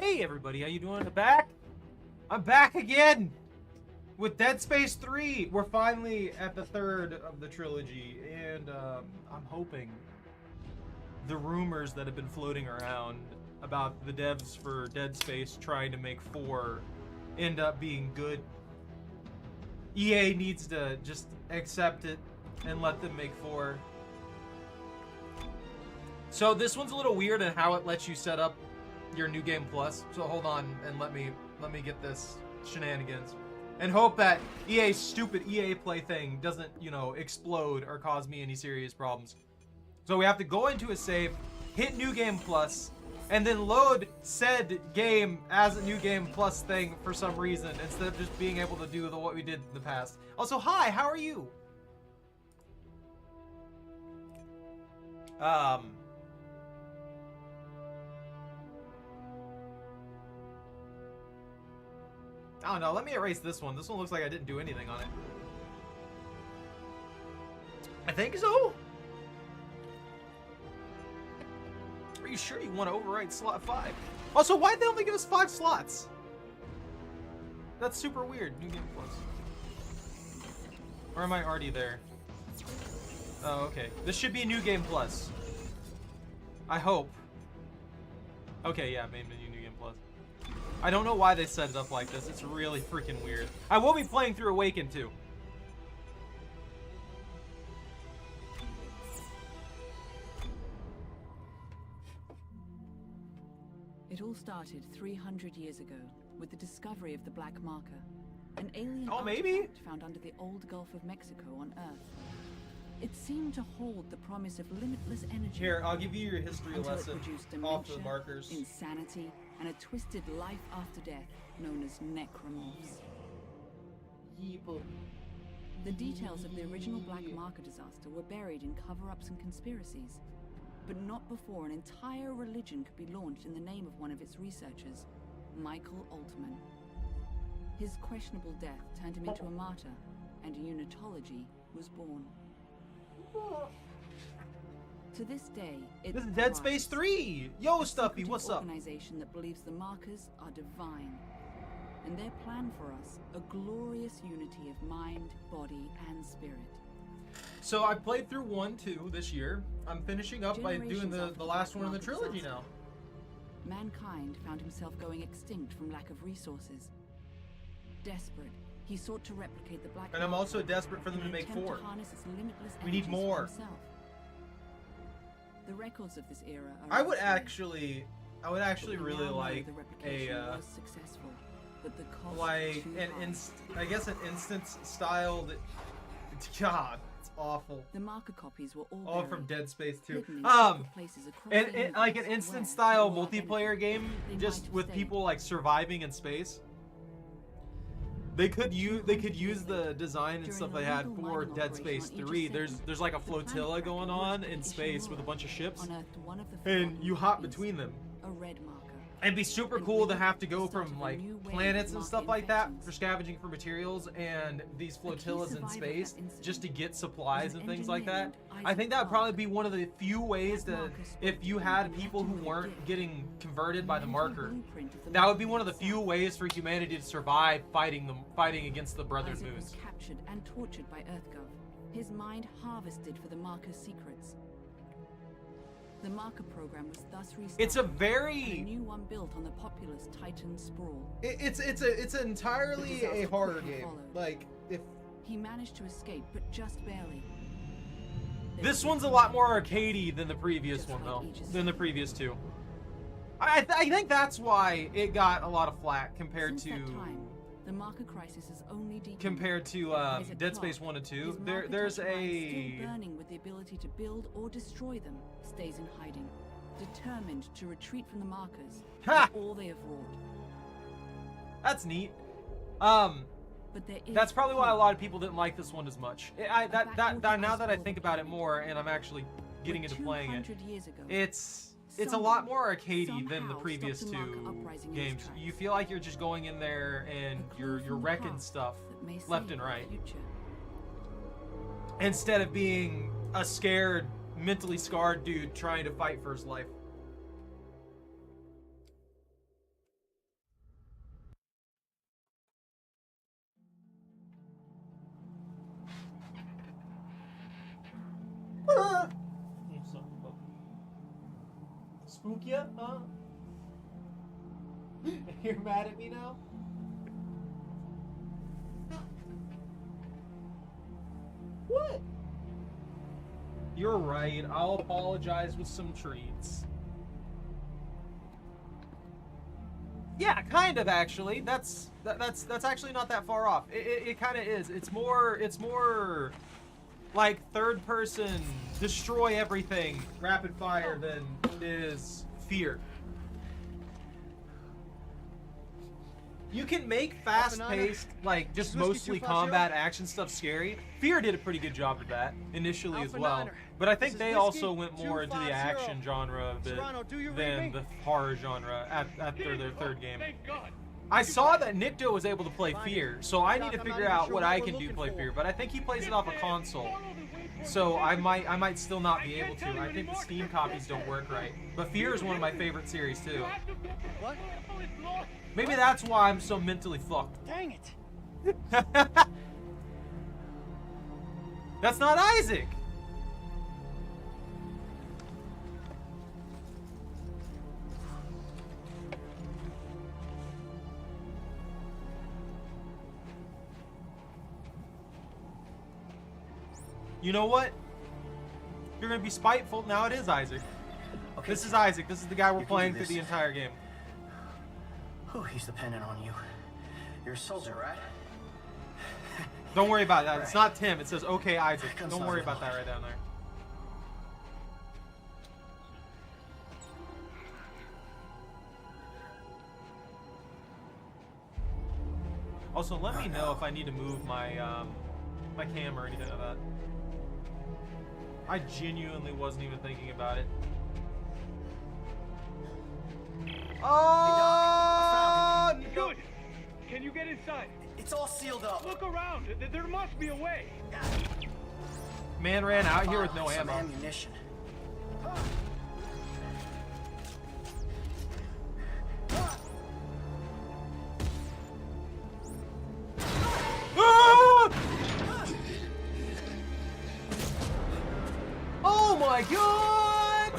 Hey everybody, how you doing? I'm back again with Dead Space 3. We're finally at the third of the trilogy, and I'm hoping the rumors that have been floating around about the devs for Dead Space trying to make 4 end up being good. EA needs to just accept it and let them make 4. So this one's a little weird in how it lets you set up your New Game Plus. So hold on and let me get this shenanigans. And hope that EA's stupid EA Play thing doesn't, you know, explode or cause me any serious problems. So we have to go into a save, hit New Game Plus, and then load said game as a New Game Plus thing for some reason, instead of just being able to do what we did in the past. Also, hi, how are you? I don't know, let me erase this one. This one looks like I didn't do anything on it. I think so? Are you sure you want to overwrite slot 5? Also, why'd they only give us 5 slots? That's super weird. New Game Plus. Or am I already there? Oh, okay. This should be New Game Plus. I hope. Okay, yeah, maybe New Game Plus. I don't know why they set it up like this. It's really freaking weird. I will be playing through Awaken too. It all started 300 years ago with the discovery of the Black Marker, an alien artifact found under the old Gulf of Mexico on Earth. It seemed to hold the promise of limitless energy. Here, I'll give you your history lesson off the markers. Insanity, and a twisted life after death known as necromorphs. The details of the original Black Marker disaster were buried in cover-ups and conspiracies, but not before an entire religion could be launched in the name of one of its researchers, Michael Altman. His questionable death turned him into a martyr, and unitology was born. To this day, this is Dead Space 3! Yo, Stuffy, what's up? Organization that believes the markers are divine, and their plan for us a glorious unity of mind, body, and spirit. So I played through 1, 2 this year. I'm finishing up by doing the last one in the trilogy now. Mankind found himself going extinct from lack of resources. Desperate, he sought to replicate the Black Marker. And I'm also desperate for them to make 4. We need more. The records of this era are I would actually really like a successful, but the cost like I guess an instance styled. God, it's awful. The marker copies were all from Dead Space 2. And like an instance style multiplayer game, just with people like surviving in space. They could use the design and stuff they had for Dead Space 3. There's like a flotilla going on in space with a bunch of ships, and you hop between them. It'd be super cool to have to go from like planets and stuff like that for scavenging for materials and these flotillas in space just to get supplies and things like that. I think that would probably be one of the few ways that if you had people who weren't getting converted by the marker, that would be one of the few ways for humanity to survive fighting against the Brotherhood Moons. Captured and tortured by EarthGov, his mind harvested for the marker's secrets. The marker program was thus restarted. It's a very new one built on the populous Titan sprawl. It's entirely a horror game. Like if he managed to escape, but just barely. This one's a lot more arcadey than the previous one, though. Than the previous 2. I think that's why it got a lot of flack compared to. The marker crisis has only compared to Dead Space 1 and 2. There's a still burning with the ability to build or destroy them, stays in hiding, determined to retreat from the markers. Ha! All they have wrought. That's neat. But that's probably why a lot of people didn't like this one as much. Now that I think about it more, and I'm actually getting into playing it, it's a lot more arcadey than the previous 2 games. You feel like you're just going in there and you're wrecking stuff left and right, instead of being a scared, mentally scarred dude trying to fight for his life. Spook ya? Huh? You're mad at me now? What? You're right. I'll apologize with some treats. Yeah, kind of actually. That's actually not that far off. It kind of is. It's more like third person destroy everything rapid fire than it is fear. You can make fast-paced, like, just mostly combat action stuff scary. Fear did a pretty good job of that initially as well. But I think they also went more into the action genre a bit than the horror genre after their third game. I saw that Nikto was able to play Fear, so I need to figure out what I can do to play Fear. But I think he plays it off a console, so I might still not be able to. I think the Steam copies don't work right. But Fear is one of my favorite series too. What? Maybe that's why I'm so mentally fucked. Dang it! That's not Isaac! You know what? You're gonna be spiteful. Now it is Isaac. Okay. This is Isaac. This is the guy we're playing through the entire game. Oh, he's dependent on you. You're a soldier, right? Don't worry about that. It's not Tim. It says, okay, Isaac. Don't worry about that right down there. Also, let me know if I need to move my my cam or anything like that. I genuinely wasn't even thinking about it. Oh! Good. Can you get inside? It's all sealed up. Look around. There must be a way. Man ran out here with no Some ammo. ammunition. Ah! Oh my god!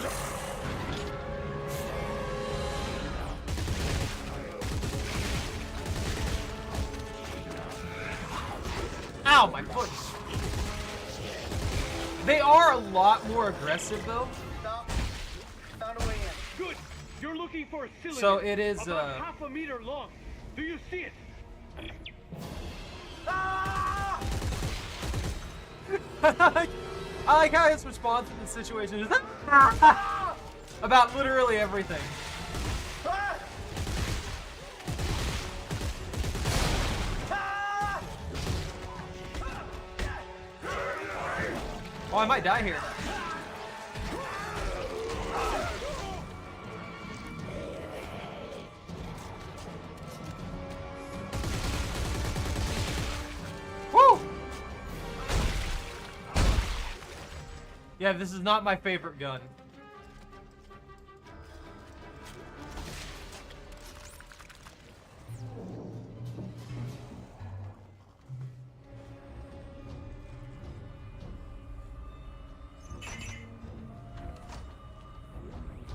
Ow, my foot. They are a lot more aggressive though. Stop. Found a way in. Good. You're looking for a cylinder. So it is about half a meter long. Do you see it? Ah! I like how his response to the situation is about literally everything. Ah! Ah! Oh, I might die here. Woo! Yeah, this is not my favorite gun.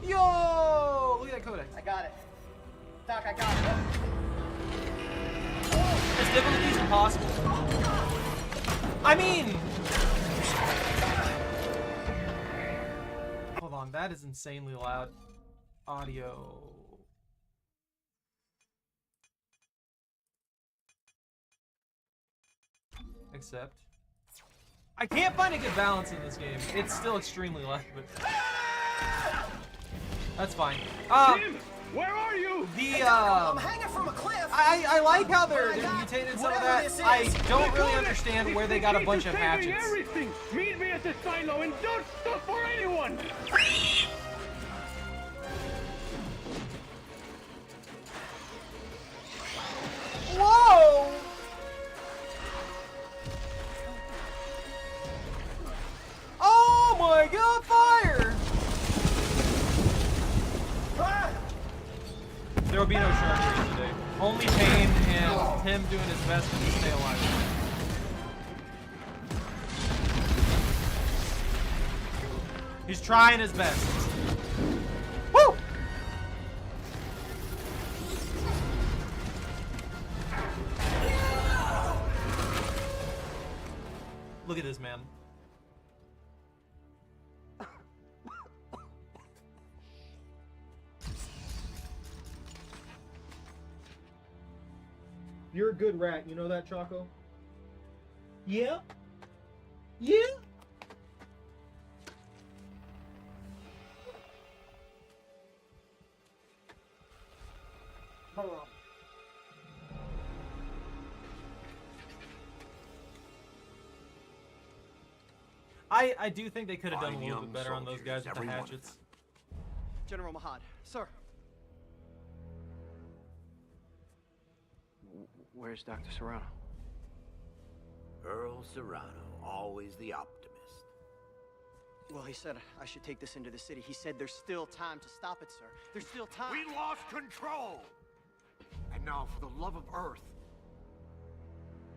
Yo! Look at that codex. I got it. Doc, I got it. This difficulty's impossible. I mean... Hold on, that is insanely loud. Audio... Except... I can't find a good balance in this game. It's still extremely loud, but... That's fine. Tim, where are you? I'm hanging from a cliff. I like how they're mutated some of that. I don't really understand where they got a bunch of hatchets. Everything. Meet me at the silo and don't stop for anyone. Whoa! Oh my god, fire! There will be no shark race today. Only pain and Tim doing his best to stay alive. He's trying his best. Woo! Look at this, man. You're a good rat, you know that, Choco? Yeah? Yeah? Hold on. I do think they could have done a little bit better on those guys with the hatchets. General Mahad, sir. Where's Dr. Serrano? Earl Serrano, always the optimist. Well, he said I should take this into the city. He said there's still time to stop it, sir. There's still time. We lost control! And now, for the love of Earth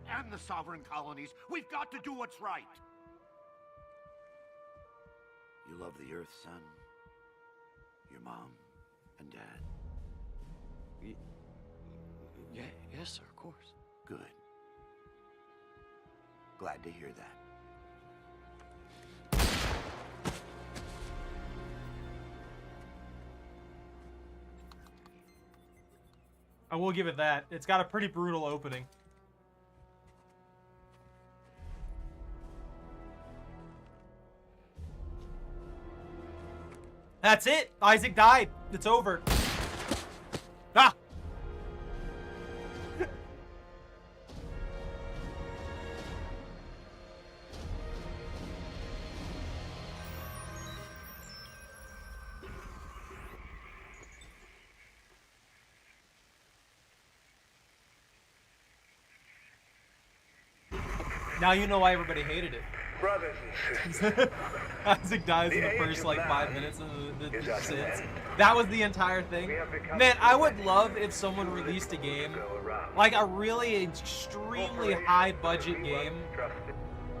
and the sovereign colonies, we've got to do what's right. You love the Earth, son? Your mom and dad? Yes, sir, of course. Good. Glad to hear that. I will give it that. It's got a pretty brutal opening. That's it! Isaac died. It's over. Ah! Now you know why everybody hated it. Brothers and sisters, Isaac dies in the first like 5 minutes of the sits. That was the entire thing. Man, I would love if someone released a game, like a really extremely high budget game,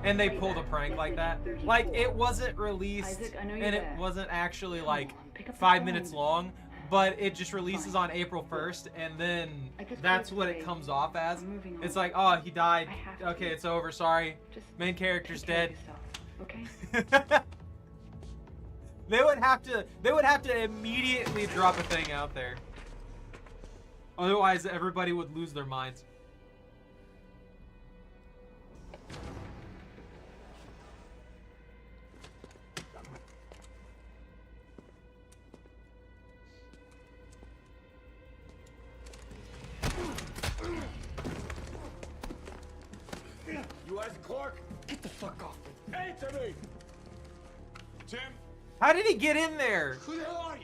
and they pulled a prank like that. Like it wasn't released and it wasn't actually like 5 minutes long, but it just releases on April 1st, and then that's what it comes off as. It's like, oh, he died. Okay, it's over. Sorry. Main character's dead. Okay? They would have to immediately drop a thing out there. Otherwise, everybody would lose their minds. you Isaac Clarke? Get the fuck off. Answer me! Tim, How did he get in there? who the hell are you?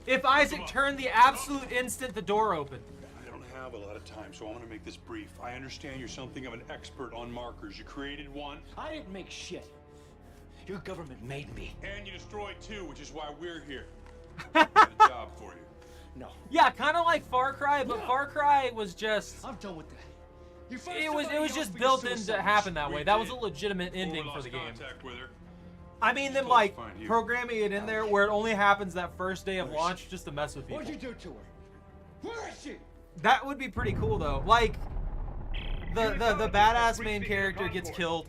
If Isaac turned the absolute instant the door opened. I don't have a lot of time, so I want to make this brief. I understand you're something of an expert on markers. You created one, I didn't make shit. Your government made me. and you destroyed two, which is why we're here. Got a job for you. No, Yeah, kind of like Far Cry, but Far Cry was just... I'm done with that. You find It was somebody else just for built your in to suicide happen that We way. That was a did. legitimate Before we ending for lost the game. contact with her. I mean, them Close like fine here. programming it in there where it only happens that first day of launch just to mess with people. What'd you do to her? Where is she? That would be pretty cool though. Like the badass main character gets killed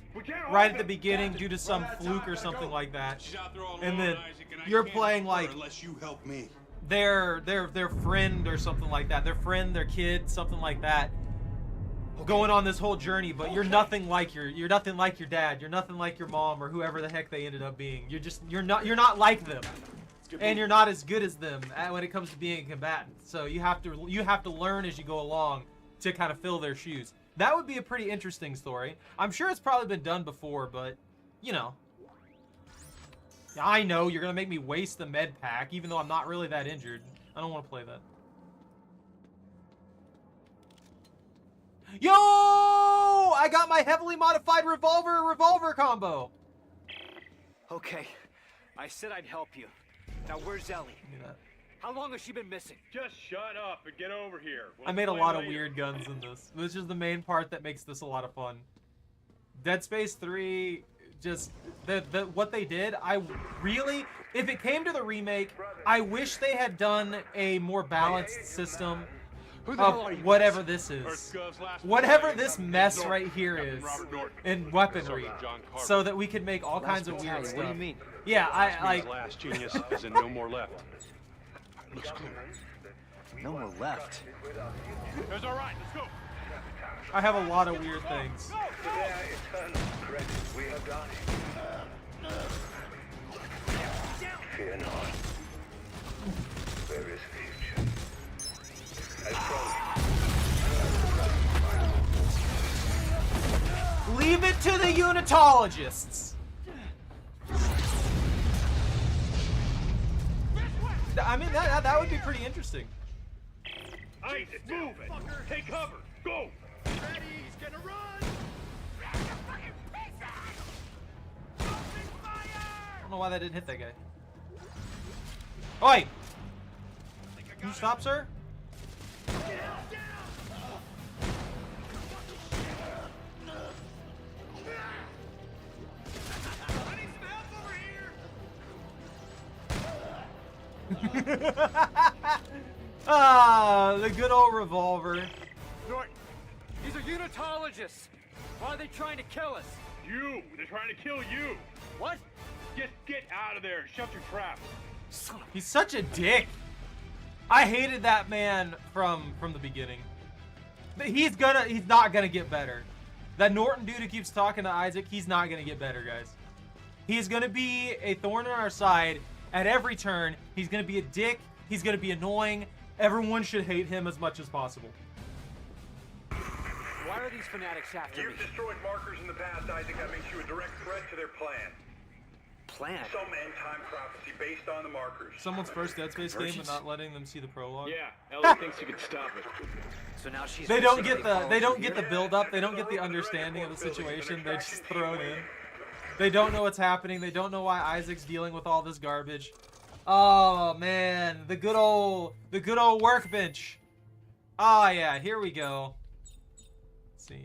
right at the beginning due to some fluke or something like that. She's out there all And alone, then Isaac, and I you're can't playing help her like unless you help me. their friend or something like that. Their friend, their kid, something like that. Going on this whole journey, but you're nothing like you're nothing like your dad. You're nothing like your mom or whoever the heck they ended up being. You're not like them. And you're not as good as them when it comes to being a combatant. So you have to learn as you go along to kind of fill their shoes. That would be a pretty interesting story. I'm sure it's probably been done before, but you know. I know you're gonna make me waste the med pack, even though I'm not really that injured. I don't want to play that. Yo! I got my heavily modified revolver combo. Okay, I said I'd help you. Now where's Ellie? Give me that. How long has she been missing? Just shut up and get over here. We'll I made a play lot of later. weird guns in this. This is the main part that makes this a lot of fun. Dead Space 3 just what they did. I really, if it came to the remake, I wish they had done a more balanced system of whatever this is, whatever this mess right here is in weaponry, so that we could make all kinds of weird stuff. What do you mean? Yeah, I like. Last genius is in no more left. Looks clear. No more left. That's all right. Let's go. I have a lot of weird things. We have done it. Fear not. There is future. I promise. Leave it to the unitologists. I mean, that would be pretty interesting. Ice, move it. Take cover. Go. Ready, he's gonna run! I don't know why that didn't hit that guy. Oi! Can you stop, sir? Ah, the good old revolver. Norton, these are unitologists. Why are they trying to kill us? You. They're trying to kill you. What? Just get out of there. Shut your trap. He's such a dick. I hated that man from the beginning. But he's not gonna get better. That Norton dude who keeps talking to Isaac, he's not gonna get better, guys. He's gonna be a thorn in our side at every turn. He's gonna be a dick. He's gonna be annoying. Everyone should hate him as much as possible. Why are these fanatics after me? You've destroyed markers in the past, Isaac. That makes you a direct threat to their plan. Plan? Some end-time prophecy based on the markers. Someone's first Dead Space game and not letting them see the prologue. Yeah, Ellie thinks you can stop it. So now she's. They don't get the build up. They don't get the understanding of the situation. They're just thrown in. They don't know what's happening. They don't know why Isaac's dealing with all this garbage. Oh man, the good old workbench. Ah yeah, here we go. Let's see.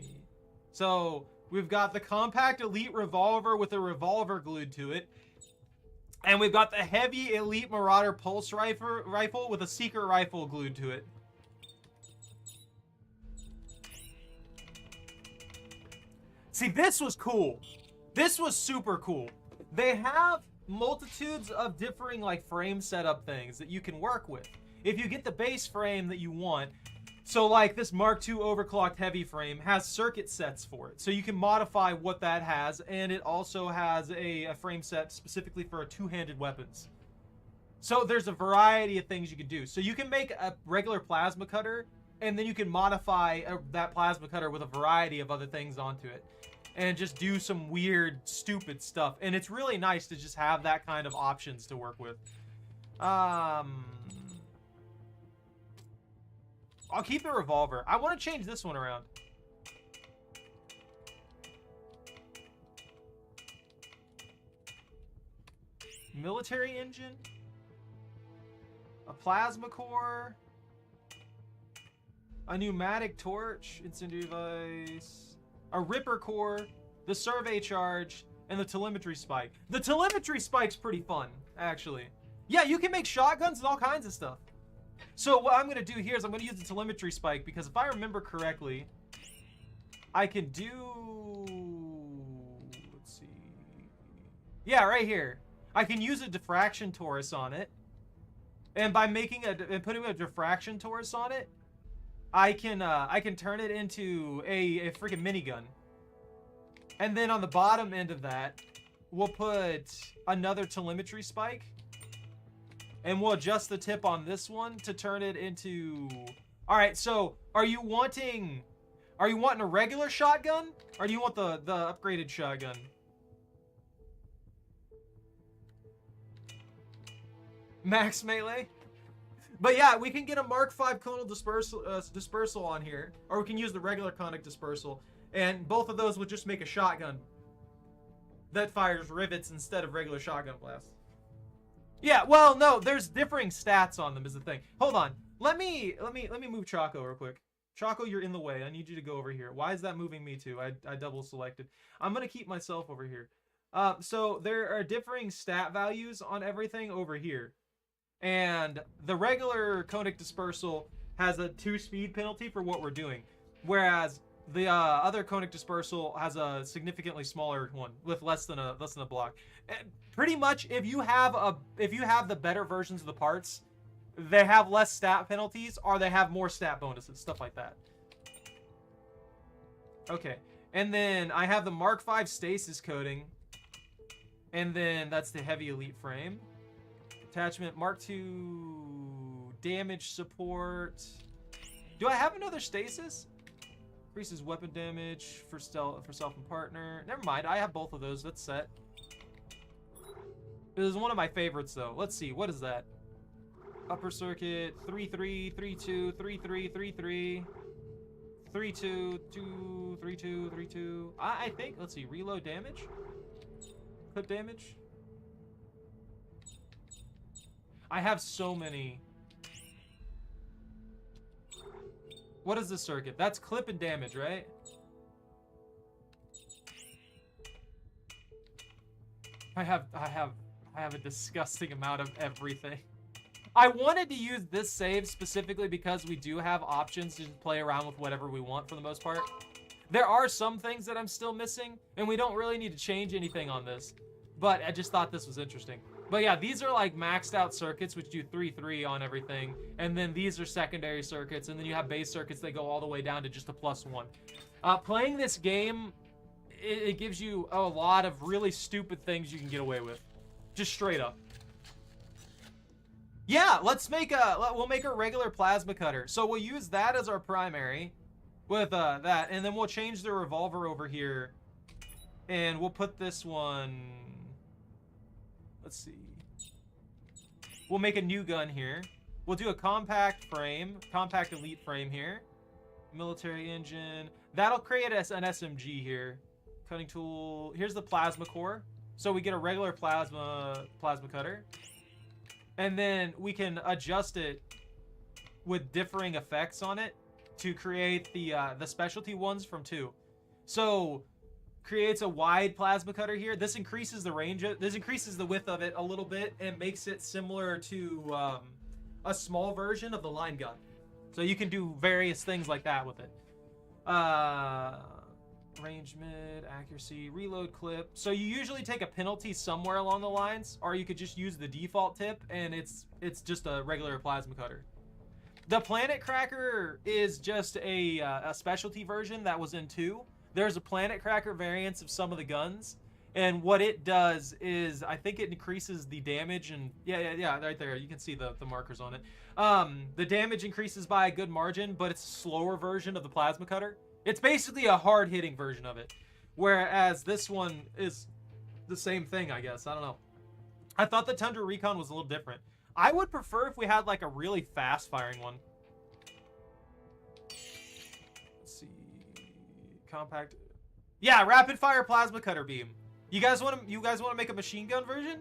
So we've got the compact elite revolver with a revolver glued to it. And we've got the heavy elite marauder pulse rifle with a secret rifle glued to it. See, this was cool. This was super cool. They have multitudes of differing like frame setup things that you can work with. If you get the base frame that you want, so like this Mark II overclocked heavy frame has circuit sets for it. So you can modify what that has, and it also has a frame set specifically for two-handed weapons. So there's a variety of things you can do. So you can make a regular plasma cutter, and then you can modify that plasma cutter with a variety of other things onto it. And just do some weird, stupid stuff. And it's really nice to just have that kind of options to work with. I'll keep the revolver. I want to change this one around. Military engine. A plasma core. A pneumatic torch. Incendiary device. A ripper core, the survey charge, and the telemetry spike. The telemetry spike's pretty fun, actually. Yeah, you can make shotguns and all kinds of stuff. So what I'm going to do here is I'm going to use the telemetry spike, because if I remember correctly, I can do... Let's see... Yeah, right here. I can use a diffraction torus on it. And by putting a diffraction torus on it, I can turn it into a freaking minigun. And then on the bottom end of that, we'll put another telemetry spike. And we'll adjust the tip on this one to turn it into... Alright, so are you wanting a regular shotgun? Or do you want the upgraded shotgun? Max melee? But yeah, we can get a Mark V conal dispersal on here, or we can use the regular conic dispersal, and both of those would just make a shotgun that fires rivets instead of regular shotgun blasts. Yeah, well, no, there's differing stats on them is the thing. Hold on, let me move Choco real quick. Choco, you're in the way. I need you to go over here. Why is that moving me too? I double selected. I'm gonna keep myself over here. So there are differing stat values on everything over here. And the regular conic dispersal has a 2 speed penalty for what we're doing. Whereas the other conic dispersal has a significantly smaller one with less than a block. And pretty much if you have the better versions of the parts, they have less stat penalties or they have more stat bonuses, stuff like that. Okay. And then I have the Mark V stasis coating. And then that's the heavy elite frame. Attachment Mark II damage support. Do I have another stasis? Increases weapon damage for self and partner. Never mind, I have both of those. That's set. This is one of my favorites though. Let's see, what is that? Upper circuit 3-3, 3-2, 3-3, 3-3, 3-2, 2, 3-2, 3-2. I think, let's see, reload damage. Clip damage. I have so many. What is this circuit? That's clip and damage, right? I have a disgusting amount of everything. I wanted to use this save specifically because we do have options to play around with whatever we want for the most part. There are some things that I'm still missing, and we don't really need to change anything on this. But I just thought this was interesting. But yeah, these are like maxed out circuits, which do 3-3 on everything. And then these are secondary circuits. And then you have base circuits that go all the way down to just a +1. Playing this game, it gives you a lot of really stupid things you can get away with. Just straight up. Yeah, we'll make a regular plasma cutter. So we'll use that as our primary with that. And then we'll change the revolver over here. And we'll put this one... Let's see. We'll make a new gun here. We'll do a compact frame, compact elite frame here. Military engine. That'll create us an SMG here. Cutting tool. Here's the plasma core. So we get a regular plasma cutter. And then we can adjust it with differing effects on it to create the specialty ones from 2. So creates a wide plasma cutter here. This increases the range. This increases the width of it a little bit and makes it similar to a small version of the line gun. So you can do various things like that with it. Range mid, accuracy, reload clip. So you usually take a penalty somewhere along the lines, or you could just use the default tip, and it's just a regular plasma cutter. The Planet Cracker is just a specialty version that was in 2. There's a Planet Cracker variance of some of the guns, and what it does is, I think it increases the damage, and yeah, right there, you can see the markers on it. The damage increases by a good margin, but it's a slower version of the plasma cutter. It's basically a hard-hitting version of it, whereas this one is the same thing, I guess. I don't know. I thought the Tundra Recon was a little different. I would prefer if we had like a really fast-firing one. Let's see. Compact. Yeah, rapid fire plasma cutter beam. You guys want to make a machine gun version?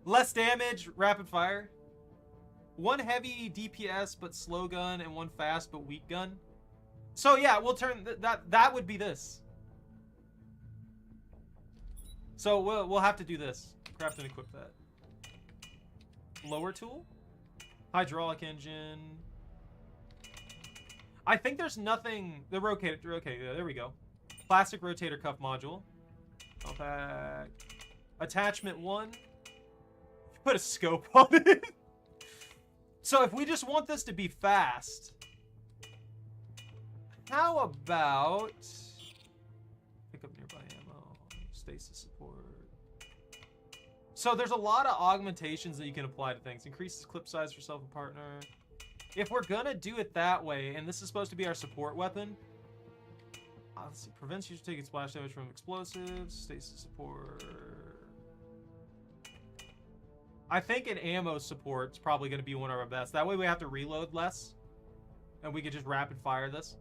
Less damage, rapid fire. 1 heavy DPS but slow gun and 1 fast but weak gun. So yeah, we'll turn that would be this. So we'll have to do this. Craft and equip that. Lower tool. Hydraulic engine. I think there's nothing. The rotator. Okay, there we go. Plastic rotator cuff module. Compact. Attachment 1. Put a scope on it. So if we just want this to be fast, how about pick up nearby ammo, stasis support. So there's a lot of augmentations that you can apply to things. Increases clip size for self and partner. If we're gonna do it that way, and this is supposed to be our support weapon, let's see, prevents you from taking splash damage from explosives, stasis support. I think an ammo support is probably going to be one of our best. That way we have to reload less, and we can just rapid fire this.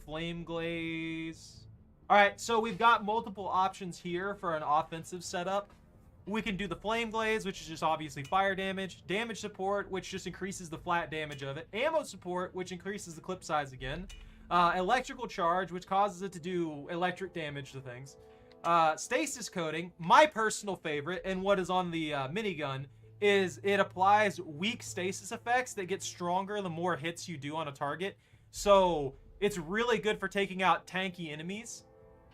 Flame glaze. All right, so we've got multiple options here for an offensive setup. We can do the Flame Glaze, which is just obviously fire damage. Damage support, which just increases the flat damage of it. Ammo support, which increases the clip size again. Electrical Charge, which causes it to do electric damage to things. Stasis Coating, my personal favorite, and what is on the minigun, is it applies weak stasis effects that get stronger the more hits you do on a target. So it's really good for taking out tanky enemies.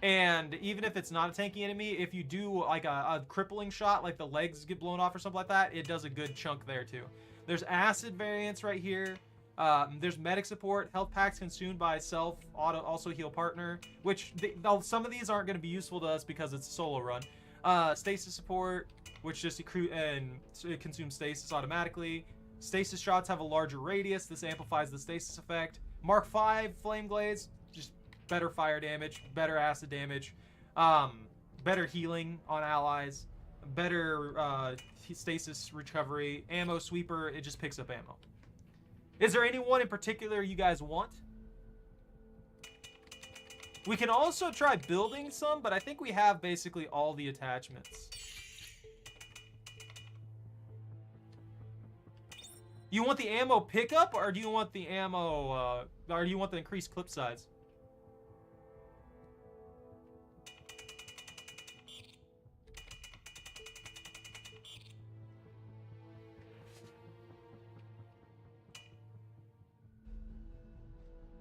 And even if it's not a tanky enemy, if you do like a crippling shot, like the legs get blown off or something like that, it does a good chunk there too. There's acid variants right here. There's medic support, health packs consumed by self, also heal partner, which some of these aren't going to be useful to us because it's a solo run. Stasis support, which just it consumes stasis automatically. Stasis shots have a larger radius. This amplifies the stasis effect. Mark 5 Flame Glaze, just better fire damage, better acid damage, better healing on allies, better stasis recovery. Ammo Sweeper, it just picks up ammo. Is there anyone in particular you guys want? We can also try building some, but I think we have basically all the attachments. You want the ammo pickup, or do you want the ammo, or do you want the increased clip size?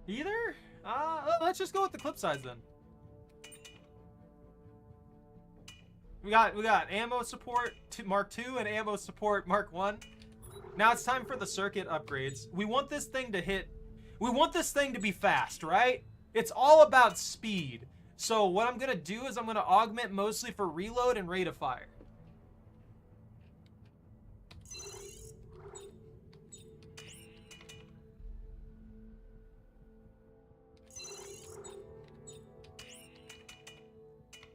Either? Let's just go with the clip size then. We got ammo support Mark 2 and ammo support Mark 1. Now it's time for the circuit upgrades. We want this thing to hit. We want this thing to be fast, right? It's all about speed. So what I'm gonna do is I'm gonna augment mostly for reload and rate of fire.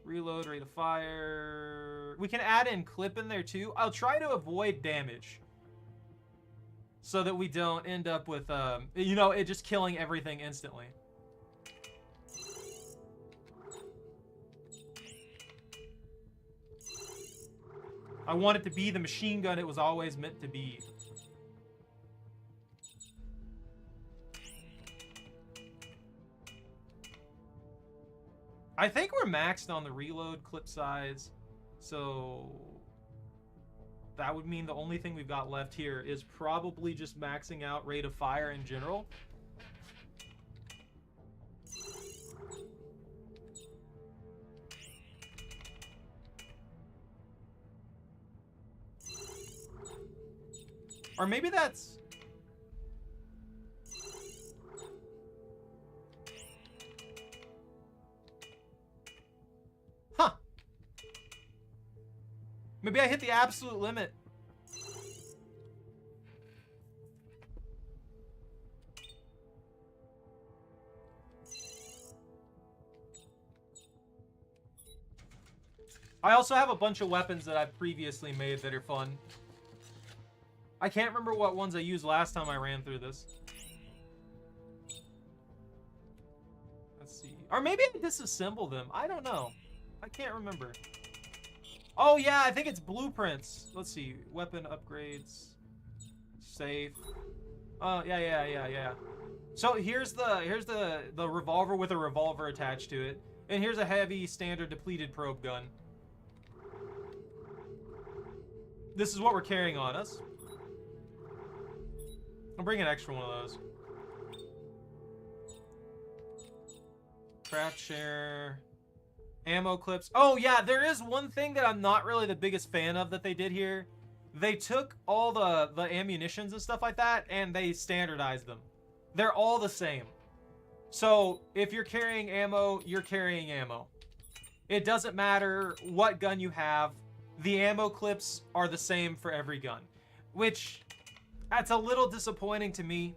Reload, rate of fire. We can add in clip in there too. I'll try to avoid damage so that we don't end up with, you know, it just killing everything instantly. I want it to be the machine gun it was always meant to be. I think we're maxed on the reload clip size, so that would mean the only thing we've got left here is probably just maxing out rate of fire in general. Or maybe that's... Huh. Maybe I hit the absolute limit. I also have a bunch of weapons that I've previously made that are fun. I can't remember what ones I used last time I ran through this. Let's see. Or maybe I disassemble them. I don't know. I can't remember. Oh yeah, I think it's blueprints. Let's see. Weapon upgrades. Safe. Oh yeah. So here's the revolver with a revolver attached to it. And here's a heavy standard depleted probe gun. This is what we're carrying on us. I'll bring an extra one of those. Craft share. Ammo clips. Oh yeah, there is one thing that I'm not really the biggest fan of that they did here. They took all the ammunitions and stuff like that and they standardized them. They're all the same. So if you're carrying ammo, you're carrying ammo. It doesn't matter what gun you have. The ammo clips are the same for every gun, which that's a little disappointing to me.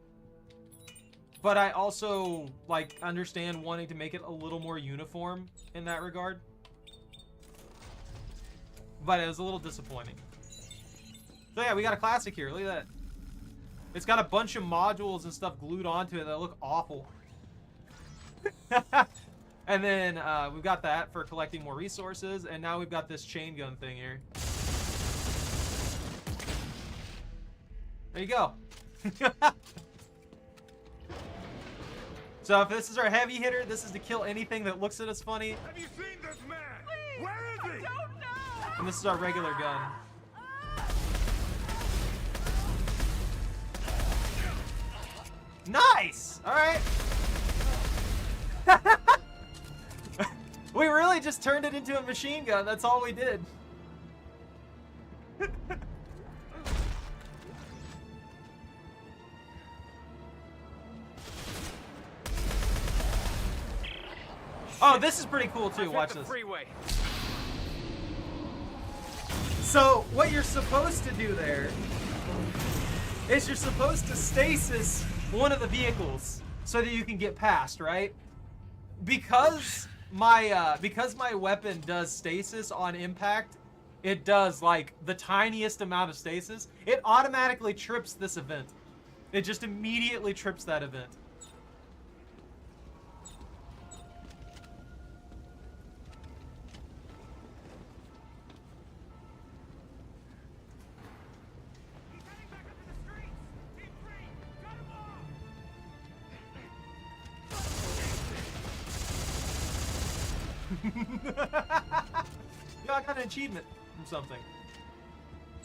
But I also like understand wanting to make it a little more uniform in that regard. But it was a little disappointing. So yeah, we got a classic here. Look at that. It's got a bunch of modules and stuff glued onto it that look awful. And then we've got that for collecting more resources, and now we've got this chain gun thing here. There you go. So if this is our heavy hitter, this is to kill anything that looks at us funny. Have you seen this man? Please, where is he? I don't know. And this is our regular gun. Nice! Alright. We really just turned it into a machine gun. That's all we did. Oh, this is pretty cool too. Watch this. Freeway. So what you're supposed to do there is you're supposed to stasis one of the vehicles so that you can get past, right? Because my weapon does stasis on impact, it does like the tiniest amount of stasis. It automatically trips this event. It just immediately trips that event. Yo, I got an achievement from something.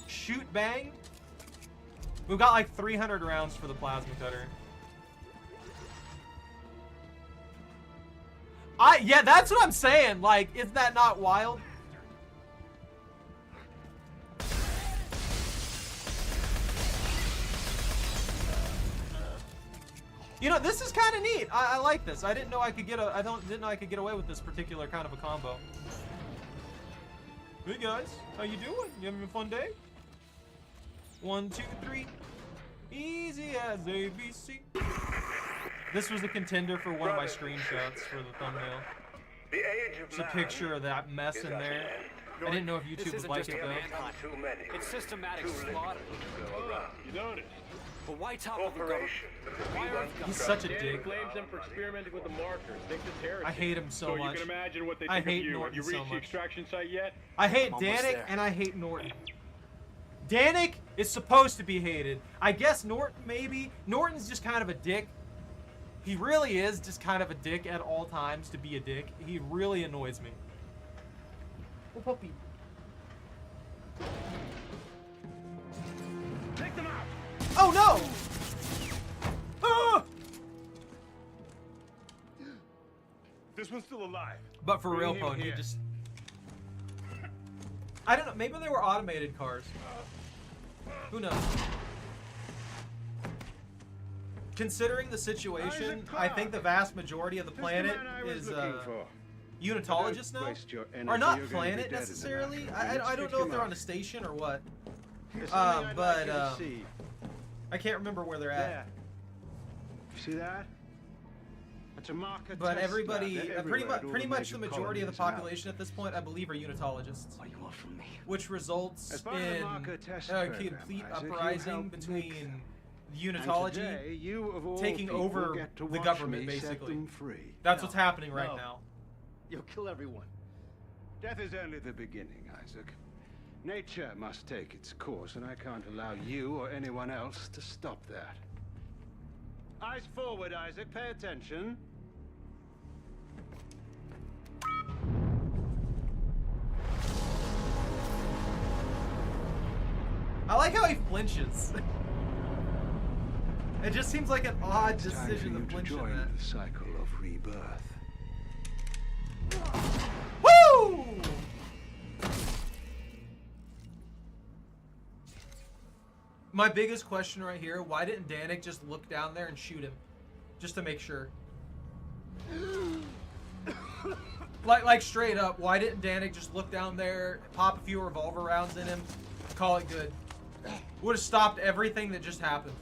Shoot bang. We've got like 300 rounds for the plasma cutter. Yeah, that's what I'm saying. Like, is that not wild? You know, this is kind of neat. I like this. I didn't know I could get didn't know I could get away with this particular kind of a combo. Hey guys, how you doing? You having a fun day? 1, 2, 3. Easy as ABC. This was the contender for one of my screenshots for the thumbnail. The age of It's a picture of that mess in there. I didn't know if YouTube would like it though. Too many. It's systematic slaughter. You notice? But why top of the government? Why Earth He's government? such a dick. blames them for experimenting with the markers. Thinks it's heresy. I hate him so much. You can imagine what they I think hate of you. Norton Have you so reached the much. extraction site yet? I hate Almost Danik there. and I hate Norton. Danik is supposed to be hated. I guess Norton maybe. Norton's just kind of a dick. He really is just kind of a dick at all times to be a dick. He really annoys me. Oh, puppy. Take them out! Oh no! Ah! This one's still alive. But for Bring real, him Pone, he here. just... I don't know, maybe they were automated cars. Who knows? Considering the situation, I think the vast majority of the planet is unitologists now. Or not planet necessarily. I don't know if they're on a station or what. But I can't remember where they're at. You see that? That's a marker. But everybody, pretty much the majority of the population at this point, I believe, are unitologists. What do you want from me? Which results As part of the in marker test a program, complete Isaac, you uprising helped between And unitology today, you of all taking people over get to the watch government, me set basically. them free. That's what's happening right now. You'll kill everyone. Death is only the beginning, Isaac. Nature must take its course, and I can't allow you or anyone else to stop that. Eyes forward, Isaac. Pay attention. I like how he flinches. It just seems like an odd It's time decision for to you flinch to in join that. the cycle of rebirth. Woo! My biggest question right here, why didn't Danik just look down there and shoot him? Just to make sure. Like straight up, why didn't Danik just look down there, pop a few revolver rounds in him, call it good? Would have stopped everything that just happened.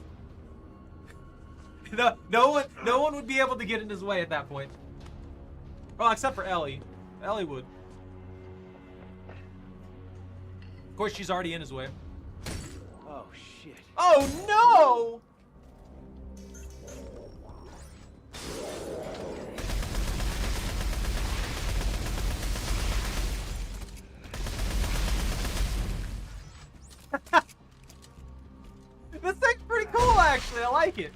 No one would be able to get in his way at that point. Well, except for Ellie. Ellie would. Of course, she's already in his way. Oh, shit. Oh, no! This thing's pretty cool, actually. I like it.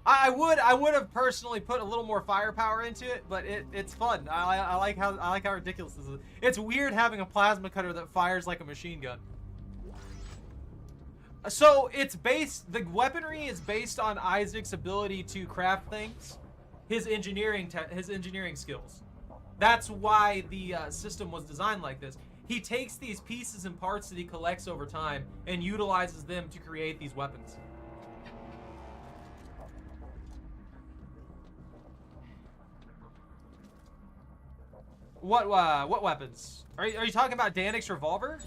I would have personally put a little more firepower into it, but it's fun. I like how ridiculous this is. It's weird having a plasma cutter that fires like a machine gun. So the weaponry is based on Isaac's ability to craft things, his engineering skills. That's why the system was designed like this. He takes these pieces and parts that he collects over time and utilizes them to create these weapons. What weapons? Are you talking about Danik's revolver?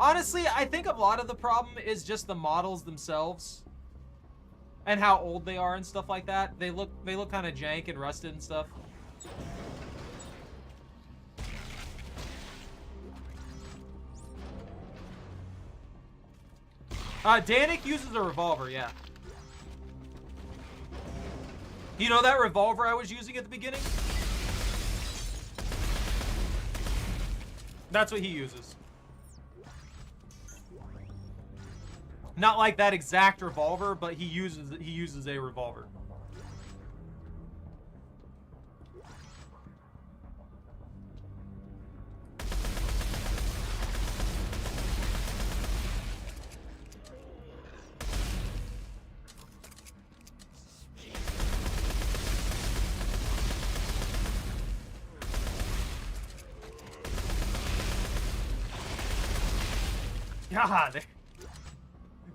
Honestly, I think a lot of the problem is just the models themselves and how old they are and stuff like that. They look kind of jank and rusted and stuff. Danik uses a revolver, yeah. You know that revolver I was using at the beginning? That's what he uses. Not like that exact revolver, but he uses a revolver. God.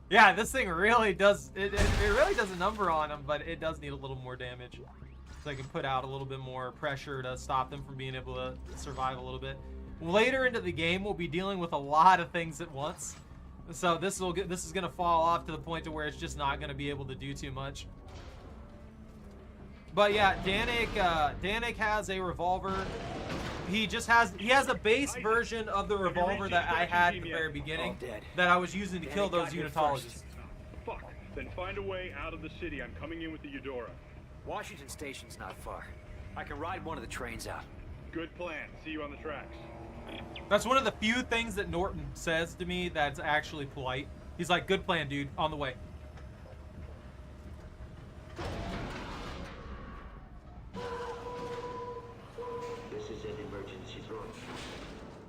Yeah, this thing really does, it really does a number on him, but it does need a little more damage. So I can put out a little bit more pressure to stop them from being able to survive a little bit. Later into the game, we'll be dealing with a lot of things at once. So this is gonna fall off to the point to where it's just not gonna be able to do too much. But yeah, Danik has a revolver. He has a base version of the revolver that I had at the very beginning that I was using to kill those unitologists. Fuck. Then find a way out of the city. I'm coming in with the Eudora. Washington Station's not far. I can ride one of the trains out. Good plan. See you on the tracks. That's one of the few things that Norton says to me that's actually polite. He's like, good plan, dude. On the way. This is an emergency broadcast.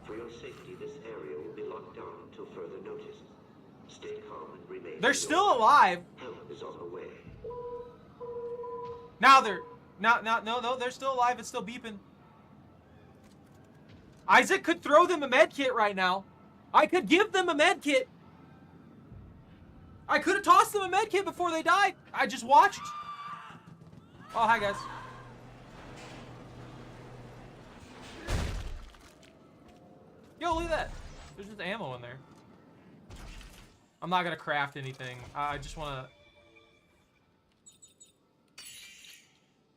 For your safety, this area will be locked down until further notice. Stay calm and remain. They're still alive. Help is on the way. Now no, they're still alive. It's still beeping. Isaac could throw them a med kit right now. I could give them a med kit. I could have tossed them a med kit before they died. I just watched. Oh, hi guys. Yo, look at that. There's just ammo in there. I'm not gonna craft anything. I just wanna.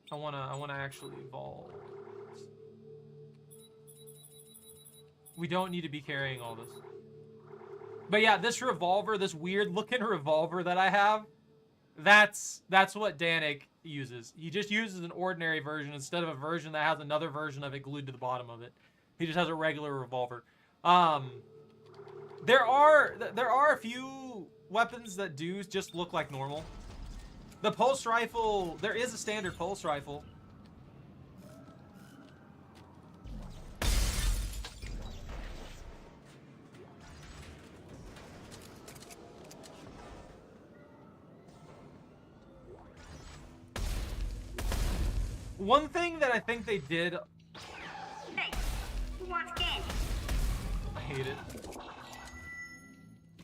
I wanna actually evolve. We don't need to be carrying all this. But yeah, this revolver, this weird looking revolver that I have, that's what Danik uses. He just uses an ordinary version instead of a version that has another version of it glued to the bottom of it. He just has a regular revolver. There are a few weapons that do just look like normal. The pulse rifle, there is a standard pulse rifle. One thing that I think they did... Hey, who wants candy? I hate it.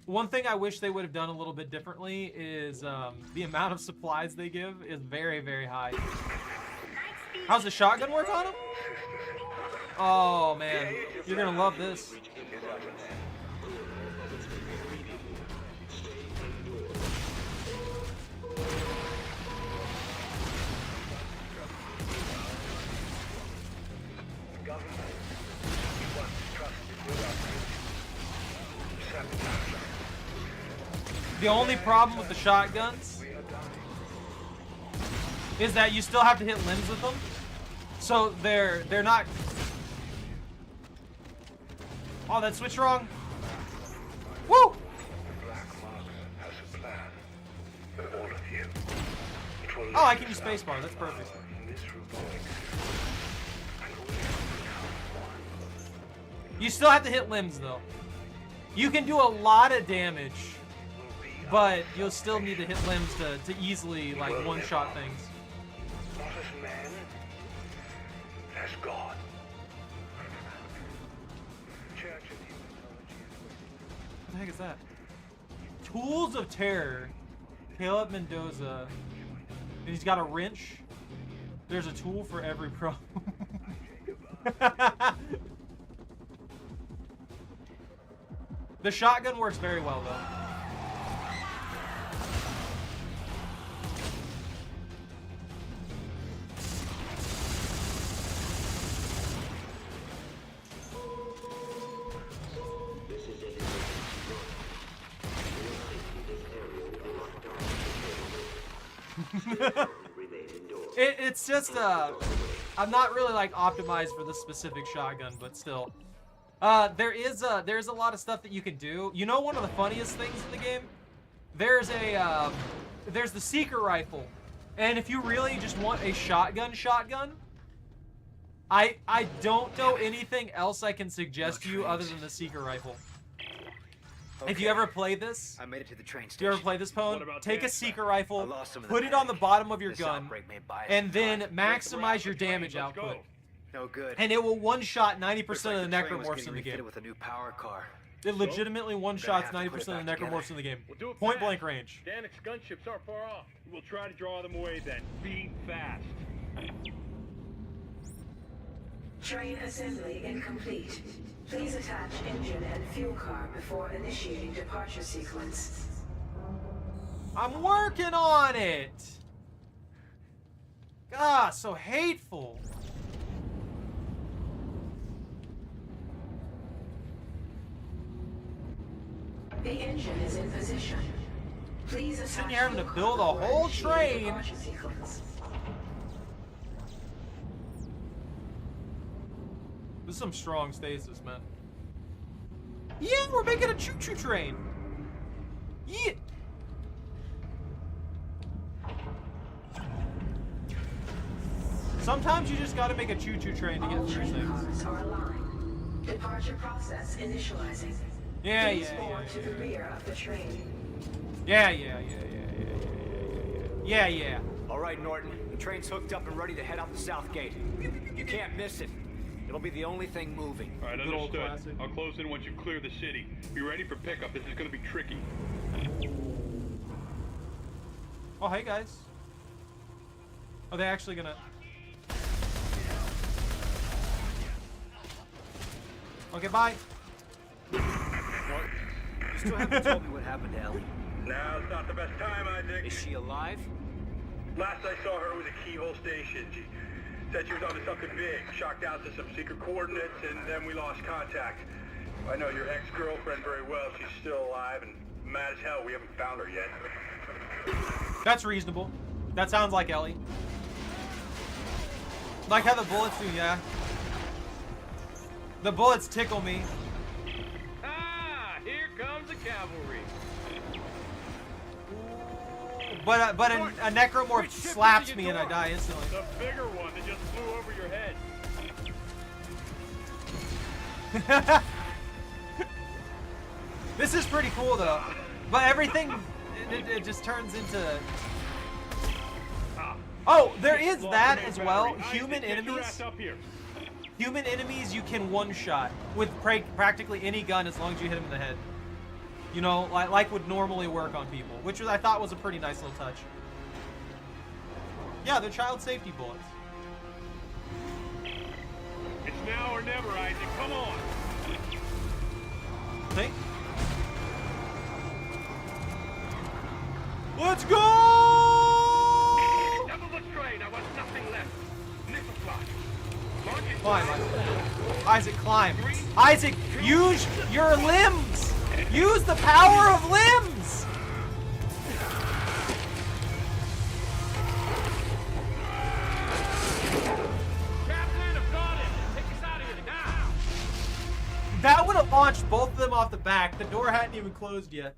One thing I wish they would have done a little bit differently is the amount of supplies they give is very, very high. How's the shotgun work on him? Oh, man. You're going to love this. The only problem with the shotguns is that you still have to hit limbs with them. So they're not Oh, that switched wrong. Woo! Oh, I can use spacebar. That's perfect. You still have to hit limbs, though. You can do a lot of damage, but you'll still need to hit limbs to easily, like, one-shot things. Not as man, as God. What the heck is that? Tools of Terror. Caleb Mendoza. And he's got a wrench. There's a tool for every problem. The shotgun works very well, though. It's just I'm not really like optimized for this specific shotgun, but still, there's a lot of stuff that you can do. You know, one of the funniest things in the game, there's the seeker rifle, and if you really just want a shotgun, I don't know anything else I can suggest to you other than the seeker rifle. Okay. If you ever play this, I made it to the train station. If you ever play this, Pwn, take a seeker rifle, put it on the bottom of your gun, and then maximize your damage output. No good. And it will one-shot 90% of the necromorphs in the game. With a new power car. It legitimately one-shots 90% of the necromorphs in the game. Point blank range. Bannith's gunships aren't far off. We'll try to draw them away then. Be fast. Train assembly incomplete. Please attach engine and fuel car before initiating departure sequence. I'm working on it! God, so hateful. The engine is in position. Please attach Sitting here having to build a whole train. This is some strong stasis, man. Yeah, we're making a choo-choo train. Yeah. Sometimes you just gotta make a choo-choo train to get through things. Departure process initializing. Yeah. To the rear of the train. Yeah. All right, Norton. The train's hooked up and ready to head out the south gate. You can't miss it. It'll be the only thing moving. All right, understood. I'll close in once you clear the city. Be ready for pickup. This is going to be tricky. Oh, hey, guys. Are they actually gonna... Okay, bye. What? You still haven't told me what happened to Ellie. Now's not the best time, Isaac. Is she alive? Last I saw her was a Keyhole Station. She said she was onto something big, shocked out to some secret coordinates, and then we lost contact. I know your ex-girlfriend very well. She's still alive and mad as hell. We haven't found her yet. That's reasonable. That sounds like Ellie. Like how the bullets do, yeah. The bullets tickle me. Ah, here comes the cavalry. But a necromorph slaps me and I die instantly. The bigger one that just flew over your head. This is pretty cool though. But everything, it just turns into... Oh, there is that as well. Human enemies. Human enemies you can one-shot with practically any gun as long as you hit them in the head. You know, like would normally work on people, which I thought was a pretty nice little touch. Yeah, they're child safety bullets. It's now or never, Isaac. Come on. Think. Let's go! Double the train. I want nothing left. Nickel fly. Climb, Isaac, climb. Isaac, use your limbs! Use the power of limbs! Captain, I've got it. Take us out of here now. That would have launched both of them off the back. The door hadn't even closed yet.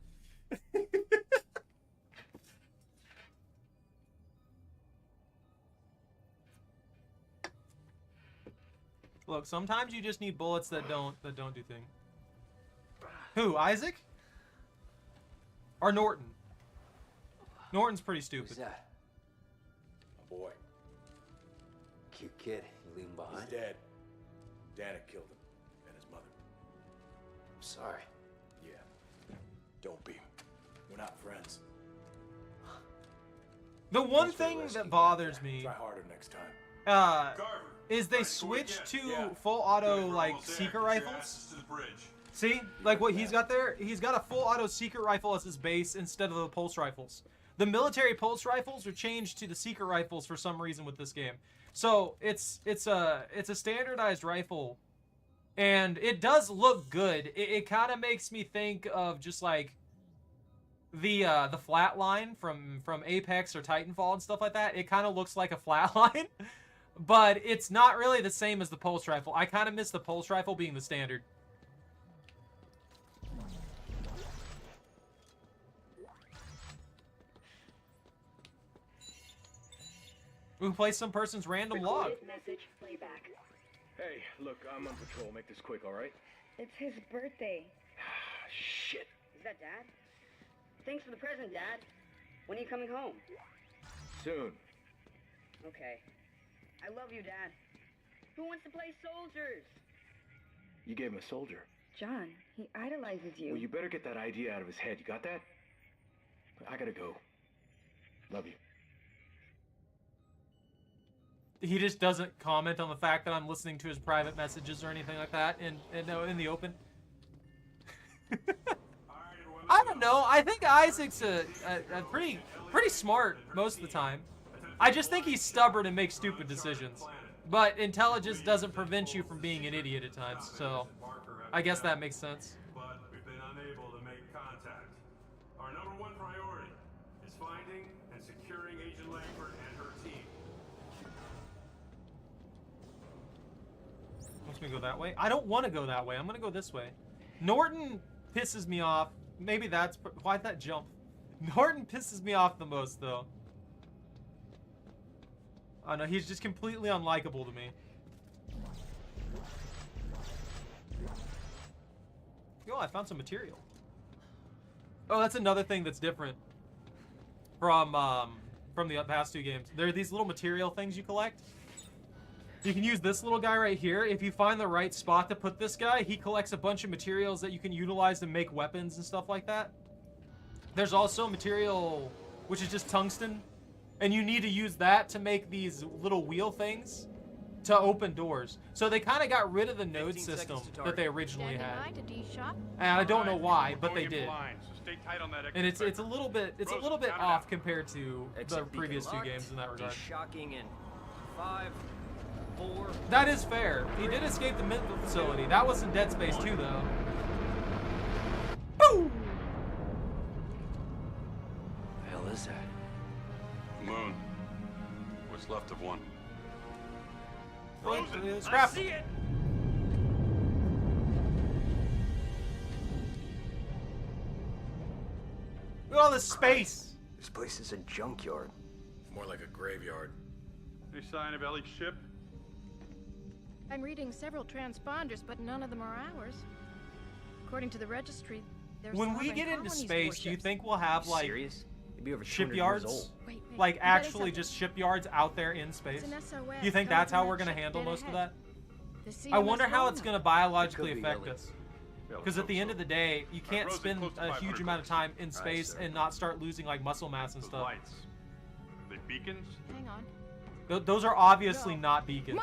Look, sometimes you just need bullets that don't do things. Who, Isaac? Or Norton? Norton's pretty stupid. Who's that? My boy. Cute kid. You leave him behind? He's dead. Dana killed him. And his mother. I'm sorry. Yeah. Don't be. We're not friends. The one thing that bothers me Try harder next time. is they switched to full auto like seeker rifles. See, like what he's got there, he's got a full auto seeker rifle as his base instead of the pulse rifles. The military pulse rifles were changed to the seeker rifles for some reason with this game. So it's a standardized rifle, and it does look good. It kind of makes me think of just like the flatline from Apex or Titanfall and stuff like that. It kind of looks like a flatline, but it's not really the same as the pulse rifle. I kind of miss the pulse rifle being the standard. We can play some person's random log. Message playback. Hey, look, I'm on patrol. Make this quick, all right? It's his birthday. Shit. Is that Dad? Thanks for the present, Dad. When are you coming home? Soon. Okay. I love you, Dad. Who wants to play soldiers? You gave him a soldier. John, he idolizes you. Well, you better get that idea out of his head. You got that? I gotta go. Love you. He just doesn't comment on the fact that I'm listening to his private messages or anything like that in the open. I don't know. I think Isaac's a pretty smart most of the time. I just think he's stubborn and makes stupid decisions. But intelligence doesn't prevent you from being an idiot at times, so I guess that makes sense. But we've been unable to make contact. Our number one priority is finding and securing Agent Langford and her team. Wants me to go that way? I don't want to go that way. I'm going to go this way. Norton pisses me off. Maybe that's... Why'd that jump? Norton pisses me off the most, though. Oh, no, he's just completely unlikable to me. Yo, I found some material. Oh, that's another thing that's different from the past two games. There are these little material things you collect. You can use this little guy right here. If you find the right spot to put this guy, he collects a bunch of materials that you can utilize to make weapons and stuff like that. There's also material, which is just tungsten. And you need to use that to make these little wheel things to open doors. So they kind of got rid of the node system that they originally had. And I don't know why, but they did. And it's a little bit off compared to the previous two games in that regard. Shocking in 5, 4. That is fair. He did escape the mental facility. That was in Dead Space 2, though. Boom! The hell is that? Moon. What's left of one? Frozen. I see it. Look at all this space. This place is a junkyard. More like a graveyard. Any sign of Ellie's ship? I'm reading several transponders, but none of them are ours. According to the registry, there's when we get into space, do you think we'll have like serious? Maybe over shipyards? Wait, like actually just shipyards out there in space? It's an SOS. Do you think that's how we're going to handle most of that? I wonder how it's going to biologically affect us. Because at the end of the day, you can't spend a huge amount of time in space and not start losing like muscle mass and stuff. Lights. Are they beacons? Hang on. Those are obviously not beacons.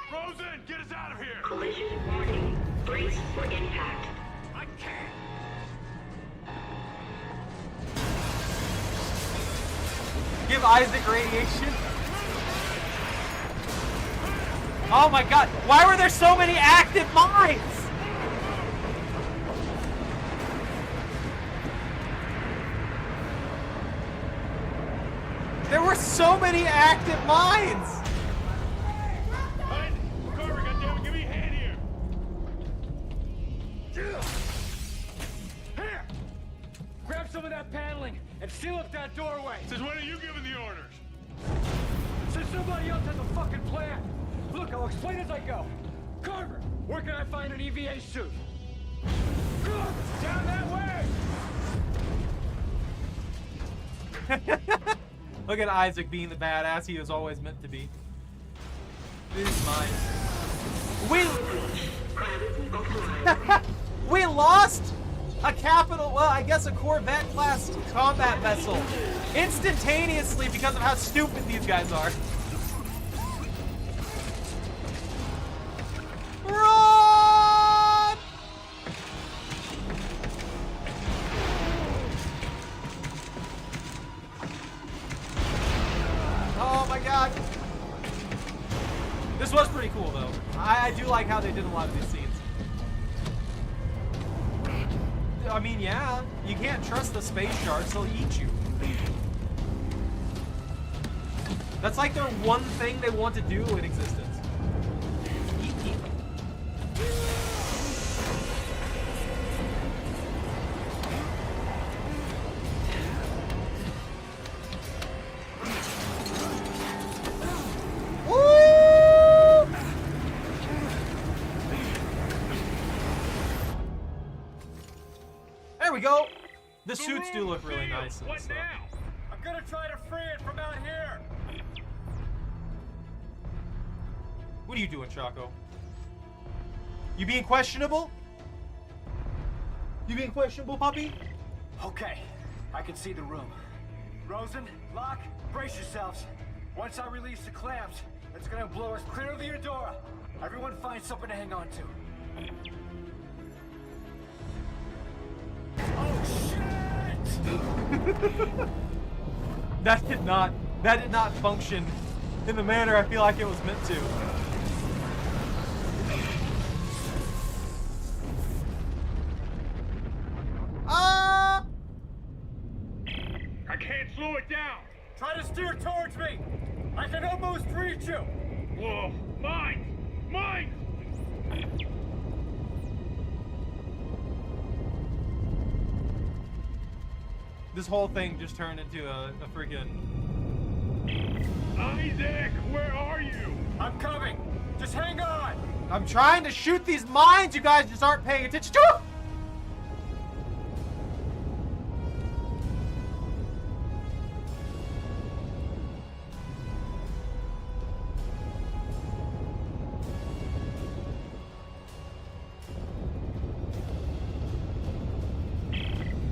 Frozen, get us out of here! Collision warning. Brace for impact. I can't! Give Isaac radiation. Oh my god, why were there so many active mines? There were so many active mines! Carver, goddammit, give me a hand here! and seal up that doorway. Since when are you giving the orders? Since somebody else has a fucking plan. Look, I'll explain as I go. Carver, where can I find an EVA suit? Carver, down that way! Look at Isaac being the badass he was always meant to be. This is mine. We lost a capital, well, I guess a Corvette class combat vessel instantaneously because of how stupid these guys are. Run! Oh my god. This was pretty cool though. I do like how they did a lot of these scenes. I mean, yeah, you can't trust the space sharks, they'll eat you. That's like their one thing they want to do in existence. Eat people. There we go. The suits do look really nice. And What stuff. now? I'm gonna try to free it from out here. What are you doing, Chaco? You being questionable? You being questionable, puppy? Okay, I can see the room. Rosen, Locke, brace yourselves. Once I release the clamps, it's gonna blow us clear of the Eudora. Everyone find something to hang on to. Oh shit! That did not function in the manner I feel like it was meant to. I can't slow it down. Try to steer towards me. I can almost reach you. Whoa, mine! Mine! This whole thing just turned into a freaking... Isaac, where are you? I'm coming. Just hang on. I'm trying to shoot these mines, you guys just aren't paying attention to.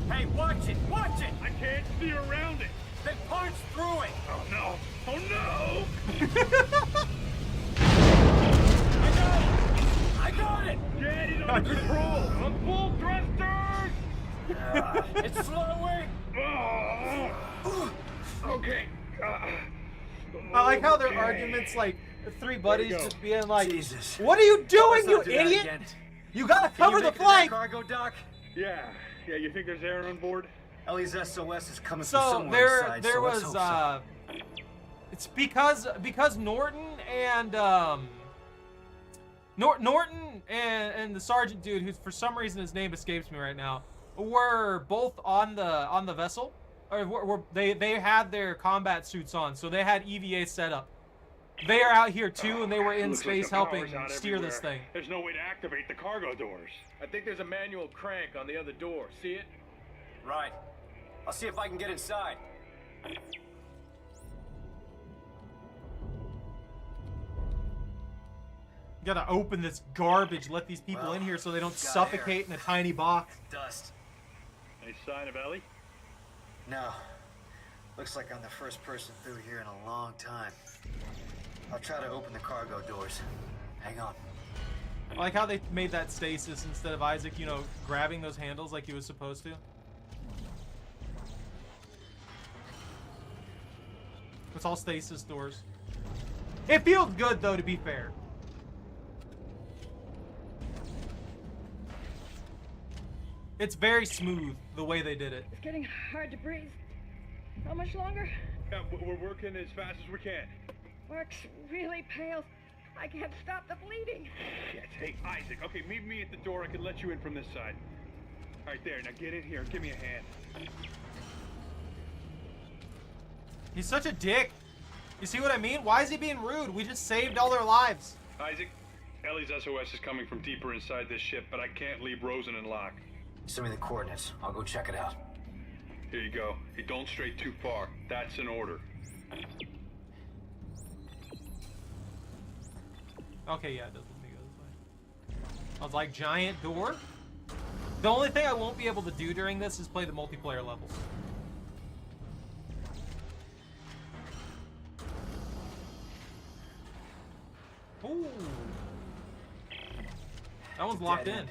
Hey, watch it! Watch it! I can't see around it. Then punch through it. Oh no! Oh no! I got it! Get it under control! On full thrusters! It's slowing! Okay. I like how their arguments, like, the three buddies just being like, Jesus. What are you doing, you idiot? You gotta cover the flank! Cargo dock? Yeah, you think there's air on board? Ellie's SOS is coming from So somewhere inside, there so let's was hope so. it's because Norton and Norton and the sergeant dude, who's for some reason his name escapes me right now, were both on the vessel, or they had their combat suits on, so they had EVA set up. They are out here too, and they were in Looks space like the helping power's out steer this everywhere. thing. There's no way to activate the cargo doors. I think there's a manual crank on the other door. See it? Right. I'll see if I can get inside. Gotta open this garbage, let these people in here so they don't suffocate in a tiny box. Dust. Any sign of Ellie? No. Looks like I'm the first person through here in a long time. I'll try to open the cargo doors. Hang on. I like how they made that stasis instead of Isaac, you know, grabbing those handles like he was supposed to. It's all stasis doors. It feels good though, to be fair. It's very smooth the way they did it. It's getting hard to breathe. How much longer? Yeah, we're working as fast as we can. Mark's really pale. I can't stop the bleeding. Shit. Hey, Isaac. Okay, meet me at the door. I can let you in from this side. All right, there. Now get in here. Give me a hand. He's such a dick. You see what I mean? Why is he being rude? We just saved all their lives. Isaac, Ellie's SOS is coming from deeper inside this ship, but I can't leave Rosen and Locke. Send me the coordinates. I'll go check it out. Here you go. Hey, don't stray too far. That's an order. Okay, yeah, it doesn't make it this way. I was like, giant door? The only thing I won't be able to do during this is play the multiplayer levels. Ooh. That one's locked in.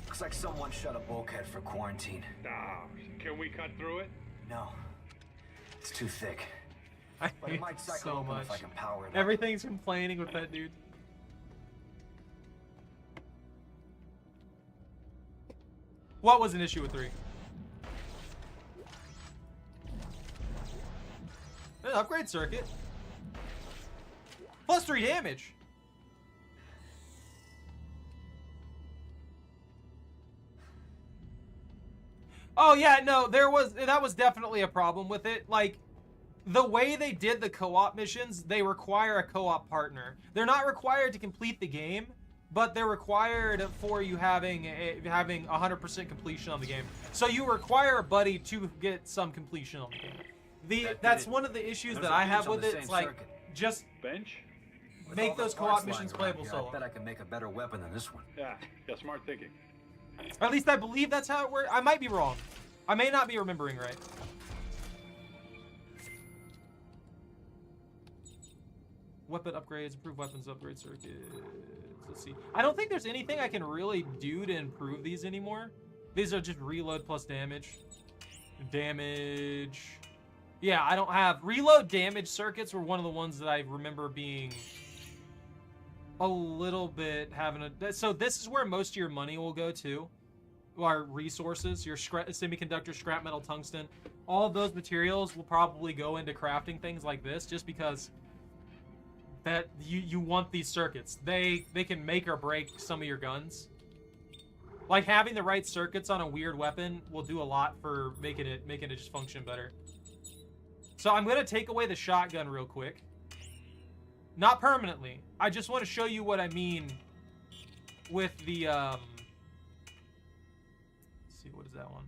Looks like someone shut a bulkhead for quarantine. Ah, can we cut through it? No. It's too thick. I But hate it might it cycle so open much. if I can power it up. Everything's complaining with that dude. What was an issue with 3? An upgrade circuit. Plus 3 damage. Oh yeah, no, that was definitely a problem with it. Like, the way they did the co-op missions, they require a co-op partner. They're not required to complete the game, but they're required for you having 100% completion on the game. So you require a buddy to get some completion on the game. That's one of the issues that I have with it. It's like, just bench? make those co-op missions playable solo. I bet I can make a better weapon than this one. Yeah, smart thinking. Or at least I believe that's how it works. I might be wrong. I may not be remembering right. Weapon upgrades, improved weapons upgrade circuits. Let's see. I don't think there's anything I can really do to improve these anymore. These are just reload plus damage. Damage. Yeah, I don't have... Reload damage circuits were one of the ones that I remember being a little bit having a... So this is where most of your money will go to. Our resources, your semiconductor, scrap metal, tungsten. All of those materials will probably go into crafting things like this just because... that you want these circuits. They can make or break some of your guns. Like having the right circuits on a weird weapon will do a lot for making it just function better. So I'm gonna take away the shotgun real quick. Not permanently. I just want to show you what I mean with the let's see, what is that one?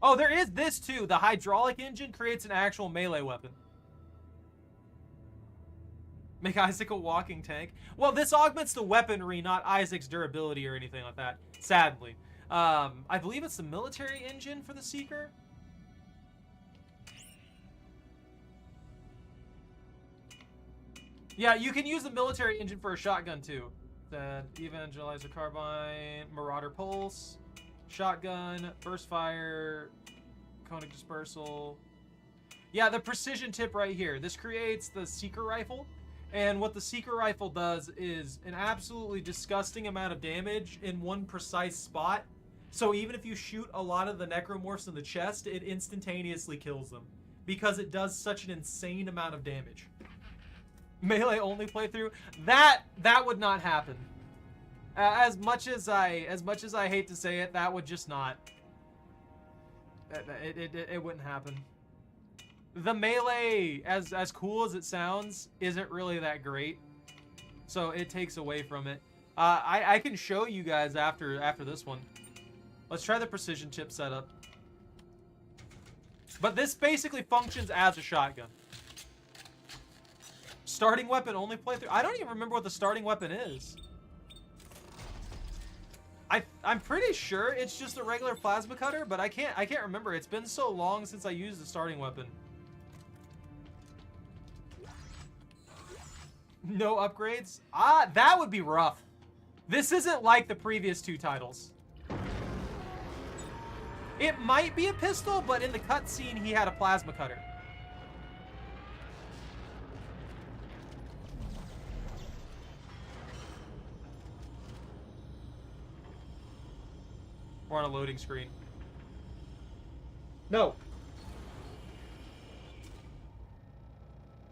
Oh, there is this too. The hydraulic engine creates an actual melee weapon. Make Isaac a walking tank. Well, this augments the weaponry, not Isaac's durability or anything like that, sadly. I believe it's the military engine for the Seeker. Yeah, you can use the military engine for a shotgun too. The Evangelizer Carbine, Marauder Pulse, Shotgun, Burst Fire, Conic Dispersal. Yeah, the precision tip right here. This creates the Seeker Rifle. And what the Seeker Rifle does is an absolutely disgusting amount of damage in one precise spot. So even if you shoot a lot of the necromorphs in the chest, it instantaneously kills them. Because it does such an insane amount of damage. Melee only playthrough? That would not happen. As much as I hate to say it, that would just not. It wouldn't happen. The melee, as cool as it sounds, isn't really that great. So it takes away from it. I can show you guys after this one. Let's try the precision chip setup. But this basically functions as a shotgun. Starting weapon only playthrough. I don't even remember what the starting weapon is. I'm pretty sure it's just a regular plasma cutter, but I can't remember. It's been so long since I used the starting weapon. No upgrades? That would be rough. This isn't like the previous two titles. It might be a pistol, but in the cutscene he had a plasma cutter. We're on a loading screen. No.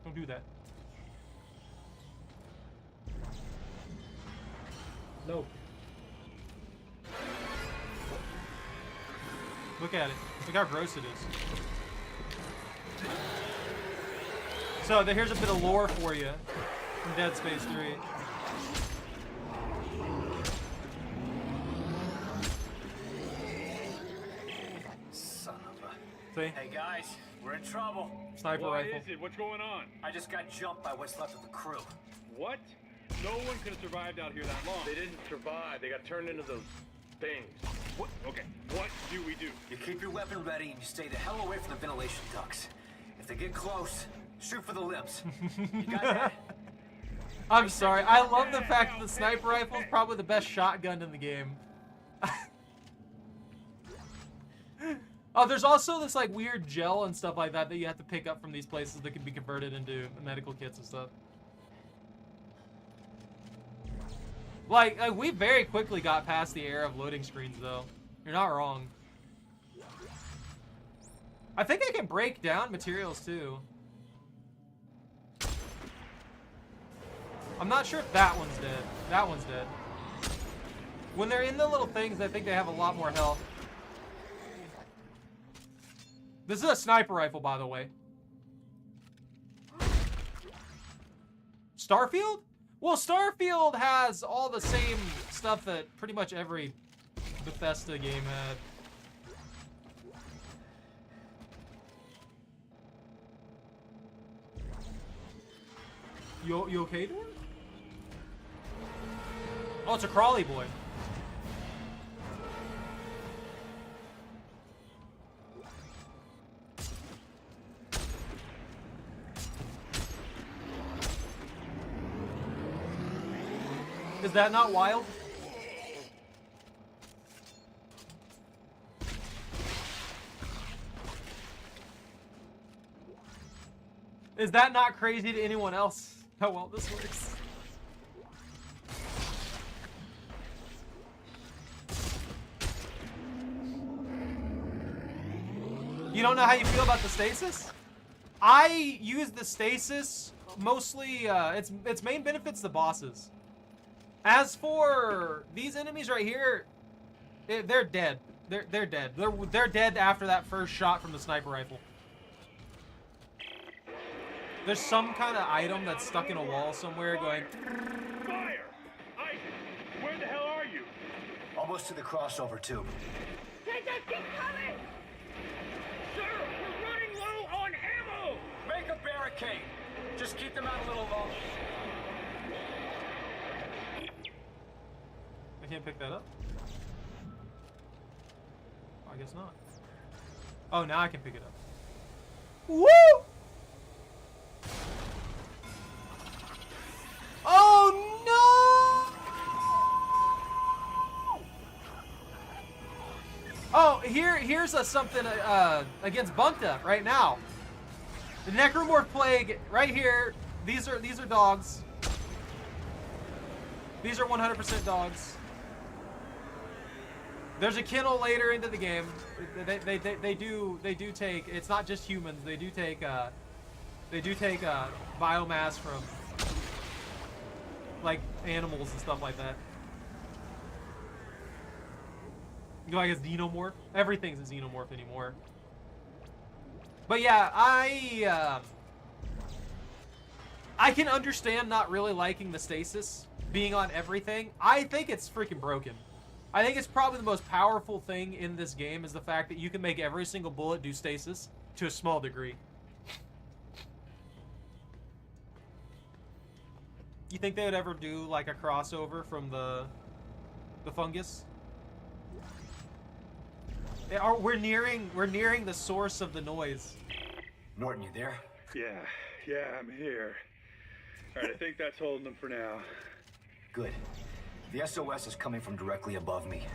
Don't do that. No. Look at it. Look how gross it is. So here's a bit of lore for you from Dead Space 3. Son of a... See? Hey guys, we're in trouble. Sniper rifle. What is it? What's going on? I just got jumped by what's left of the crew. What? No one could have survived out here that long. They didn't survive. They got turned into those things. What? Okay, what do we do? You keep your weapon ready and you stay the hell away from the ventilation ducts. If they get close, shoot for the limbs. You got that? I'm sorry. I love the fact that the sniper rifle is probably the best shotgun in the game. Oh, there's also this like weird gel and stuff like that that you have to pick up from these places that can be converted into medical kits and stuff. Like we very quickly got past the era of loading screens, though. You're not wrong. I think I can break down materials, too. I'm not sure if that one's dead. That one's dead. When they're in the little things, I think they have a lot more health. This is a sniper rifle, by the way. Starfield? Well, Starfield has all the same stuff that pretty much every Bethesda game had. You okay, dude? Oh, it's a crawly boy. Is that not wild? Is that not crazy to anyone else? How well this works. You don't know how you feel about the stasis? I use the stasis mostly, its main benefit's the bosses. As for these enemies right here, they're dead. They're dead. They're dead after that first shot from the sniper rifle. There's some kind of item that's stuck in a wall somewhere going... Fire! Isaac, where the hell are you? Almost to the crossover tube. They just keep coming! Sir, we're running low on ammo! Make a barricade. Just keep them out a little longer. I can't pick that up? I guess not. Oh, now I can pick it up. Woo! Oh no! Oh, here's something against Bunked Up right now. The Necromorph Plague right here. These are dogs. These are 100% dogs. There's a kennel later into the game. They do take. It's not just humans. They do take biomass from like animals and stuff like that. You know, like a xenomorph. Everything's a xenomorph anymore. But yeah, I can understand not really liking the stasis being on everything. I think it's freaking broken. I think it's probably the most powerful thing in this game is the fact that you can make every single bullet do stasis to a small degree. You think they would ever do like a crossover from the fungus? We're nearing the source of the noise. Norton, you there? Yeah, I'm here. Alright, I think that's holding them for now. Good. The SOS is coming from directly above me.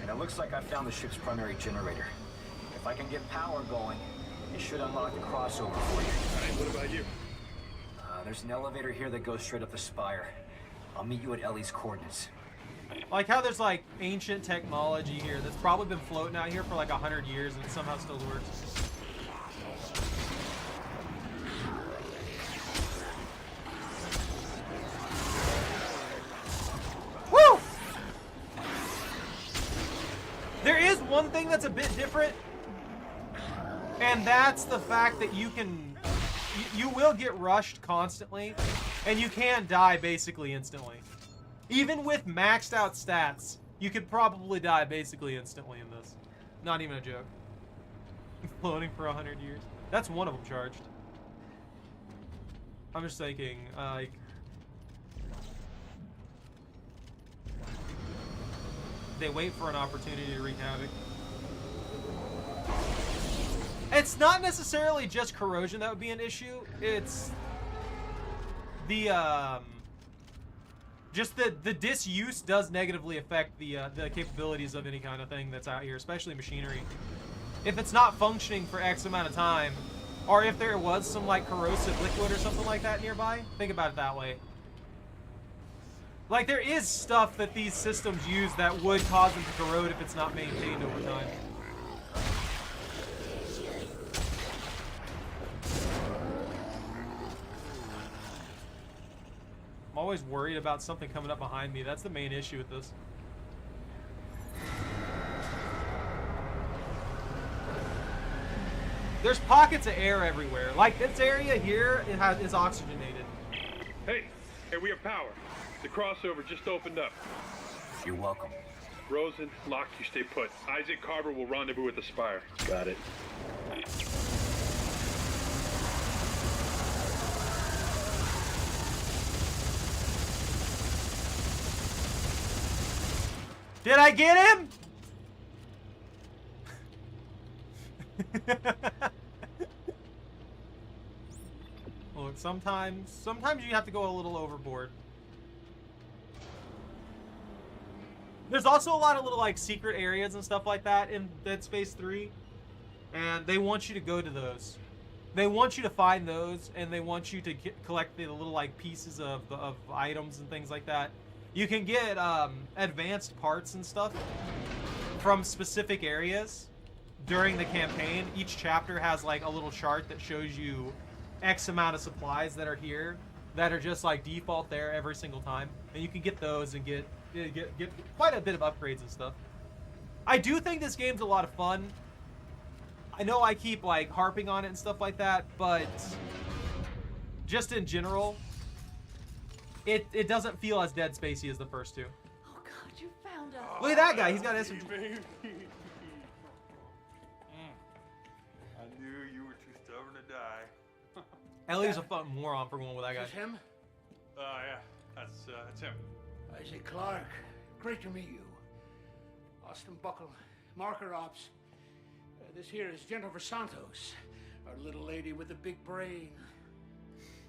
And it looks like I found the ship's primary generator. If I can get power going, it should unlock the crossover for you. Alright, what about you? There's an elevator here that goes straight up the spire. I'll meet you at Ellie's coordinates. Like how there's like ancient technology here that's probably been floating out here for like 100 years and it somehow still works. Woo! There is one thing that's a bit different, and that's the fact that you you will get rushed constantly, and you can die basically instantly. Even with maxed out stats, you could probably die basically instantly in this. Not even a joke. Floating for 100 years. That's one of them charged. I'm just thinking, like... They wait for an opportunity to wreak havoc. It's not necessarily just corrosion that would be an issue. It's the just the disuse does negatively affect the capabilities of any kind of thing that's out here, especially machinery. If it's not functioning for X amount of time, or if there was some like corrosive liquid or something like that nearby, think about it that way. Like, there is stuff that these systems use that would cause them to corrode if it's not maintained over time. I'm always worried about something coming up behind me. That's the main issue with this. There's pockets of air everywhere. Like, this area here is oxygenated. Hey, we have power. The crossover just opened up. You're welcome. Rosen, Locke, you stay put. Isaac Carver will rendezvous at the Spire. Got it. Did I get him? Look, sometimes you have to go a little overboard. There's also a lot of little like secret areas and stuff like that in Dead Space 3, and they want you to go to those. They want you to find those, and they want you to collect the little like pieces of items and things like that. You can get advanced parts and stuff from specific areas during the campaign. Each chapter has like a little chart that shows you X amount of supplies that are here that are just like default there every single time, and you can get those and get quite a bit of upgrades and stuff. I do think this game's a lot of fun. I know I keep like harping on it and stuff like that, but just in general, it doesn't feel as Dead Spacey as the first two. Oh God, you found us. Look at that guy. He's got SMG. I knew you were too stubborn to die. Ellie's a fucking moron for going with that guy. Is this him? Yeah, that's him. Isaac Clarke. Great to meet you. Austin Buckle, Marker Ops. This here is Jennifer Santos, our little lady with the big brain.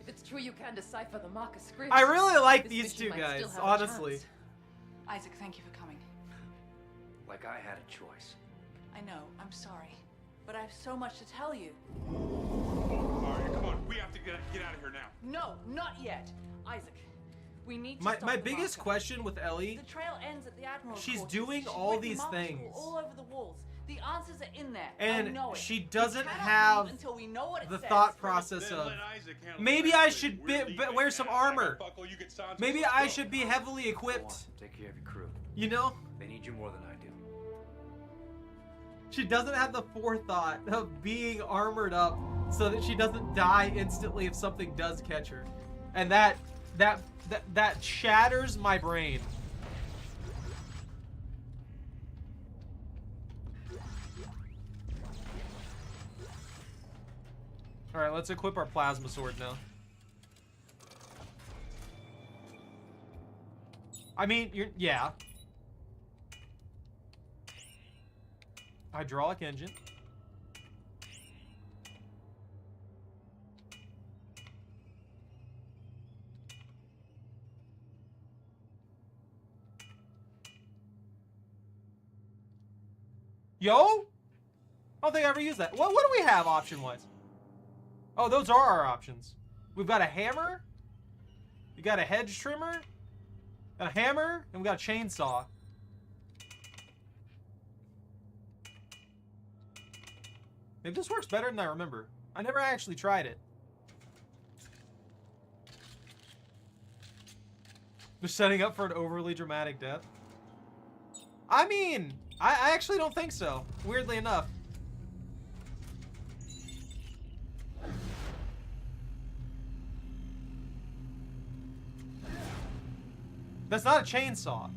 If it's true you can decipher the marker script, I really like this these mission two might still guys, have a honestly. chance. Isaac, thank you for coming. Like I had a choice. I know, I'm sorry. But I have so much to tell you. All right, come on. We have to get out of here now. No, not yet. Isaac, we need to My stop the biggest marker. question with Ellie, The trail ends at the Admiral's she's quarters. doing She's all written these markers things. all over the walls. The answers are in there. I and know it. she We doesn't cannot have leave until we know what it the says. thought process of maybe I should wear some armor. Maybe I should be heavily equipped. Take care of your crew. You know? They need you more than I do. She doesn't have the forethought of being armored up so that she doesn't die instantly if something does catch her. And that shatters my brain. All right, let's equip our plasma sword now. I mean, yeah. Hydraulic engine. Yo? I don't think I ever used that. What do we have option-wise? Oh, those are our options. We've got a hammer. We got a hedge trimmer. Got a hammer. And we got a chainsaw. Maybe this works better than I remember. I never actually tried it. They're setting up for an overly dramatic death. I mean, I actually don't think so, weirdly enough. That's not a chainsaw.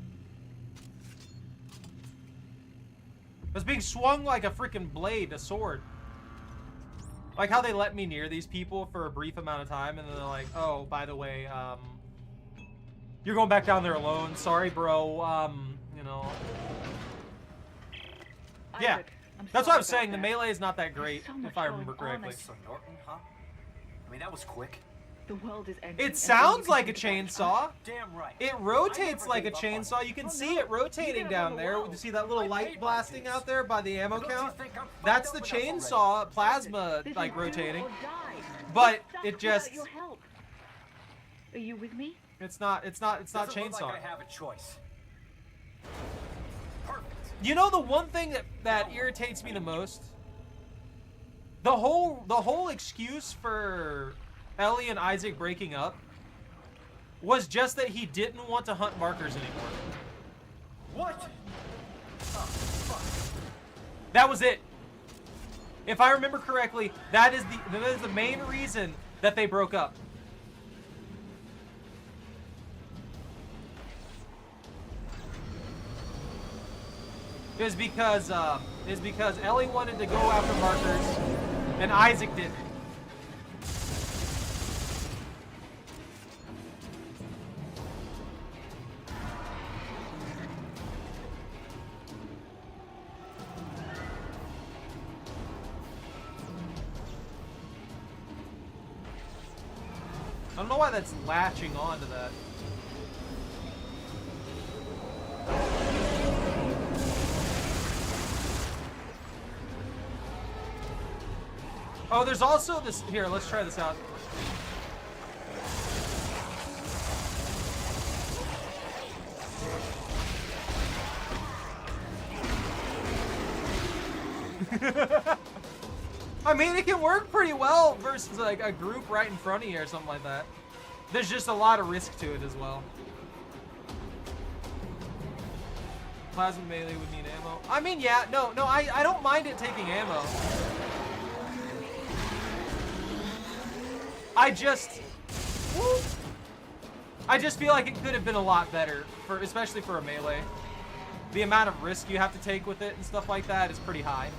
That's being swung like a freaking blade, a sword. Like how they let me near these people for a brief amount of time, and then they're like, oh, by the way, you're going back down there alone. Sorry, bro. You know. Yeah. That's what I was saying. The melee is not that great, if I remember correctly. So Norton, huh? I mean, that was quick. The world is ending. It sounds like a chainsaw. Damn right. It rotates like a chainsaw. You can see it rotating down there. You see that little light blasting out there by the ammo count? That's the chainsaw plasma like rotating. But it just Are you with me? it's not chainsaw. Like I have a choice. You know the one thing that irritates me the most? The whole excuse for Ellie and Isaac breaking up was just that he didn't want to hunt markers anymore. What? Oh, fuck. That was it. If I remember correctly, that is the main reason that they broke up. Is because Ellie wanted to go after markers and Isaac didn't. I don't know why that's latching on to that. Oh, there's also this. Here, let's try this out. I mean, it can work pretty well versus like a group right in front of you or something like that. There's just a lot of risk to it as well. Plasma melee would need ammo. I mean, yeah, no, I don't mind it taking ammo. I just feel like it could have been a lot better, especially for a melee. The amount of risk you have to take with it and stuff like that is pretty high.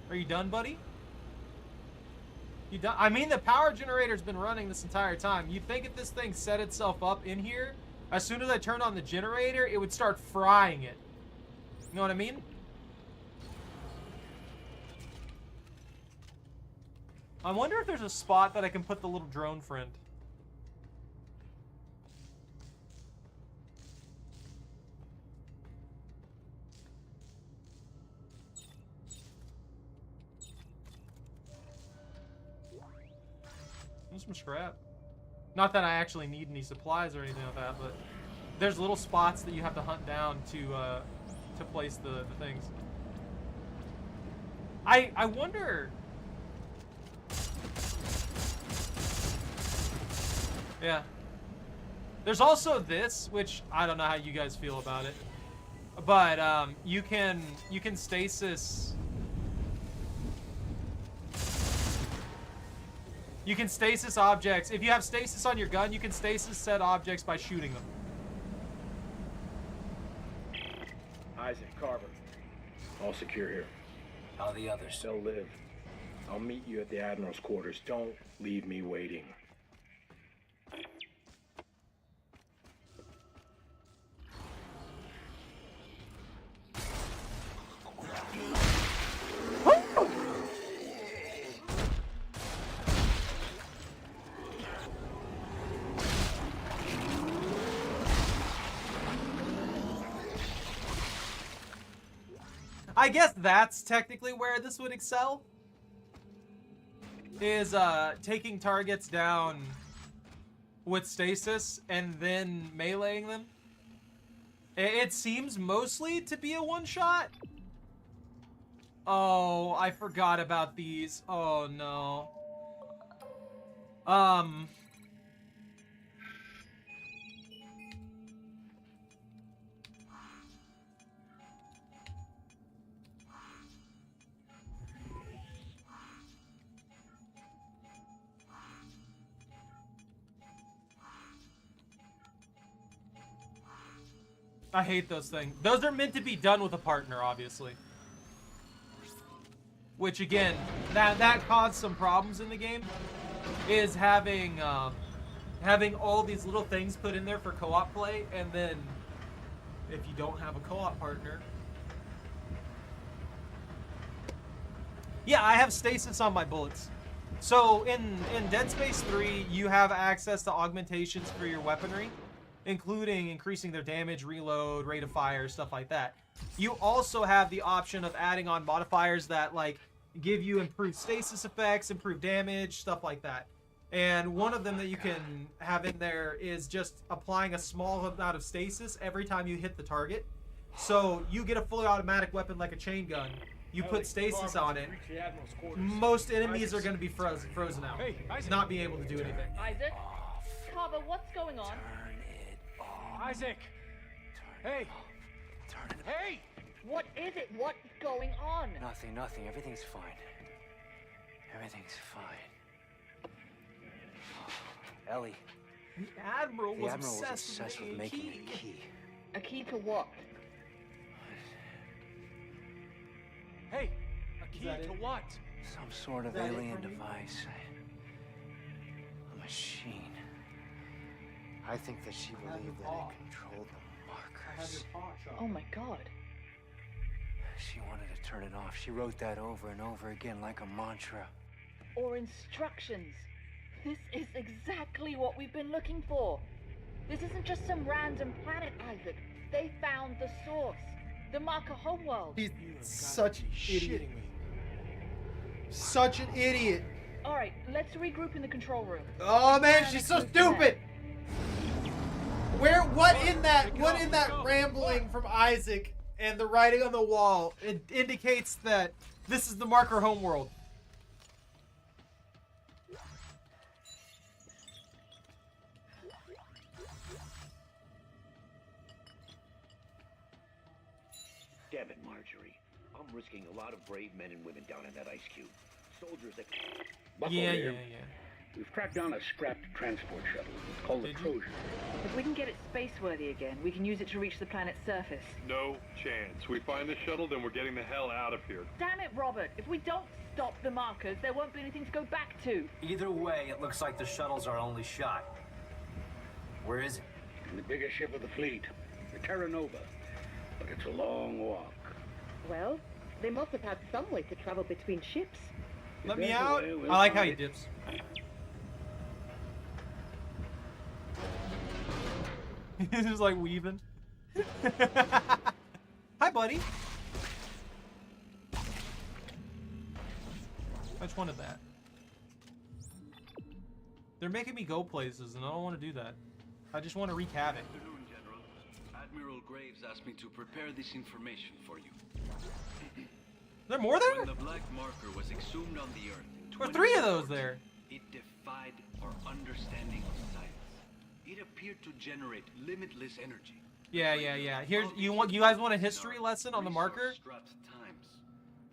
Are you done, buddy? You done? I mean, the power generator's been running this entire time. You'd think if this thing set itself up in here, as soon as I turned on the generator, it would start frying it. You know what I mean? I wonder if there's a spot that I can put the little drone friend. There's some scrap. Not that I actually need any supplies or anything like that, but there's little spots that you have to hunt down to place the things. I wonder. Yeah. There's also this, which I don't know how you guys feel about it, but you can stasis. You can stasis objects. If you have stasis on your gun, you can stasis said objects by shooting them. Isaac, Carver. All secure here. How are the others? They'll live. I'll meet you at the Admiral's quarters. Don't leave me waiting. I guess that's technically where this would excel. Is taking targets down with stasis and then meleeing them. It seems mostly to be a one-shot. Oh, I forgot about these. Oh no. I hate those things. Those are meant to be done with a partner, obviously. Which again, that caused some problems in the game. Is having all these little things put in there for co-op play, and then if you don't have a co-op partner. Yeah, I have stasis on my bullets. So in Dead Space 3, you have access to augmentations for your weaponry, including increasing their damage, reload, rate of fire, stuff like that. You also have the option of adding on modifiers that like give you improved stasis effects, improved damage, stuff like that. And one of them that you can have in there is just applying a small amount of stasis every time you hit the target. So you get a fully automatic weapon like a chain gun. You put stasis on it. Most enemies are going to be frozen out, not being able to do anything. Isaac? Carver, what's going on? Isaac! Hey! Hey! What is it? What's going on? Nothing. Everything's fine. Everything's fine. Ellie. The Admiral was obsessed with making a key. A key to what? Hey! A key to what? Some sort of alien device. A machine. I think that she believed that it controlled the markers. Oh my god. She wanted to turn it off. She wrote that over and over again like a mantra. Or instructions. This is exactly what we've been looking for. This isn't just some random planet, Isaac. They found the source. The marker homeworld. He's such an idiot. Such an idiot. Alright, let's regroup in the control room. Oh man, she's so stupid! What in that rambling from Isaac and the writing on the wall, it indicates that this is the marker homeworld. Damn it, Marjorie. I'm risking a lot of brave men and women down in that ice cube. Soldiers that... Buckle here. We've tracked down a scrapped transport shuttle. It's called the Trojan. If we can get it spaceworthy again, we can use it to reach the planet's surface. No chance. We find the shuttle, then we're getting the hell out of here. Damn it, Robert. If we don't stop the markers, there won't be anything to go back to. Either way, it looks like the shuttle's our only shot. Where is it? In the biggest ship of the fleet, the Terra Nova. But it's a long walk. Well, they must have had some way to travel between ships. Let me out. I like how he dips. He's just like weaving. Hi, buddy. I just wanted that. They're making me go places, and I don't want to do that. I just want to wreak havoc. Good afternoon, General. Admiral Graves asked me to prepare this information for you. There more there? When the black marker was exhumed on the Earth, There were 3 of those there. It defied our understanding of science. It appeared to generate limitless energy. Yeah. Here, you guys want a history lesson on the marker? Times.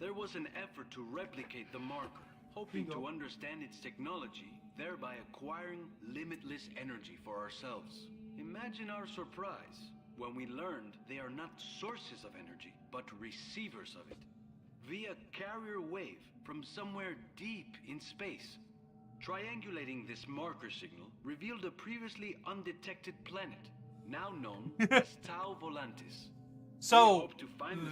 There was an effort to replicate the marker, hoping to understand its technology, thereby acquiring limitless energy for ourselves. Imagine our surprise when we learned they are not sources of energy, but receivers of it. Via carrier wave from somewhere deep in space. Triangulating this marker signal revealed a previously undetected planet, now known as Tau Volantis. So,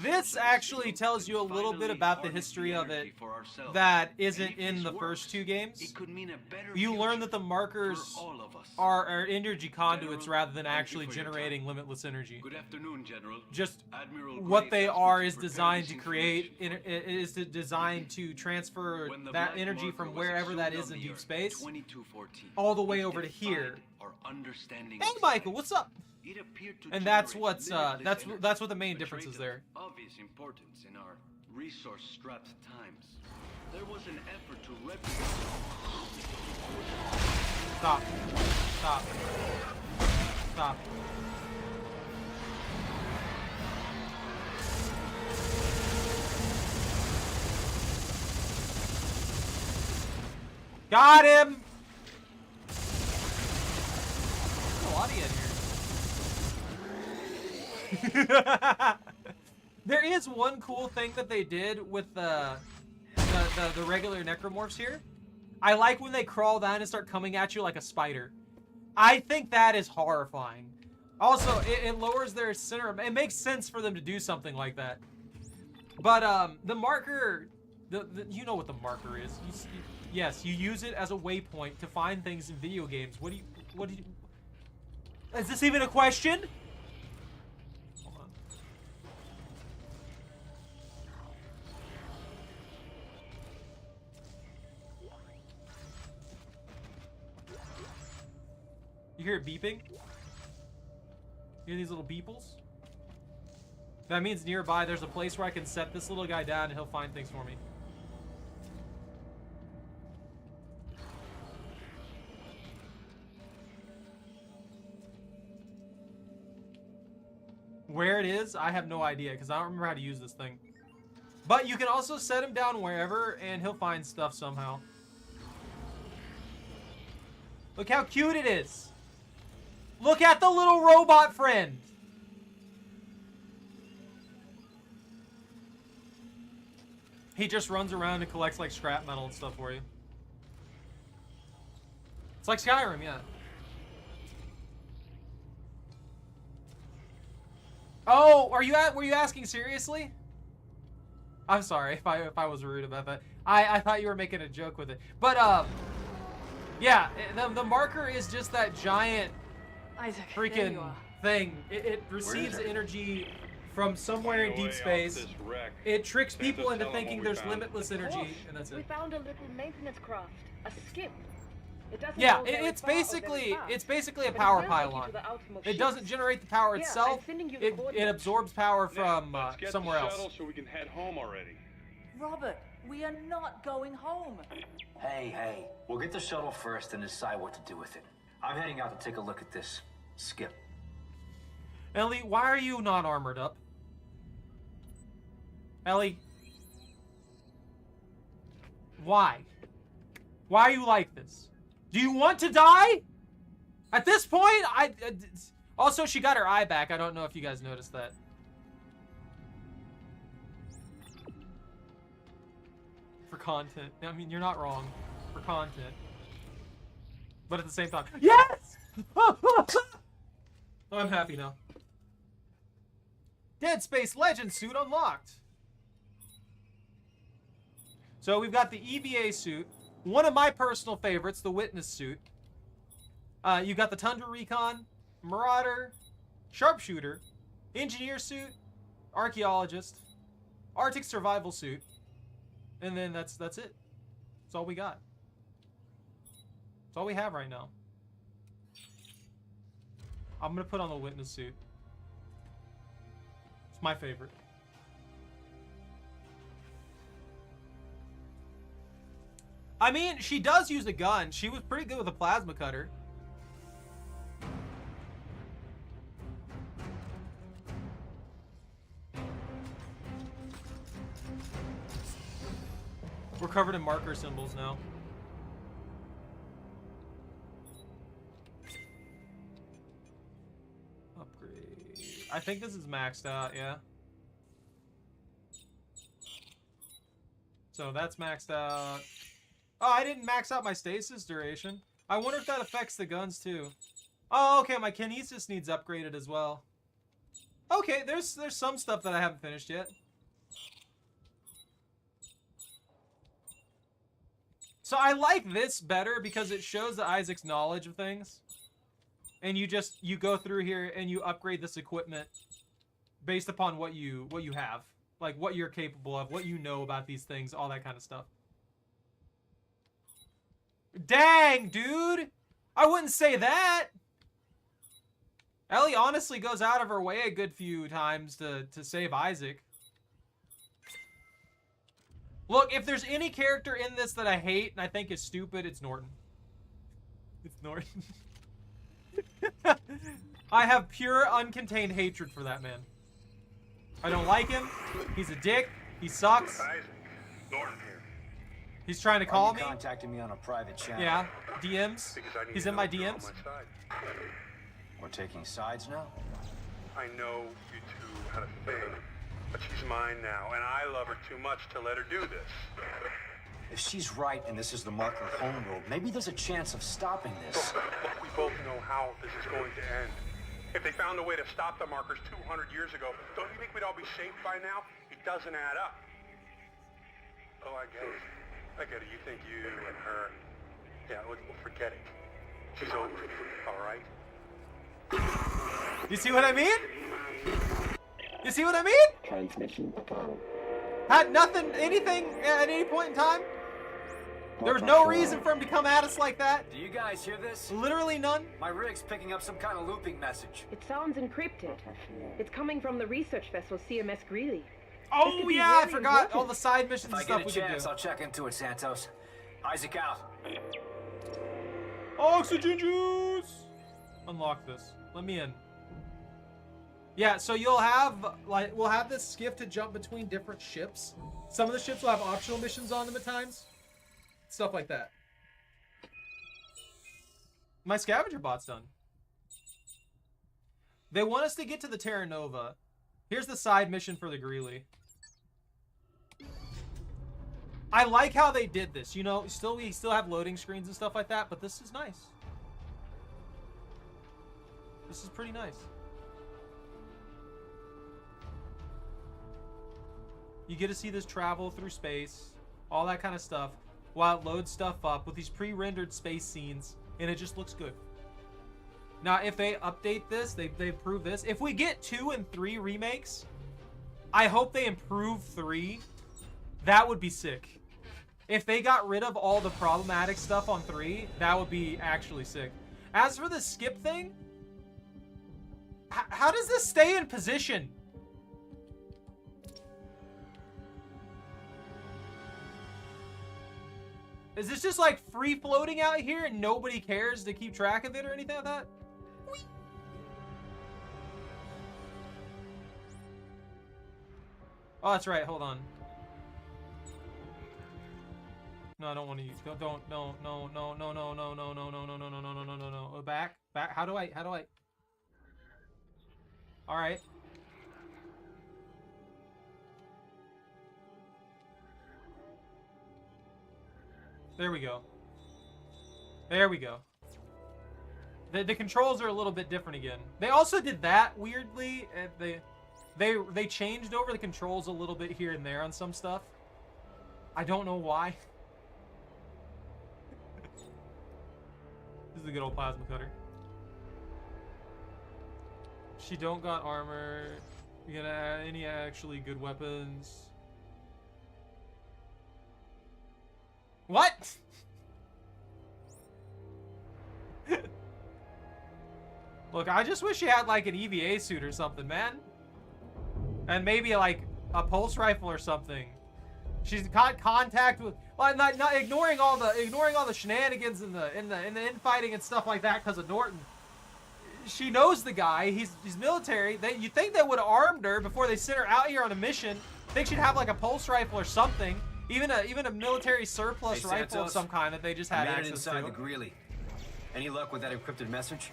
this actually tells you a little bit about the history of it that isn't in the first 2 games. You learn that the markers are energy conduits rather than actually generating limitless energy. Good afternoon, General. Just what they are is designed to create, is designed to transfer that energy from wherever that is in deep space all the way over to here. Hey, Michael, what's up? And that's what's that's what the main difference is there. Obvious importance in our resource-strapped times. There was an effort to replicate. Stop. Got him. There's a lot of you in here. There is one cool thing that they did with the regular necromorphs here. I like when they crawl down and start coming at you like a spider. I think that is horrifying. Also, it lowers their center. It makes sense for them to do something like that. But the marker, you know what the marker is. Yes, you use it as a waypoint to find things in video games. What do you? Is this even a question? Hold on. You hear it beeping? You hear these little beeples? That means nearby there's a place where I can set this little guy down and he'll find things for me. Where it is, I have no idea because I don't remember how to use this thing. But you can also set him down wherever and he'll find stuff somehow. Look how cute it is. Look at the little robot friend. He just runs around and collects like scrap metal and stuff for you. It's like Skyrim, yeah. Oh, were you asking seriously? I'm sorry if I was rude about that. I thought you were making a joke with it. But yeah, the marker is just that giant Isaac, freaking thing. It receives energy from somewhere in deep space. It tricks people into thinking there's limitless energy, and that's We it. found a little maintenance craft, a skip. It doesn't Yeah, go very it's far or very basically a fast, but power it will take you pylon. to the outermost It doesn't ships. generate the power Yeah, itself. I'm sending you the It coordinates. absorbs power from Let's get somewhere the else. shuttle so we can head home already. Robert, we are not going home. Hey, we'll get the shuttle first and decide what to do with it. I'm heading out to take a look at this skip. Ellie, why are you not armored up? Ellie? Why? Why are you like this? Do you want to die? At this point, also, she got her eye back. I don't know if you guys noticed that. For content. I mean, you're not wrong. For content. But at the same time, yes! I'm happy now. Dead Space Legend suit unlocked. So we've got the EVA suit. One of my personal favorites, the Witness suit. You got the Tundra Recon, Marauder, Sharpshooter, Engineer suit, Archaeologist, Arctic Survival suit, and then that's it. That's all we got. That's all we have right now. I'm gonna put on the Witness suit. It's my favorite. I mean, she does use a gun. She was pretty good with a plasma cutter. We're covered in marker symbols now. Upgrade. I think this is maxed out, yeah. So that's maxed out. Oh, I didn't max out my stasis duration. I wonder if that affects the guns too. Oh, okay, my kinesis needs upgraded as well. Okay, there's some stuff that I haven't finished yet. So I like this better because it shows the Isaac's knowledge of things. And you go through here and you upgrade this equipment based upon what you have. Like what you're capable of, what you know about these things, all that kind of stuff. Dang, dude! I wouldn't say that! Ellie honestly goes out of her way a good few times to save Isaac. Look, if there's any character in this that I hate and I think is stupid, it's Norton. It's Norton. I have pure, uncontained hatred for that man. I don't like him. He's a dick. He sucks. Isaac, Norton here. He's trying to call me. Contacting me on a private channel. Yeah, DMs. He's in my DMs. We're taking sides now? I know you two had a thing, but she's mine now, and I love her too much to let her do this. If she's right and this is the marker homeworld, maybe there's a chance of stopping this. Look, we both know how this is going to end. If they found a way to stop the markers 200 years ago, don't you think we'd all be safe by now? It doesn't add up. Oh, I get it. I get it. You think you and her... Yeah, we'll forget it. She's over, all right? You see what I mean? You see what I mean? Transmission. Had nothing, anything at any point in time. There was no reason for him to come at us like that. Do you guys hear this? Literally none. My rig's picking up some kind of looping message. It sounds encrypted. It's coming from the research vessel CMS Greeley. Oh yeah, I forgot all the side missions If I and stuff get we a could chance, do. I'll check into it, Santos. Isaac out. Oxygen juice! Unlock this. Let me in. Yeah, so you'll have, like, we'll have this skiff to jump between different ships. Some of the ships will have optional missions on them at times. Stuff like that. My scavenger bot's done. They want us to get to the Terra Nova. Here's the side mission for the Greeley. I like how they did this. You know, we still have loading screens and stuff like that, but this is nice. This is pretty nice. You get to see this travel through space, all that kind of stuff, while it loads stuff up with these pre-rendered space scenes, and it just looks good. Now, if they update this, they improve this. If we get 2 and 3 remakes, I hope they improve 3. That would be sick. If they got rid of all the problematic stuff on 3, that would be actually sick. As for the skip thing, how does this stay in position? Is this just like free floating out here and nobody cares to keep track of it or anything like that? Whee! Oh, that's right. Hold on. No, I don't want to use. No. Back. How do I? All right. There we go. There we go. The controls are a little bit different again. They also did that weirdly. They changed over the controls a little bit here and there on some stuff. I don't know why. This is a good old plasma cutter. She don't got armor. You gonna add any actually good weapons? What? Look, I just wish she had like an EVA suit or something, man. And maybe like a pulse rifle or something. She's got contact with, well, not ignoring all the shenanigans in the infighting and stuff like that because of Norton. She knows the guy. He's military. You think they would have armed her before they sent her out here on a mission? Think she'd have like a pulse rifle or something. Even a military surplus rifle Santos, of some kind that they just had I made access it inside to. the Greeley. Any luck with that encrypted message?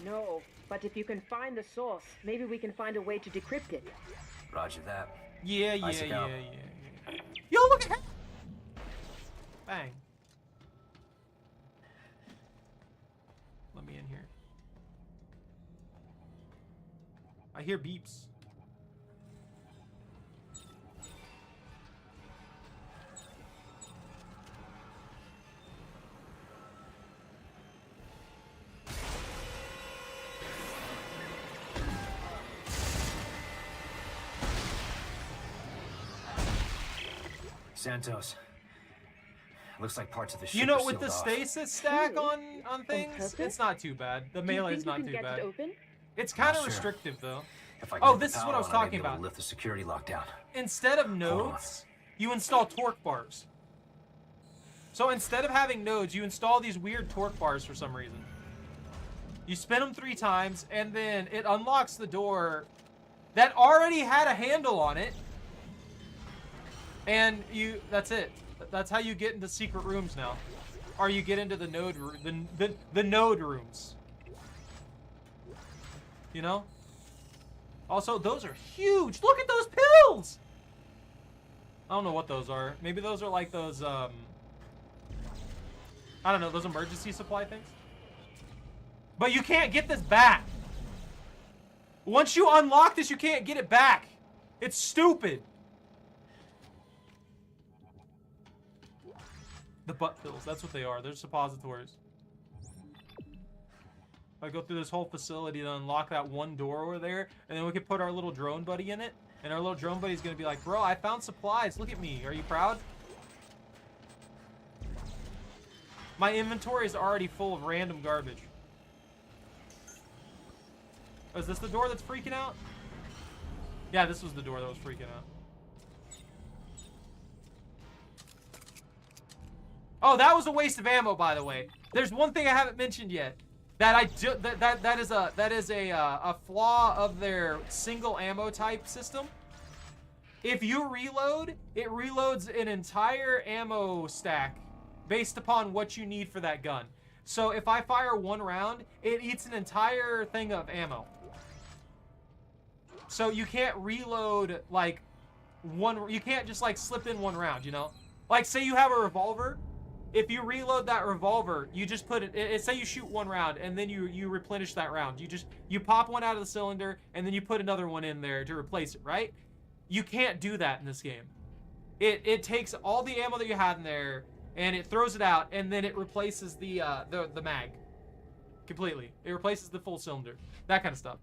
No, but if you can find the source, maybe we can find a way to decrypt it. Roger that. Yeah. Isaac out. Yo, look at her! Bang. Let me in here. I hear beeps. Santos. Looks like parts of the ship You know, are with the sealed off. stasis stack on things, it's not too bad. The melee's not too bad. It's kind of Sure. restrictive though. If I can Oh, get the this is what power I was on, I may talking be able to about. lift the security lockdown. Instead of nodes, you install torque bars. So instead of having nodes, you install these weird torque bars for some reason. You spin them 3 times, and then it unlocks the door that already had a handle on it. And that's it. That's how you get into secret rooms now. Or you get into the node the node rooms. You know? Also, those are huge. Look at those pills! I don't know what those are. Maybe those are like those, I don't know, those emergency supply things? But you can't get this back. Once you unlock this, you can't get it back. It's stupid. The butt pills, that's what they are. They're suppositories. I go through this whole facility to unlock that one door over there, and then we could put our little drone buddy in it, and our little drone buddy's gonna be like, bro, I found supplies. Look at me. Are you proud? My inventory is already full of random garbage. Oh, is this the door that's freaking out? Yeah, this was the door that was freaking out. Oh, that was a waste of ammo, by the way. There's one thing I haven't mentioned yet. That is a flaw of their single ammo type system. If you reload, it reloads an entire ammo stack based upon what you need for that gun. So if I fire one round, it eats an entire thing of ammo. So you can't reload like one, you can't just like slip in one round, you know? Like say you have a revolver, if you reload that revolver, you just put it, say you shoot one round and then you replenish that round. You pop one out of the cylinder and then you put another one in there to replace it, right? You can't do that in this game. It takes all the ammo that you have in there and it throws it out and then it replaces the mag completely. It replaces the full cylinder. That kind of stuff.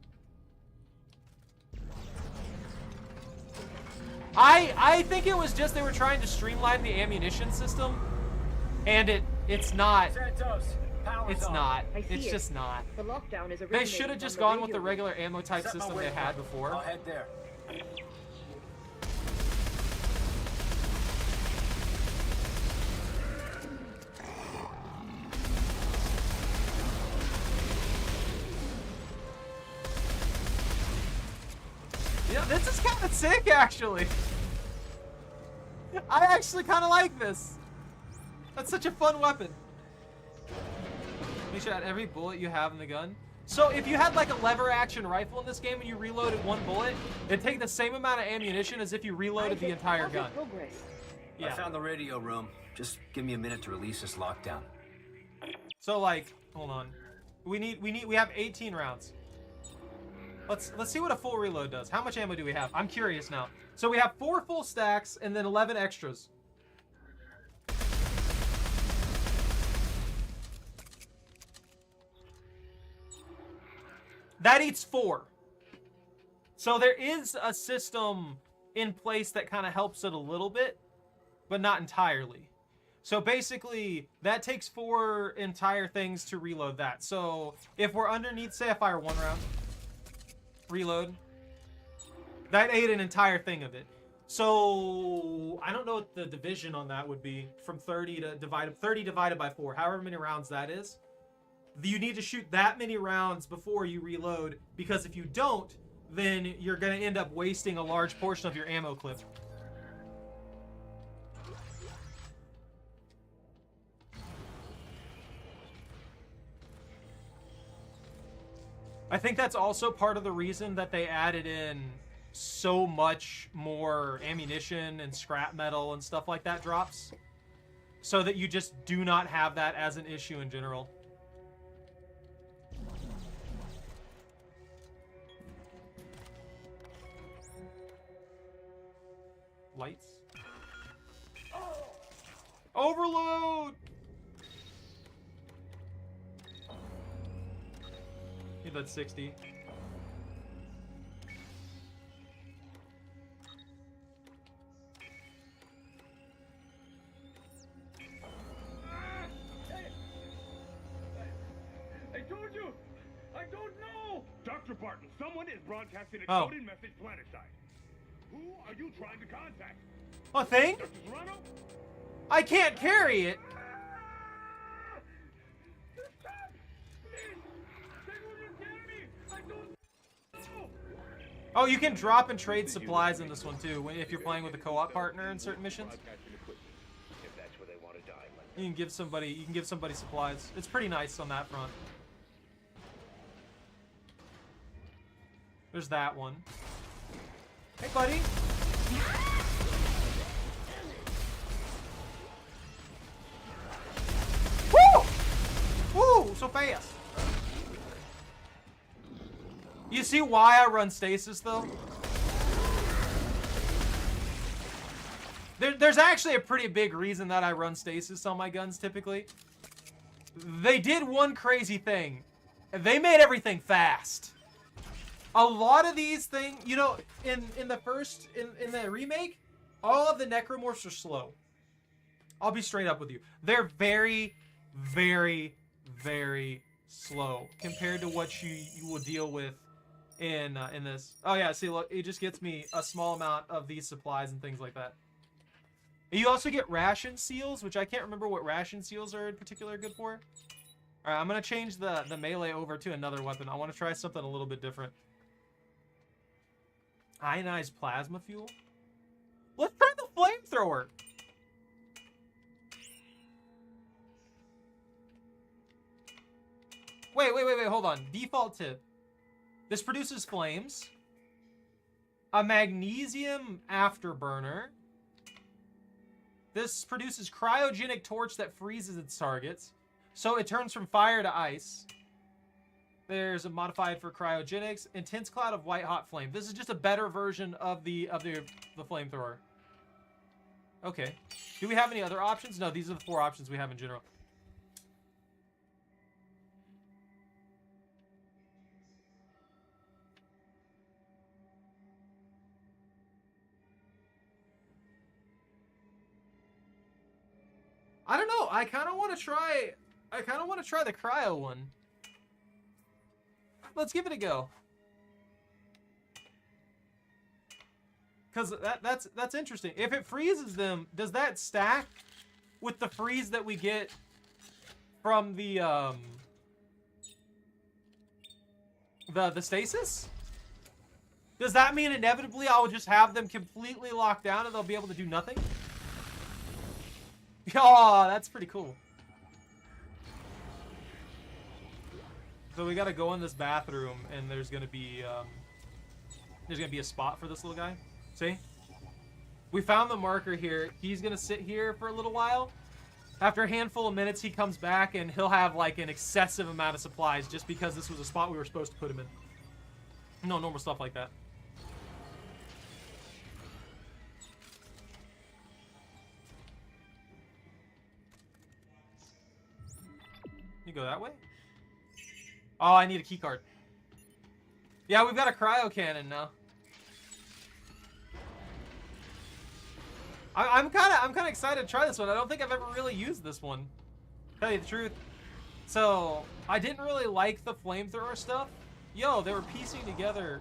I think it was just they were trying to streamline the ammunition system. And it's not. Santos, it's not. It's just not. The lockdown is They should have just gone with the regular ammo type system they had before. I'll head there. Yeah, this is kind of sick, actually. I actually kind of like this. That's such a fun weapon. Make sure that every bullet you have in the gun. So if you had like a lever action rifle in this game and you reloaded one bullet, it'd take the same amount of ammunition as if you reloaded the entire gun. Yeah. I found the radio room. Just give me a minute to release this lockdown. So like, hold on. We have 18 rounds. Let's see what a full reload does. How much ammo do we have? I'm curious now. So we have 4 full stacks and then 11 extras. That eats 4. So there is a system in place that kind of helps it a little bit, but not entirely. So basically, that takes 4 entire things to reload that. So if we're underneath, say I fire 1 round, reload, that ate an entire thing of it. So I don't know what the division on that would be from 30 divided by 4, however many rounds that is. You need to shoot that many rounds before you reload, because if you don't, then you're going to end up wasting a large portion of your ammo clip. I think that's also part of the reason that they added in so much more ammunition and scrap metal and stuff like that drops, so that you just do not have that as an issue in general. Lights. Overload! Need that 60. I told you! I don't know! Dr. Barton, someone is broadcasting a Oh. coded message planetside. Who are you trying to contact? A thing? Dr. Serrano? I can't carry it. Oh, you can drop and trade supplies in this one too, if you're playing with a co-op partner in certain missions. You can give somebody supplies. It's pretty nice on that front. There's that one. Hey, buddy. Woo! Woo! So fast. You see why I run stasis, though? There's actually a pretty big reason that I run stasis on my guns, typically. They did one crazy thing. They made everything fast. A lot of these things, you know, in the remake, all of the necromorphs are slow. I'll be straight up with you. They're very, very, very slow compared to what you will deal with in this. Oh yeah, see, look, it just gets me a small amount of these supplies and things like that. You also get ration seals, which I can't remember what ration seals are in particular good for. All right, I'm gonna change the melee over to another weapon. I want to try something a little bit different. Ionized plasma fuel. Let's try the flamethrower. Wait, hold on. Default tip. This produces flames. A magnesium afterburner. This produces cryogenic torch that freezes its targets. So it turns from fire to ice. There's a modified for cryogenics. Intense cloud of white hot flame. This is just a better version of the flamethrower. Okay. Do we have any other options? No, these are the 4 options we have in general. I don't know. I kind of want to try the cryo one. Let's give it a go. Cuz that's interesting. If it freezes them, does that stack with the freeze that we get from the stasis? Does that mean inevitably I will just have them completely locked down and they'll be able to do nothing? Oh, that's pretty cool. So we gotta go in this bathroom, and there's gonna be a spot for this little guy. See? We found the marker here. He's gonna sit here for a little while. After a handful of minutes, he comes back, and he'll have like an excessive amount of supplies just because this was a spot we were supposed to put him in. No normal stuff like that. You go that way? Oh, I need a key card. Yeah, we've got a cryo cannon now. I'm kind of excited to try this one. I don't think I've ever really used this one. Tell you the truth. So I didn't really like the flamethrower stuff. Yo, they were piecing together.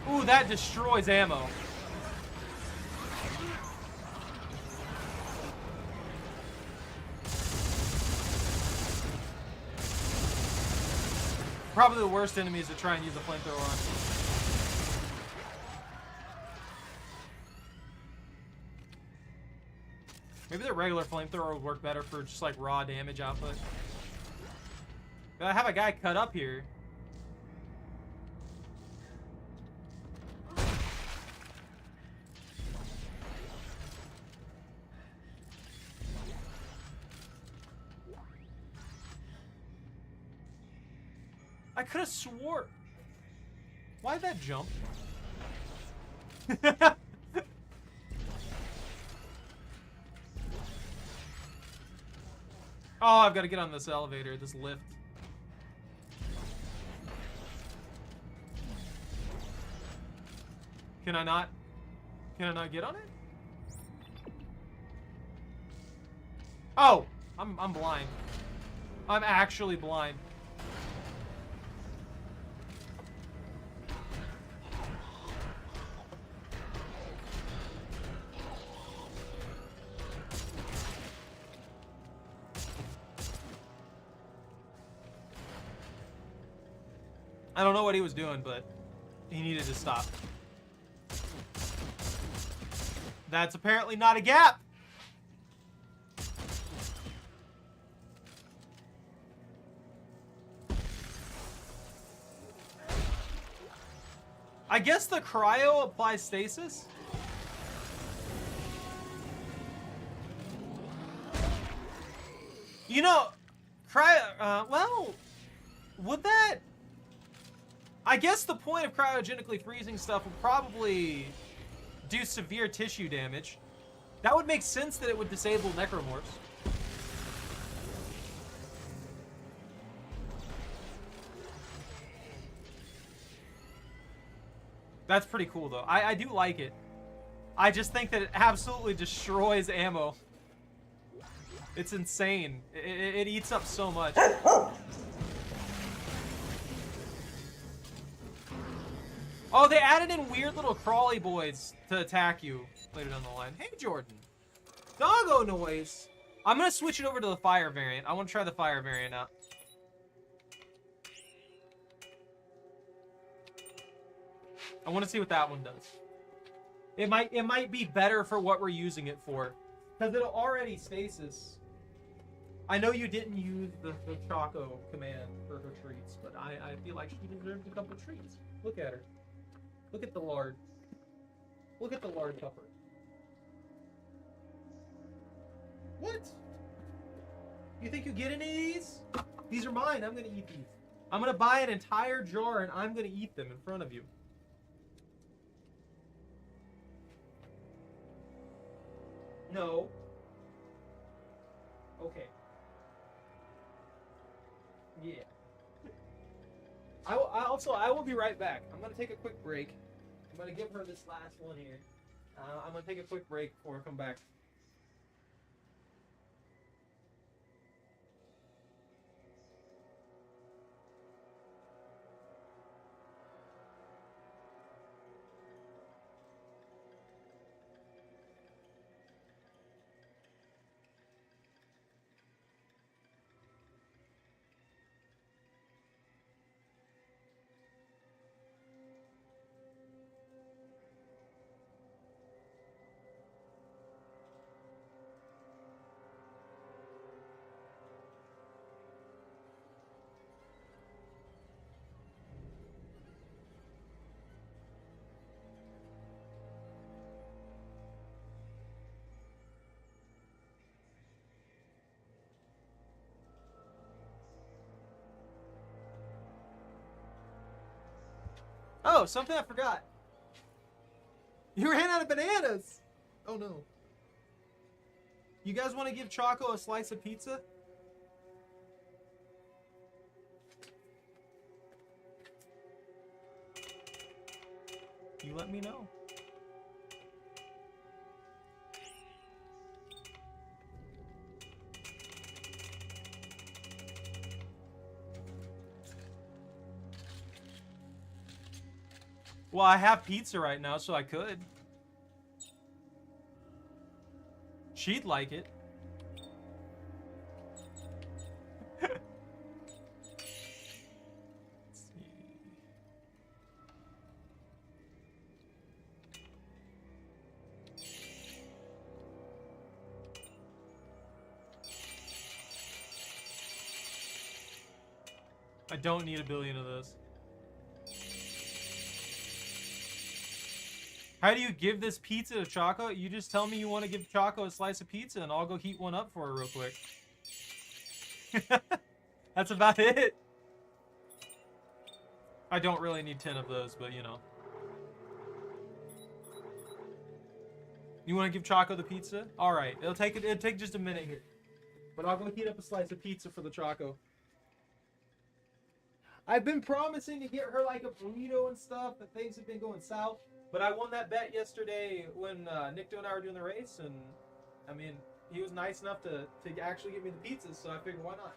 Ooh, that destroys ammo. Probably the worst enemies to try and use a flamethrower on. Maybe the regular flamethrower would work better for just like raw damage output. But I have a guy cut up here. I could have swore. Why'd that jump? Oh, I've got to get on this elevator, this lift. Can I not get on it? Oh, I'm blind. I'm actually blind. I don't know what he was doing, but He needed to stop. That's apparently not a gap. I guess the cryo applies stasis. You know, cryo, well, would that... I guess the point of cryogenically freezing stuff would probably do severe tissue damage. That would make sense that it would disable necromorphs. That's pretty cool, though. I do like it. I just think that it absolutely destroys ammo. It's insane. It eats up so much. Oh, they added in weird little crawly boys to attack you later down the line. Hey, Jordan. Doggo noise. I'm going to switch it over to the fire variant. I want to try the fire variant out. I want to see what that one does. It might be better for what we're using it for. Because it'll already stasis. I know you didn't use the Choco command for her treats, but I feel like she deserves a couple treats. Look at her. Look at the lard. Look at the lard pupper. What? You think you get any of these? These are mine. I'm going to eat these. I'm going to buy an entire jar and I'm going to eat them in front of you. No. Okay. Yeah. I will be right back. I'm going to take a quick break. I'm going to give her this last one here. I'm going to take a quick break before I come back. Oh, something I forgot. You ran out of bananas. Oh no. You guys want to give Choco a slice of pizza? You let me know. Well, I have pizza right now, so I could. She'd like it. I don't need a billion of those. How do you give this pizza to Choco? You just tell me you want to give Choco a slice of pizza and I'll go heat one up for her real quick. That's about it. I don't really need 10 of those, but you know. You want to give Choco the pizza? Alright, it'll take just a minute here. But I'll go heat up a slice of pizza for the Choco. I've been promising to get her like a burrito and stuff, but things have been going south. But I won that bet yesterday when Nick and I were doing the race, and I mean, he was nice enough to actually give me the pizzas, so I figured why not?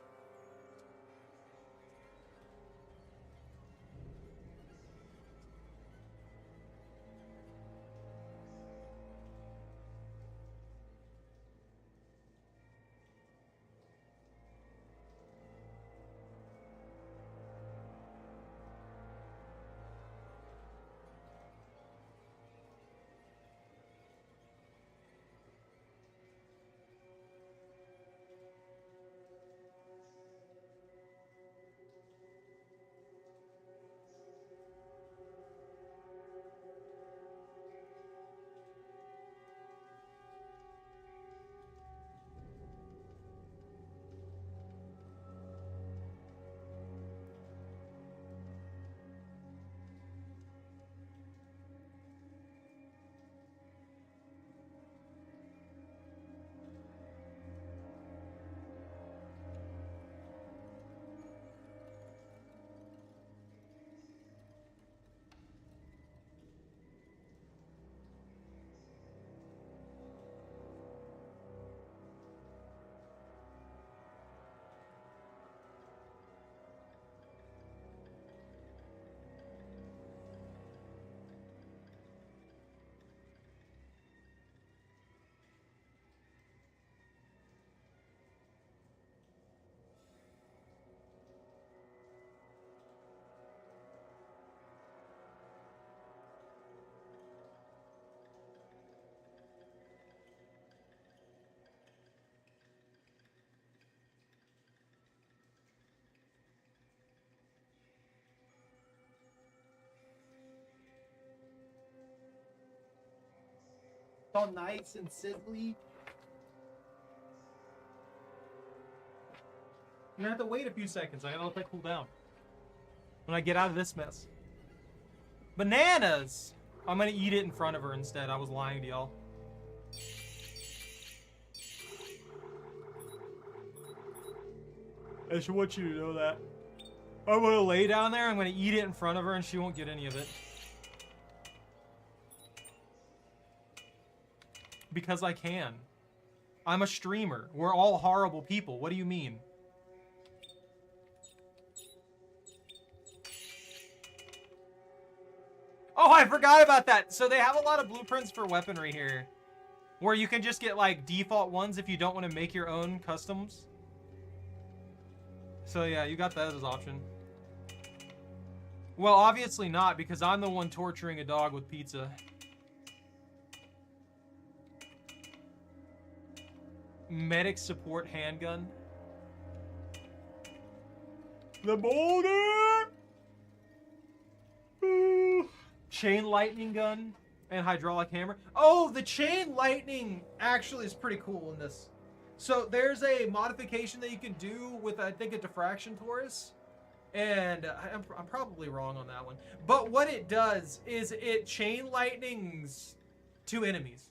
all nice and sizzly. I'm gonna have to wait a few seconds. I gotta let that cool down when I get out of this mess. Bananas! I'm gonna eat it in front of her instead. I was lying to y'all. I just want you to know that. I'm gonna lay down there, I'm gonna eat it in front of her, and she won't get any of it. Because I can. I'm a streamer. We're all horrible people. What do you mean? Oh, I forgot about that. So they have a lot of blueprints for weaponry here, where you can just get like default ones if you don't want to make your own customs. So yeah, you got that as an option. Well, obviously not, because I'm the one torturing a dog with pizza. Medic support handgun. The boulder! Chain lightning gun and hydraulic hammer. Oh, the chain lightning actually is pretty cool in this. So there's a modification that you can do with, I think, a diffraction torus. And I'm probably wrong on that one. But what it does is it chain lightnings two enemies.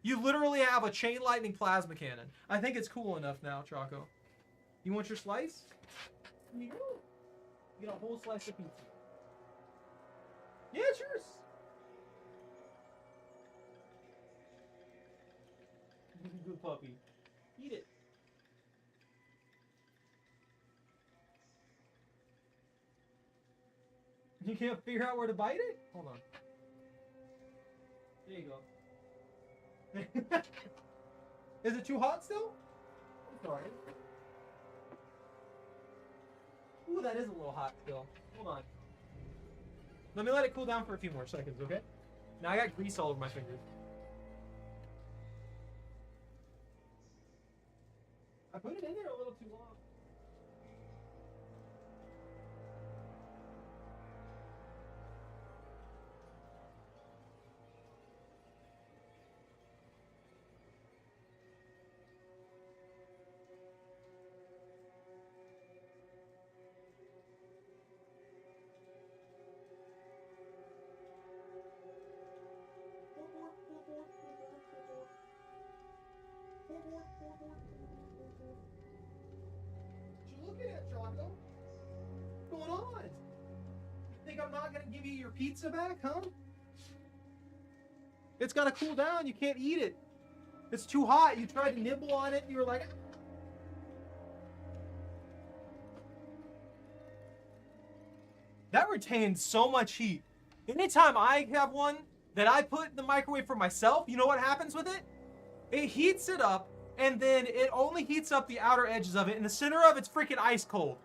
You literally have a chain lightning plasma cannon. I think it's cool enough now, Choco. You want your slice? Here you go. You get a whole slice of pizza. Yeah, it's yours. Good puppy. Eat it. You can't figure out where to bite it? Hold on. There you go. Is it too hot still? I'm sorry. Ooh, that is a little hot still. Hold on. Let me let it cool down for a few more seconds, okay? Now I got grease all over my fingers. I put it in there a little too long. What you looking at, Choco? What's going on? You think I'm not gonna give you your pizza back, huh? It's gotta cool down. You can't eat it. It's too hot. You tried to nibble on it and you were like... That retains so much heat. Anytime I have one that I put in the microwave for myself, you know what happens with it? It heats it up, and then it only heats up the outer edges of it, and the center of it's freaking ice cold.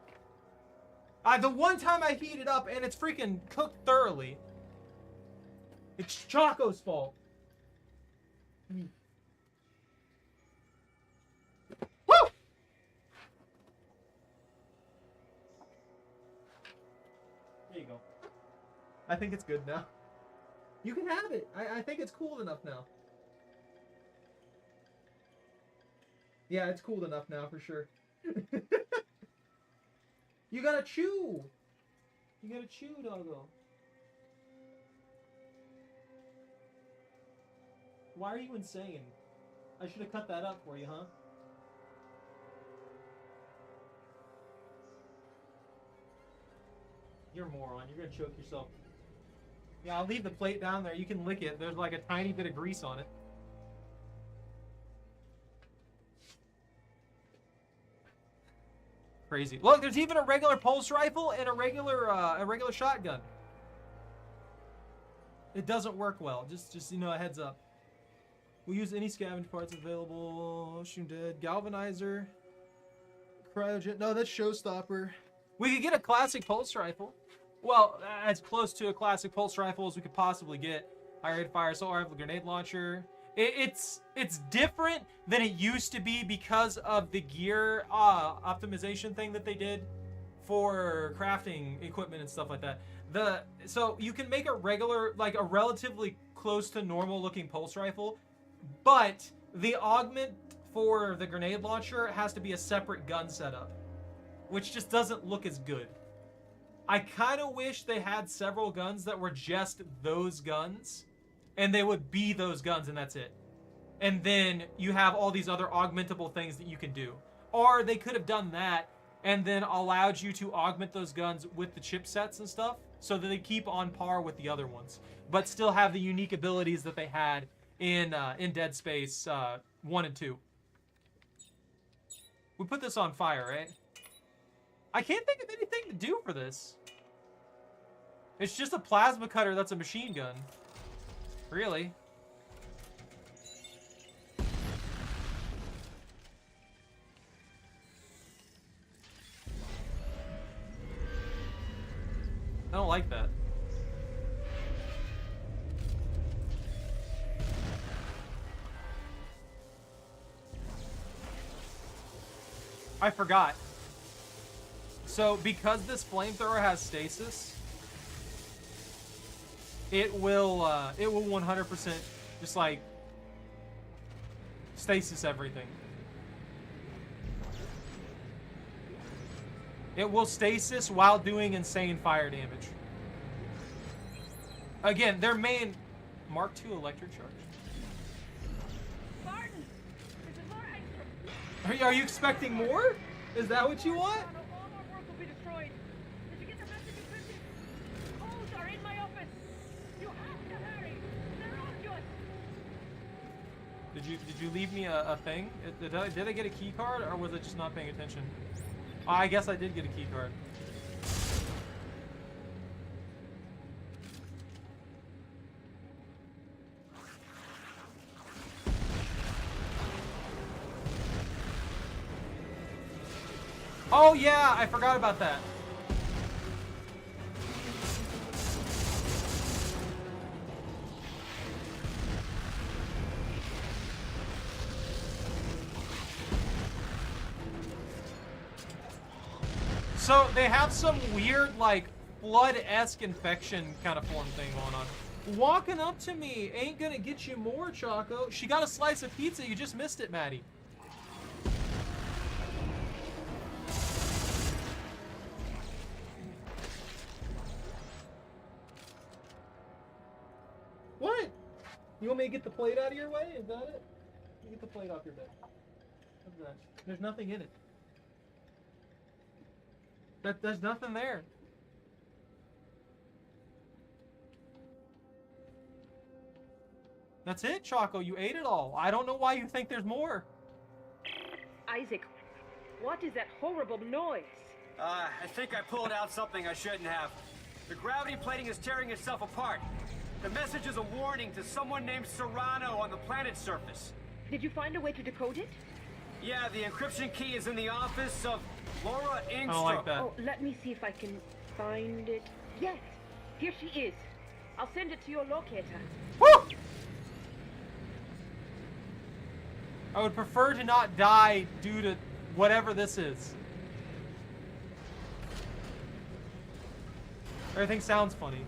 The one time I heat it up, and it's freaking cooked thoroughly. It's Choco's fault. Woo! There you go. I think it's good now. You can have it. I think it's cool enough now. Yeah, it's cool enough now for sure. You gotta chew. You gotta chew, doggo. Why are you insane? I should have cut that up for you, huh? You're a moron. You're gonna choke yourself. Yeah, I'll leave the plate down there. You can lick it. There's like a tiny bit of grease on it. Crazy. Look, there's even a regular pulse rifle and a regular shotgun. It doesn't work well. Just you know, a heads up. We'll use any scavenge parts available. Shoot dead. Galvanizer. Cryogen. No, that's Showstopper. We could get a classic pulse rifle. Well, as close to a classic pulse rifle as we could possibly get. High rate fire, assault rifle, grenade launcher. It's different than it used to be because of the gear optimization thing that they did for crafting equipment and stuff like that. So you can make a regular, like a relatively close to normal looking pulse rifle but the augment for the grenade launcher has to be a separate gun setup, which just doesn't look as good. I kind of wish they had several guns that were just those guns, and they would be those guns and that's it. And then you have all these other augmentable things that you can do. Or they could have done that and then allowed you to augment those guns with the chipsets and stuff so that they keep on par with the other ones, but still have the unique abilities that they had in Dead Space 1 and 2. We put this on fire, right? I can't think of anything to do for this. It's just a plasma cutter that's a machine gun. Really? I don't like that. I forgot. So because this flamethrower has stasis, it will 100% just like stasis everything. It will stasis while doing insane fire damage. Again, their main Mark II electric charge. Martin, this is more extra. Are you expecting more? Is that what you want? All our work will be destroyed. Did you get the message encrypted? Codes are in my office. You have to hurry. They're on to us. Did you leave me a thing? Did I get a key card, or was I just not paying attention? I guess I did get a key card. Oh yeah, I forgot about that. So they have some weird, like, flood-esque infection kind of form thing going on. Walking up to me ain't gonna get you more, Choco. She got a slice of pizza. You just missed it, Maddie. What? You want me to get the plate out of your way? Is that it? Get the plate off your bed. What's that? There's nothing in it. There's nothing there. That's it, Choco. You ate it all. I don't know why you think there's more. Isaac, what is that horrible noise? I think I pulled out something I shouldn't have. The gravity plating is tearing itself apart. The message is a warning to someone named Serrano on the planet's surface. Did you find a way to decode it? Yeah, the encryption key is in the office of Laura Ingstrom. I don't like that. Oh, let me see if I can find it. Yes, here she is. I'll send it to your locator. Woo! I would prefer to not die due to whatever this is. Everything sounds funny.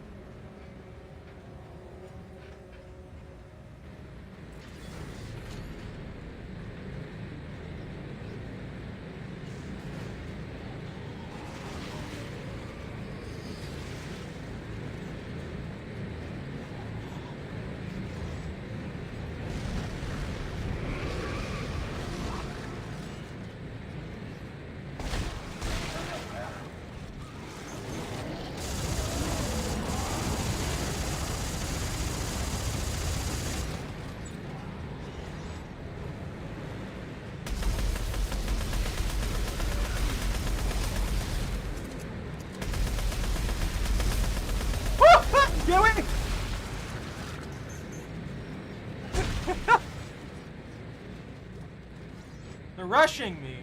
They're rushing me.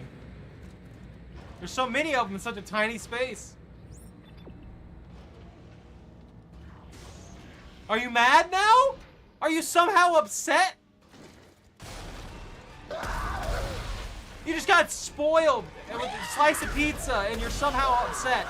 There's so many of them in such a tiny space. Are you mad now? Are you somehow upset? You just got spoiled with a slice of pizza and you're somehow upset.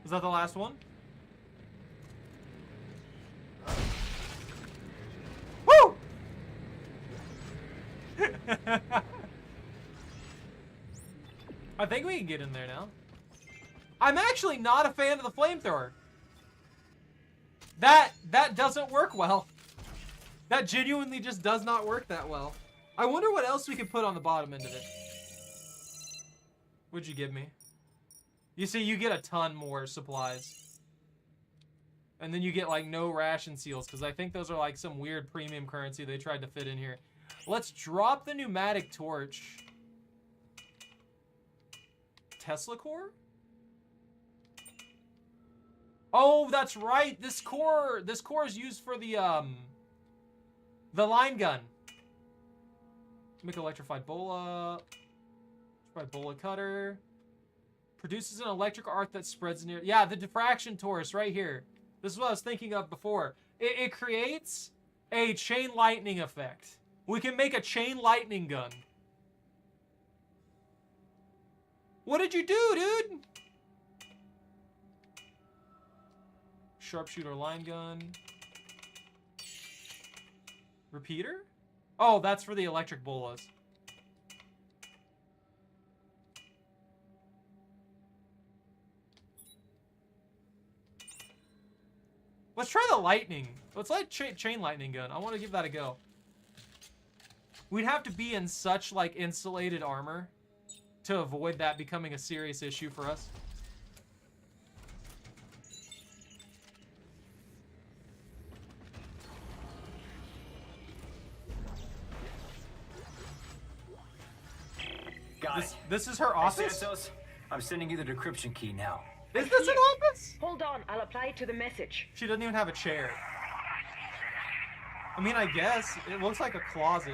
Is that the last one? Woo! I think we can get in there now. I'm actually not a fan of the flamethrower. That doesn't work well. That genuinely just does not work that well. I wonder what else we could put on the bottom end of it. What'd you give me? You see, you get a ton more supplies. And then you get like no ration seals, because I think those are like some weird premium currency they tried to fit in here. Let's drop the pneumatic torch. Tesla core? Oh, that's right. This core is used for the line gun. Make electrified bola. Electrified bola cutter. Produces an electric arc that spreads near. Yeah, the diffraction torus right here. This is what I was thinking of before. It creates a chain lightning effect. We can make a chain lightning gun. What did you do, dude? Sharpshooter line gun. Repeater? Oh, that's for the electric bolas. Let's try the lightning. Let's let chain lightning gun. I want to give that a go. We'd have to be in such like insulated armor to avoid that becoming a serious issue for us. Got it. This is her office? Hey, Santos, I'm sending you the decryption key now. Is this an office? Hold on, I'll apply it to the message. She doesn't even have a chair. I mean, I guess. It looks like a closet.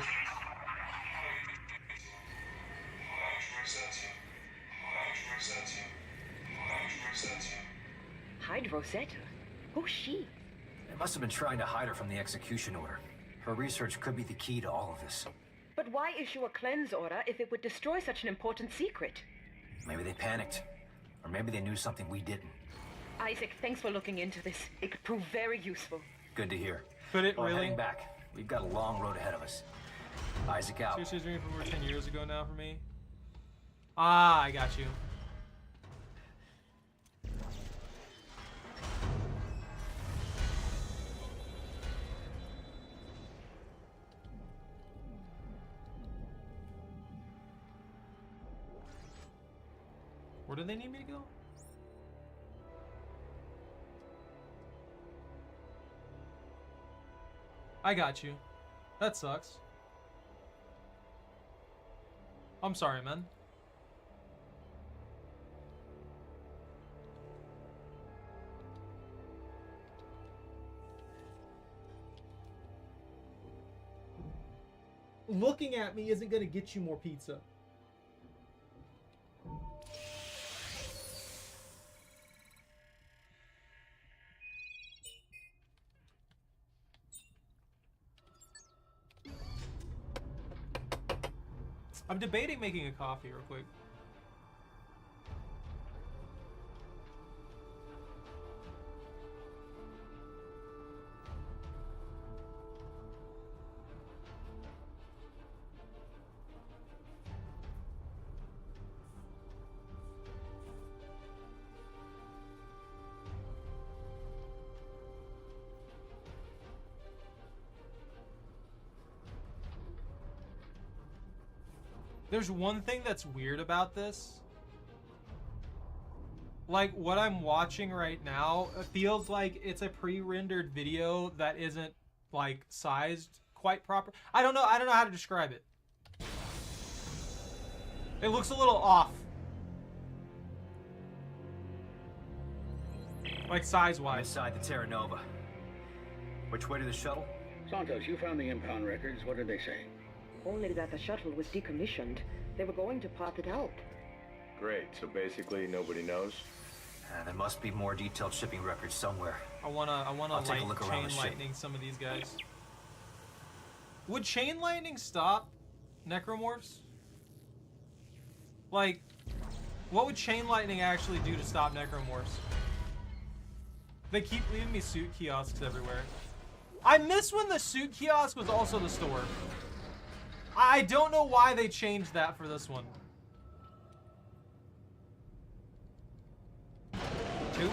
Hide Rosetta? Who's she? They must have been trying to hide her from the execution order. Her research could be the key to all of this. But why issue a cleanse order if it would destroy such an important secret? Maybe they panicked. Or maybe they knew something we didn't. Isaac, thanks for looking into this. It could prove very useful. Good to hear. Could it Well, really? heading back. We've got a long road ahead of us. Isaac out. Seriously, dreaming from over 10 years ago now for me. Ah, I got you. Where do they need me to go? I got you. That sucks. I'm sorry, man. Looking at me isn't gonna get you more pizza. I'm debating making a coffee real quick. There's one thing that's weird about this. Like, what I'm watching right now, it feels like it's a pre-rendered video that isn't, like, sized quite proper. I don't know how to describe it. It looks a little off. Like, size-wise. Inside the Terra Nova. Which way to the shuttle? Santos, you found the impound records. What did they say? Only that the shuttle was decommissioned. They were going to part it out. Great, so basically nobody knows? There must be more detailed shipping records somewhere. I wanna take a look around chain the ship. lightning some of these guys. Would chain lightning stop necromorphs? Like, what would chain lightning actually do to stop necromorphs? They keep leaving me suit kiosks everywhere. I miss when the suit kiosk was also the store. I don't know why they changed that for this one. 2?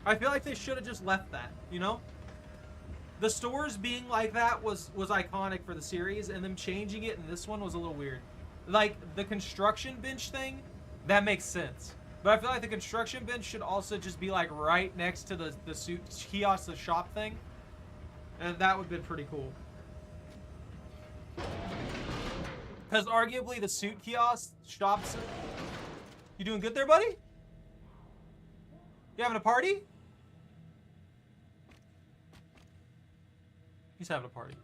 I feel like they should have just left that, you know? The stores being like that was iconic for the series, and them changing it in this one was a little weird. Like, the construction bench thing, that makes sense. But I feel like the construction bench should also just be like right next to the suit kiosk, the shop thing. And that would have been pretty cool. Because arguably the suit kiosk shops... You doing good there, buddy? You having a party? He's having a party.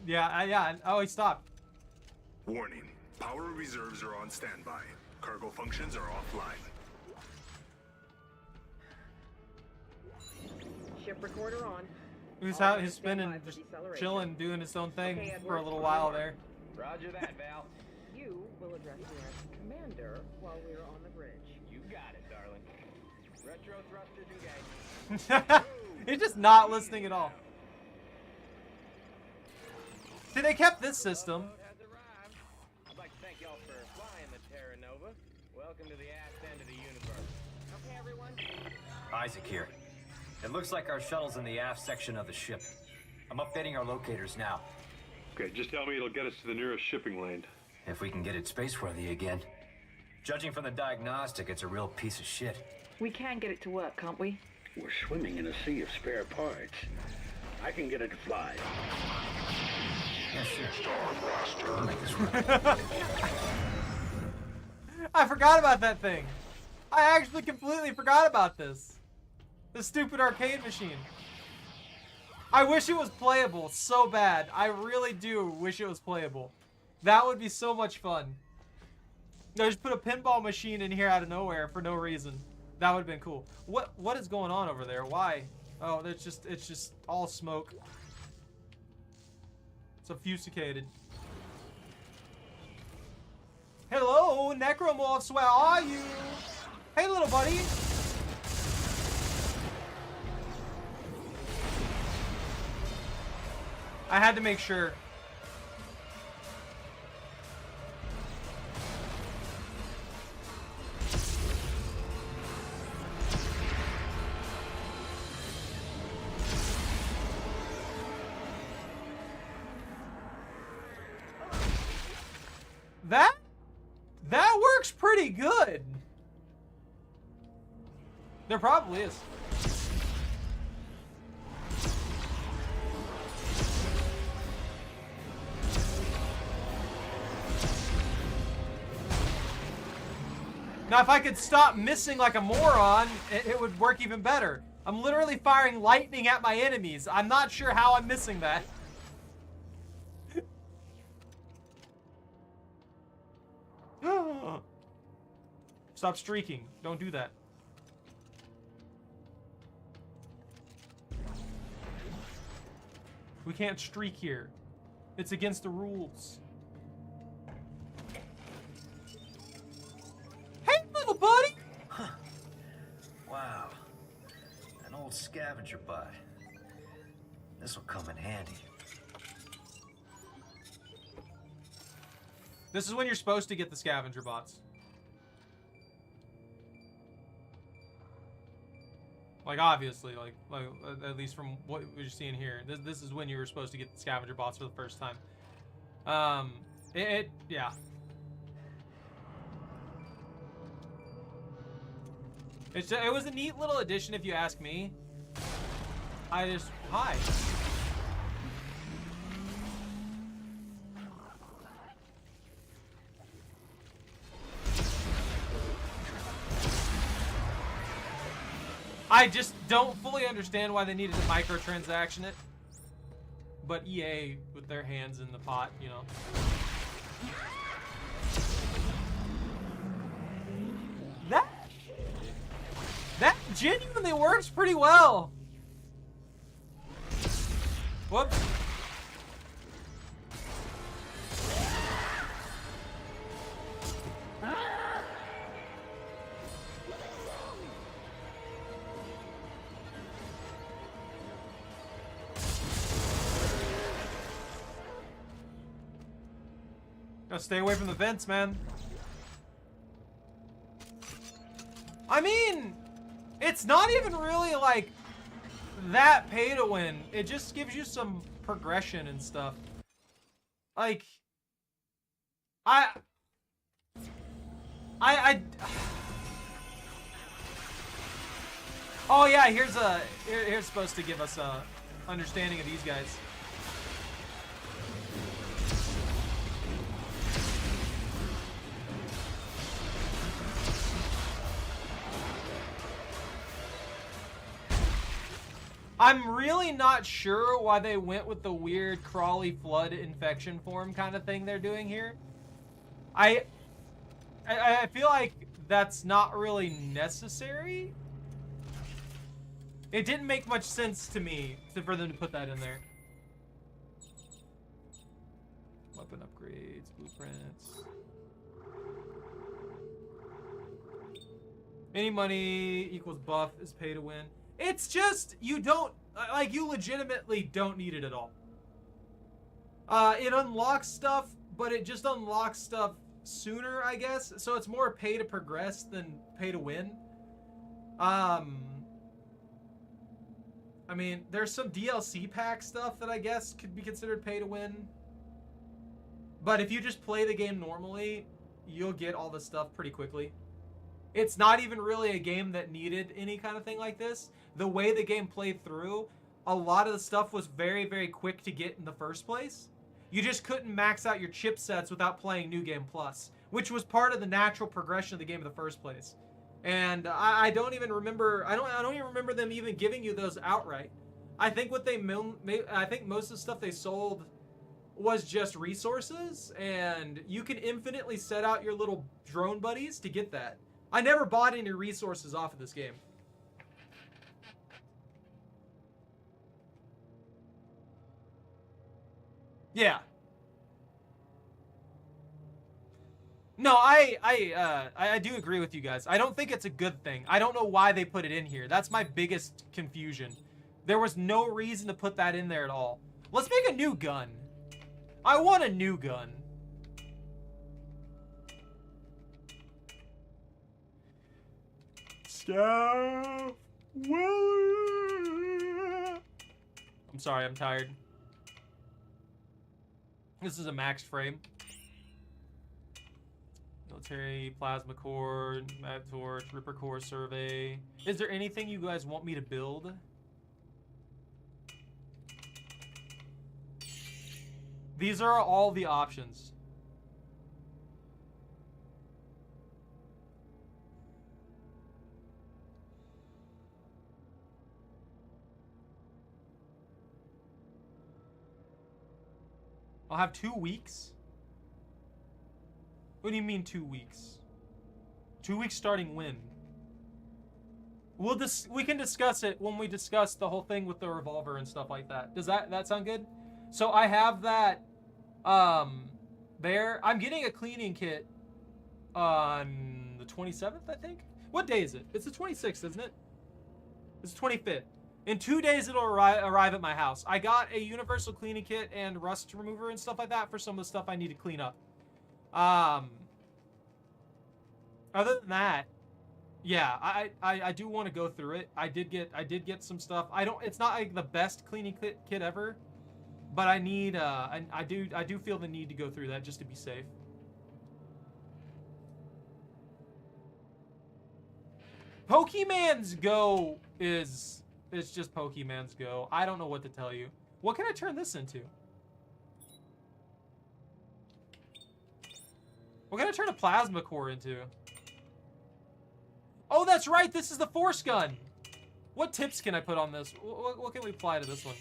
yeah. Oh, he stopped. Warning. Power reserves are on standby. Cargo functions are offline. Ship recorder on. He's out, he's spinning, just chilling, doing his own thing for a little while there. Roger that, Val. You will address me as commander while we're on the bridge. You got it, darling. Retro thrusters engaged. He's just not listening at all. See, they kept this system. I'd like to thank y'all for flying the Terra Nova. Welcome to the ass end of the universe. Okay, everyone. Isaac here. It looks like our shuttle's in the aft section of the ship. I'm updating our locators now. Okay, just tell me it'll get us to the nearest shipping lane. If we can get it spaceworthy again. Judging from the diagnostic, it's a real piece of shit. We can get it to work, can't we? We're swimming in a sea of spare parts. I can get it to fly. Yeah, sure. I'll make this work. I forgot about that thing. I actually completely forgot about this. This stupid arcade machine. I wish it was playable so bad. I really do wish it was playable. That would be so much fun. No, just put a pinball machine in here out of nowhere for no reason. That would have been cool. What is going on over there? Why? Oh, it's just all smoke. It's obfuscated. Hello, Necromorphs, where are you? Hey, little buddy. I had to make sure. That works pretty good. There probably is. Now, if I could stop missing like a moron, it would work even better. I'm literally firing lightning at my enemies. I'm not sure how I'm missing that. Stop streaking. Don't do that. We can't streak here. It's against the rules. Hey, little buddy! Huh. Wow. An old scavenger bot. This will come in handy. This is when you're supposed to get the scavenger bots. Like, obviously, like at least from what we're seeing here, this is when you were supposed to get the scavenger bots for the first time. Yeah. It was a neat little addition, if you ask me. Hi. I just don't fully understand why they needed to microtransaction it. But EA, with their hands in the pot, you know. That genuinely works pretty well. Whoops. Gotta stay away from the vents, man. I mean, it's not even really like that pay to win. It just gives you some progression and stuff. Like, oh yeah, here's supposed to give us a understanding of these guys. I'm really not sure why they went with the weird crawly flood infection form kind of thing they're doing here. I feel like that's not really necessary. It didn't make much sense to me for them to put that in there. Weapon upgrades, blueprints. Any money equals buff is pay to win. It's just, you don't, like, you legitimately don't need it at all. It unlocks stuff, but it just unlocks stuff sooner, I guess. So it's more pay to progress than pay to win. I mean, there's some DLC pack stuff that I guess could be considered pay to win. But if you just play the game normally, you'll get all the stuff pretty quickly. It's not even really a game that needed any kind of thing like this. The way the game played through, a lot of the stuff was very, very quick to get in the first place. You just couldn't max out your chipsets without playing New Game Plus, which was part of the natural progression of the game in the first place. And I don't even remember. I don't even remember them even giving you those outright. I think what they I think most of the stuff they sold was just resources, and you can infinitely set out your little drone buddies to get that. I never bought any resources off of this game. Yeah. No, I do agree with you guys. I don't think it's a good thing. I don't know why they put it in here. That's my biggest confusion. There was no reason to put that in there at all. Let's make a new gun. I want a new gun. Staff Willie. I'm sorry, I'm tired. This is a maxed frame. Military, plasma core, mag torch, ripper core survey. Is there anything you guys want me to build? These are all the options. I'll have 2 weeks? What do you mean 2 weeks? 2 weeks starting when? We can discuss it when we discuss the whole thing with the revolver and stuff like that. Does that sound good? So I have that there. I'm getting a cleaning kit on the 27th, I think. What day is it? It's the 26th, isn't it? It's the 25th. In 2 days, it'll arrive at my house. I got a universal cleaning kit and rust remover and stuff like that for some of the stuff I need to clean up. Other than that, yeah, I do want to go through it. I did get some stuff. It's not like the best cleaning kit ever, but I need I do feel the need to go through that just to be safe. Pokemon's Go is it's just Pokemon's Go. I don't know what to tell you. What can I turn this into? What can I turn a plasma core into? Oh, that's right. This is the force gun. What tips can I put on this? What can we apply to this one?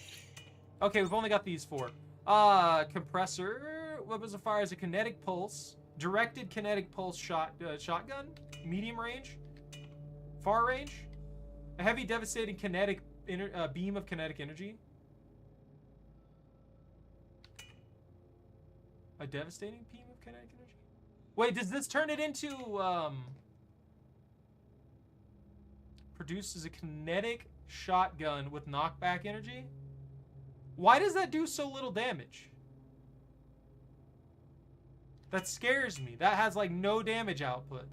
Okay, we've only got these 4. Compressor. Weapons of fire is a kinetic pulse. Directed kinetic pulse shotgun. Medium range. Far range. A heavy devastating kinetic beam of kinetic energy. A devastating beam of kinetic energy? Wait, does this turn it into, produces a kinetic shotgun with knockback energy? Why does that do so little damage? That scares me. That has, like, no damage output.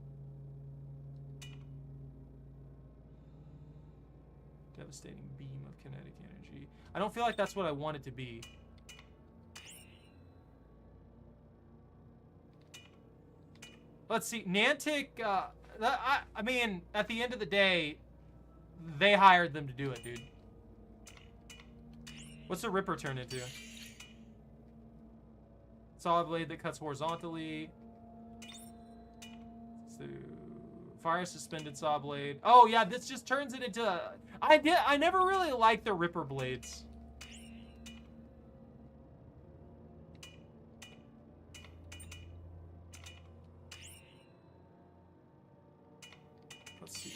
Devastating beam of kinetic energy. I don't feel like that's what I want it to be. Let's see. Niantic, I mean, at the end of the day, they hired them to do it, dude. What's the Ripper turn into? Solid blade that cuts horizontally. So, fire suspended saw blade. Oh yeah, this just turns it into. I never really liked the Ripper blades. Let's see.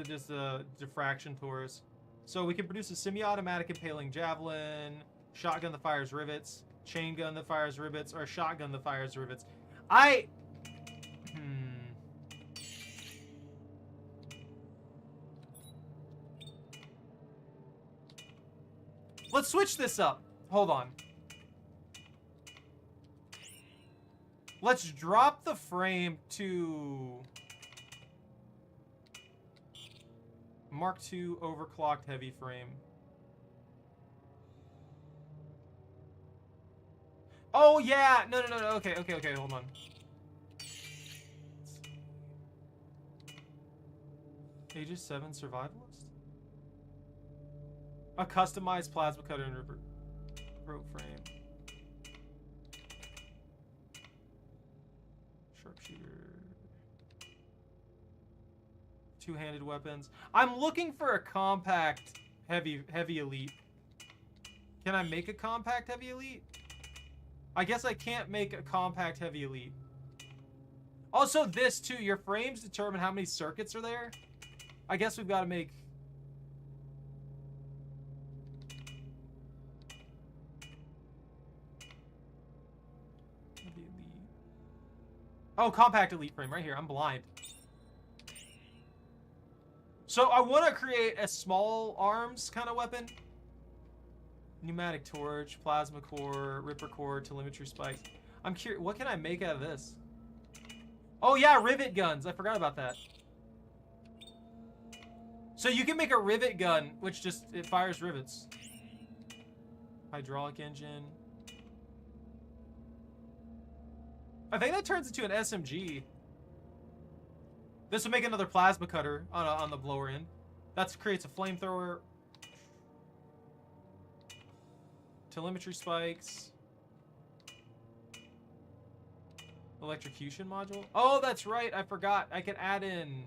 Just a diffraction Taurus. So we can produce a semi-automatic impaling javelin, shotgun that fires rivets, chain gun that fires rivets, or a shotgun that fires rivets. Let's switch this up. Hold on. Let's drop the frame to Mark II overclocked heavy frame. Oh yeah, no. Okay, hold on. Aegis 7 survivalist? A customized plasma cutter and rope frame. Sharpshooter. Two-handed weapons. I'm looking for a compact heavy elite. Can I make a compact heavy elite? I guess I can't make a compact heavy elite. Also this too, your frames determine how many circuits are there. I guess we've got to make heavy elite. Oh, compact elite frame right here. I'm blind. So I want to create a small arms kind of weapon. Pneumatic torch, plasma core, ripper core, telemetry spikes. I'm curious, what can I make out of this? Oh yeah, rivet guns. I forgot about that. So you can make a rivet gun, which just, it fires rivets. Hydraulic engine. I think that turns into an SMG. This will make another plasma cutter on the blower end. That creates a flamethrower. Telemetry spikes. Electrocution module. Oh, that's right. I forgot. I can add in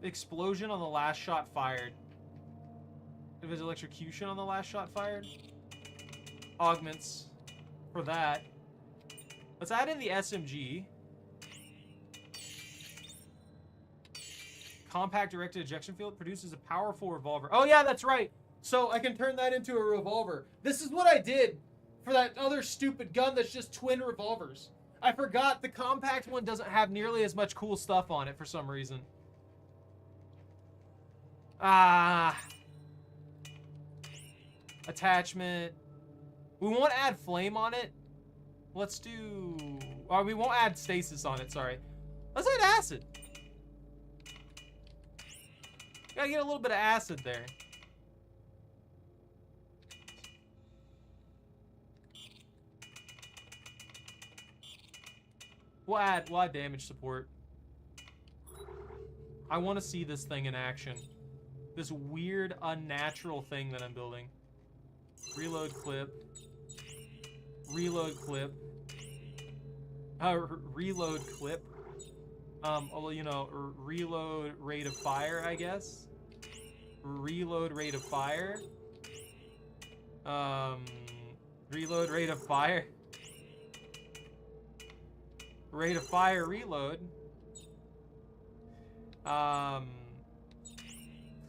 explosion on the last shot fired. If there's electrocution on the last shot fired. Augments for that. Let's add in the SMG. Compact directed ejection field produces a powerful revolver. Oh yeah, that's right. So I can turn that into a revolver. This is what I did for that other stupid gun that's just twin revolvers. I forgot the compact one doesn't have nearly as much cool stuff on it for some reason. Attachment. We won't add flame on it. Let's do... Or we won't add stasis on it, sorry. Let's add acid. Gotta get a little bit of acid there. We'll add damage support. I want to see this thing in action. This weird, unnatural thing that I'm building. Reload clip. Reload clip. Reload clip. You know, reload rate of fire, I guess. reload rate of fire. Reload rate of fire. Rate of fire reload.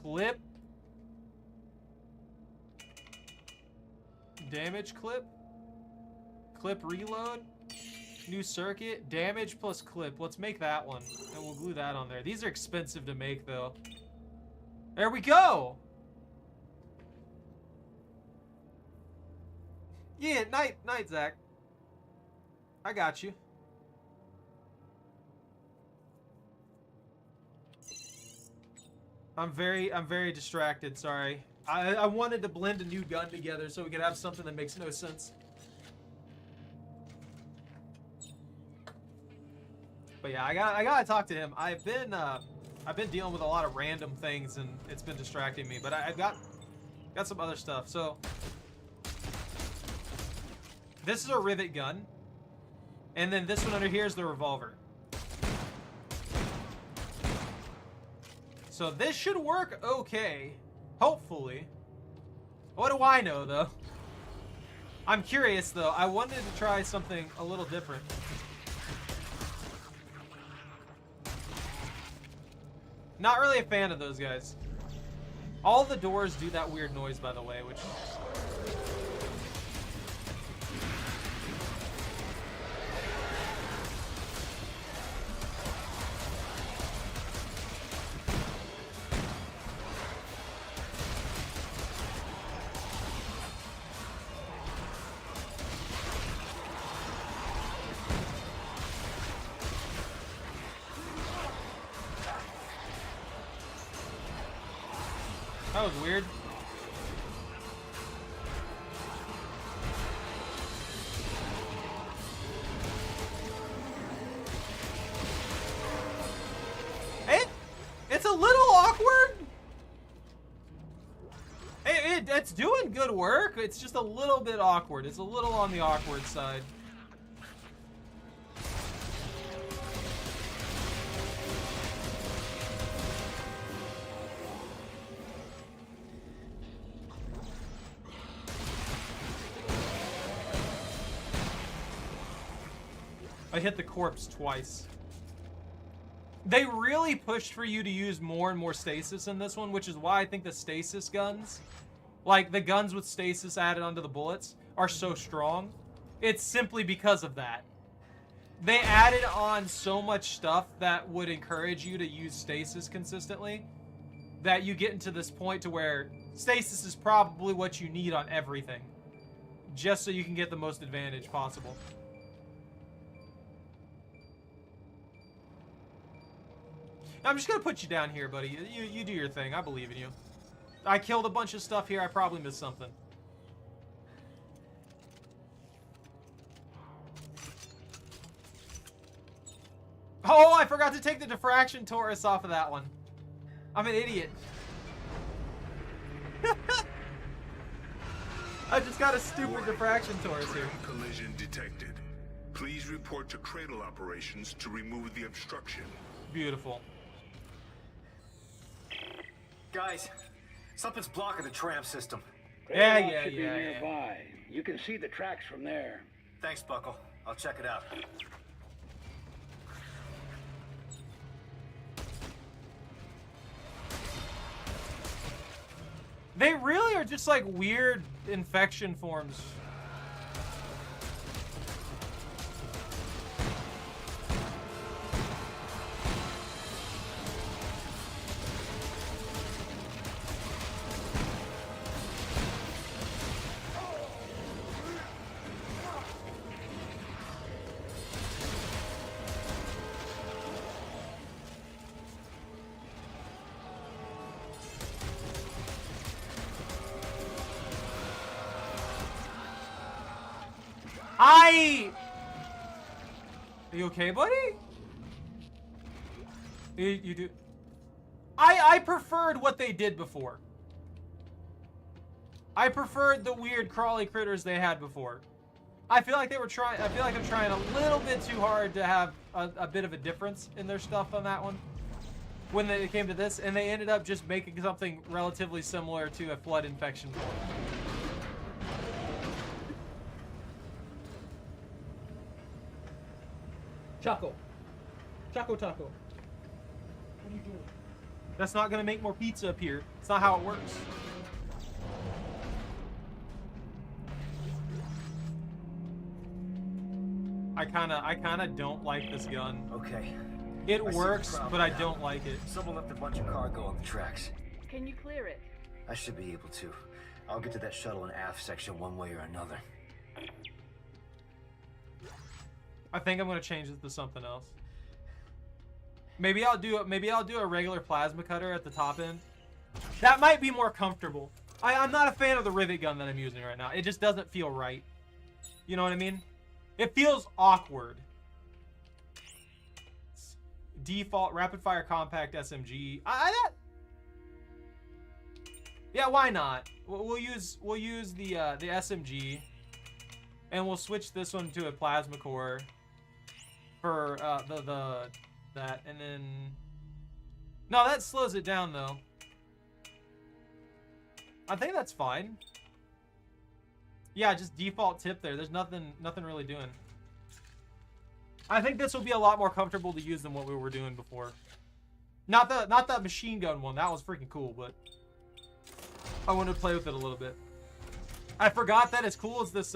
Clip. Damage clip. Clip reload. New circuit. Damage plus clip. Let's make that one. And we'll glue that on there. These are expensive to make though. There we go! Yeah, night, Zach. I got you. I'm very distracted, sorry. I wanted to blend a new gun together so we could have something that makes no sense. But yeah, I gotta talk to him. I've been dealing with a lot of random things and it's been distracting me, but I've got some other stuff. So this is a rivet gun. And then this one under here is the revolver. So this should work okay. Hopefully. What do I know, though? I'm curious, though. I wanted to try something a little different. Not really a fan of those guys. All the doors do that weird noise, by the way, which... That was weird. It's a little awkward. It's doing good work. It's just a little bit awkward. It's a little on the awkward side. I hit the corpse twice. They really pushed for you to use more and more stasis in this one, which is why I think the stasis guns, like the guns with stasis added onto the bullets, are so strong. It's simply because of that. They added on so much stuff that would encourage you to use stasis consistently that you get into this point to where stasis is probably what you need on everything, just so you can get the most advantage possible. I'm just gonna put you down here, buddy. You do your thing. I believe in you. I killed a bunch of stuff here. I probably missed something. Oh, I forgot to take the diffraction torus off of that one. I'm an idiot. I just got a stupid diffraction torus here. Collision detected. Please report to cradle operations to remove the obstruction. Beautiful. Guys, something's blocking the tram system. Yeah. Nearby. You can see the tracks from there. Thanks, Buckle. I'll check it out. They really are just like weird infection forms. Are you okay, buddy? You do... I preferred what they did before. I preferred the weird crawly critters they had before. I feel like they were trying... I feel like I'm trying a little bit too hard to have a bit of a difference in their stuff on that one. when it came to this, and they ended up just making something relatively similar to a flood infection form. Choco. Choco Taco. What are you doing? That's not gonna make more pizza up here. It's not how it works. I kinda don't like this gun. Okay. It works, but I don't like it. Someone left a bunch of cargo on the tracks. Can you clear it? I should be able to. I'll get to that shuttle and aft section one way or another. I think I'm gonna change this to something else. Maybe I'll do a regular plasma cutter at the top end. That might be more comfortable. I'm not a fan of the rivet gun that I'm using right now. It just doesn't feel right. You know what I mean? It feels awkward. Default rapid fire compact SMG. Yeah, why not? We'll use the SMG, and we'll switch this one to a plasma core for that, and then no, that slows it down though. I think that's fine. Yeah, just default tip there. There's nothing really doing. I think this will be a lot more comfortable to use than what we were doing before. Not that machine gun one. That was freaking cool, but I want to play with it a little bit. I forgot that as cool as this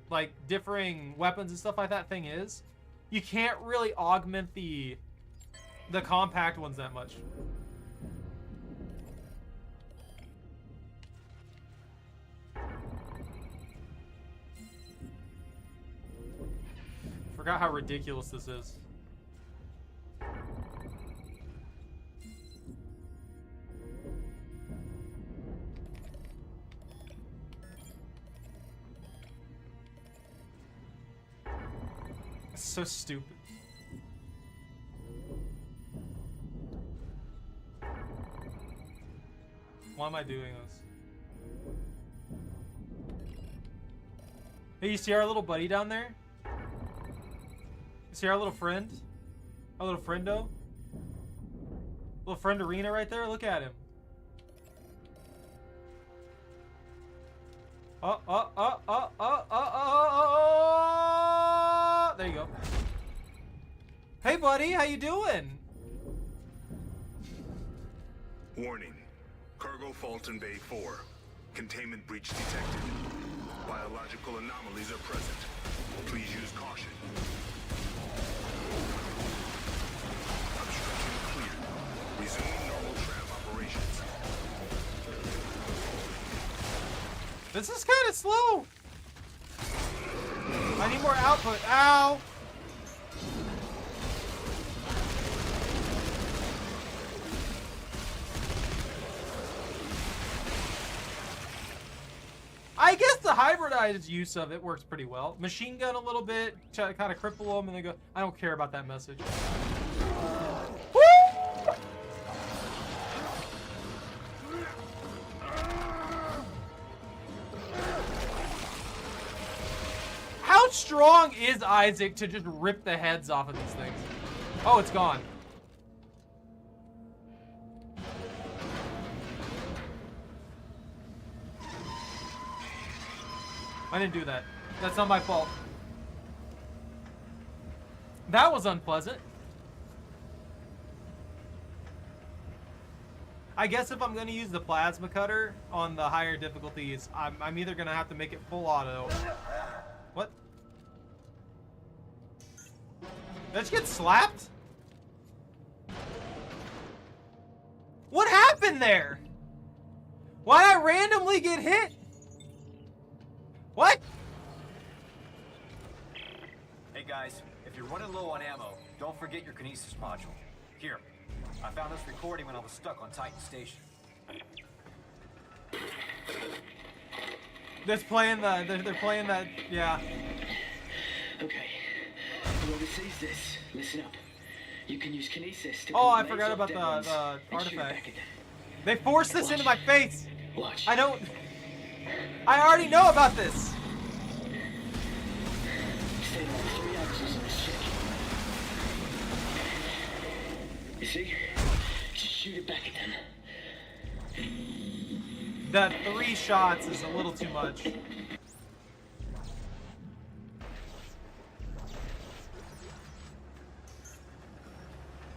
like differing weapons and stuff like that thing is, you can't really augment the compact ones that much. Forgot how ridiculous this is. It's so stupid. Why am I doing this? Hey, you see our little buddy down there? You see our little friend? Our little friendo? Little friend Arena right there? Look at him. There you go. Hey buddy, how you doing? Warning. Cargo fault in Bay 4. Containment breach detected. Biological anomalies are present. Please use caution. Obstruction cleared. Resuming normal tram operations. This is kind of slow. I need more output. Ow! I guess the hybridized use of it works pretty well. Machine gun a little bit, try to kind of cripple them, and then go. I don't care about that message. Woo! How strong is Isaac to just rip the heads off of these things? Oh, it's gone. I didn't do that. That's not my fault. That was unpleasant. I guess if I'm going to use the plasma cutter on the higher difficulties, I'm either going to have to make it full auto. What? Did you get slapped? What happened there? Why'd I randomly get hit? What? Hey guys, if you're running low on ammo, don't forget your kinesis module. Here, I found this recording when I was stuck on Titan Station. They're playing that, yeah. Okay. Whoever sees this, listen up. You can use kinesis to. Oh, I forgot about the artifact. They forced this into my face. Watch. I already know about this. Stay on 3 axes in this chick. You see? That 3 shots is a little too much.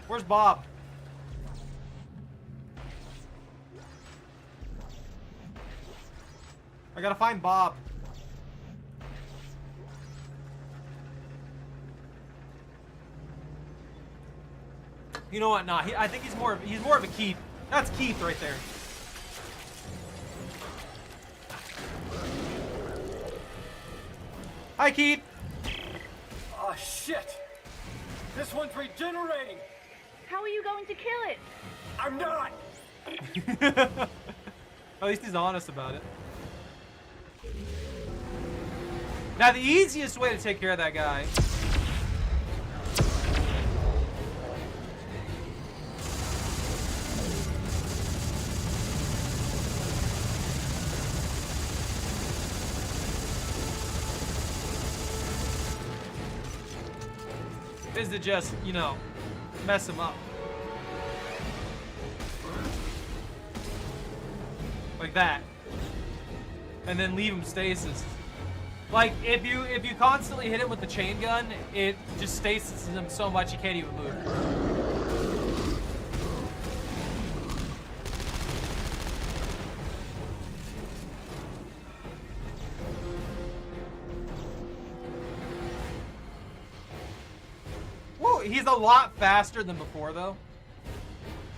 Where's Bob? I gotta find Bob. You know what? Nah, I think he's more of a Keith. That's Keith right there. Hi, Keith. Oh shit! This one's regenerating. How are you going to kill it? I'm not. At least he's honest about it. Now, the easiest way to take care of that guy is to just, you know, mess him up. Like that. And then leave him stasis. Like, if you constantly hit him with the chain gun, it just stasis him so much he can't even move. Whoa, he's a lot faster than before, though.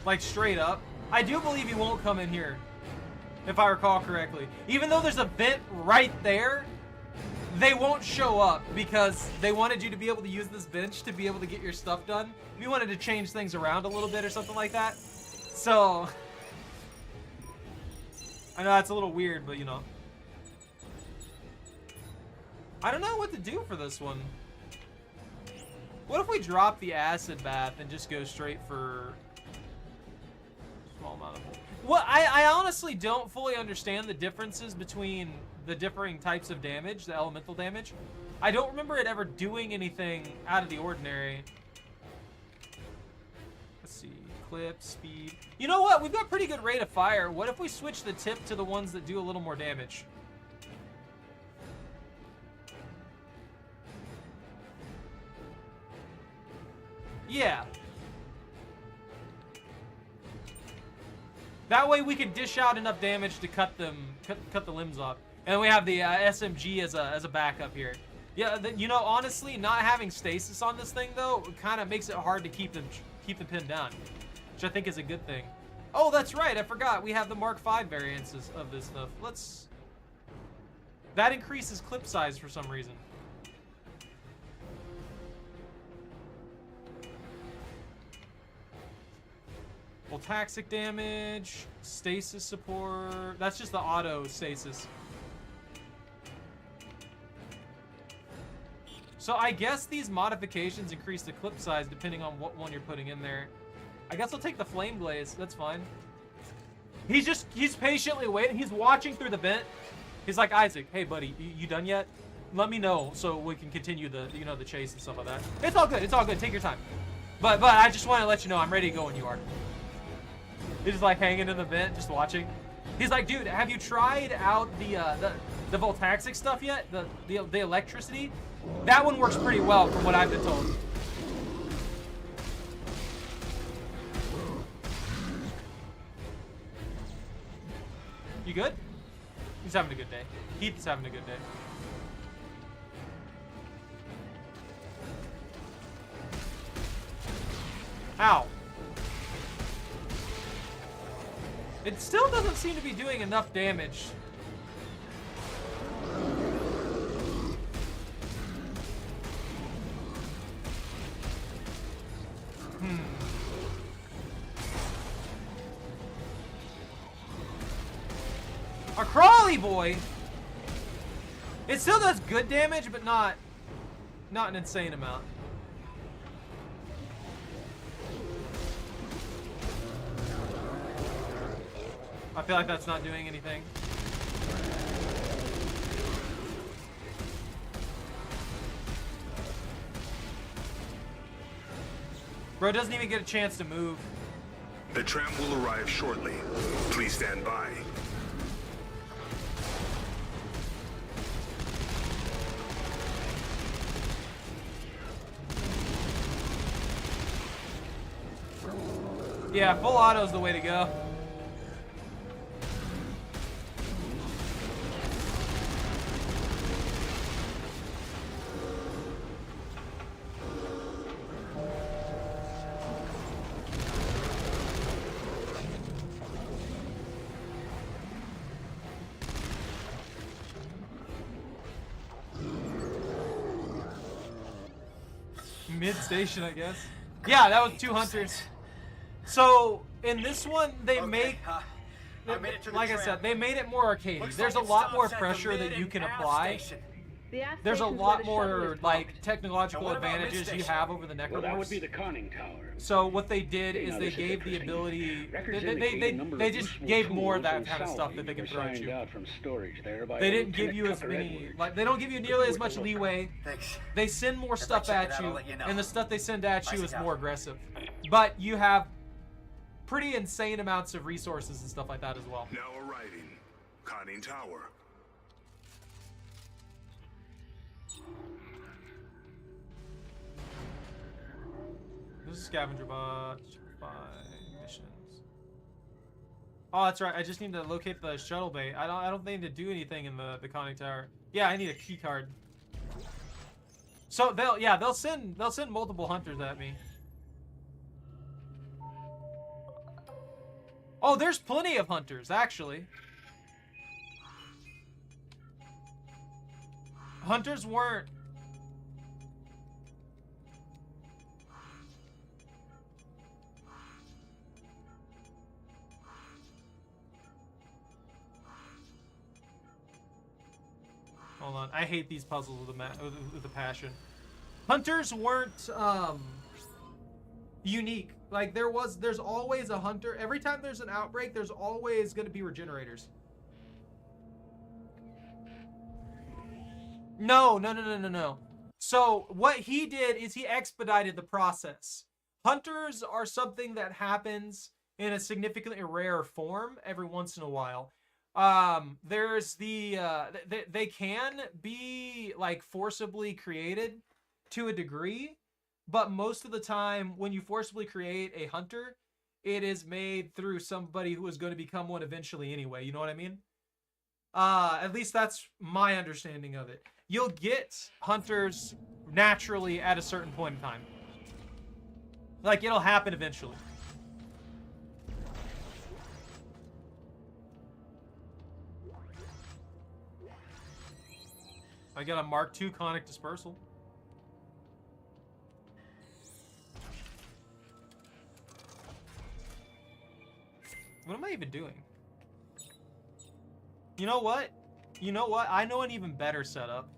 Like, straight up. I do believe he won't come in here, if I recall correctly. Even though there's a vent right there, they won't show up because they wanted you to be able to use this bench to be able to get your stuff done. We wanted to change things around a little bit or something like that. So, I know that's a little weird, but you know. I don't know what to do for this one. What if we drop the acid bath and just go straight for small amount of... Well, I honestly don't fully understand the differences between the differing types of damage, the elemental damage. I don't remember it ever doing anything out of the ordinary. Let's see, clip, speed. You know what? We've got pretty good rate of fire. What if we switch the tip to the ones that do a little more damage? Yeah. That way we can dish out enough damage to cut the limbs off. And we have the SMG as a backup here. Yeah, you know, honestly, not having stasis on this thing though kind of makes it hard to keep them pinned down, which I think is a good thing. Oh, that's right, I forgot. We have the Mark V variants of this stuff. That increases clip size for some reason. Voltaxic damage, stasis support. That's just the auto stasis. So I guess these modifications increase the clip size depending on what one you're putting in there. I guess I'll take the flame blaze. That's fine. He's patiently waiting. He's watching through the vent. He's like, Isaac, hey buddy, you done yet? Let me know so we can continue the the chase and stuff like that. It's all good. It's all good. Take your time. But I just want to let you know I'm ready to go when you are. He's just like hanging in the vent, just watching. He's like, dude, have you tried out the Voltaxic stuff yet? The electricity? That one works pretty well from what I've been told. You good? He's having a good day. Keith is having a good day. Ow. It still doesn't seem to be doing enough damage. A crawly boy. It still does good damage, but not an insane amount. I feel like that's not doing anything. Bro doesn't even get a chance to move. The tram will arrive shortly. Please stand by. Yeah, full auto is the way to go. Mid-station, I guess. Yeah, that was 2 hunters. So in this one, they make, like I said, they made it more arcadey. There's a lot more pressure that you can apply. There's a lot more like technological advantages you have over the Necromorphs. Well, that would be the conning tower. So what they did is they gave the ability. They just gave more of that kind of stuff that they can throw at you. They didn't give you as many. Like they don't give you nearly as much leeway. They send more stuff at you, and the stuff they send at you is more aggressive. But you have pretty insane amounts of resources and stuff like that as well. Now arriving, conning tower. This is scavenger bot. Missions. Oh, that's right. I just need to locate the shuttle bay. I don't need to do anything in the conning tower. Yeah, I need a key card. So they'll send multiple hunters at me. Oh, there's plenty of hunters actually. Hunters weren't. Hold on, I hate these puzzles with a passion. Hunters weren't unique. Like there's always a hunter. Every time there's an outbreak, there's always going to be regenerators. No. So what he did is he expedited the process. Hunters are something that happens in a significantly rare form every once in a while. There's the they can be like forcibly created to a degree, but most of the time when you forcibly create a hunter, it is made through somebody who is going to become one eventually anyway. You know what I mean? At least that's my understanding of it. You'll get hunters naturally at a certain point in time. Like it'll happen eventually. I got a Mark II conic dispersal. What am I even doing? You know what? You know what? I know an even better setup.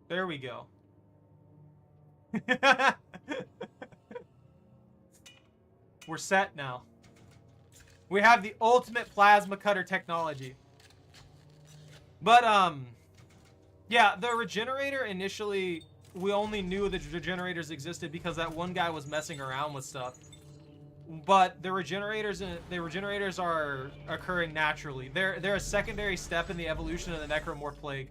There we go. We're set now. We have the ultimate plasma cutter technology. But yeah, the regenerator initially, we only knew the regenerators existed because that one guy was messing around with stuff. But the regenerators are occurring naturally. They're a secondary step in the evolution of the Necromorph plague.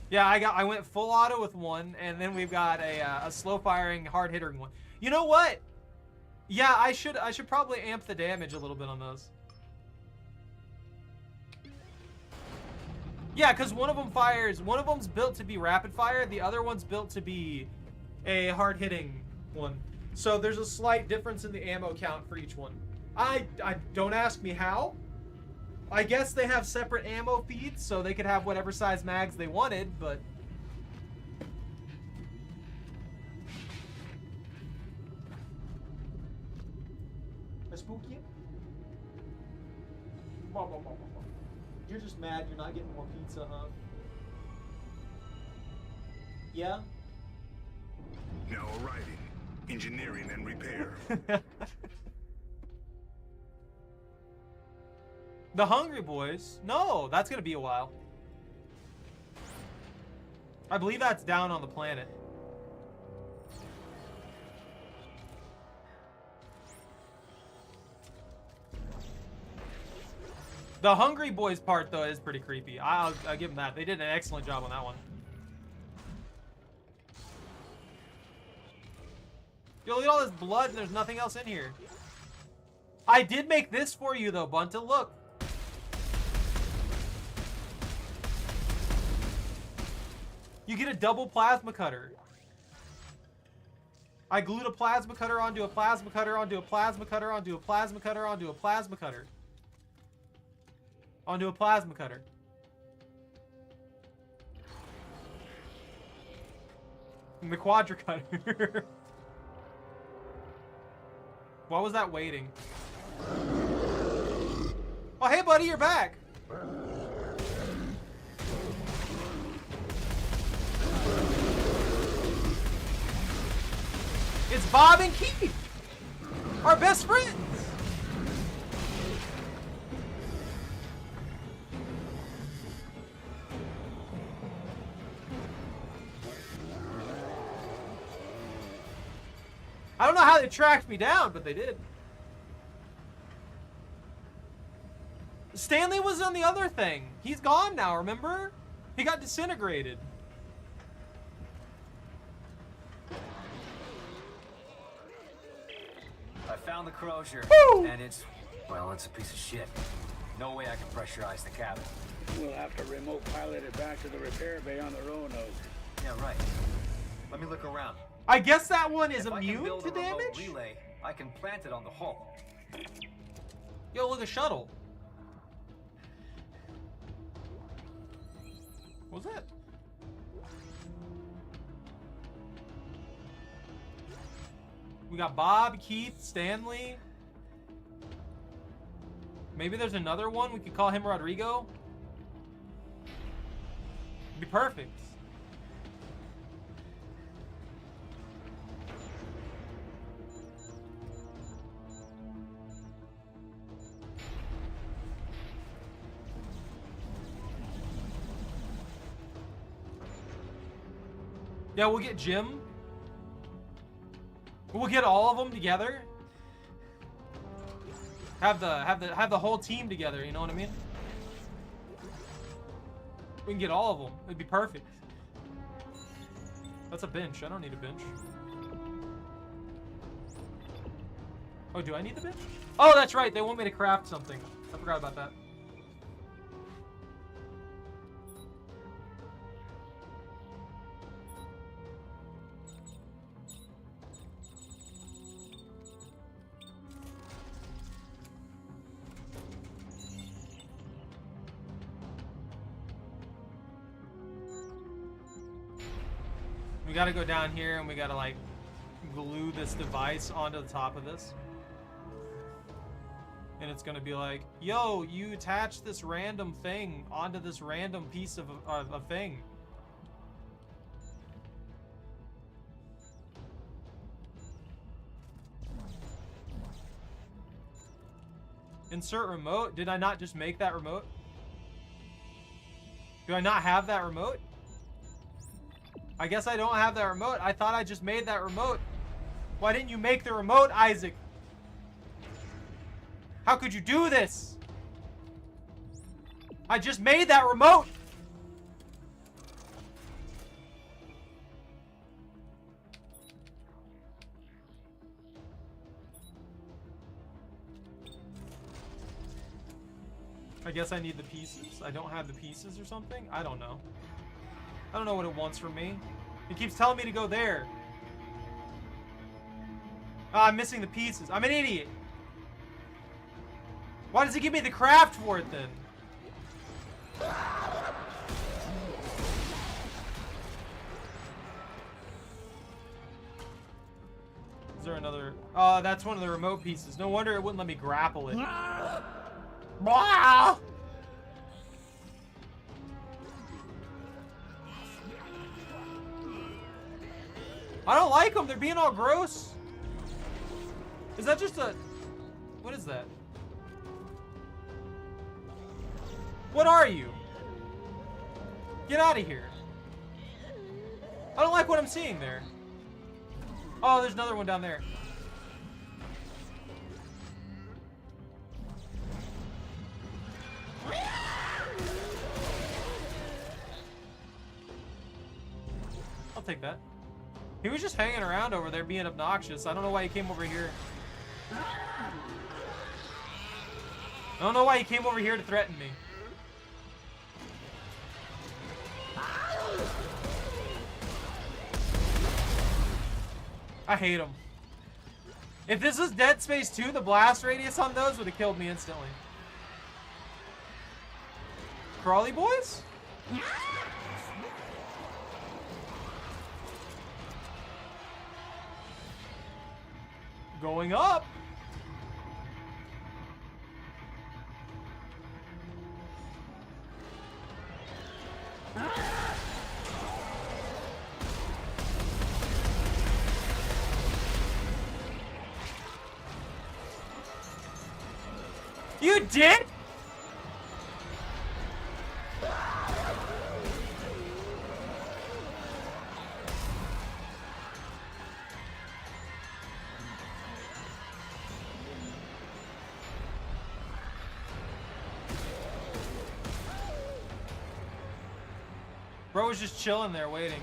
Yeah, I went full auto with one, and then we've got a slow firing, hard hittering one. You know what? Yeah, I should probably amp the damage a little bit on those. Yeah, because one of them's built to be rapid fire, the other one's built to be a hard hitting one. So there's a slight difference in the ammo count for each one. I don't ask me how. I guess they have separate ammo feeds, so they could have whatever size mags they wanted, but... A spooky? You're just mad you're not getting more pizza, huh? Yeah? Now arriving. Engineering and repair. The Hungry Boys? No, that's gonna be a while. I believe that's down on the planet. The Hungry Boys part, though, is pretty creepy. I'll give them that. They did an excellent job on that one. Yo, look at all this blood and there's nothing else in here. I did make this for you, though, Bunta. Look. You get a double plasma cutter. I glued a plasma cutter onto a plasma cutter onto a plasma cutter onto a plasma cutter onto a plasma cutter. Onto a plasma cutter. And the quadra cutter. Why was that waiting? Oh, hey, buddy, you're back. It's Bob and Keith, our best friends. I don't know how they tracked me down, but they did. Stanley was on the other thing. He's gone now, remember? He got disintegrated. I found the crozier, and it's, well, it's a piece of shit. No way I can pressurize the cabin. We'll have to remote pilot it back to the repair bay on the Roanoke. Yeah, right. Let me look around. I guess that one is If immune I can build to a remote damage? relay, I can plant it on the hull. Yo, look, a shuttle. What was that? We got Bob, Keith, Stanley. Maybe there's another one. We could call him Rodrigo. Be perfect. Yeah, we'll get Jim. We'll get all of them together. Have the whole team together, you know what I mean? We can get all of them. It'd be perfect. That's a bench. I don't need a bench. Oh, do I need the bench? Oh, that's right. They want me to craft something. I forgot about that. We gotta go down here and we gotta like glue this device onto the top of this. And it's gonna be like, yo, you attach this random thing onto this random piece of a thing. Insert remote? Did I not just make that remote? Do I not have that remote? I guess I don't have that remote. I thought I just made that remote. Why didn't you make the remote, Isaac? How could you do this? I just made that remote. I guess I need the pieces. I don't have the pieces or something? I don't know. I don't know what it wants from me. It keeps telling me to go there. Oh, I'm missing the pieces. I'm an idiot. Why does it give me the craft for it then? Is there another? Oh, that's one of the remote pieces. No wonder it wouldn't let me grapple it. Blah! I don't like them. They're being all gross. Is that just a... What is that? What are you? Get out of here. I don't like what I'm seeing there. Oh, there's another one down there. I'll take that. He was just hanging around over there being obnoxious. I don't know why he came over here. I don't know why he came over here to threaten me. I hate him. If this was Dead Space 2, the blast radius on those would have killed me instantly. Crawly boys? Going up. You did? Bro was just chilling there waiting.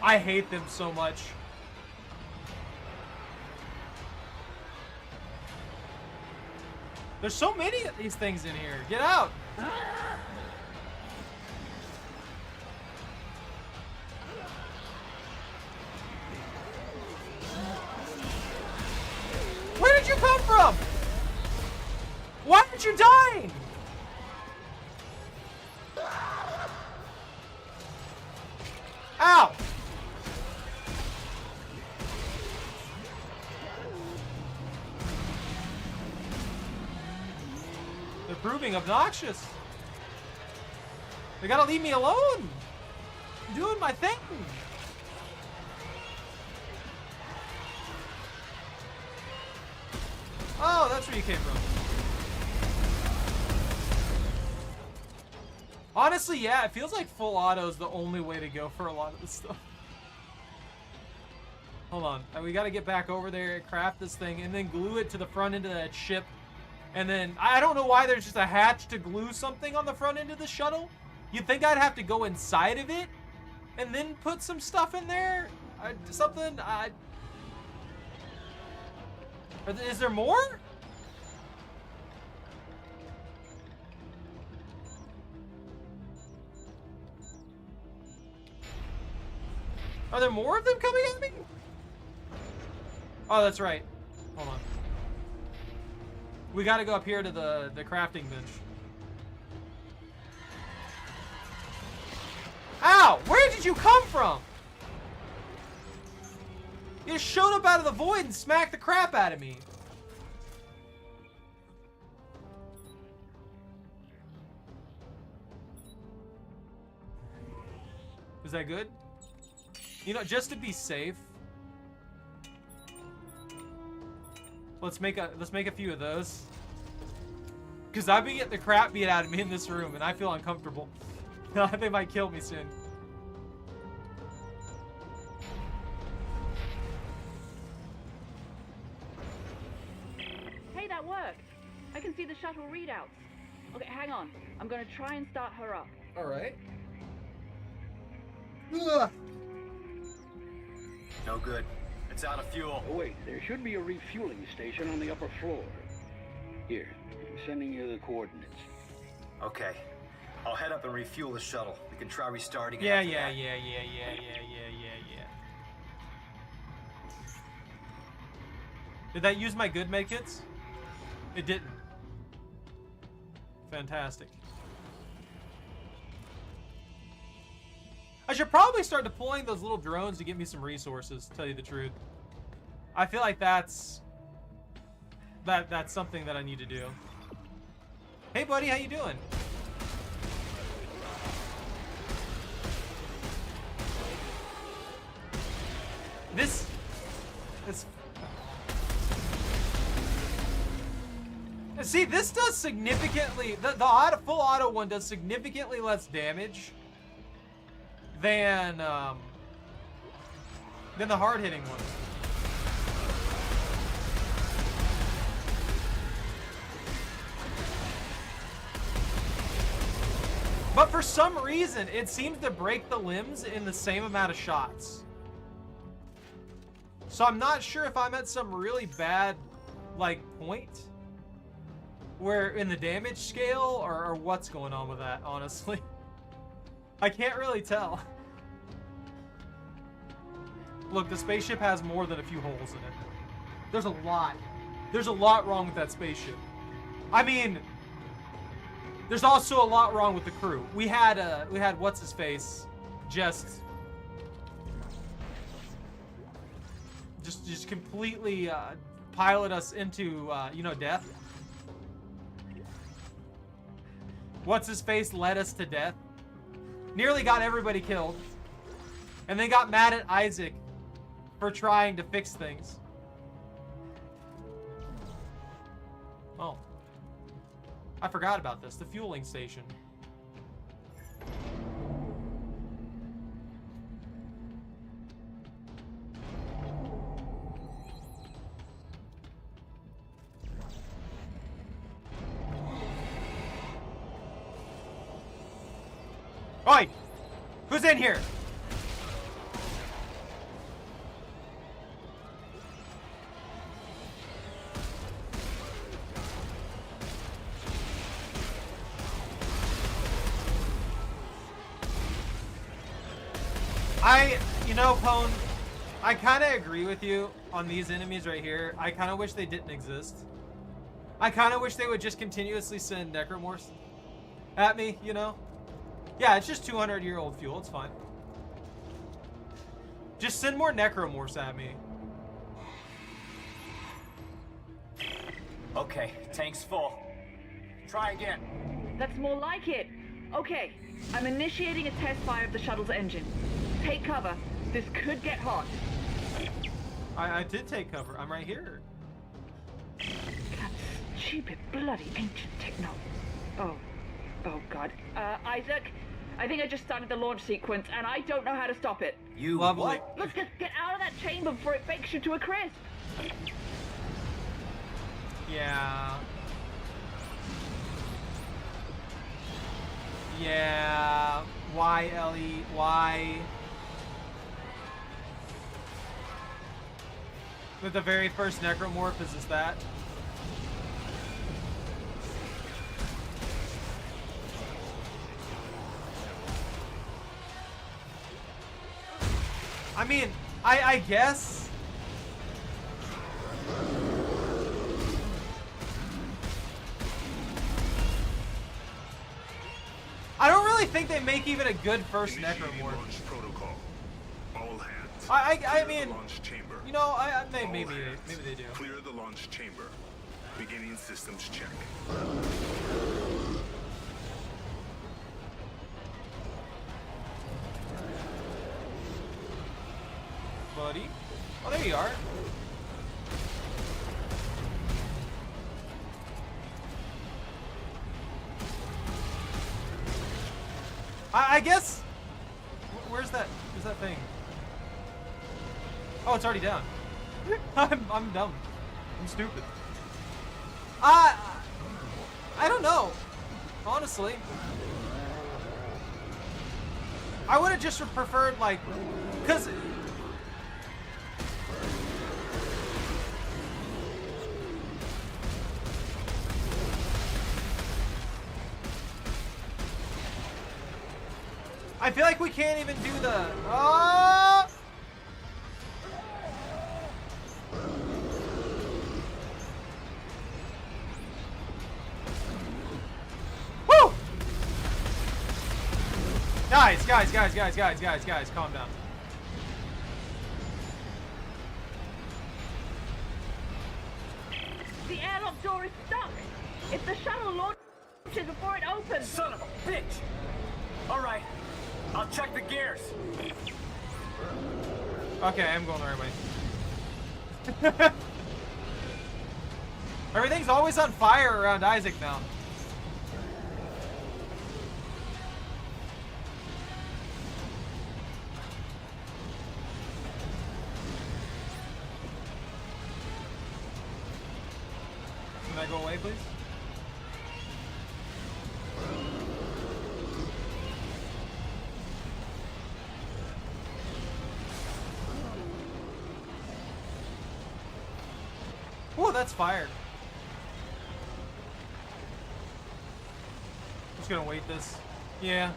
I hate them so much. There's so many of these things in here. Get out! Where did you come from? Why aren't you dying? Ow! They're proving obnoxious. They gotta leave me alone. I'm doing my thing. Oh, that's where you came from. Honestly, yeah, it feels like full auto is the only way to go for a lot of this stuff. Hold on. We gotta get back over there, craft this thing, and then glue it to the front end of that ship. And then, I don't know why there's just a hatch to glue something on the front end of the shuttle. You'd think I'd have to go inside of it and then put some stuff in there? Is there more? Are there more of them coming at me? Oh, that's right. Hold on. We gotta go up here to the crafting bench. Ow! Where did you come from? You just showed up out of the void and smacked the crap out of me. Is that good? You know, just to be safe, let's make a few of those. Cause I've been getting the crap beat out of me in this room, and I feel uncomfortable. They might kill me soon. Hey, that worked. I can see the shuttle readouts. Okay, hang on. I'm gonna try and start her up. All right. No good. It's out of fuel. Oh, wait, there should be a refueling station on the upper floor. Here, I'm sending you the coordinates. Okay. I'll head up and refuel the shuttle. We can try restarting it. Yeah. Did that use my good medkits? It didn't. Fantastic. I should probably start deploying those little drones to get me some resources, to tell you the truth. I feel like that's something that I need to do. Hey buddy, how you doing? See, this does significantly, the full auto one does significantly less damage than the hard-hitting one. But for some reason, it seems to break the limbs in the same amount of shots. So I'm not sure if I'm at some really bad, like, point where in the damage scale or what's going on with that, honestly. I can't really tell. Look, the spaceship has more than a few holes in it. There's a lot. There's a lot wrong with that spaceship. I mean, there's also a lot wrong with the crew. We had what's his face, just completely pilot us into you know, death. What's his face led us to death. Nearly got everybody killed, and then got mad at Isaac for trying to fix things. Oh. I forgot about this, the fueling station. Oi! Who's in here? You know, Pone, I kind of agree with you on these enemies right here. I kind of wish they didn't exist. I kind of wish they would just continuously send necromorphs at me, you know? Yeah, it's just 200-year-old fuel. It's fine. Just send more necromorphs at me. Okay, tank's full. Try again. That's more like it. Okay, I'm initiating a test fire of the shuttle's engine. Take cover. This could get hot. I did take cover. I'm right here. That stupid bloody ancient technology. Oh God. Isaac, I think I just started the launch sequence and I don't know how to stop it. You Lovely. Let's just get out of that chamber before it bakes you to a crisp. Yeah. Yeah. Why, Ellie? Why? With the very first necromorph, is this that? I mean, I guess. I don't really think they make even a good first necromorph. I mean, you know, maybe they do. Clear the launch chamber. Beginning systems check. Buddy. Oh, there you are. I guess. Where's that thing? Oh, it's already down. I'm dumb. I'm stupid. I don't know. Honestly. I would have just preferred, like, because I feel like we can't even do the Woo! Guys, calm down. The airlock door is stuck. If the shuttle launches before it opens. Son of a bitch! All right, I'll check the gears. Okay, I'm going the right way. Everything's always on fire around Isaac now. Can I go away, please? Oh, that's fire. Just gonna wait this. Yeah.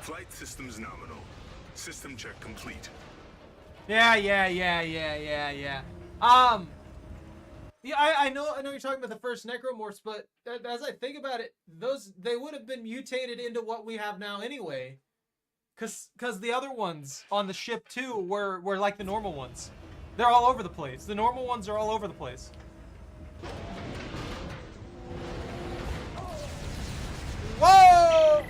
Flight systems nominal. System check complete. Yeah. Yeah, I know you're talking about the first necromorphs, but as I think about it, they would have been mutated into what we have now anyway. Cause the other ones on the ship too were like the normal ones. They're all over the place. The normal ones are all over the place. Whoa!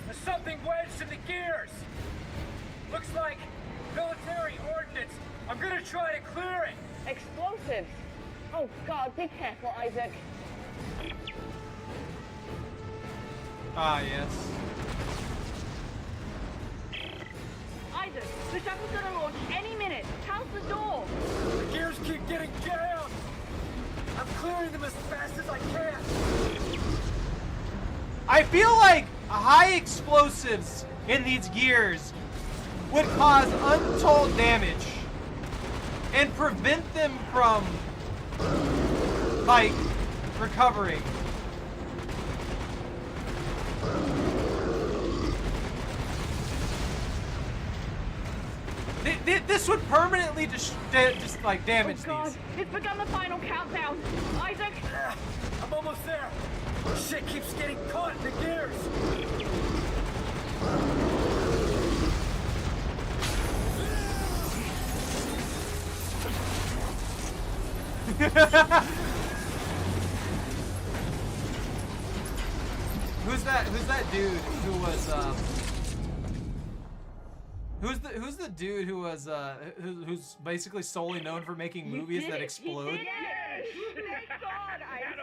There's something wedged in the gears. Looks like military ordnance. I'm gonna try to clear it. Explosives. Oh God, be careful, Isaac. Ah, yes. Isaac, the shuttle's gonna launch any minute. How's the door? The gears keep getting jammed. I'm clearing them as fast as I can. I feel like high explosives in these gears would cause untold damage and prevent them from, like, recovering. This would permanently just like damage these. It's begun the final countdown. Isaac! I'm almost there. Shit keeps getting caught in the gears. Who's that dude who was Who's the dude who was who's basically solely known for making movies that explode?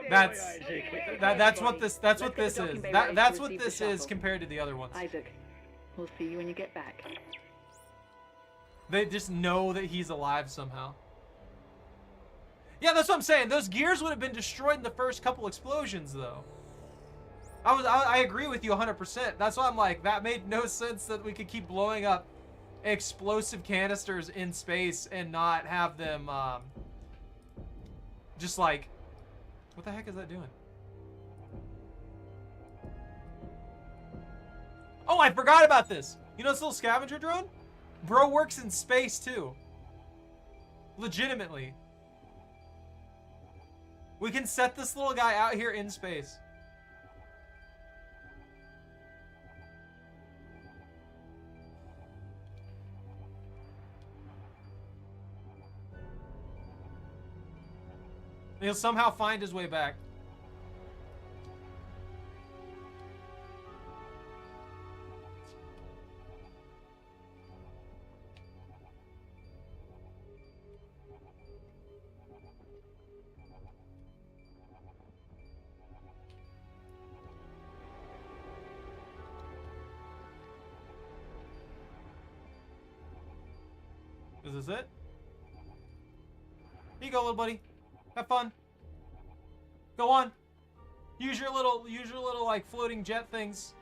That's what this is. That's what this is compared to the other ones. Isaac, we'll see you when you get back. They just know that he's alive somehow. Yeah, that's what I'm saying. Those gears would have been destroyed in the first couple explosions, though. I agree with you 100%. That's why I'm like, that made no sense that we could keep blowing up explosive canisters in space and not have them just like, what the heck is that doing? Oh, I forgot about this. You know this little scavenger drone? Bro works in space too. Legitimately. We can set this little guy out here in space. He'll somehow find his way back. Is this it? Here you go, little buddy. Have fun. Go on. Use your little like floating jet things.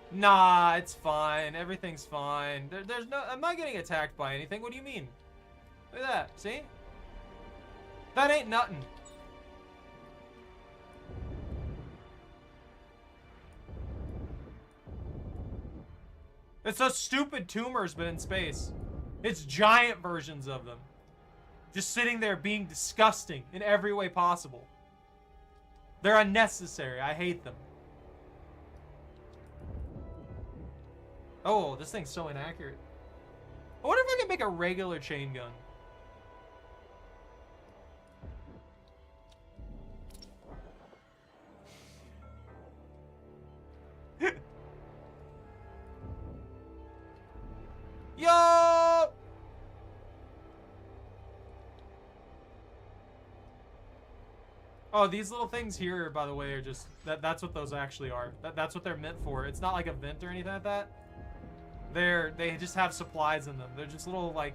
Nah, it's fine. Everything's fine. There's no. I'm not getting attacked by anything. What do you mean? Look at that. See? That ain't nothing. It's those stupid tumors, but in space. It's giant versions of them. Just sitting there being disgusting in every way possible. They're unnecessary. I hate them. Oh, this thing's so inaccurate. I wonder if I can make a regular chain gun. Yo! Oh, these little things here, by the way, are just... That's what those actually are. That's what they're meant for. It's not like a vent or anything like that. They just have supplies in them. They're just little, like,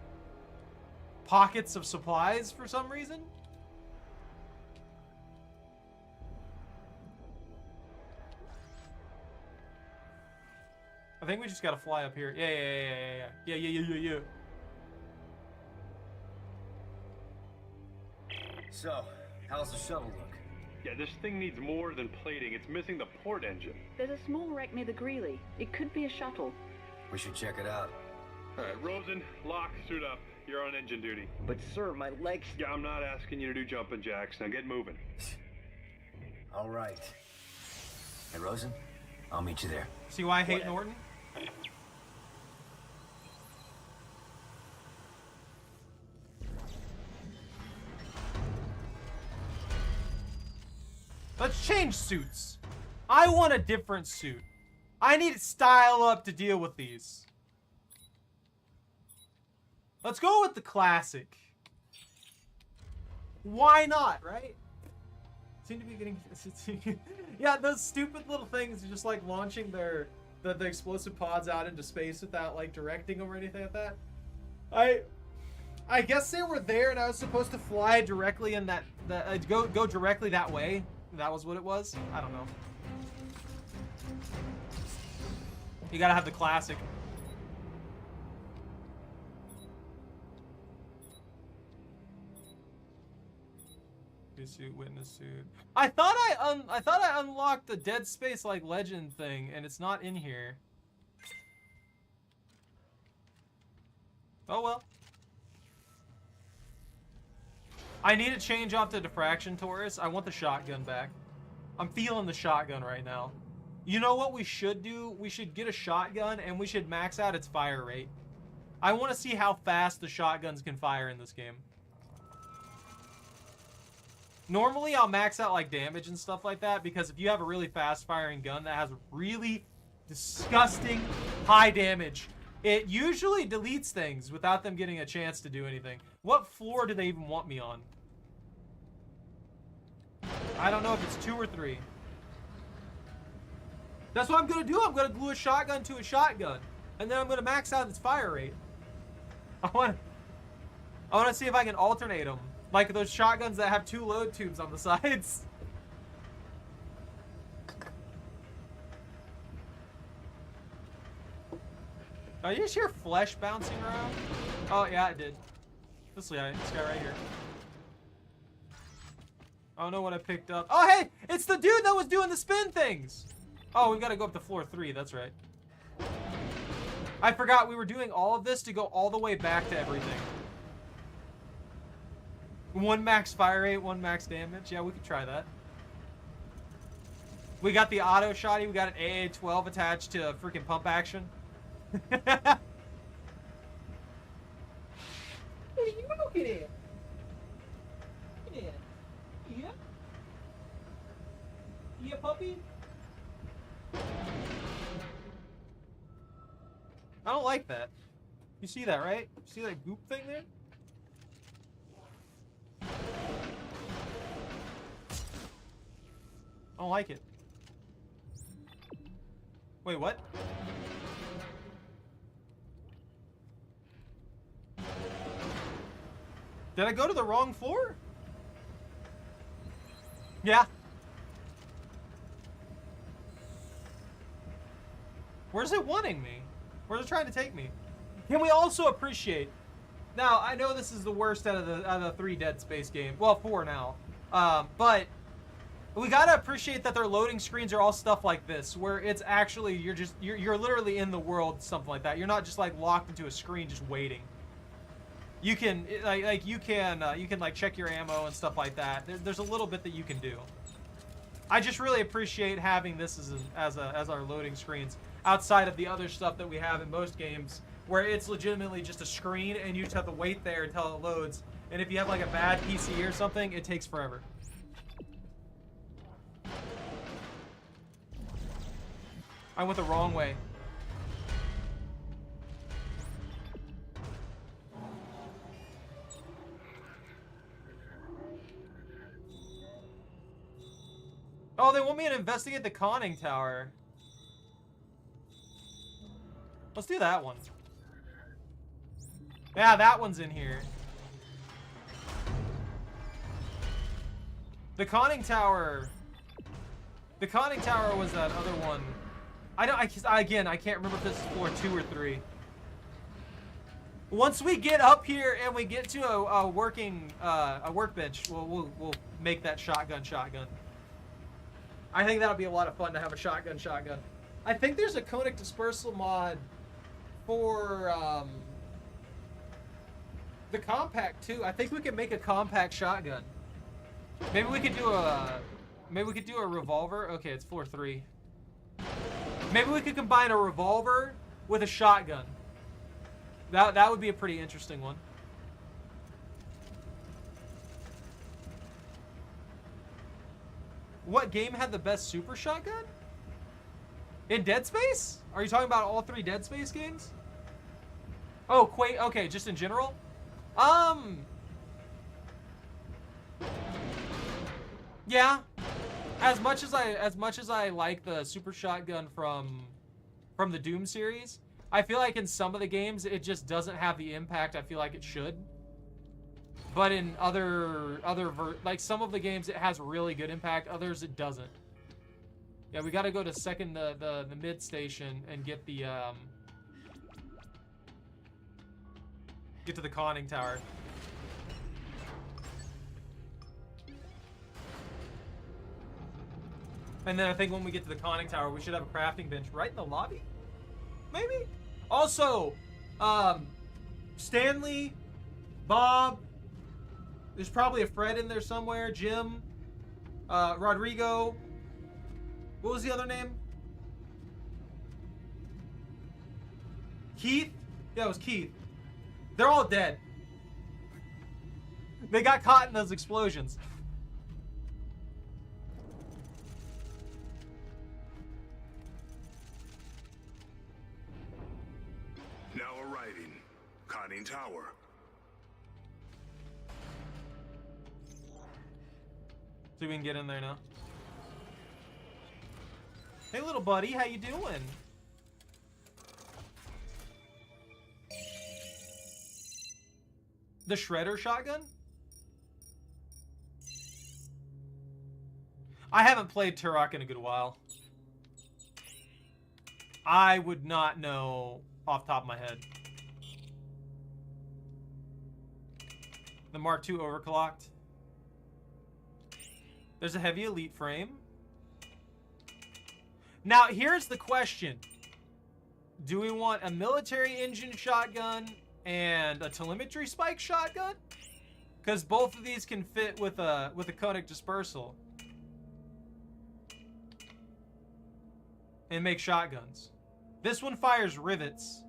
pockets of supplies for some reason. I think we just gotta fly up here. Yeah. So, how's the shuttle look? Yeah, this thing needs more than plating. It's missing the port engine. There's a small wreck near the Greeley. It could be a shuttle. We should check it out. All right, Rosen, lock, suit up. You're on engine duty. But sir, my legs... Yeah, I'm not asking you to do jumping jacks. Now get moving. All right. Hey, Rosen, I'll meet you there. See why I hate Norton? Let's change suits. I want a different suit. I need to style up to deal with these. Let's go with the classic. Why not, right? Seem to be getting... Yeah, those stupid little things are just like launching the explosive pods out into space without like directing them or anything like that. I guess they were there and I was supposed to fly directly in go directly that way. That was what it was? I don't know. You gotta have the classic. Suit, witness suit. I thought I unlocked the Dead Space like legend thing, and it's not in here. Oh well. I need to change off the diffraction Taurus. I want the shotgun back. I'm feeling the shotgun right now. You know what we should do? We should get a shotgun and we should max out its fire rate. I want to see how fast the shotguns can fire in this game. Normally, I'll max out like damage and stuff like that because if you have a really fast firing gun that has really disgusting high damage, it usually deletes things without them getting a chance to do anything. What floor do they even want me on? I don't know if it's 2 or 3. That's what I'm gonna do. I'm gonna glue a shotgun to a shotgun, and then I'm gonna max out its fire rate. I wanna see if I can alternate them. Like those shotguns that have 2 load tubes on the sides. Oh, you just hear flesh bouncing around? Oh, yeah, it did. This guy right here. I don't know what I picked up. Oh, hey! It's the dude that was doing the spin things! Oh, we've got to go up to floor 3. That's right. I forgot we were doing all of this to go all the way back to everything. 1 max fire rate, 1 max damage. Yeah, we could try that. We got the auto shotty. We got an AA-12 attached to freaking pump action. What are you looking at? Yeah. Yeah, puppy? I don't like that. You see that, right? You see that goop thing there? I don't like it. Wait, what? Did I go to the wrong floor? Yeah. Where's it wanting me? Where's it trying to take me? Can we also appreciate... Now, I know this is the worst out of the 3 Dead Space games. Well, 4 now. But we gotta appreciate that their loading screens are all stuff like this, where it's actually you're literally in the world, something like that. You're not just like locked into a screen just waiting. You can you can like check your ammo and stuff like that. There's a little bit that you can do. I just really appreciate having this as our loading screens outside of the other stuff that we have in most games, where it's legitimately just a screen and you just have to wait there until it loads. And if you have like a bad PC or something, it takes forever. I went the wrong way. Oh, they want me to investigate the conning tower. Let's do that one. Yeah, that one's in here. The conning tower. The conning tower was that other one. Again, I can't remember if this is floor 2 or 3. Once we get up here and we get to a working a workbench, we'll make that shotgun. I think that'll be a lot of fun to have a shotgun. I think there's a conic dispersal mod for the compact too. I think we can make a compact shotgun. Maybe we could do a revolver. Okay, it's floor 3. Maybe we could combine a revolver with a shotgun. That would be a pretty interesting one. What game had the best super shotgun? In Dead Space? Are you talking about all 3 Dead Space games? Oh, Quake. Okay, just in general. Yeah. As much as I like the super shotgun from the Doom series, I feel like in some of the games it just doesn't have the impact I feel like it should. But in like some of the games it has really good impact, others it doesn't. Yeah, we got to go to the mid station and get the get to the conning tower. And then I think when we get to the conning tower, we should have a crafting bench right in the lobby? Maybe? Also, Stanley, Bob, there's probably a Fred in there somewhere, Jim, Rodrigo, what was the other name? Keith? Yeah, it was Keith. They're all dead. They got caught in those explosions. Now arriving. Conning Tower. See if we can get in there now. Hey, little buddy, how you doing? The Shredder shotgun? I haven't played Turok in a good while. I would not know off the top of my head. The Mark II overclocked. There's a heavy elite frame. Now, here's the question. Do we want a military engine shotgun and a telemetry spike shotgun? Because both of these can fit with a conic dispersal and make shotguns. This one fires rivets.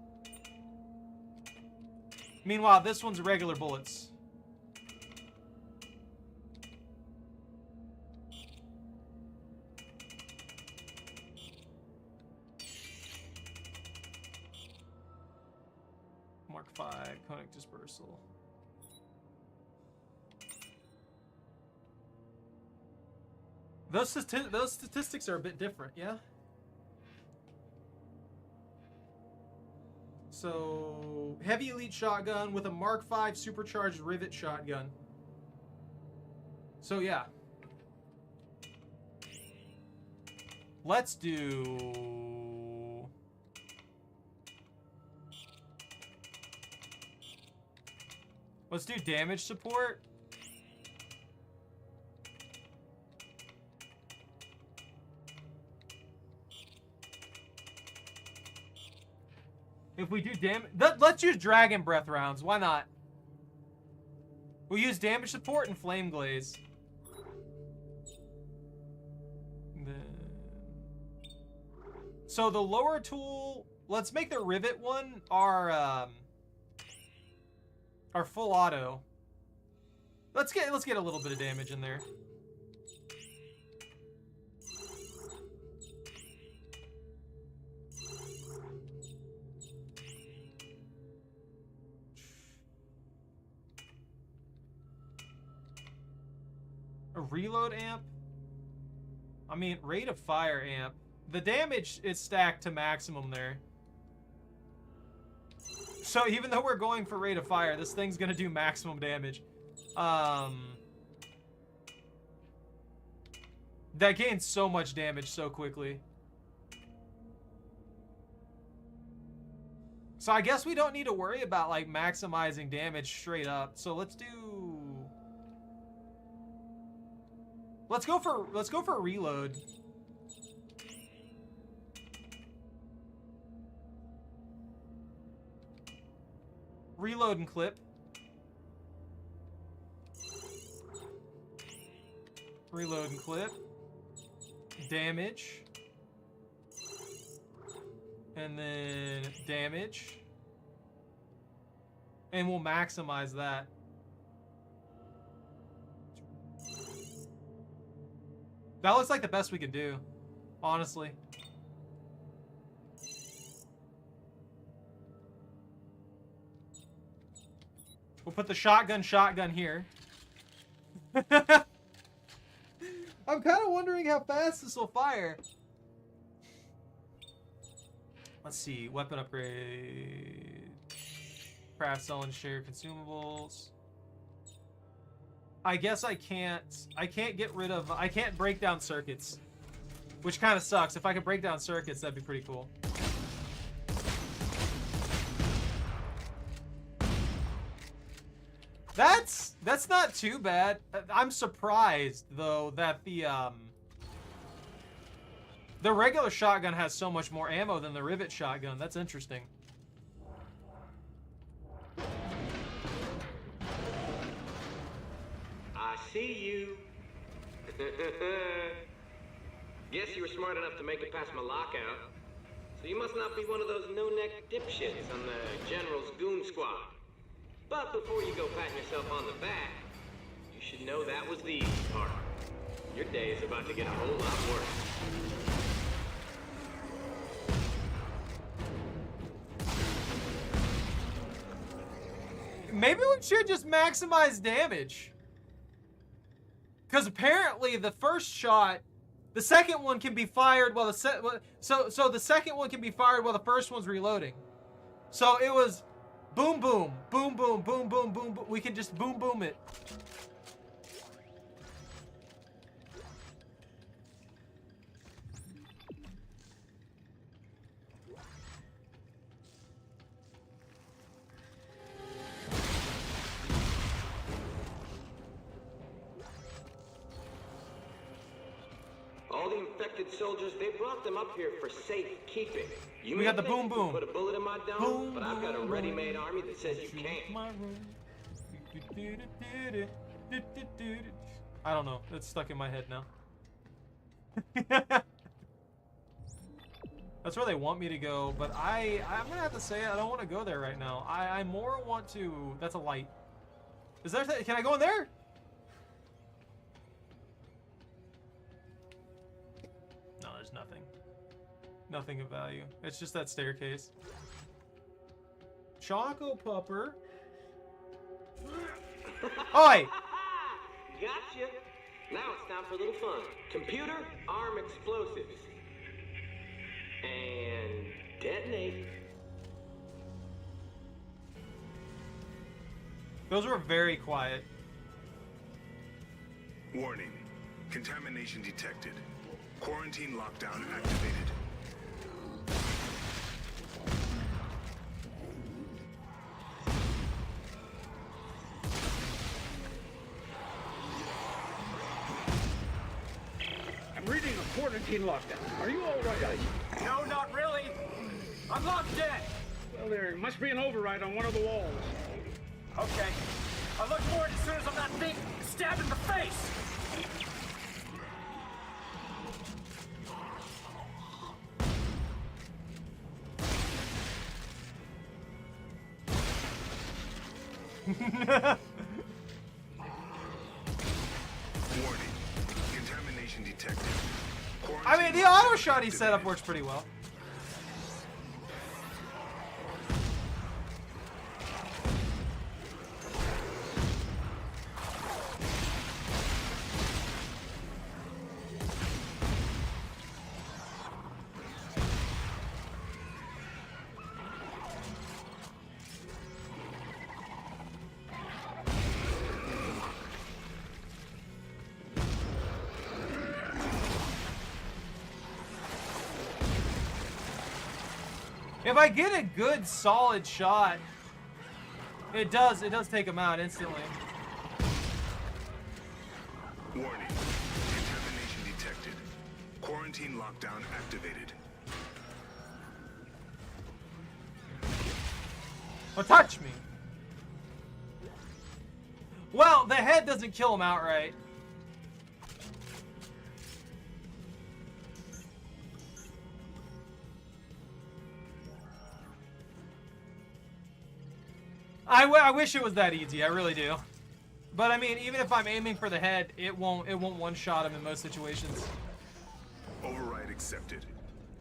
Meanwhile, this one's regular bullets. Mark 5 conic dispersal. Those statistics are a bit different, yeah? So, heavy elite shotgun with a Mark 5 supercharged rivet shotgun. So, yeah. Let's do... Let's do damage support. If we do damage... Let's use Dragon Breath rounds. Why not? We'll use damage support and Flame Glaze. So the lower tool... Let's make the Rivet one our full auto. Let's get a little bit of damage in there. A reload amp. I mean, rate of fire amp. The damage is stacked to maximum there. So even though we're going for rate of fire, this thing's gonna do maximum damage. That gains so much damage so quickly. So I guess we don't need to worry about like maximizing damage straight up. So let's go for reload. Reload and clip. Reload and clip. Damage. And then damage. And we'll maximize that. That looks like the best we can do, honestly. We'll put the shotgun here. I'm kind of wondering how fast this will fire. Let's see, weapon upgrade. Craft, sell, and share consumables. I guess I can't get rid of, I can't break down circuits. Which kind of sucks. If I could break down circuits, that'd be pretty cool. That's not too bad. I'm surprised though that the regular shotgun has so much more ammo than the rivet shotgun. That's interesting. I see you. Guess you were smart enough to make it past my lockout. So you must not be one of those no-neck dipshits on the General's goon squad. But before you go patting yourself on the back, you should know that was the easy part. Your day is about to get a whole lot worse. Maybe we should just maximize damage. Because apparently the first shot, the second one can be fired while so the second one can be fired while the first one's reloading. So it was boom boom, boom boom, boom boom, boom boom. We can just boom boom it. All the infected soldiers, they brought them up here for safekeeping. We got the boom boom. Put a bullet in my dome, but I've got a ready-made army that says you can't. I don't know. It's stuck in my head now. That's where they want me to go, but I'm gonna have to say I don't want to go there right now. I more want to. That's a light. Is there? Can I go in there? No, there's nothing. Nothing of value. It's just that staircase. Choco Pupper. Oi! Gotcha. Now it's time for a little fun. Computer, arm explosives. And detonate. Those were very quiet. Warning. Contamination detected. Quarantine lockdown activated. I'm reading a quarantine lockdown. Are you all right, Isaac? No, not really. I'm locked in. Well, there must be an override on one of the walls. Okay. I'll look for it as soon as I'm not being stabbed in the face. Warning. Contamination detected. I mean, the auto shotty setup works pretty well. If I get a good solid shot, it does take him out instantly. Warning. Contamination detected. Quarantine lockdown activated. Don't touch me. Well, the head doesn't kill him outright. I wish it was that easy. I really do. But I mean, even if I'm aiming for the head, it won't one-shot him in most situations. Override accepted.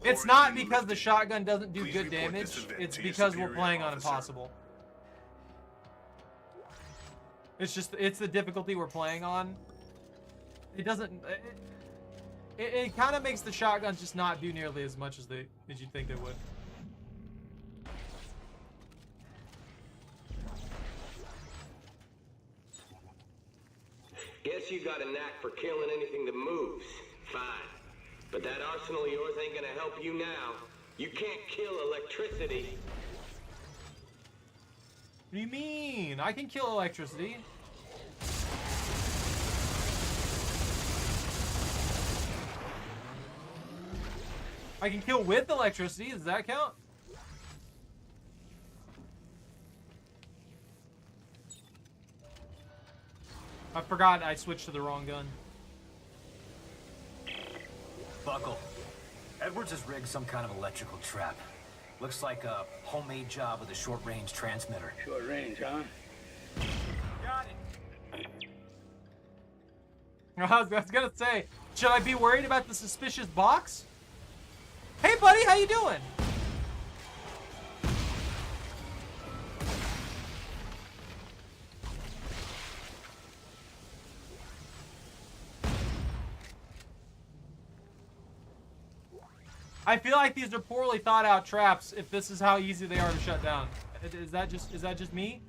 It's not because the shotgun doesn't do good damage. It's because we're playing on impossible. It's the difficulty we're playing on. It doesn't. It kind of makes the shotguns just not do nearly as much as you'd think they would. Guess you got a knack for killing anything that moves. Fine. But that arsenal of yours ain't gonna help you now. You can't kill electricity. What do you mean? I can kill electricity. I can kill with electricity. Does that count? I forgot I switched to the wrong gun. Buckle. Edwards has rigged some kind of electrical trap. Looks like a homemade job with a short-range transmitter. Short range, huh? Got it. I was gonna say, should I be worried about the suspicious box? Hey buddy, how you doing? I feel like these are poorly thought out traps if this is how easy they are to shut down. Is that just me?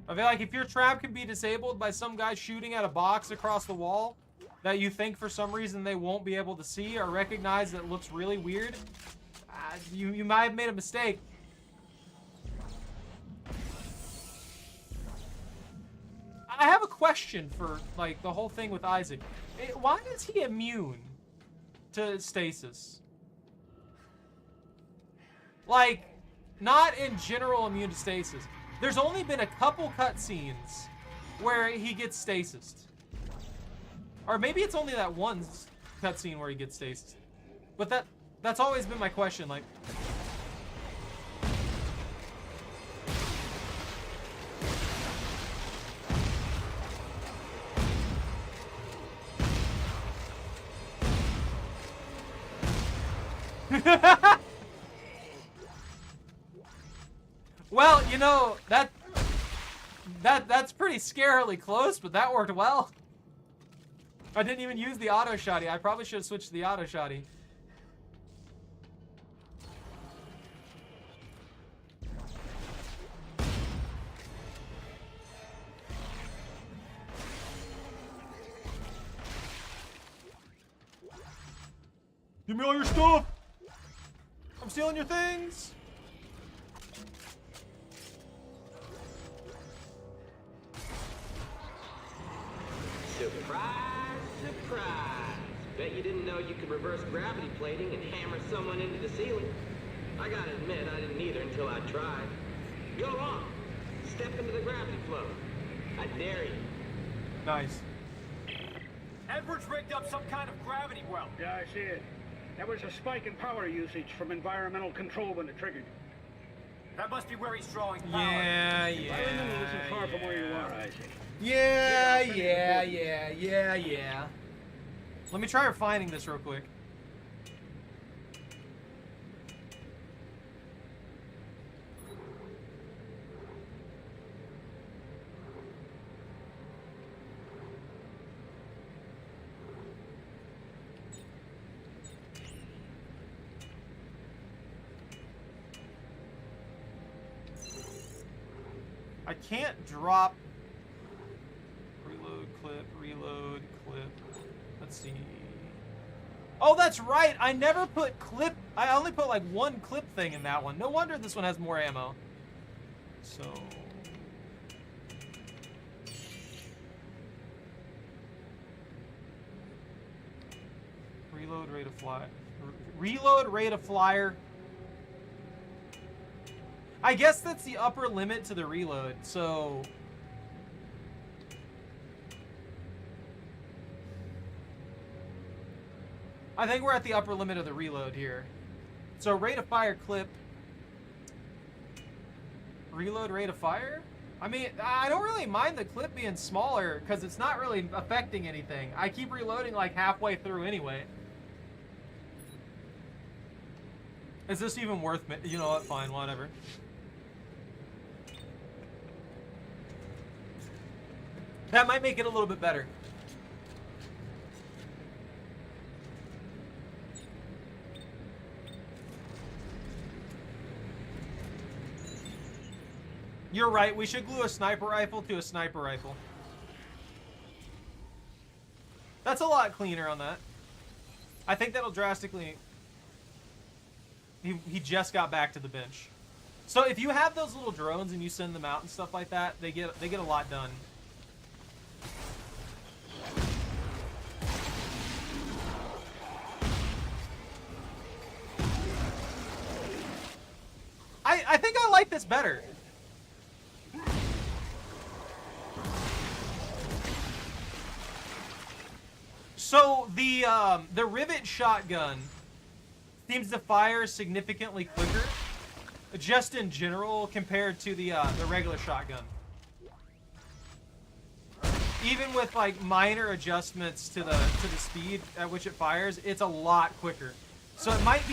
I feel like if your trap can be disabled by some guy shooting at a box across the wall that you think for some reason they won't be able to see or recognize that looks really weird, you might have made a mistake. I have a question for like the whole thing with Isaac. Why is he immune to stasis? Like, not in general immune to stasis. There's only been a couple cutscenes where he gets stasis. Or maybe it's only that one cutscene where he gets stasis. But that's always been my question, like... Well, you know, that's pretty scarily close, but that worked well. I didn't even use the auto shotty. I probably should have switched to the auto shotty. Give me all your stuff! I'm stealing your things! Surprise, surprise. Bet you didn't know you could reverse gravity plating and hammer someone into the ceiling. I gotta admit, I didn't either until I tried. Go on. Step into the gravity flow. I dare you. Nice. Edwards rigged up some kind of gravity well. Yeah, I see it. There was a spike in power usage from environmental control when it triggered. That must be where he's drawing power. Yeah. Environmental isn't far from where you are, Isaac. Yeah. Let me try refining this real quick. I can't drop reload clip. Let's see. Oh, that's right. I never put clip I only put like one clip thing in that one. No wonder this one has more ammo. So... Reload rate of fly. Reload rate of flyer. I guess that's the upper limit to the reload, so... I think we're at the upper limit of the reload here. So rate of fire clip. Reload rate of fire? I mean, I don't really mind the clip being smaller because it's not really affecting anything. I keep reloading like halfway through anyway. Is this even worth it? You know what? Fine, whatever. That might make it a little bit better. You're right, we should glue a sniper rifle to a sniper rifle. That's a lot cleaner on that. I think that'll drastically... He just got back to the bench. So if you have those little drones and you send them out and stuff like that, they get a lot done. I think I like this better. So the rivet shotgun seems to fire significantly quicker, just in general, compared to the regular shotgun. Even with like minor adjustments to the speed at which it fires, it's a lot quicker. So it might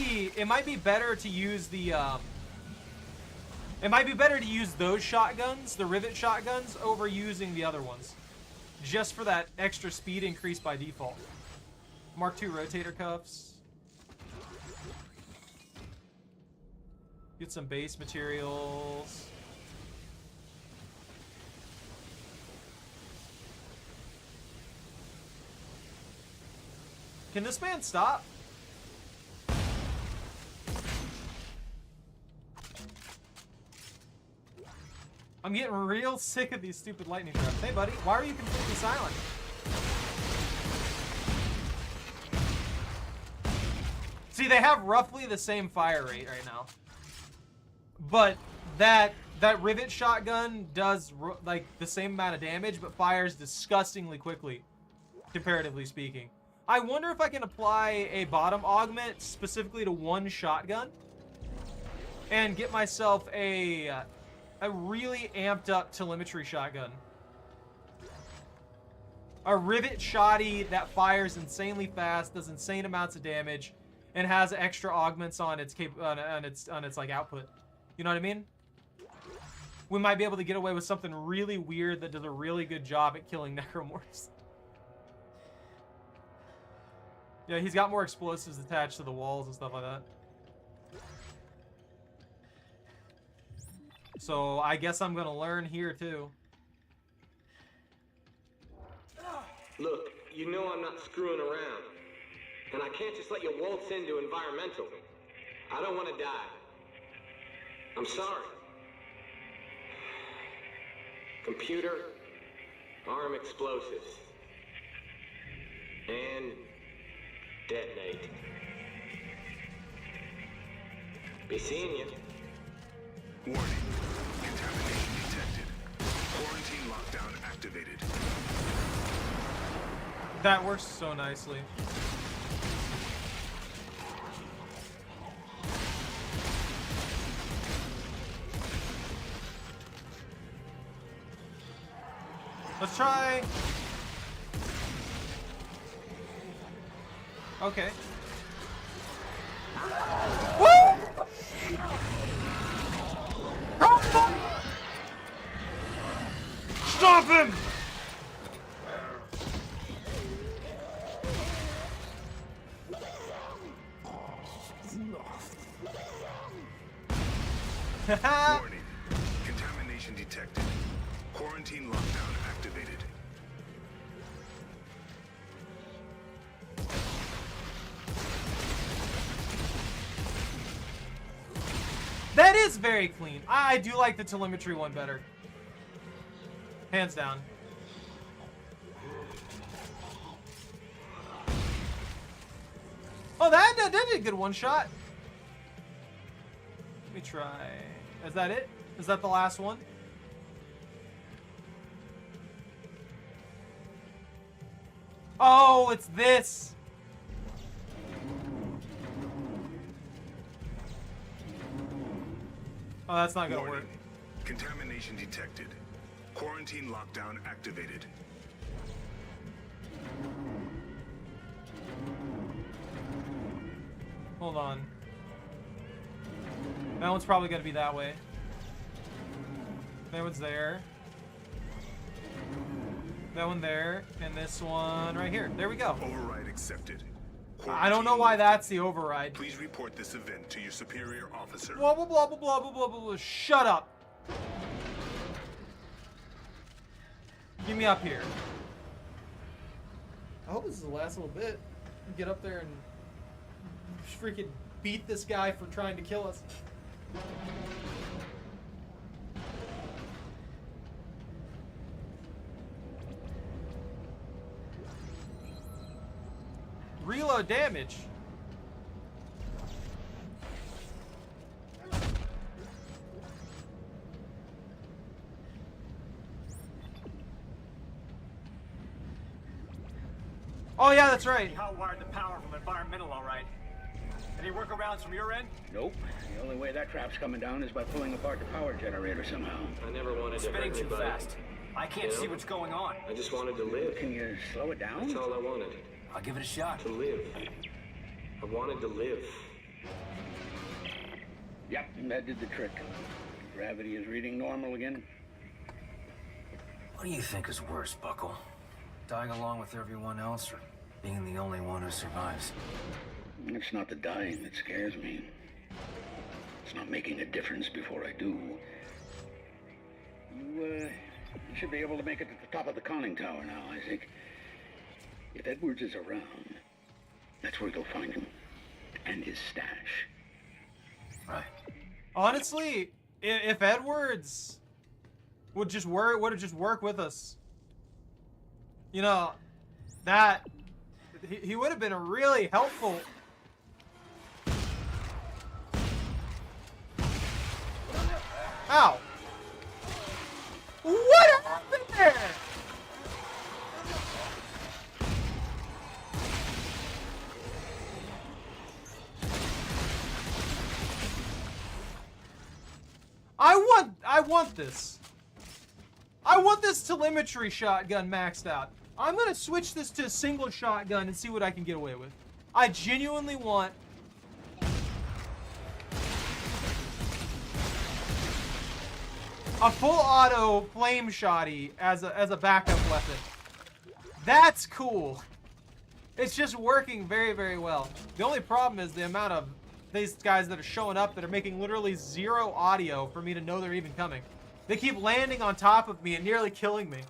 be better to use the those shotguns, the rivet shotguns, over using the other ones, just for that extra speed increase by default. Mark II rotator cuffs. Get some base materials. Can this man stop? I'm getting real sick of these stupid lightning traps. Hey buddy, why are you completely silent? See, they have roughly the same fire rate right now. But that rivet shotgun does like the same amount of damage, but fires disgustingly quickly, comparatively speaking. I wonder if I can apply a bottom augment specifically to one shotgun and get myself a really amped up telemetry shotgun. A rivet shotty that fires insanely fast, does insane amounts of damage, and has extra augments on its like output. You know what I mean? We might be able to get away with something really weird that does a really good job at killing necromorphs. Yeah, he's got more explosives attached to the walls and stuff like that. So I guess I'm gonna learn here too. Look, you know I'm not screwing around. And I can't just let you waltz into environmental. I don't want to die. I'm sorry. Computer, arm explosives. And detonate. Be seeing you. Warning. Contamination detected. Quarantine lockdown activated. That works so nicely. Let's try. Okay. Woo! Stop him! Warning. Contamination detected. Quarantine lockdown activated. is very clean. I do like the telemetry one better. Hands down. Oh, that did a good one shot. Let me try. Is that it? Is that the last one? Oh, it's this. Oh, that's not gonna work. Contamination detected. Quarantine lockdown activated. Hold on. That one's probably gonna be that way. That one's there. That one there, and this one right here. There we go. Override accepted. I don't know why that's the override. Please report this event to your superior officer. Blah blah blah blah blah blah blah blah. Shut up. Get me up here. I hope this is the last little bit. Get up there and freaking beat this guy for trying to kill us. Reload damage. Oh yeah, that's right. He hot-wired the power from environmental, all right. Any workarounds from your end? Nope. The only way that trap's coming down is by pulling apart the power generator somehow. I never wanted to hurt Spinning too anybody. fast. I can't see what's going on. I just wanted to live. Can you slow it down? That's all I wanted. I'll give it a shot. To live. I wanted to live. Yep, that did the trick. Gravity is reading normal again. What do you think is worse, Buckle? Dying along with everyone else, or being the only one who survives? It's not the dying that scares me. It's not making a difference before I do. You should be able to make it to the top of the conning tower now, Isaac. If Edwards is around, that's where you'll find him. And his stash. Right. Honestly, if Edwards would just work with us, you know, that he would have been a really helpful. Ow! What happened there? I want this. I want this telemetry shotgun maxed out. I'm gonna switch this to a single shotgun and see what I can get away with. I genuinely want a full auto flame shotty as a backup weapon. That's cool. It's just working very, very well. The only problem is the amount of these guys that are showing up that are making literally zero audio for me to know they're even coming. They keep landing on top of me and nearly killing me.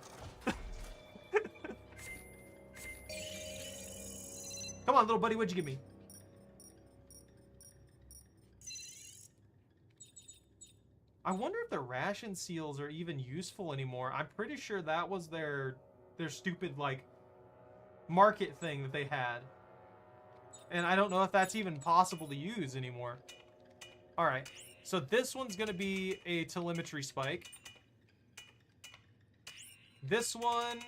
Come on, little buddy, what'd you give me? I wonder if the ration seals are even useful anymore. I'm pretty sure that was their stupid, like, market thing that they had. And I don't know if that's even possible to use anymore. Alright, so this one's gonna be a telemetry spike. This one,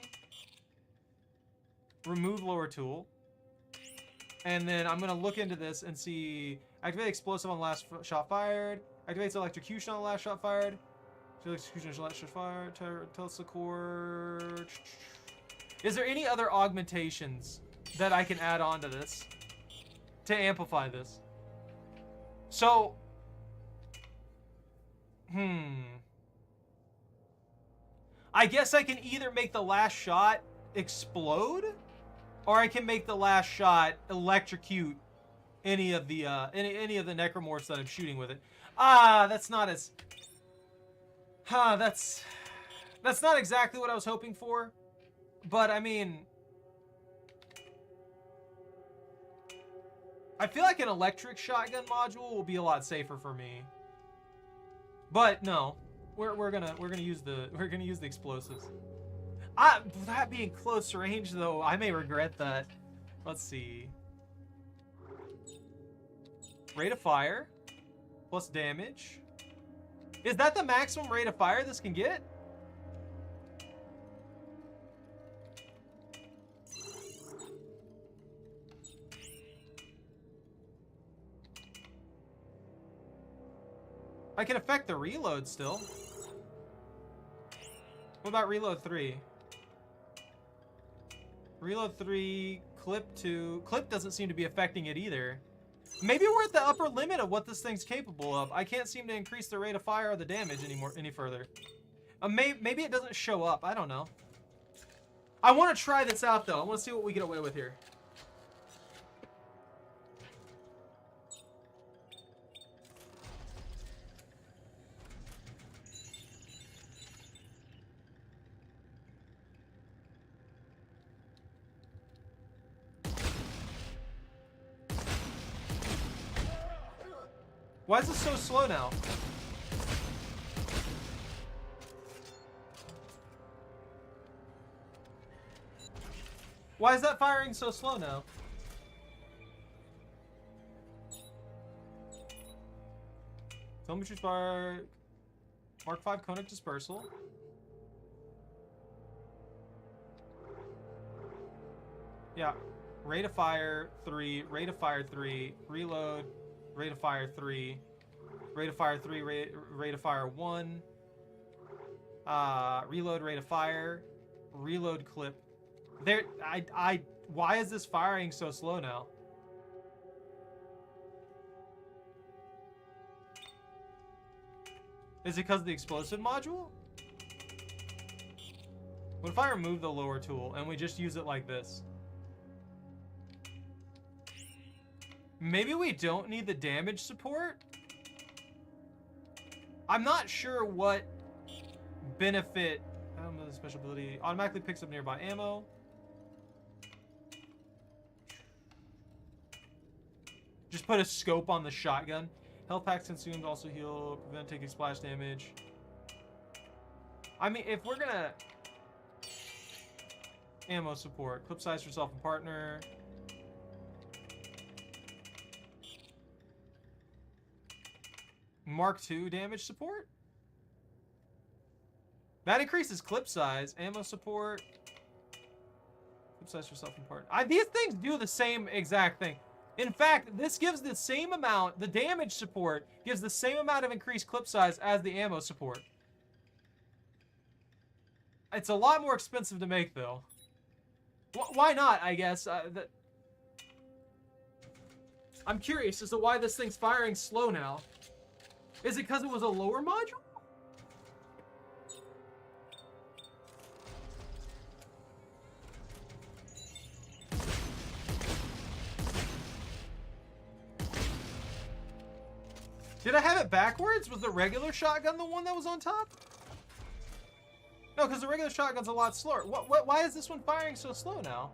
remove lower tool. And then I'm gonna look into this and see, activate explosive on last shot fired. Activates electrocution on the last shot fired. Electrocution on the last shot fired. Tells the core. Is there any other augmentations that I can add on to this to amplify this? So, I guess I can either make the last shot explode, or I can make the last shot electrocute any of the necromorphs that I'm shooting with it. That's not as... that's not exactly what I was hoping for. But, I mean... I feel like an electric shotgun module will be a lot safer for me. But no, we're gonna use the explosives. That being close range though, I may regret that. Let's see. Rate of fire plus damage. Is that the maximum rate of fire this can get? I can affect the reload still. What about reload 3? Reload 3, clip 2. Clip doesn't seem to be affecting it either. Maybe we're at the upper limit of what this thing's capable of. I can't seem to increase the rate of fire or the damage any further. Maybe it doesn't show up. I don't know. I want to try this out though. I want to see what we get away with here. Why is it so slow now? Why is that firing so slow now? Telemetry spark. Mark 5 conic dispersal. Yeah. Rate of fire 3. Rate of fire 3. Reload. Rate of fire 3. Rate of fire 3. Rate of fire 1. Reload rate of fire. Reload clip. There. Why is this firing so slow now? Is it because of the explosive module? What if I remove the lower tool and we just use it like this? Maybe we don't need the damage support? I'm not sure what benefit... I don't know the special ability. Automatically picks up nearby ammo. Just put a scope on the shotgun. Health packs consumed, also heal, prevent taking splash damage. I mean, if we're gonna... Ammo support. Clip size for self and partner. Mark II damage support? That increases clip size. Ammo support. Clip size for self and partner. These things do the same exact thing. In fact, this gives the same amount, the damage support gives the same amount of increased clip size as the ammo support. It's a lot more expensive to make, though. Why not, I guess? I'm curious as to why this thing's firing slow now. Is it because it was a lower module? Did I have it backwards? Was the regular shotgun the one that was on top? No, because the regular shotgun's a lot slower. Why is this one firing so slow now?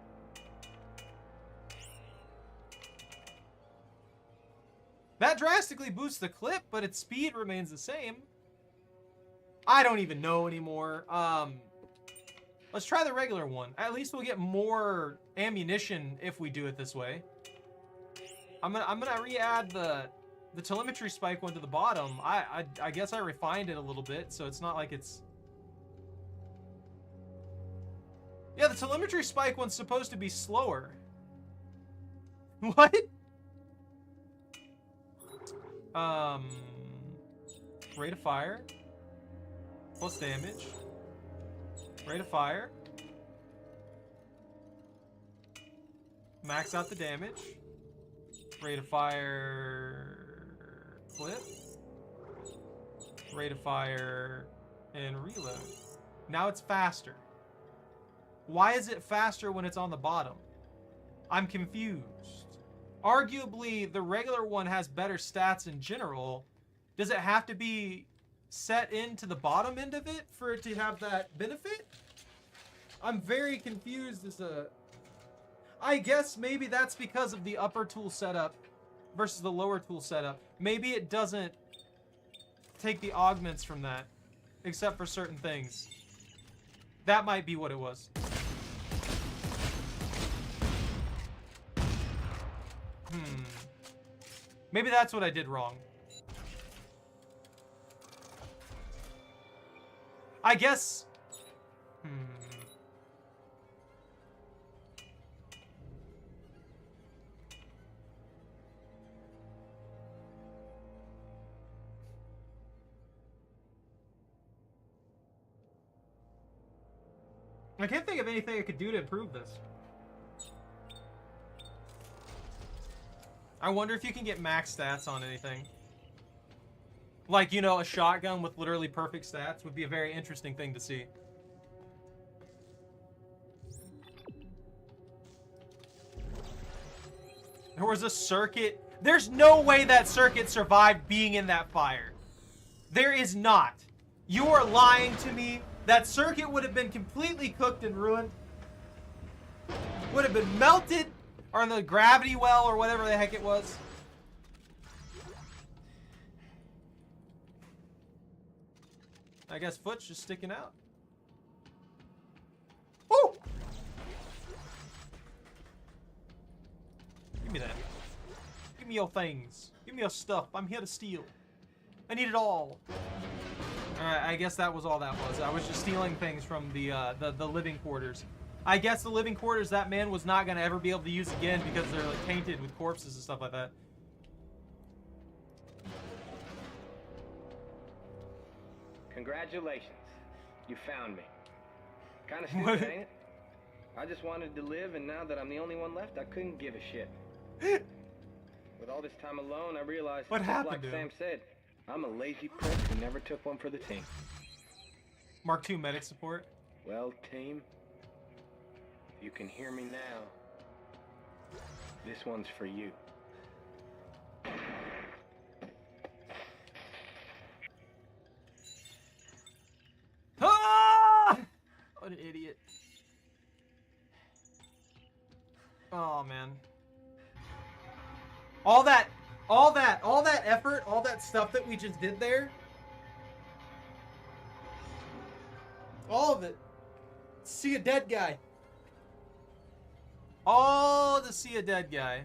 That drastically boosts the clip, but its speed remains the same. I don't even know anymore. Let's try the regular one. At least we'll get more ammunition if we do it this way. I'm gonna re-add the telemetry spike one to the bottom. I guess I refined it a little bit, so it's not like it's... Yeah, the telemetry spike one's supposed to be slower. What? Rate of fire. Plus damage. Rate of fire. Max out the damage. Rate of fire... Clip. Rate of fire and reload. Now it's faster. Why is it faster when it's on the bottom? I'm confused. Arguably, the regular one has better stats in general. Does it have to be set into the bottom end of it for it to have that benefit? I'm very confused as a... I guess maybe that's because of the upper tool setup versus the lower tool setup. Maybe it doesn't take the augments from that, except for certain things. That might be what it was. Maybe that's what I did wrong. I guess... I can't think of anything I could do to improve this. I wonder if you can get max stats on anything. Like, you know, a shotgun with literally perfect stats would be a very interesting thing to see. There was a circuit. There's no way that circuit survived being in that fire. There is not. You are lying to me. That circuit would have been completely cooked and ruined. Would have been melted. Or in the gravity well or whatever the heck it was. I guess foot's just sticking out. Woo! Give me that. Give me your things. Give me your stuff. I'm here to steal. I need it all. Alright, I guess that was all that was. I was just stealing things from the living quarters. I guess the living quarters that man was not going to ever be able to use again because they're like tainted with corpses and stuff like that. Congratulations. You found me. Kind of stupid, ain't it? I just wanted to live, and now that I'm the only one left, I couldn't give a shit. With all this time alone, I realized, what happened, like Sam said, I'm a lazy prick who never took one for the team. Mark II medic support. Well, team, if you can hear me now, this one's for you. Ah! What an idiot. Oh, man. All that effort, all that stuff that we just did there. All of it. See a dead guy. All to see a dead guy.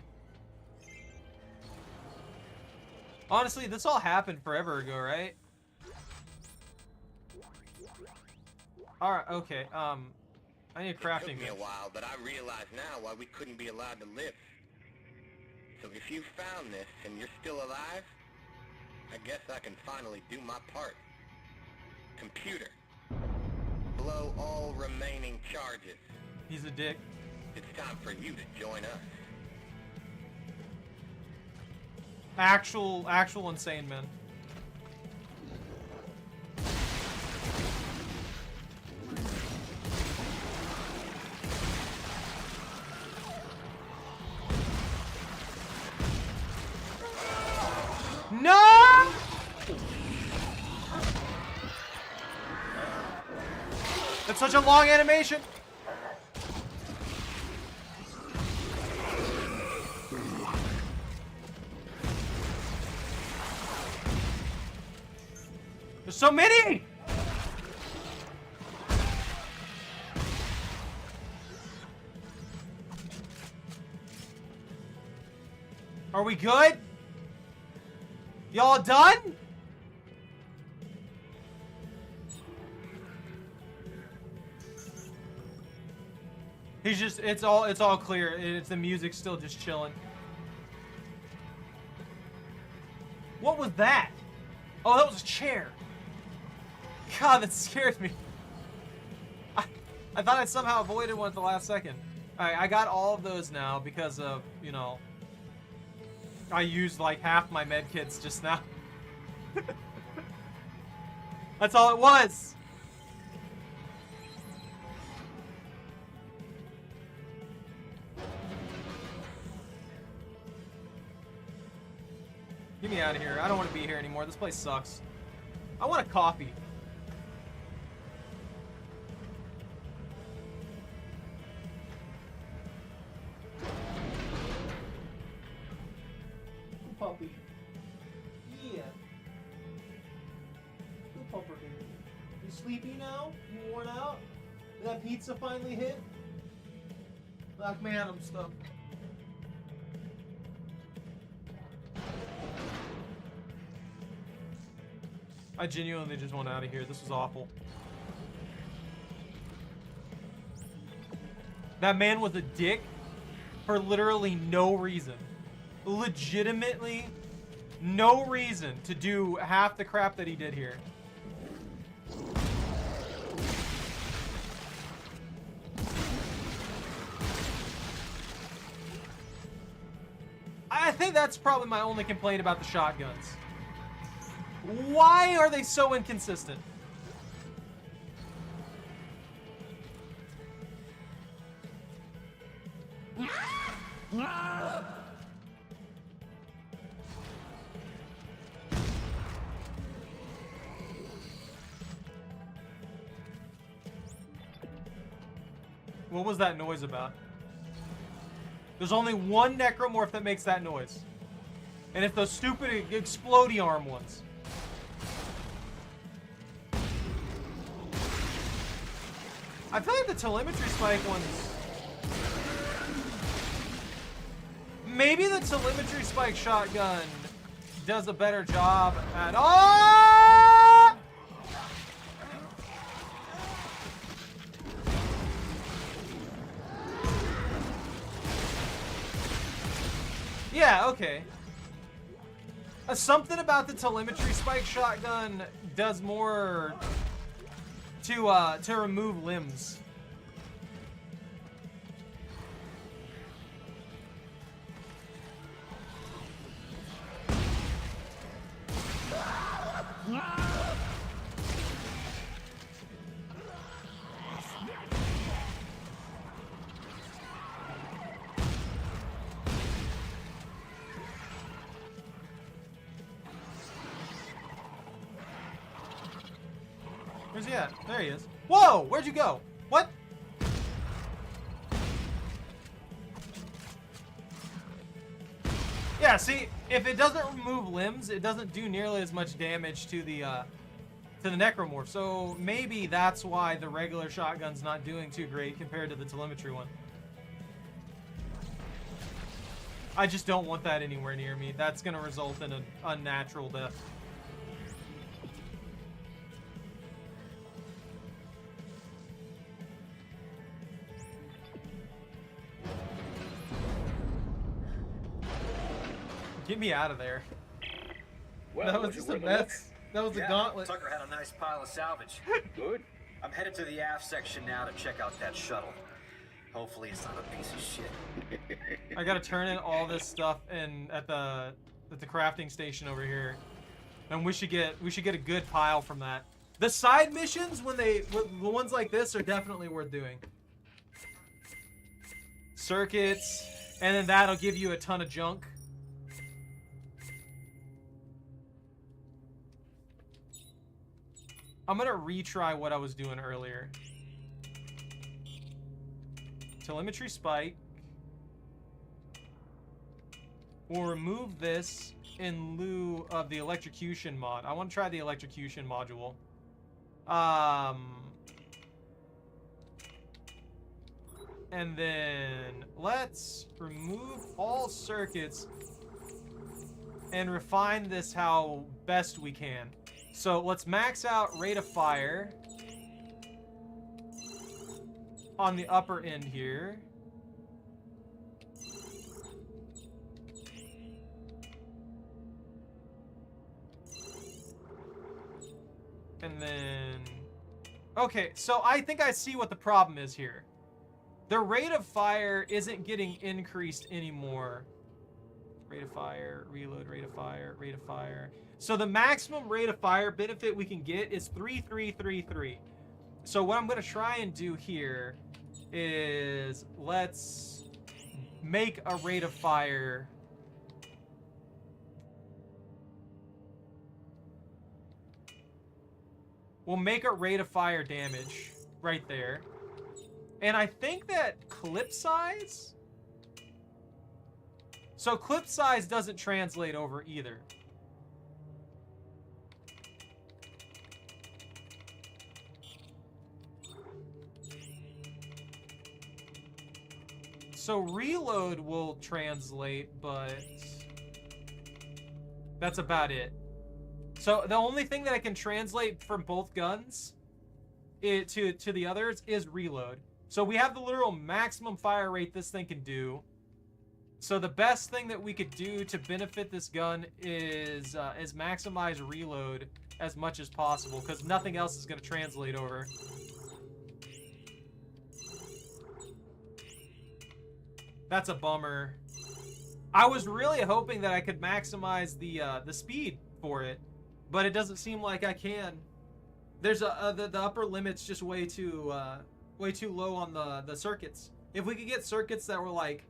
Honestly, this all happened forever ago, right? Alright, okay, I need a crafting. It took me a while, but I realize now why we couldn't be allowed to live. So if you found this and you're still alive, I guess I can finally do my part. Computer, blow all remaining charges. He's a dick. It's time for you to join us. Actual insane man. No! That's such a long animation. There's so many! Are we good? Y'all done? He's just, it's all clear. It's the music still just chilling. What was that? Oh, that was a chair. God, that scared me. I thought I somehow avoided one at the last second. Alright, I got all of those now because of, you know, I used like half my med kits just now. That's all it was. Get me out of here. I don't want to be here anymore. This place sucks. I want a coffee. Puppy. Yeah. sleepy now? You worn out? Did that pizza finally hit? Black man, I'm stuck. I genuinely just want out of here. This was awful. That man was a dick for literally no reason. Legitimately no reason to do half the crap that he did here. I think that's probably my only complaint about the shotguns. Why are they so inconsistent? What was that noise about? There's only one necromorph that makes that noise. And it's those stupid explodey arm ones. I feel like the telemetry spike ones... Maybe the telemetry spike shotgun does a better job at... Oh! Yeah, okay. Something about the telemetry spike shotgun does more to remove limbs. Where's he at? There he is. Whoa! Where'd you go? What? Yeah, see, if it doesn't remove limbs, it doesn't do nearly as much damage to the necromorph. So maybe that's why the regular shotgun's not doing too great compared to the telemetry one. I just don't want that anywhere near me. That's gonna result in an unnatural death. Get me out of there. Well, that was just a mess. That was a gauntlet. Tucker had a nice pile of salvage. Good. I'm headed to the aft section now to check out that shuttle. Hopefully it's not a piece of shit. I gotta turn in all this stuff in at the crafting station over here, and we should get a good pile from that. The side missions, the ones like this, are definitely worth doing. Circuits, and then that'll give you a ton of junk. I'm gonna retry what I was doing earlier. Telemetry spike. We'll remove this in lieu of the electrocution mod. I want to try the electrocution module. And then let's remove all circuits and refine this how best we can. So let's max out rate of fire on the upper end here. And then... Okay, so I think I see what the problem is here. The rate of fire isn't getting increased anymore. Rate of fire, reload, rate of fire, rate of fire. So the maximum rate of fire benefit we can get is 3333. So what I'm going to try and do here is let's make a rate of fire. We'll make a rate of fire damage right there. And I think that clip size... So clip size doesn't translate over either. So reload will translate, but that's about it. So the only thing that I can translate from both guns to the others is reload. So we have the literal maximum fire rate this thing can do. So the best thing that we could do to benefit this gun is maximize reload as much as possible, because nothing else is going to translate over. That's a bummer. I was really hoping that I could maximize the speed for it, but it doesn't seem like I can. There's the upper limit's just way too low on the circuits. If we could get circuits that were like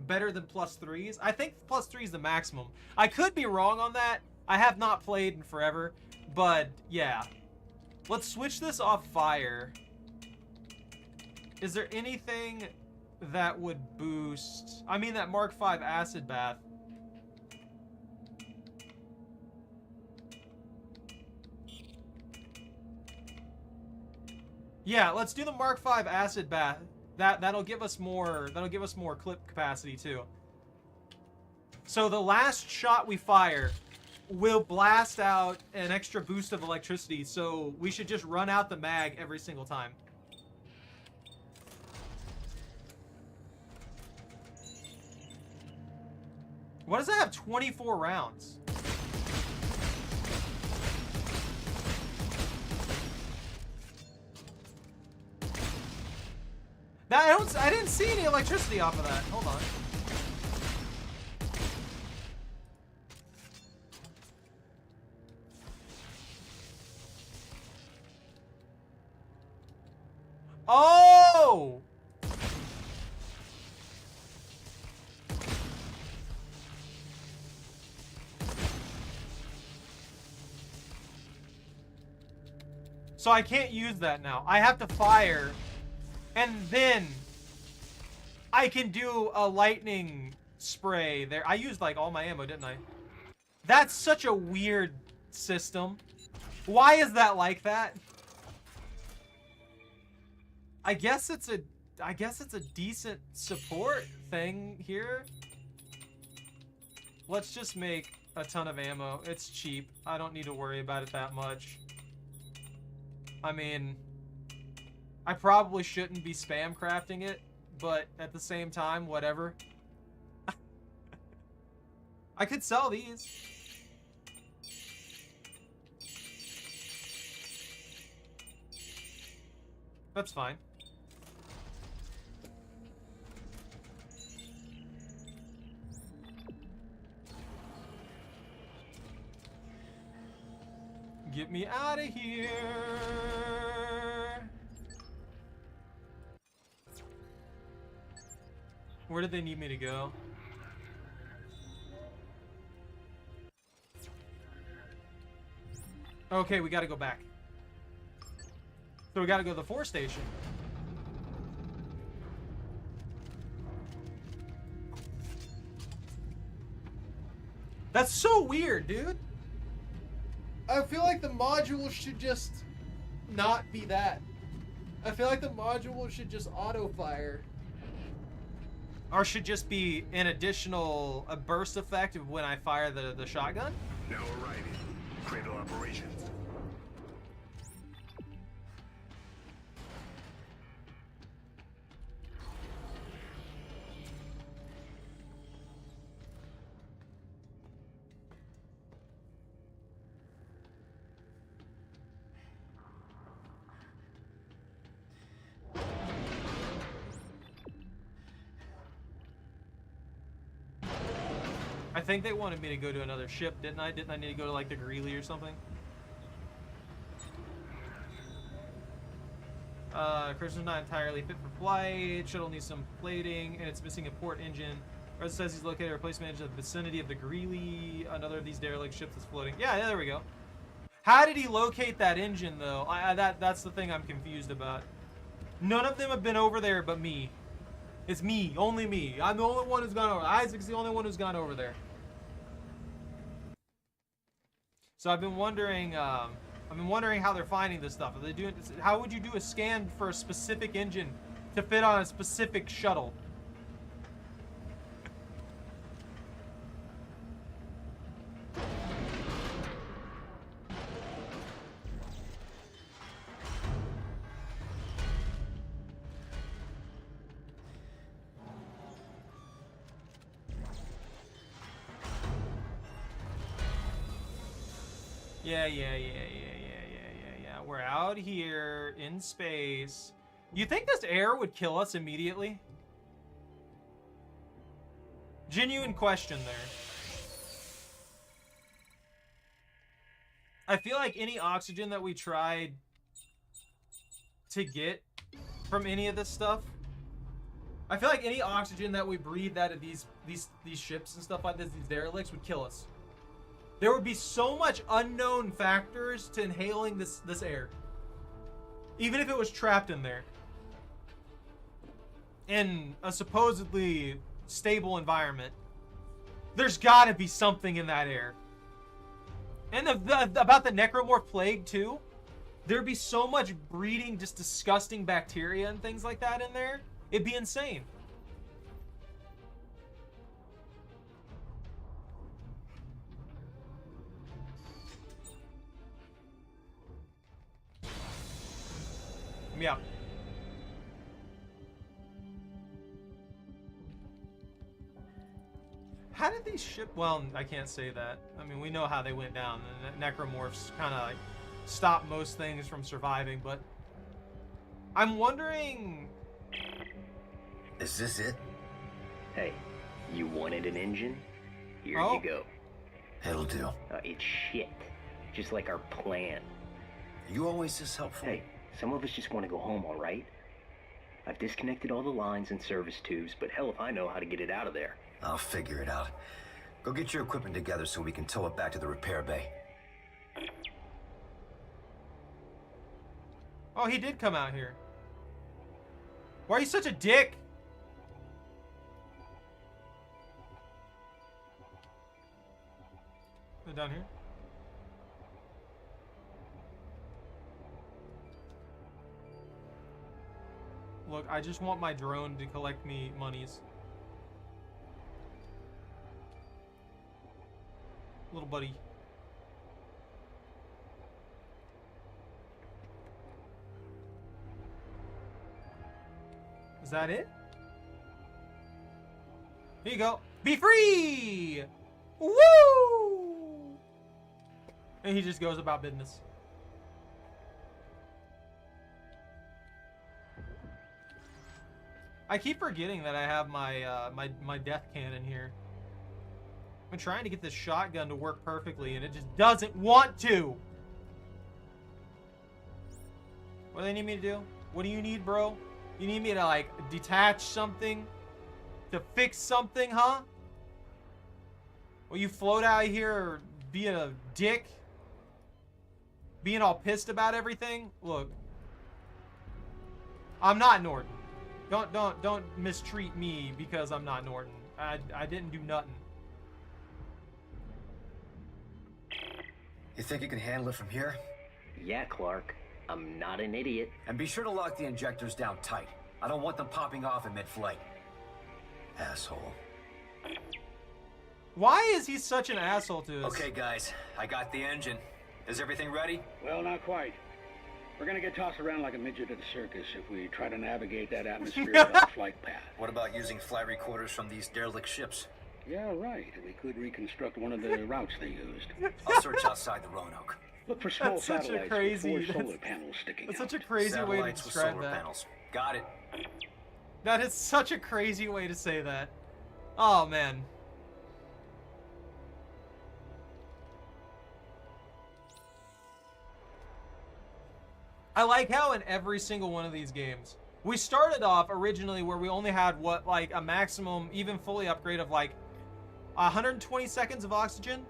better than +3s, I think +3 is the maximum. I could be wrong on that. I have not played in forever, but yeah. Let's switch this off fire. Is there anything that would boost? I mean, that Mark V acid bath. Yeah, let's do the Mark V acid bath. That'll give us more clip capacity too. So the last shot we fire will blast out an extra boost of electricity, so we should just run out the mag every single time. What does that have? 24 rounds. I didn't see any electricity off of that. Hold on. Oh! So I can't use that now. I have to fire, and then I can do a lightning spray there. I used like all my ammo, didn't I? That's such a weird system. Why is that like that? I guess it's a decent support thing here. Let's just make a ton of ammo. It's cheap. I don't need to worry about it that much. I mean, I probably shouldn't be spam crafting it, but at the same time, whatever. I could sell these. That's fine. Get me out of here. Where did they need me to go? Okay, we gotta go back. So we gotta go to the force station. That's so weird, dude. I feel like the module should just not be that. I feel like the module should just auto-fire. Or should just be an additional burst effect of when I fire the shotgun? Now arriving. Cradle operations. I think they wanted me to go to another ship, didn't I? Didn't I need to go to like the Greeley or something? Christian's not entirely fit for flight. Shuttle needs some plating, and it's missing a port engine. Red says he's located a replacement engine in the vicinity of the Greeley. Another of these derelict ships is floating. Yeah, there we go. How did he locate that engine, though? That's the thing I'm confused about. None of them have been over there but me. It's me, only me. I'm the only one who's gone over. Isaac's the only one who's gone over there. So I've been wondering how they're finding this stuff. Are they doing? How would you do a scan for a specific engine to fit on a specific shuttle? Yeah. We're out here in space. You think this air would kill us immediately? Genuine question there. I feel like any oxygen that we tried to get from any of this stuff, I feel like any oxygen that we breathe out of these ships and stuff like this, these derelicts, would kill us. There would be so much unknown factors to inhaling this air. Even if it was trapped in there. In a supposedly stable environment. There's gotta be something in that air. And about the necromorph plague too. There'd be so much breeding, just disgusting bacteria and things like that in there. It'd be insane. Yeah. How did these ship? Well, I can't say that. I mean, we know how they went down. The necromorphs kind of like stopped most things from surviving, but I'm wondering. Is this it? Hey, you wanted an engine? Here Oh. you go. It'll do. It's shit. Just like our plan. You always this helpful. Hey, some of us just want to go home, all right? I've disconnected all the lines and service tubes, but hell if I know how to get it out of there. I'll figure it out. Go get your equipment together so we can tow it back to the repair bay. Oh, he did come out here. Why are you such a dick? Is it down here? Look, I just want my drone to collect me monies. Little buddy. Is that it? Here you go. Be free! Woo! And he just goes about business. I keep forgetting that I have my my death cannon here. I've been trying to get this shotgun to work perfectly, and it just doesn't want to. What do they need me to do? What do you need, bro? You need me to, like, detach something? To fix something, huh? Will you float out here being a dick? Being all pissed about everything? Look. I'm not Norton. Don't mistreat me because I'm not Norton. I didn't do nothing. You think you can handle it from here? Yeah, Clark. I'm not an idiot. And be sure to lock the injectors down tight. I don't want them popping off in mid-flight. Asshole. Why is he such an asshole to us? Okay, guys. I got the engine. Is everything ready? Well, not quite. We're gonna get tossed around like a midget at the circus if we try to navigate that atmosphere without a flight path. What about using flight recorders from these derelict ships? Yeah, right. We could reconstruct one of the routes they used. I'll search outside the Roanoke. Look for small That's such a satellites crazy- with 4 solar panels sticking That's out. such a crazy way to Satellites with describe solar that. panels. Got it. That is such a crazy way to say that. Oh, man. I like how in every single one of these games, we started off originally where we only had, what, like a maximum, even fully upgrade of like 120 seconds of oxygen.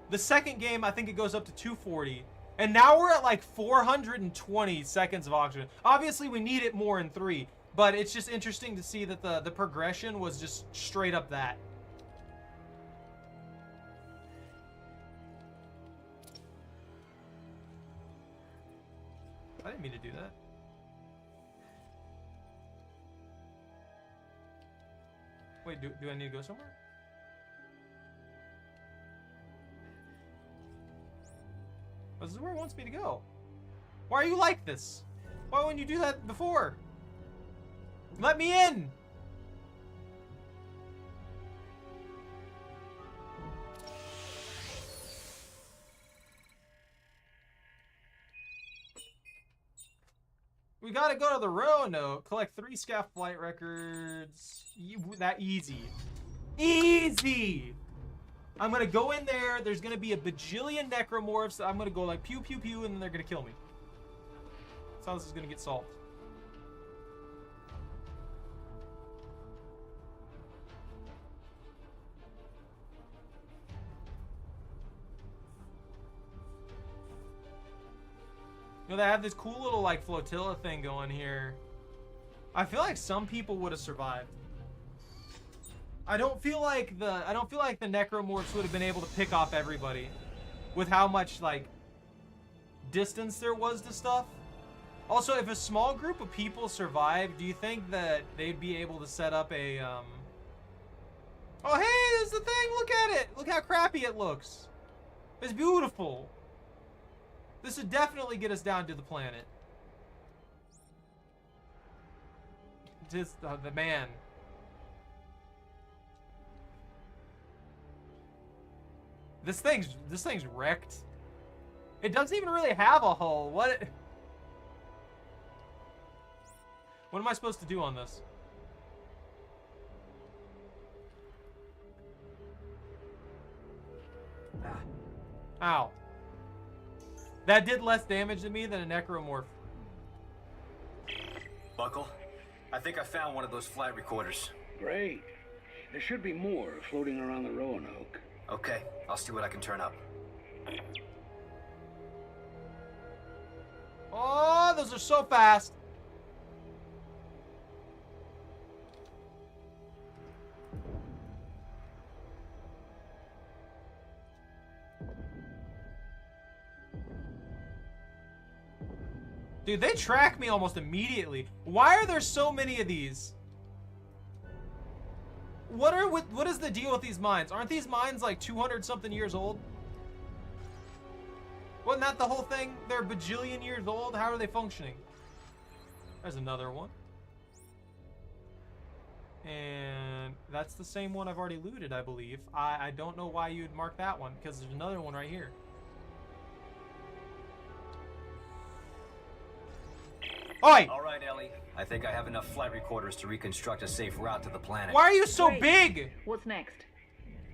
The second game, I think it goes up to 240. And now we're at like 420 seconds of oxygen. Obviously, we need it more in 3. But it's just interesting to see that the progression was just straight up that. I didn't mean to do that. Wait, do I need to go somewhere? Oh, this is where it wants me to go. Why are you like this? Why wouldn't you do that before? Let me in! We gotta go to the Roanoke, collect 3 scaff flight records. That easy. Easy! I'm gonna go in there, there's gonna be a bajillion necromorphs, I'm gonna go like pew pew pew, and then they're gonna kill me. That's how this is gonna get solved. You know, they have this cool little like flotilla thing going here. I feel like some people would have survived. I don't feel like the necromorphs would have been able to pick off everybody with how much like distance there was to stuff. Also, if a small group of people survived, do you think that they'd be able to set up a Oh, hey, there's the thing. Look at it. Look how crappy it looks. It's beautiful. This would definitely get us down to the planet. Just the man. This thing's wrecked. It doesn't even really have a hull. What am I supposed to do on this? Ow. That did less damage to me than a necromorph. Buckle, I think I found one of those flight recorders. Great. There should be more floating around the Roanoke. Okay, I'll see what I can turn up. Oh, those are so fast. Dude, they track me almost immediately. Why are there so many of these? What is the deal with these mines? Aren't these mines like 200 something years old? Wasn't that the whole thing? They're a bajillion years old. How are they functioning? There's another one. And that's the same one I've already looted, I believe. I don't know why you'd mark that one, because there's another one right here. Oi! All right, Ellie. I think I have enough flight recorders to reconstruct a safe route to the planet. Why are you so big? What's next?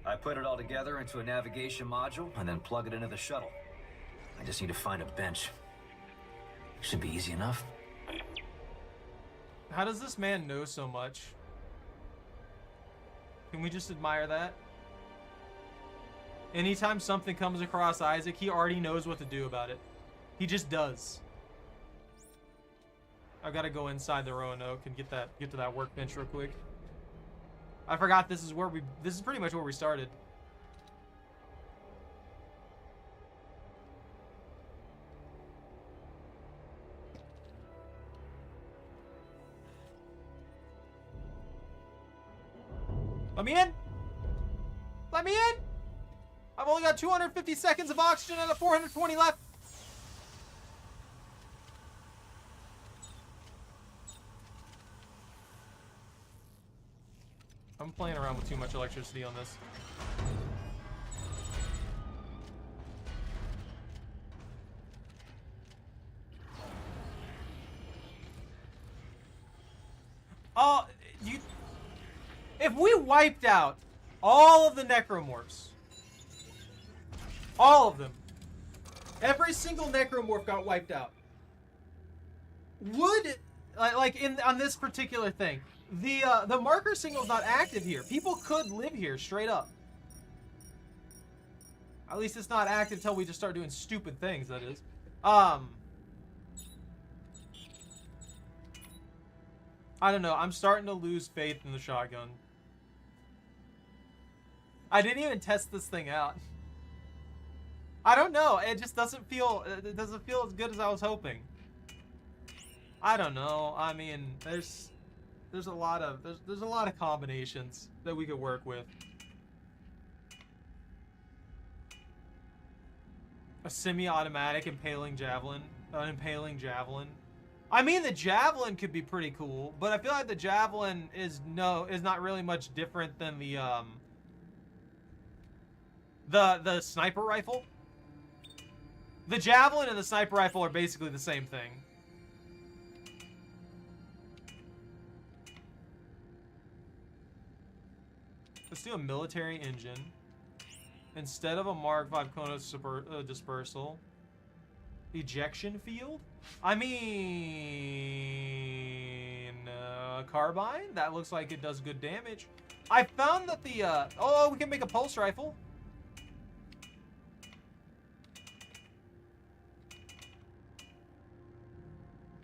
I put it all together into a navigation module and then plug it into the shuttle. I just need to find a bench. Should be easy enough. How does this man know so much? Can we just admire that? Anytime something comes across Isaac, he already knows what to do about it. He just does. I gotta go inside the Roanoke and get to that workbench real quick. I forgot this is pretty much where we started. Let me in! Let me in! I've only got 250 seconds of oxygen and 420 left. I'm playing around with too much electricity on this. Oh, if we wiped out all of the necromorphs, all of them, every single necromorph got wiped out, would, on this particular thing, the marker signal's not active here. People could live here straight up. At least it's not active until we just start doing stupid things, that is. I don't know. I'm starting to lose faith in the shotgun. I didn't even test this thing out. I don't know. It just doesn't feel as good as I was hoping. I don't know. I mean, there's a lot of combinations that we could work with. A semi-automatic impaling javelin. An impaling javelin. I mean, the javelin could be pretty cool, but I feel like the javelin is not really much different than the sniper rifle. The javelin and the sniper rifle are basically the same thing. Let's do a military engine. Instead of a Mark 5 Konos dispersal. Ejection field? I mean... carbine? That looks like it does good damage. I found that the... oh, we can make a pulse rifle.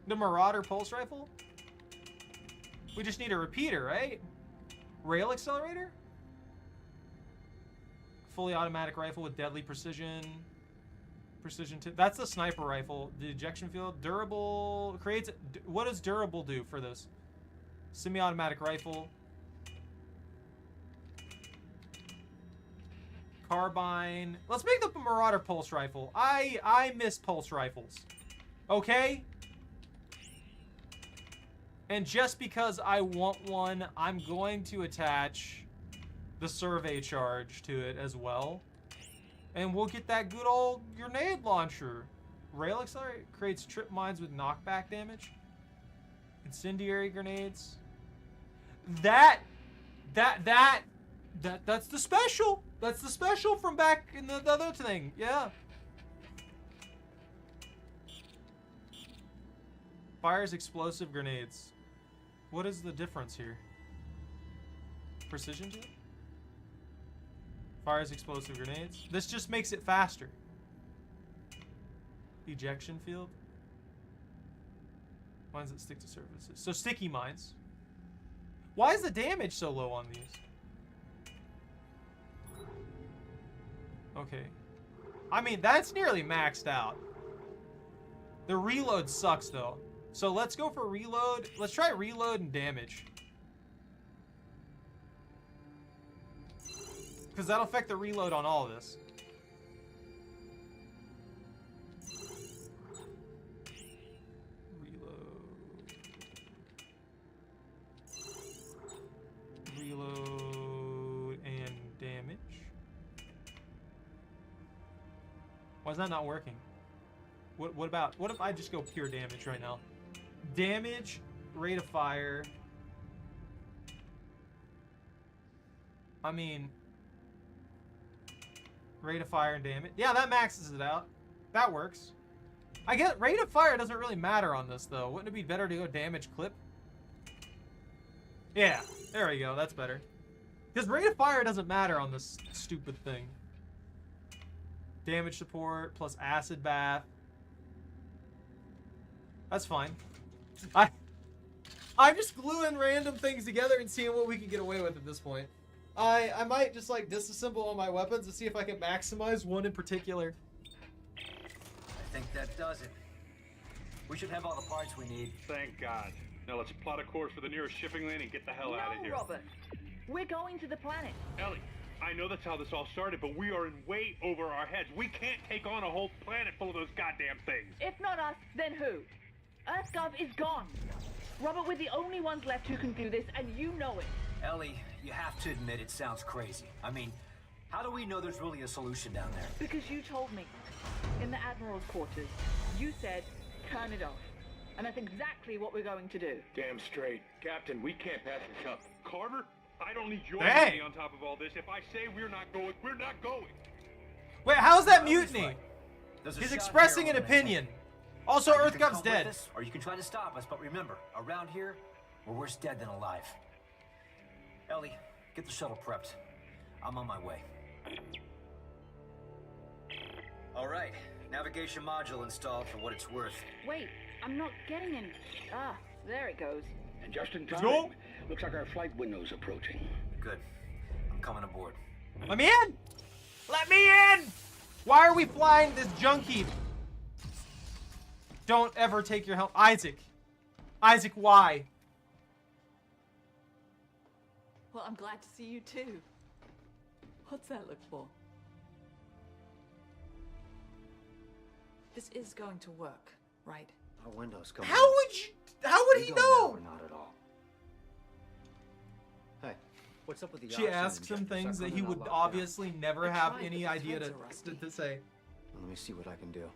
The Marauder pulse rifle? We just need a repeater, right? Rail accelerator? Fully automatic rifle with deadly precision. That's the sniper rifle. The ejection field. Durable. Creates... What does durable do for this? Semi-automatic rifle. Carbine. Let's make the Marauder pulse rifle. I miss pulse rifles. Okay? And just because I want one, I'm going to attach the survey charge to it as well. And we'll get that good old grenade launcher. Rail accelerator creates trip mines with knockback damage. Incendiary grenades. That's the special. That's the special from back in the other thing. Yeah. Fires explosive grenades. What is the difference here? Precision to it? Fires explosive grenades. This just makes it faster. Ejection field. Mines that stick to surfaces. So sticky mines. Why is the damage so low on these? Okay. I mean, that's nearly maxed out. The reload sucks though. So let's go for reload. Let's try reload and damage. Because that'll affect the reload on all of this. Reload and damage. Why is that not working? What if I just go pure damage right now? Damage, rate of fire. I mean, rate of fire and damage. Yeah, that maxes it out. That works. I get rate of fire doesn't really matter on this though. Wouldn't it be better to go damage clip? Yeah, there we go. That's better. Because rate of fire doesn't matter on this stupid thing. Damage support plus acid bath. That's fine. I'm just gluing random things together and seeing what we can get away with at this point. I might just like disassemble all my weapons and see if I can maximize one in particular. I think that does it. We should have all the parts we need. Thank God. Now let's plot a course for the nearest shipping lane and get the hell out of here. No, Robert. We're going to the planet. Ellie, I know that's how this all started, but we are in way over our heads. We can't take on a whole planet full of those goddamn things. If not us, then who? EarthGov is gone. Robert, we're the only ones left who can do this, and you know it. Ellie, you have to admit it sounds crazy. I mean, how do we know there's really a solution down there? Because you told me. In the Admiral's quarters, you said, turn it off. And that's exactly what we're going to do. Damn straight. Captain, we can't pass this up. Carter, I don't need your money on top of all this. If I say we're not going, we're not going. Wait, how's that mutiny? He's expressing an opinion. Also, EarthGov's dead. Us, or you can try to stop us, but remember, around here, we're worse dead than alive. Ellie, get the shuttle prepped. I'm on my way. All right, navigation module installed for what it's worth. Wait, I'm not getting any. Ah, there it goes. And just in time. Looks like our flight window's approaching. Good. I'm coming aboard. Let me in! Let me in! Why are we flying this junk heap? Don't ever take your help. Isaac. Isaac, why? Well, I'm glad to see you too. What's that look for? This is going to work, right? Our window's coming. How would he know? Not at all. Hey, what's up with the She asks him things that he would obviously never have any idea to say. Let me see what I can do.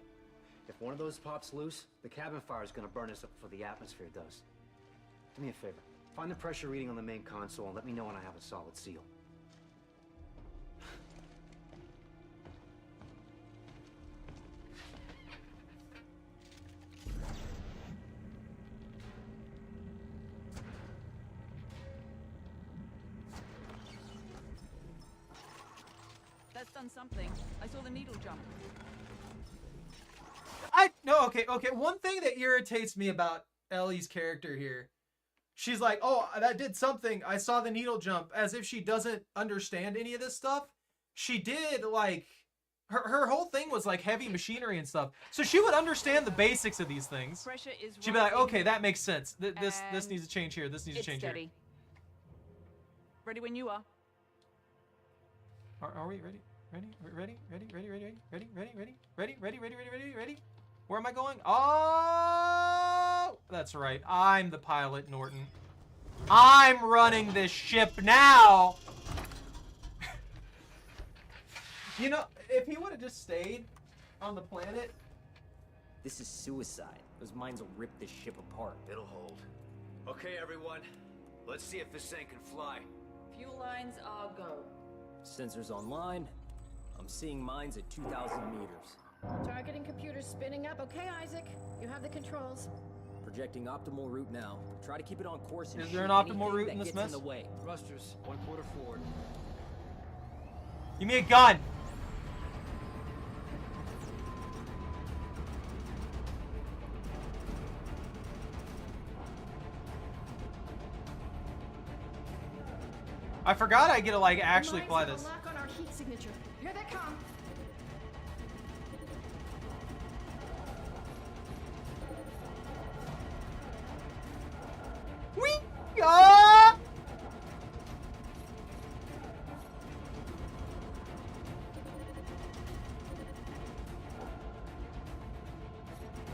If one of those pops loose, the cabin fire is going to burn us up before the atmosphere does. Do me a favor. Find the pressure reading on the main console and let me know when I have a solid seal. That's done something. I saw the needle jump. Okay. One thing that irritates me about Ellie's character here, she's like, oh, that did something. I saw the needle jump, as if she doesn't understand any of this stuff. She did, like, her whole thing was like heavy machinery and stuff. So she would understand the basics of these things. Pressure is She'd be like, okay, that makes sense. This needs to change here. This needs to change here. Ready when you are. Are we ready? Ready? Where am I going? Oh, that's right. I'm the pilot, Norton. I'm running this ship now. You know, if he would have just stayed on the planet. This is suicide. Those mines will rip this ship apart. It'll hold. Okay, everyone. Let's see if this thing can fly. Fuel lines are go. Sensors online. I'm seeing mines at 2,000 meters. Targeting computers spinning up. Okay, Isaac. You have the controls. Projecting optimal route now. Try to keep it on course. And is there an optimal route in this mess? In the way. Thrusters, 1/4 forward. Give me a gun. I forgot I get to like actually fly this. Lock on our heat signature. Here they come. Whee! Ah!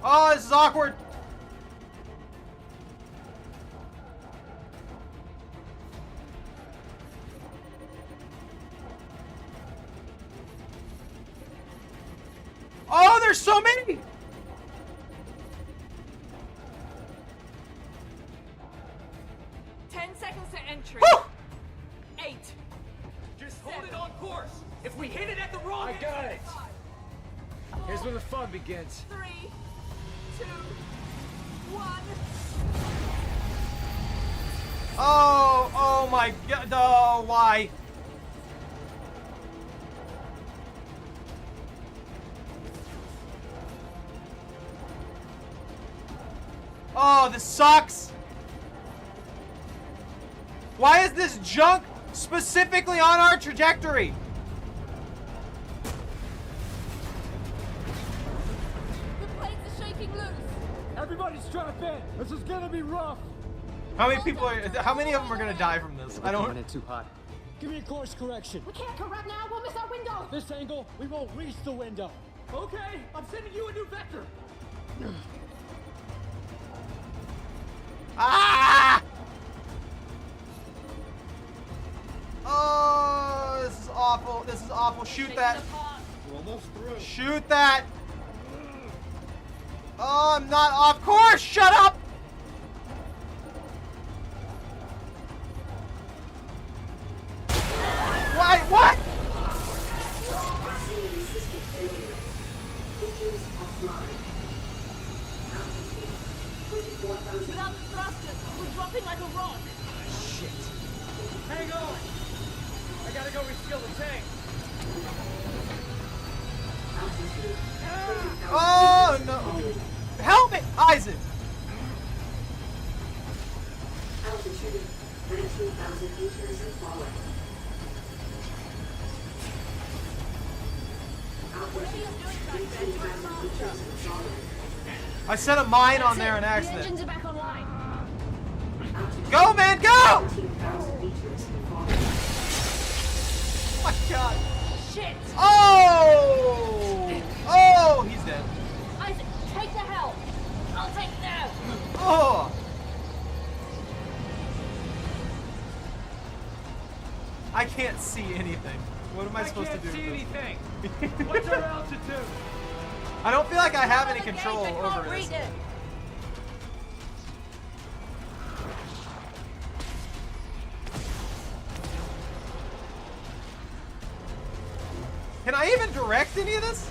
Oh, this is awkward. Oh, there's so many! Seconds to entry. Woo! 8. Just hold it on course. If we hit it at the wrong I got it. 5, Here's where the fun begins. 3, 2, 1. Oh my god. Oh, why? Oh, this sucks. Why is this junk specifically on our trajectory? The plates are shaking loose. Everybody strap in. This is gonna be rough. How many people are? How many of them are gonna die from this? I don't. Coming in too hot. Give me a course correction. We can't correct now. We'll miss our window. This angle, we won't reach the window. Okay, I'm sending you a new vector. Ah! Oh, this is awful. This is awful. Shoot that. We're almost through. Shoot that. Oh, I'm not off course. Shut up. Why? What? Without the thrusters, we're dropping like a rock. Shit. Hang on. I gotta go refuel the tank. Oh no! Help me, Isaac. Altitude 19,000 meters and forward. I set a mine on there on accident. The engines are back online. Go, man, go! Oh my god. Shit! Oh! Oh, he's dead. Isaac, take the helm. I'll take them. Oh! I can't see anything. What am I supposed to do? I can't see with this? anything. What's our altitude? I don't feel like I have any control over this. Can I even direct any of this?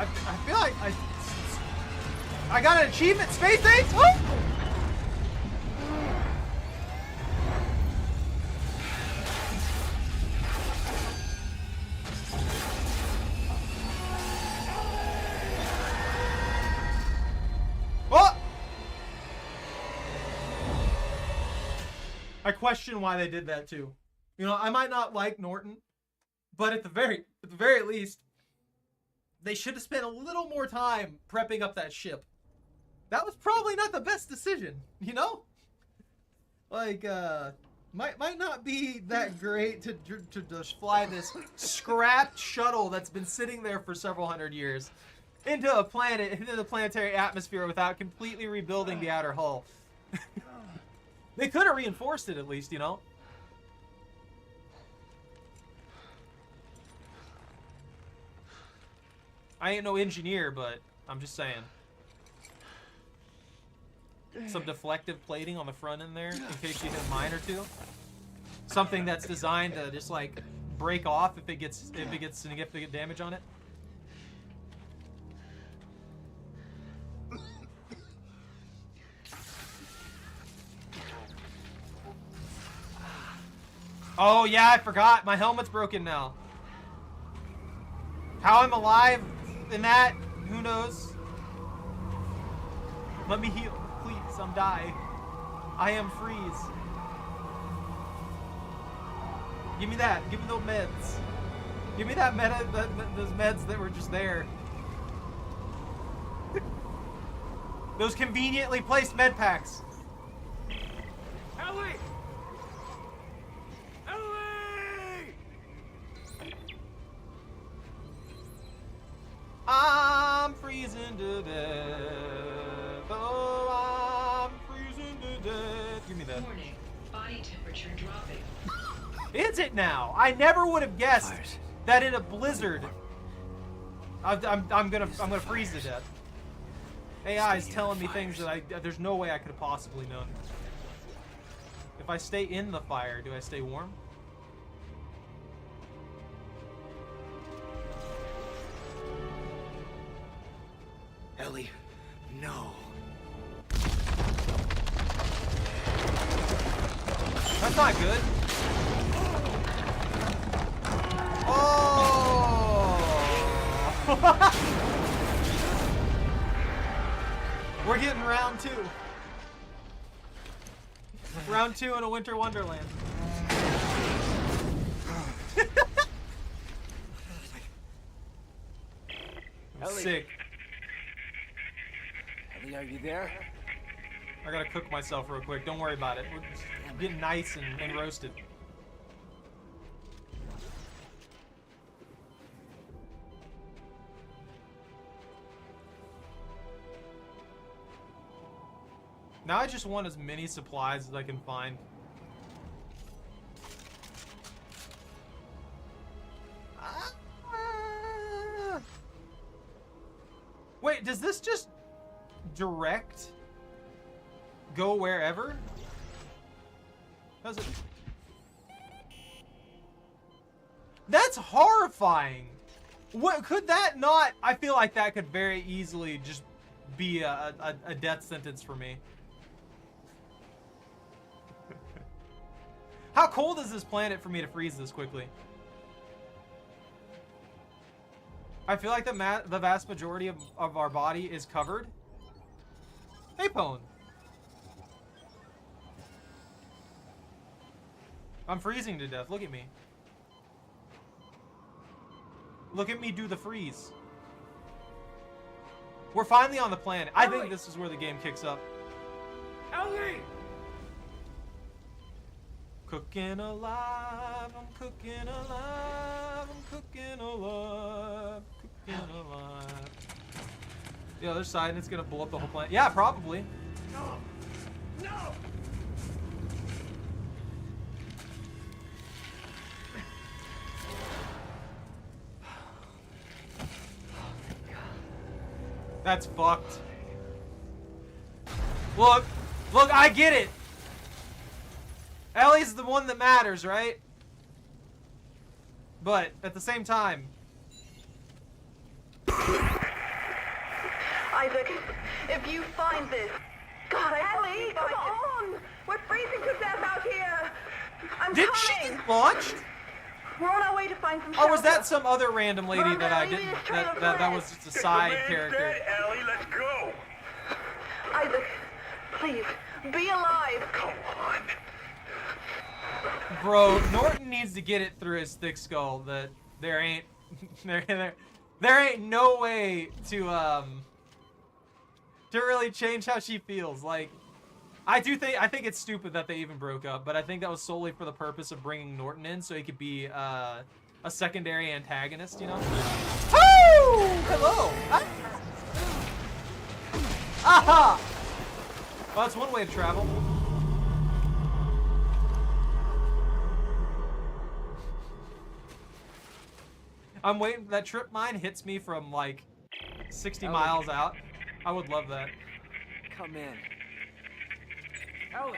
I feel like I got an achievement. Space Ace. Oh! Oh! I question why they did that too. You know, I might not like Norton, but at the very least, they should have spent a little more time prepping up that ship. That was probably not the best decision, you know? Like, might not be that great to just fly this scrapped shuttle that's been sitting there for several hundred years into a planet, into the planetary atmosphere without completely rebuilding the outer hull. They could have reinforced it at least, you know? I ain't no engineer, but I'm just saying. Some deflective plating on the front end there, in case you hit a mine or two. Something that's designed to just like break off if it gets significant damage on it. Oh yeah, I forgot. My helmet's broken now. How I'm alive in that, who knows? Let me heal, please. I'm dying. I am freeze. Give me that. Give me those meds. Give me that those meds that were just there. Those conveniently placed med packs. Ellie! I'm freezing to death. Oh, I'm freezing to death. Give me that. Warning, body temperature dropping. Is it now? I never would have guessed that in a blizzard. I'm gonna freeze to death. AI is telling me things that there's no way I could have possibly known. If I stay in the fire, do I stay warm? Ellie, no. That's not good. Oh! We're getting round 2. Round 2 in a winter wonderland. I'm sick. Ellie, are you there? I gotta cook myself real quick. Don't worry about it. We're just getting nice and roasted. Now I just want as many supplies as I can find. Wait, does this just direct go wherever? Does it? That's horrifying. What could that not? I feel like that could very easily just be a death sentence for me. How cold is this planet for me to freeze this quickly? I feel like the vast majority of our body is covered. Hey, Pone. I'm freezing to death. Look at me. Look at me do the freeze. We're finally on the planet. I think this is where the game kicks up. Ellie! Cooking alive, I'm cooking alive, I'm cooking alive, cooking alive. The other side, and it's gonna blow up the whole planet. Yeah, probably. No! No! That's fucked. Look, I get it. Ellie's the one that matters, right? But at the same time, Isaac, if you find this... God, I hope you find it. On! We're freezing to death out here! I'm Did coming! she get launched? We're on our way to find some Oh, was shelter. that some other random lady that I didn't... That was just a side character. Dead, Ellie, let's go! Isaac, please, be alive! Come on. Bro, Norton needs to get it through his thick skull that there ain't... there ain't no way to really change how she feels. Like, I think it's stupid that they even broke up, but I think that was solely for the purpose of bringing Norton in so he could be a secondary antagonist, you know? Woo! Hello! Aha! Well, that's one way to travel. I'm waiting. That trip mine hits me from like 60 miles out. I would love that. Come in. Ellie!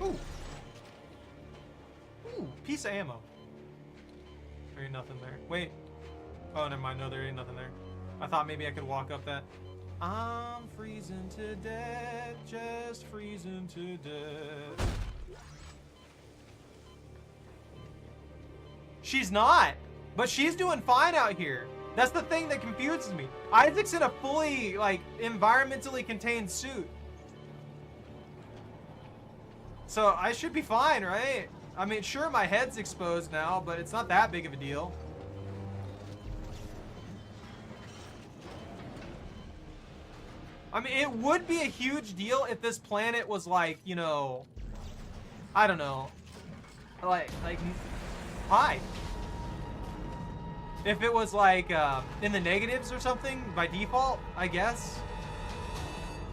Ooh. Ooh, piece of ammo. There ain't nothing there. Wait. Oh, never mind. No, there ain't nothing there. I thought maybe I could walk up that. I'm freezing to death, just freezing to death. She's not, but she's doing fine out here. That's the thing that confuses me. Isaac's in a fully, like, environmentally contained suit. So I should be fine, right? I mean, sure, my head's exposed now, but it's not that big of a deal. I mean, it would be a huge deal if this planet was like, you know, I don't know, like, hi. If it was like in the negatives or something by default, I guess.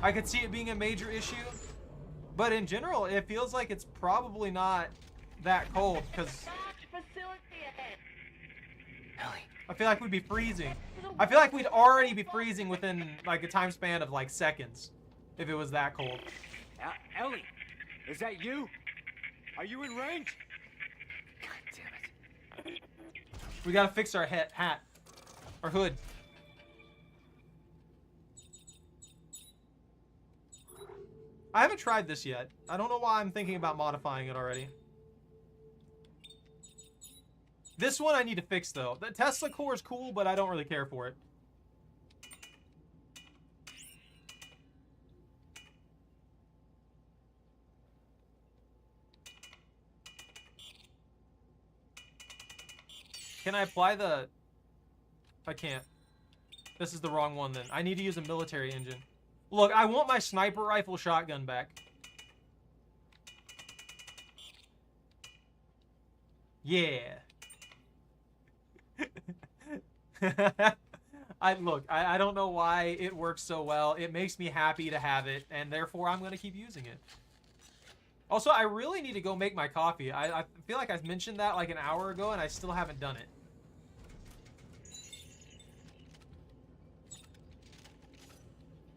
I could see it being a major issue. But in general, it feels like it's probably not that cold because I feel like we'd be freezing. I feel like we'd already be freezing within like a time span of like seconds if it was that cold. Ellie, is that you? Are you in range? God damn it. We gotta fix our hat. Our hood. I haven't tried this yet. I don't know why I'm thinking about modifying it already. This one I need to fix though. The Tesla core is cool, but I don't really care for it. Can I apply the... I can't. This is the wrong one then. I need to use a military engine. Look, I want my sniper rifle shotgun back. Yeah. I don't know why it works so well. It makes me happy to have it, and therefore I'm going to keep using it. Also, I really need to go make my coffee. I feel like I mentioned that like an hour ago, and I still haven't done it.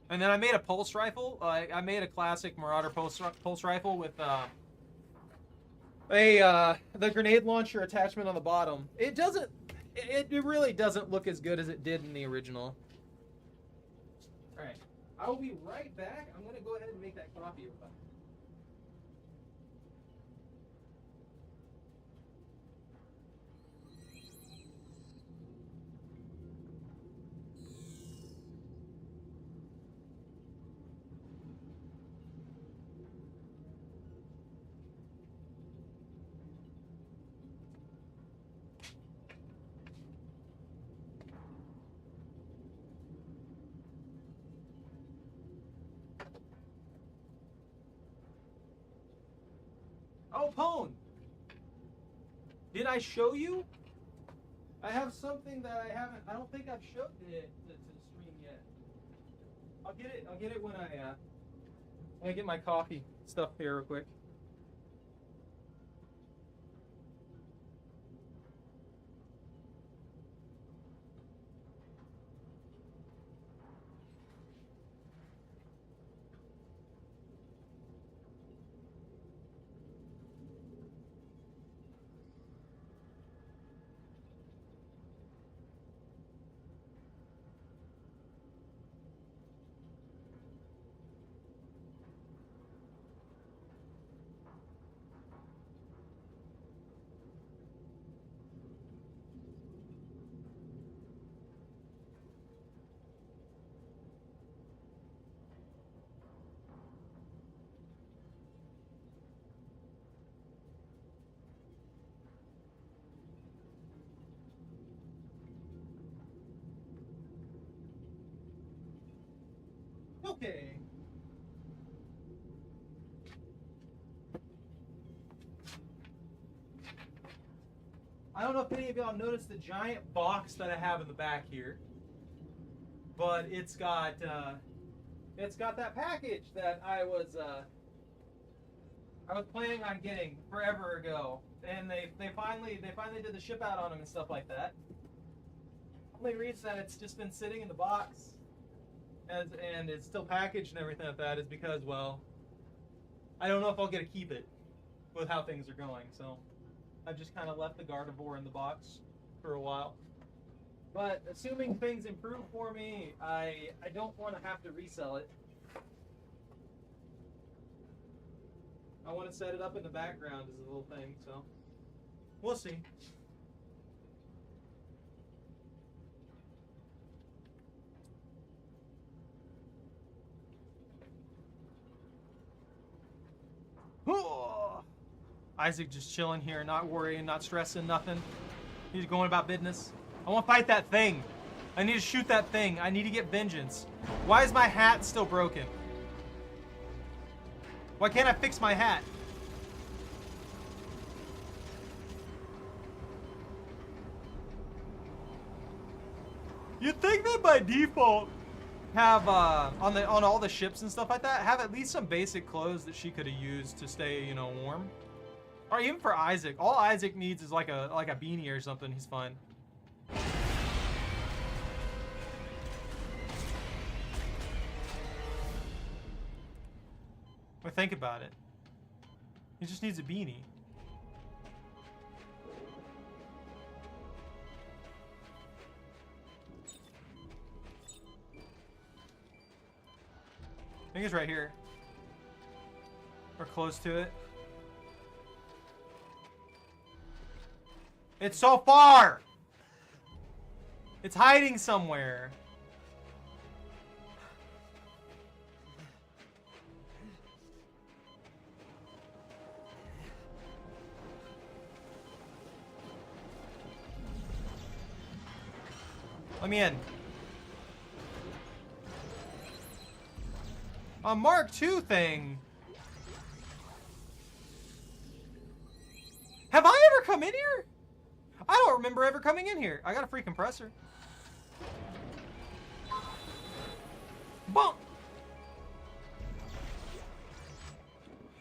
And then I made a pulse rifle. I made a classic Marauder pulse rifle with the grenade launcher attachment on the bottom. It really doesn't look as good as it did in the original. All right, I will be right back. I'm gonna go ahead and make that coffee. Oh, Pone! Did I show you? I have something that I don't think I've showed it to the stream yet. I'll get it when I get my coffee stuff here real quick. Okay. I don't know if any of y'all noticed the giant box that I have in the back here, but it's got that package that I was planning on getting forever ago, and they finally did the ship out on them and stuff like that. Only reason that it's just been sitting in the box and it's still packaged and everything like that is because, well, I don't know if I'll get to keep it with how things are going, so I've just kind of left the Gardevoir in the box for a while. But assuming things improve for me, I don't want to have to resell it. I want to set it up in the background as a little thing, so we'll see. Isaac just chilling here, not worrying, not stressing, nothing. He's going about business. I want to fight that thing. I need to shoot that thing. I need to get vengeance. Why is my hat still broken? Why can't I fix my hat? You'd think that by default have on all the ships and stuff like that, have at least some basic clothes that she could have used to stay, you know, warm. Or even for Isaac. All Isaac needs is like a beanie or something. He's fine. But think about it. He just needs a beanie. I think it's right here. Or close to it. It's so far! It's hiding somewhere. Let me in. A Mark II thing. Have I ever come in here? I don't remember ever coming in here. I got a free compressor. Bonk.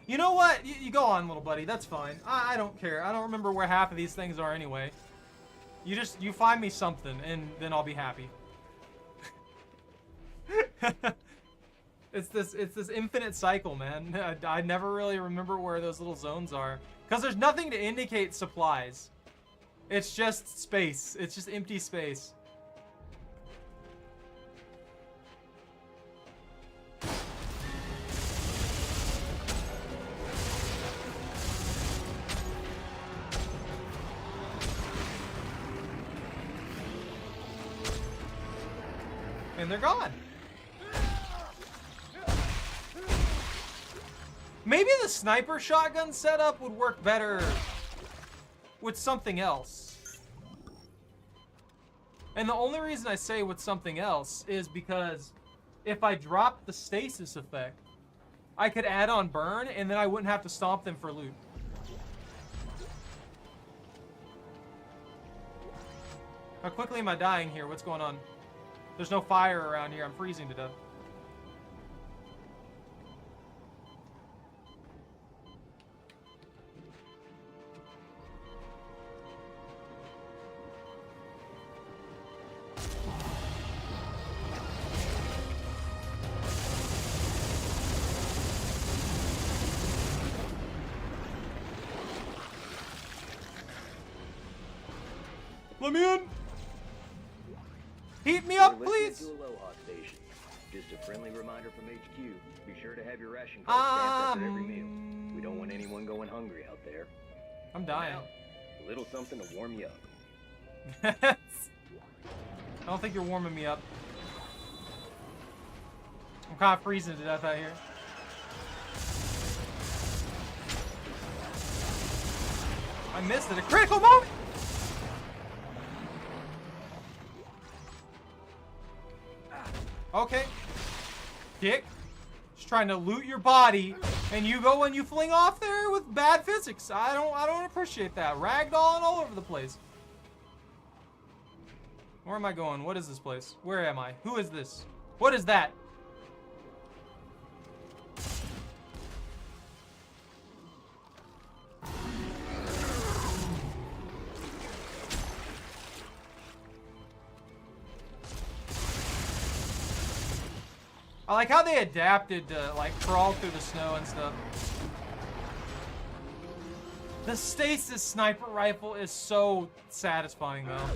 You know what? You go on, little buddy. That's fine. I don't care. I don't remember where half of these things are anyway. You find me something, and then I'll be happy. It's this infinite cycle, man. I never really remember where those little zones are. Because there's nothing to indicate supplies. It's just space. It's just empty space. And they're gone. Maybe the sniper shotgun setup would work better with something else. And the only reason I say with something else is because if I drop the stasis effect, I could add on burn and then I wouldn't have to stomp them for loot. How quickly am I dying here? What's going on? There's no fire around here. I'm freezing to death. Let me in. Heat me up, please. To Aloha Station. Just a friendly reminder from HQ. Be sure to have your ration card stamped up at every meal. We don't want anyone going hungry out there. I'm dying. Now, a little something to warm you up. I don't think you're warming me up. I'm kind of freezing to death out here. I missed it. A critical moment. Okay. Dick. Just trying to loot your body, and you go and you fling off there with bad physics. I don't appreciate that. Ragdolling all over the place. Where am I going? What is this place? Where am I? Who is this? What is that? I like how they adapted to, like, crawl through the snow and stuff. The stasis sniper rifle is so satisfying, though.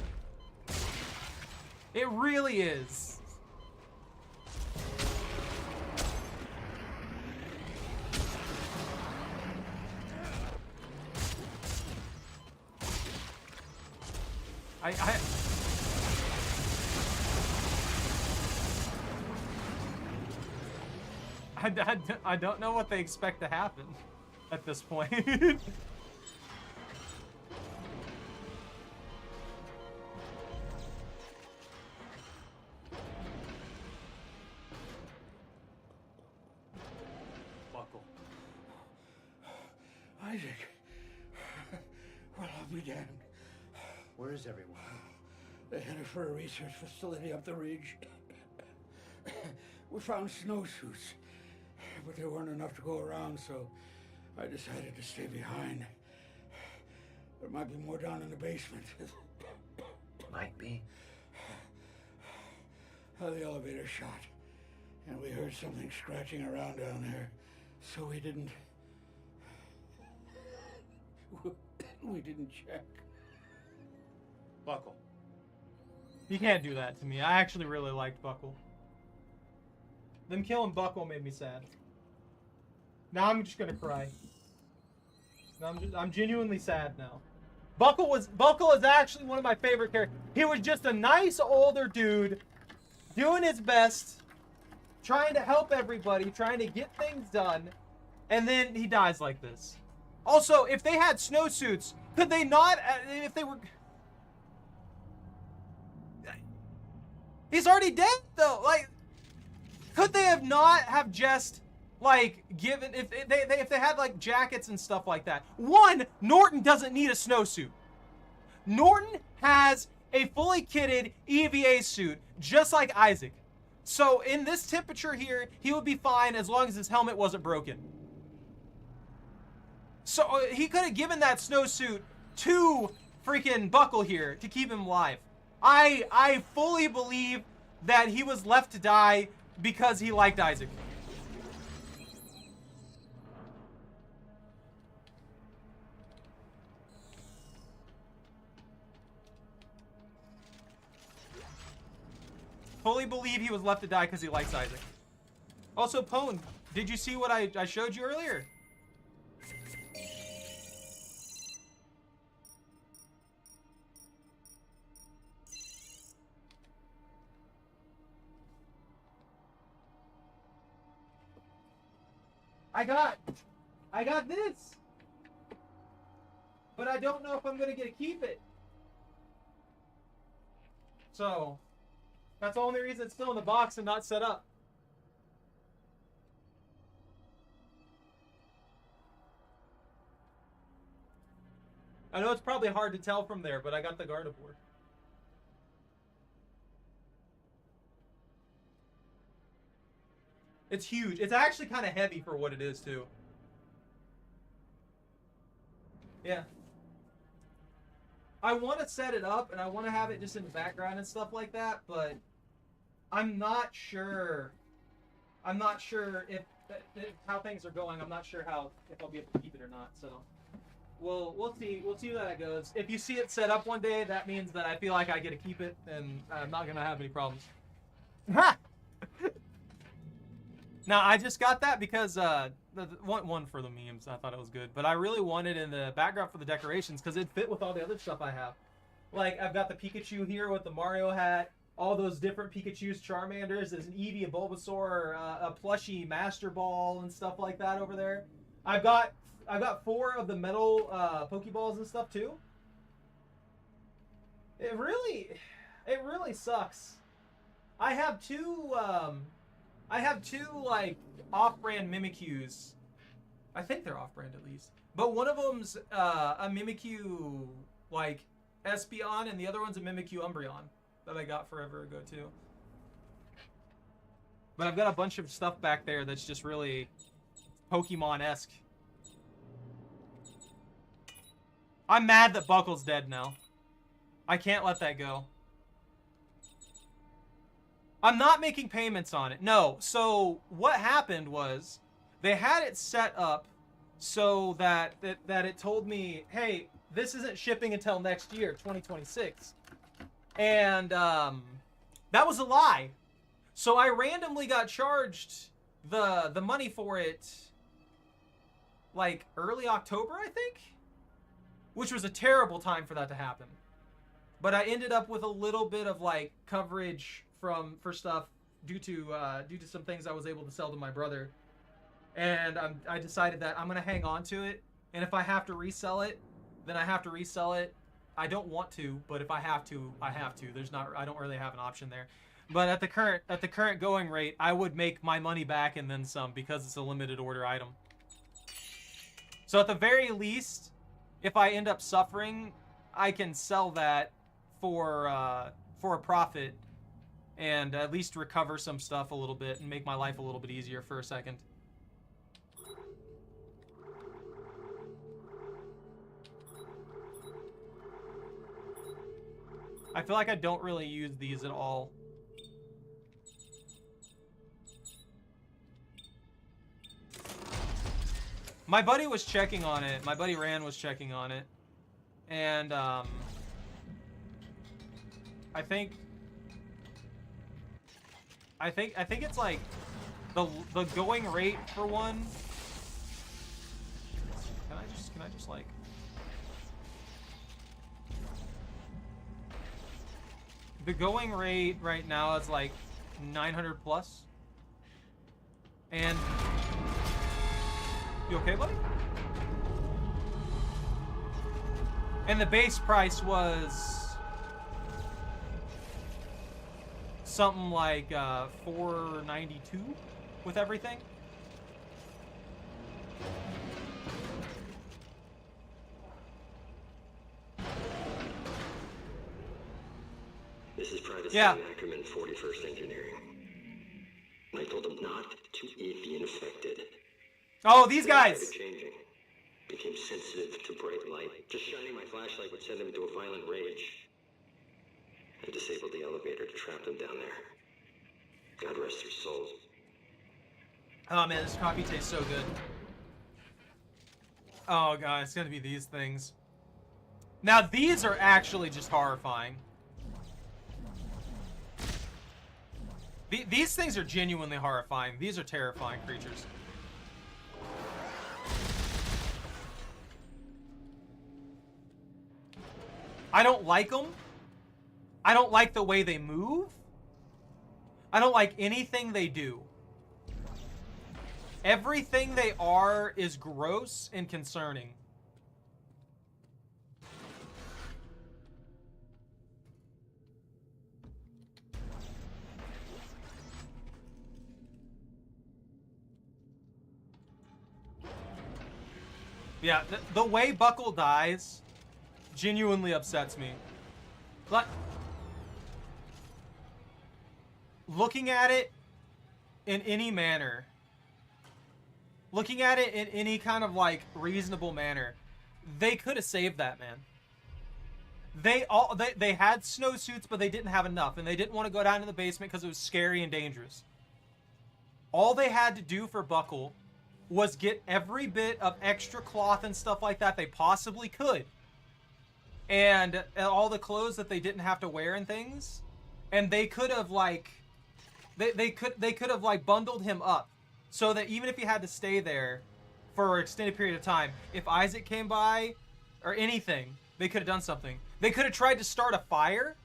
It really is. I don't know what they expect to happen at this point. Buckle. Isaac. Well, I'll be damned. Where is everyone? They headed for a research facility up the ridge. We found snowsuits, but there weren't enough to go around, so I decided to stay behind. There might be more down in the basement. Might be. The elevator shot, and we heard something scratching around down there, so we didn't check. Buckle. You can't do that to me. I actually really liked Buckle. Them killing Buckle made me sad. Now I'm just gonna cry. I'm genuinely sad now. Buckle is actually one of my favorite characters. He was just a nice older dude, doing his best, trying to help everybody, trying to get things done, and then he dies like this. Also, if they had snowsuits, could they not? If they were, he's already dead though. Like, could they have not have just like given if they had like jackets and stuff like that? One, Norton doesn't need a snowsuit. Norton has a fully kitted EVA suit, just like Isaac. So in this temperature here, he would be fine as long as his helmet wasn't broken. So he could have given that snowsuit to freaking Buckle here to keep him alive. I fully believe that he was left to die because he liked Isaac. Fully believe he was left to die because he likes Isaac. Also, Pone, did you see what I showed you earlier? I got this, but I don't know if I'm gonna get to keep it. So that's the only reason it's still in the box and not set up. I know it's probably hard to tell from there, but I got the Gardevoir. It's huge. It's actually kind of heavy for what it is, too. Yeah. I want to set it up, and I want to have it just in the background and stuff like that, but I'm not sure. I'm not sure if how things are going. I'm not sure if I'll be able to keep it or not, so we'll see. We'll see how that goes. If you see it set up one day, that means that I feel like I get to keep it, and I'm not going to have any problems. Ha! Now, I just got that because, one for the memes, I thought it was good. But I really wanted in the background for the decorations because it fit with all the other stuff I have. Like, I've got the Pikachu here with the Mario hat, all those different Pikachus, Charmanders, there's an Eevee, a Bulbasaur, a plushie Master Ball and stuff like that over there. I've got 4 of the metal Pokeballs and stuff too. It really sucks. I have 2 I have 2 like off-brand Mimikyus. I think they're off-brand at least. But one of them's a Mimikyu like Espeon, and the other one's a Mimikyu Umbreon that I got forever ago too. But I've got a bunch of stuff back there that's just really Pokemon-esque. I'm mad that Buckle's dead now. I can't let that go. I'm not making payments on it. No. So what happened was they had it set up so that it told me, hey, this isn't shipping until next year, 2026. And that was a lie. So I randomly got charged the money for it like early October, I think, which was a terrible time for that to happen. But I ended up with a little bit of like coverage for stuff due to some things I was able to sell to my brother. And I decided that I'm gonna hang on to it, and if I have to resell it, then I have to resell it. I don't want to, but if I have to, I have to. I don't really have an option there. But at the current going rate, I would make my money back and then some, because it's a limited order item. So at the very least, if I end up suffering, I can sell that for a profit and at least recover some stuff a little bit and make my life a little bit easier for a second. I feel like I don't really use these at all. My buddy was checking on it. My buddy Rand was checking on it. And, I think it's like the going rate for one. Can I just like... The going rate right now is like 900 plus. And... You okay, buddy? And the base price was... something like $492 with everything. This is Private Yeah. Sergeant Ackerman, 41st Engineering. I told them not to eat the infected. Oh, these They guys! started changing. Became sensitive to bright light. Just shining my flashlight would send them into a violent rage. I disabled the elevator to trap them down there. God rest their souls. Oh man, this coffee tastes so good. Oh god, it's gonna be these things. Now these are actually just horrifying. These things are genuinely horrifying. These are terrifying creatures. I don't like them. I don't like the way they move. I don't like anything they do. Everything they are is gross and concerning. Yeah, the way Buckle dies genuinely upsets me. But looking at it in any manner, looking at it in any kind of like reasonable manner, they could have saved that man. They had snowsuits, but they didn't have enough, and they didn't want to go down to the basement because it was scary and dangerous. All they had to do for Buckle was get every bit of extra cloth and stuff like that they possibly could, and all the clothes that they didn't have to wear and things, and they could have like they could have like bundled him up so that even if he had to stay there for an extended period of time, if Isaac came by or anything, they could have done something. They could have tried to start a fire.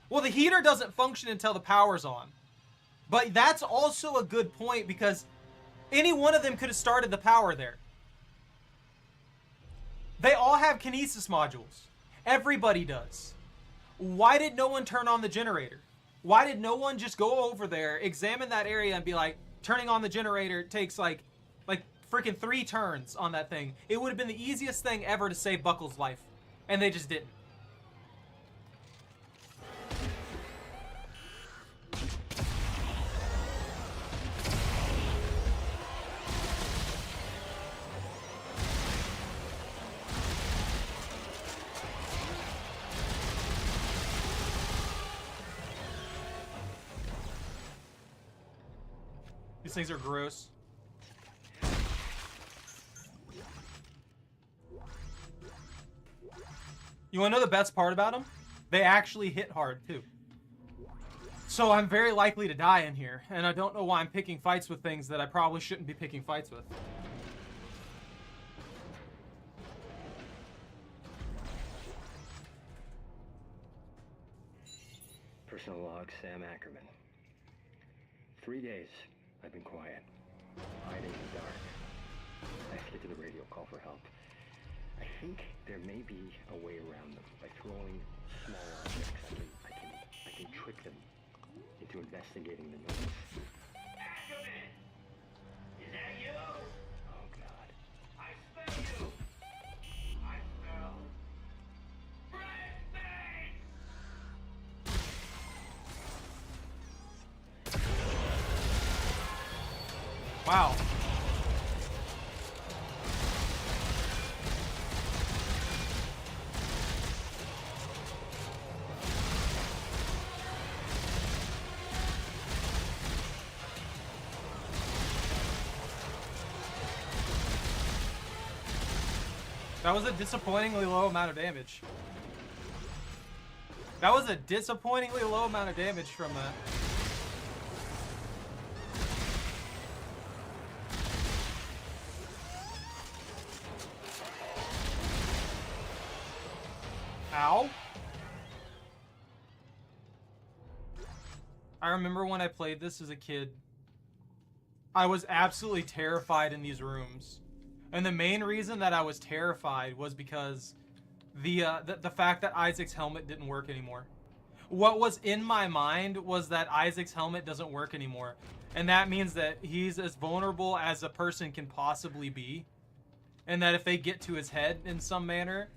Well, the heater doesn't function until the power's on. But that's also a good point, because any one of them could have started the power there. They all have kinesis modules. Everybody does. Why did no one turn on the generator? Why did no one just go over there, examine that area, and be like, turning on the generator takes like freaking 3 turns on that thing. It would have been the easiest thing ever to save Buckle's life. And they just didn't. These things are gross. You want to know the best part about them? They actually hit hard, too. So I'm very likely to die in here, and I don't know why I'm picking fights with things that I probably shouldn't be picking fights with. Personal log, Sam Ackerman. 3 days, I've been quiet, hiding in the dark. I get to the radio call for help. I think there may be a way around them by throwing small objects. I can trick them into investigating the noise. Ackerman! Is that you? Oh God. I smell you! I smell... Wow. That was a disappointingly low amount of damage. That was a disappointingly low amount of damage from that. Ow. I remember when I played this as a kid, I was absolutely terrified in these rooms. And the main reason that I was terrified was because the fact that Isaac's helmet didn't work anymore. What was in my mind was that Isaac's helmet doesn't work anymore. And that means that he's as vulnerable as a person can possibly be. And that if they get to his head in some manner,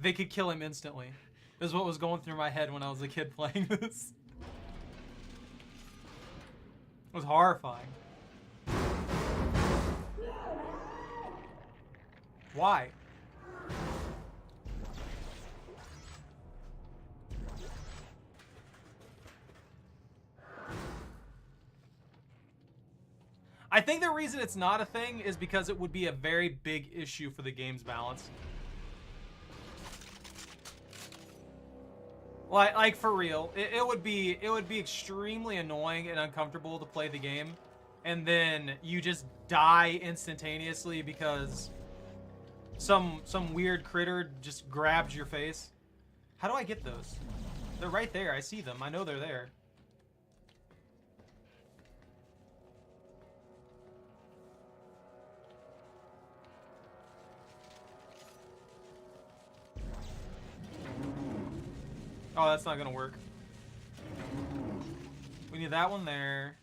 they could kill him instantly. This is what was going through my head when I was a kid playing this. It was horrifying. Why? I think the reason it's not a thing is because it would be a very big issue for the game's balance. Like for real, it would be extremely annoying and uncomfortable to play the game, and then you just die instantaneously because some weird critter just grabs your face. How do I get those? They're right there. I see them. I know they're there. Oh, that's not gonna work. We need that one there.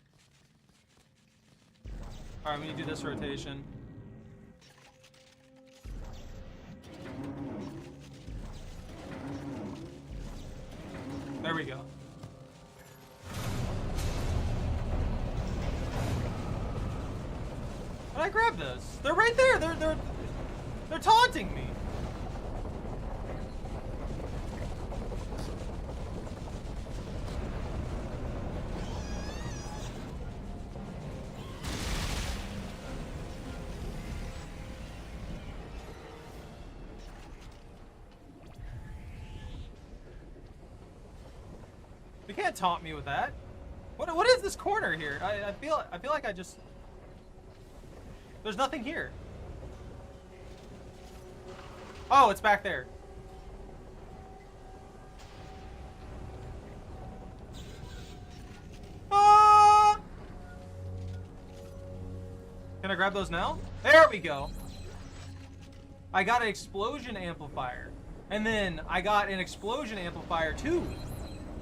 Alright, we need to do this rotation. There we go. How did I grab those? They're right there. They're taunting me. You can't taunt me with that. What is this corner here? I feel like I just... There's nothing here. Oh, it's back there. Ah! Can I grab those now? There we go. I got an explosion amplifier. And then I got an explosion amplifier too.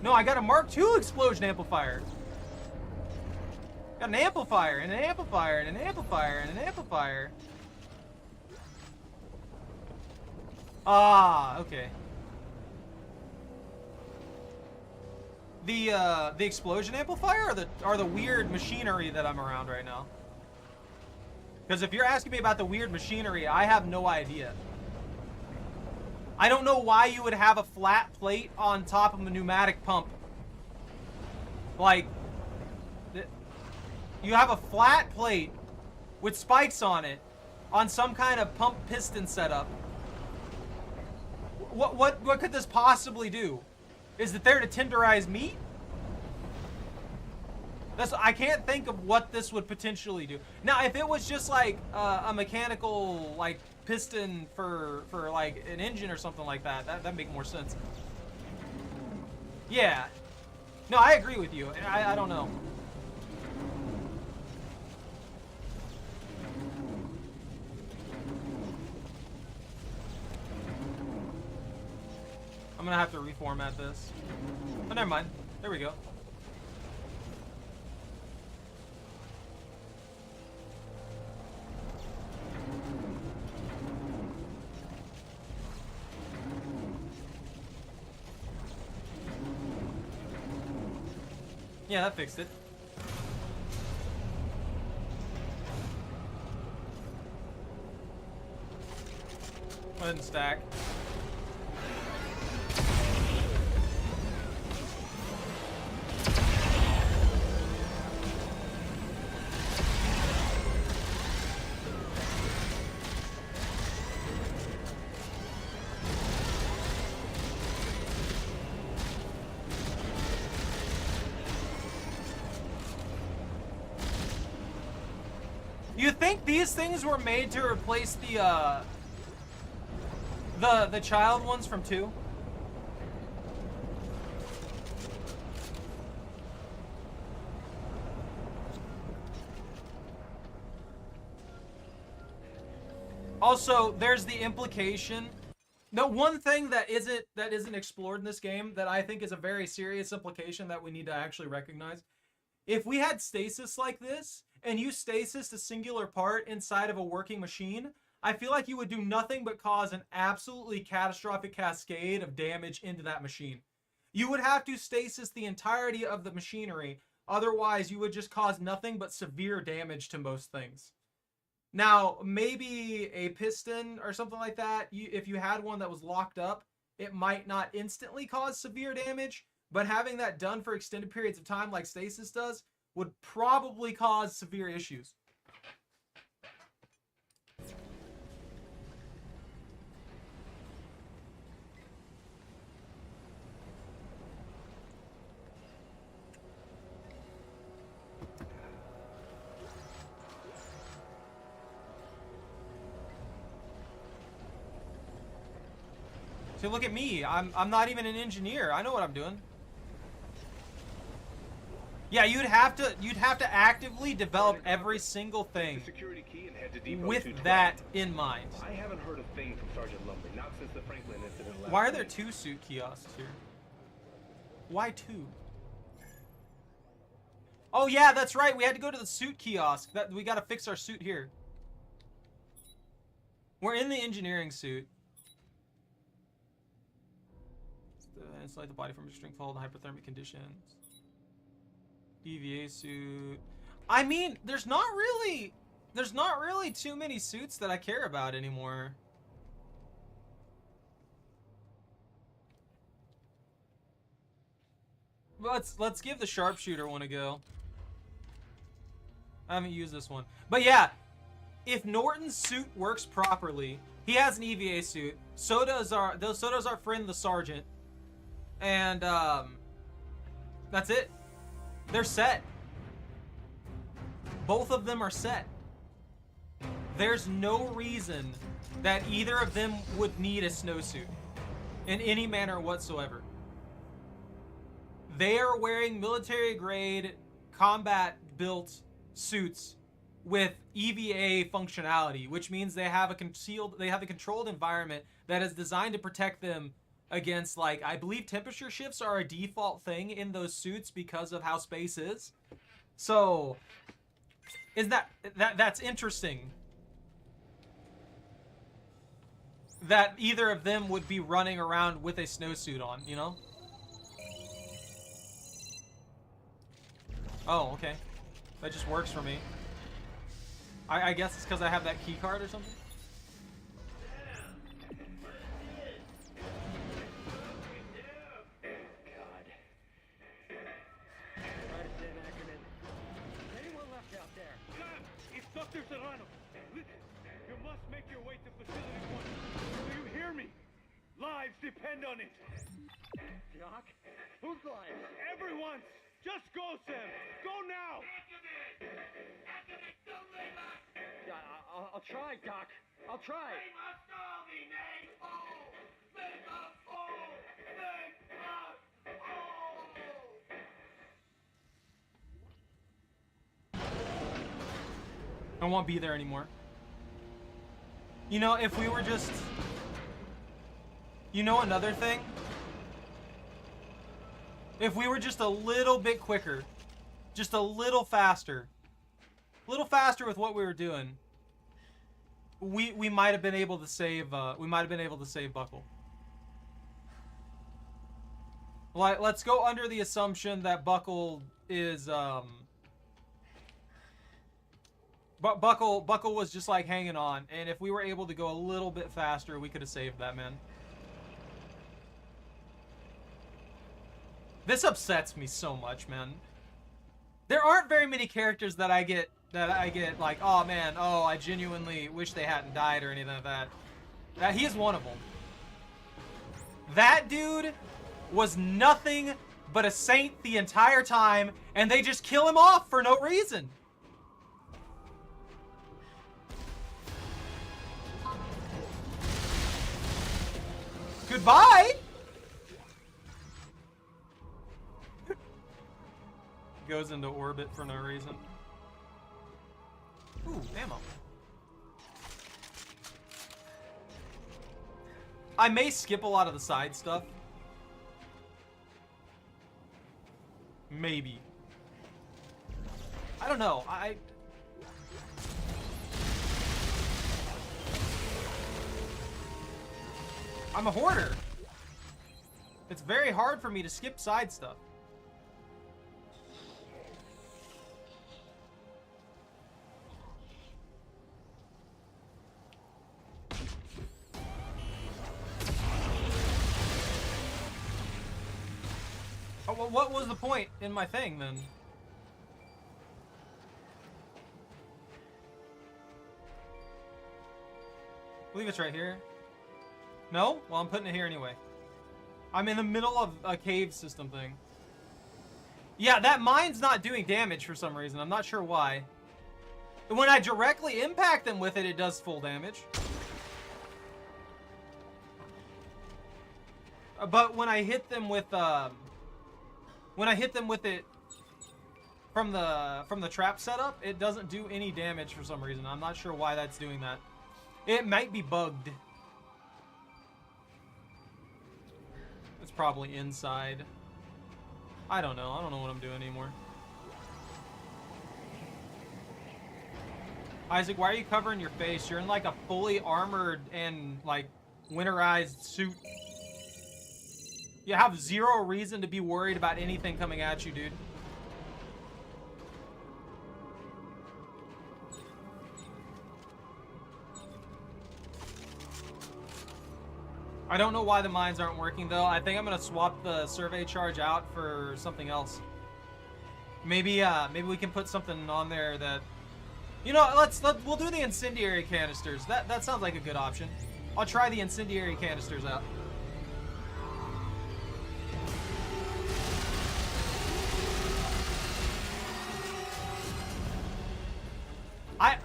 No, I got a Mark II explosion amplifier. Got an amplifier, and an amplifier, and an amplifier, and an amplifier. Ah, okay. The explosion amplifier or the weird machinery that I'm around right now? Because if you're asking me about the weird machinery, I have no idea. I don't know why you would have a flat plate on top of a pneumatic pump. Like, you have a flat plate with spikes on it on some kind of pump piston setup. What could this possibly do? Is it there to tenderize meat? I can't think of what this would potentially do. Now, if it was just like a mechanical like piston for like an engine or something like that, that'd make more sense. Yeah. No, I agree with you. I don't know. I'm gonna have to reformat this. Oh, never mind. There we go. Yeah, that fixed it. Go ahead and stack. You think these things were made to replace the child ones from 2? Also, there's the implication. The one thing that isn't explored in this game that I think is a very serious implication that we need to actually recognize. If we had stasis like this, and you stasis a singular part inside of a working machine, I feel like you would do nothing but cause an absolutely catastrophic cascade of damage into that machine. You would have to stasis the entirety of the machinery, otherwise you would just cause nothing but severe damage to most things. Now, maybe a piston or something like that, if you had one that was locked up, it might not instantly cause severe damage, but having that done for extended periods of time like stasis does, would probably cause severe issues. So look at me. I'm not even an engineer. I know what I'm doing. Yeah, you'd have to actively develop every single thing with that in mind. I haven't heard a thing from Sergeant Lumley, not since the Franklin incident last Why are there week. 2 suit kiosks here? Why 2? Oh yeah, that's right. We had to go to the suit kiosk. We got to fix our suit here. We're in the engineering suit. Insulate the body from extreme cold and hypothermic conditions. EVA suit. I mean, there's not really too many suits that I care about anymore. Let's give the sharpshooter one a go. I haven't used this one. But yeah, if Norton's suit works properly, he has an EVA suit. So does our friend the sergeant. And that's it. They're set. Both of them are set. There's no reason that either of them would need a snowsuit in any manner whatsoever. They are wearing military-grade, combat-built suits with EVA functionality, which means they have a controlled environment that is designed to protect them against, like, I believe temperature shifts are a default thing in those suits because of how space is. So, is that's interesting. That either of them would be running around with a snowsuit on, you know? Oh, okay. That just works for me. I guess it's because I have that key card or something? God. Right, Sam Ackerman. Is anyone left out there? Sam, it's Dr. Serrano. Listen, you must make your way to Facility 1. Do you hear me? Lives depend on it. Doc? Whose lives? Everyone's! Just go, Sam! Go now! Yeah, I'll try, Doc. I'll try. They must all be made whole! Make us whole! Make us whole! I won't be there anymore. You know, if we were just... You know another thing? If we were just a little bit quicker, just a little faster with what we were doing, we might have been able to save Buckle. Like, let's go under the assumption that Buckle is Buckle was just like hanging on, and if we were able to go a little bit faster, we could have saved that man. This upsets me so much, man. There aren't very many characters that I get like, oh man, oh, I genuinely wish they hadn't died or anything like that. He is one of them. That dude was nothing but a saint the entire time, and they just kill him off for no reason. Goodbye! Goes into orbit for no reason. Ooh, ammo. I may skip a lot of the side stuff. Maybe. I don't know. I'm a hoarder. It's very hard for me to skip side stuff. Oh, well, what was the point in my thing then? I believe it's right here. No? Well, I'm putting it here anyway. I'm in the middle of a cave system thing. Yeah, that mine's not doing damage for some reason. I'm not sure why. When I directly impact them with it, it does full damage. But when I hit them with it from the trap setup, it doesn't do any damage for some reason. I'm not sure why that's doing that. It might be bugged. It's probably inside. I don't know. I don't know what I'm doing anymore. Isaac, why are you covering your face? You're in like a fully armored and like winterized suit. You have zero reason to be worried about anything coming at you, dude. I don't know why the mines aren't working though. I think I'm gonna swap the survey charge out for something else. Maybe we can put something on there that, you know, we'll do the incendiary canisters. That sounds like a good option. I'll try the incendiary canisters out.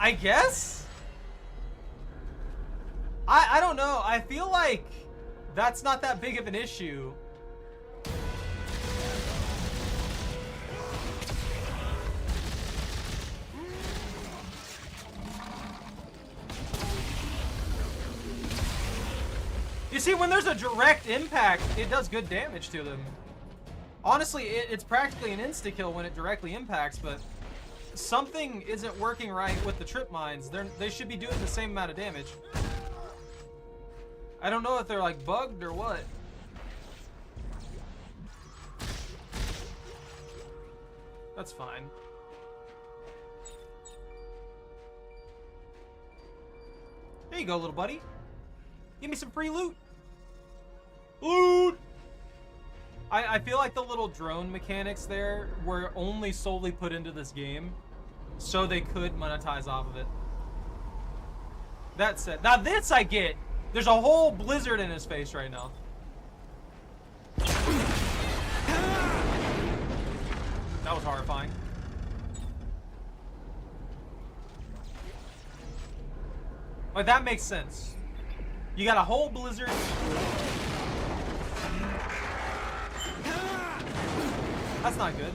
I guess? I don't know. I feel like that's not that big of an issue. You You see, when there's a direct impact, it does good damage to them. Honestly, it's practically an insta-kill when it directly impacts, but something isn't working right with the trip mines. They should be doing the same amount of damage. I don't know if they're like bugged or what. That's fine. There you go, little buddy. Give me some free loot. Loot! I feel like the little drone mechanics there were only solely put into this game so they could monetize off of it. That said, now this I get. There's a whole blizzard in his face right now. That was horrifying. But that makes sense. You got a whole blizzard. That's not good.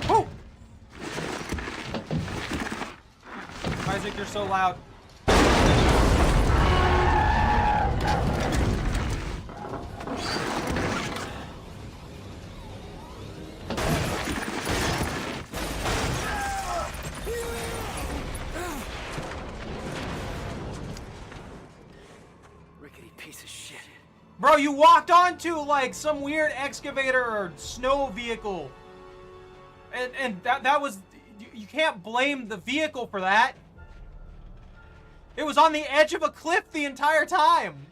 Woo! Isaac, you're so loud. Bro, you walked onto like some weird excavator or snow vehicle. And that was, you can't blame the vehicle for that. It was on the edge of a cliff the entire time.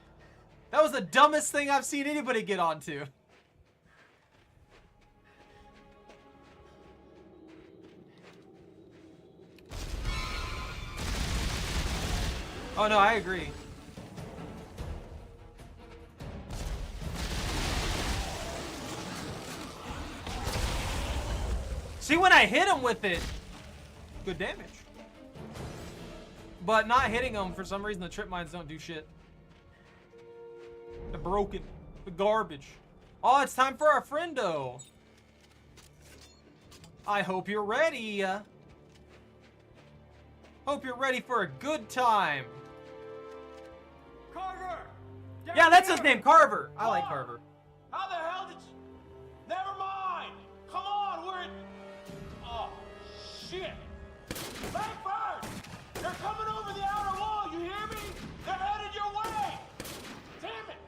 That was the dumbest thing I've seen anybody get onto. Oh no, I agree. See, when I hit him with it, good damage. But not hitting him, for some reason, the trip mines don't do shit. They're broken. The garbage. Oh, it's time for our friendo. I hope you're ready. Hope you're ready for a good time. Carver! Yeah, that's his name, Carver. I like Carver. How the hell did you... Never mind! Come on, we're in... Oh, shit! Blackbird! They're coming over the outer wall, you hear me? They're headed your way! Damn it!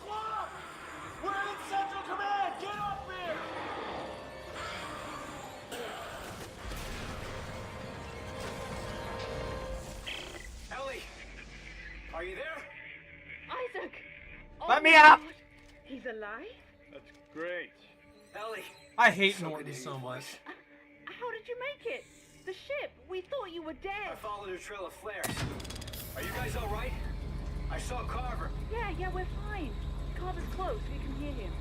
Clark! We're in Central Command! Get up here! Ellie! Are you there? Isaac! Oh Let me my out! God. He's alive? That's great. Ellie! I hate Norton so much. How did you make it? The ship! We thought you were dead! I followed a trail of flares. Are you guys alright? I saw Carver. Yeah, we're fine. Carver's close. We can hear him.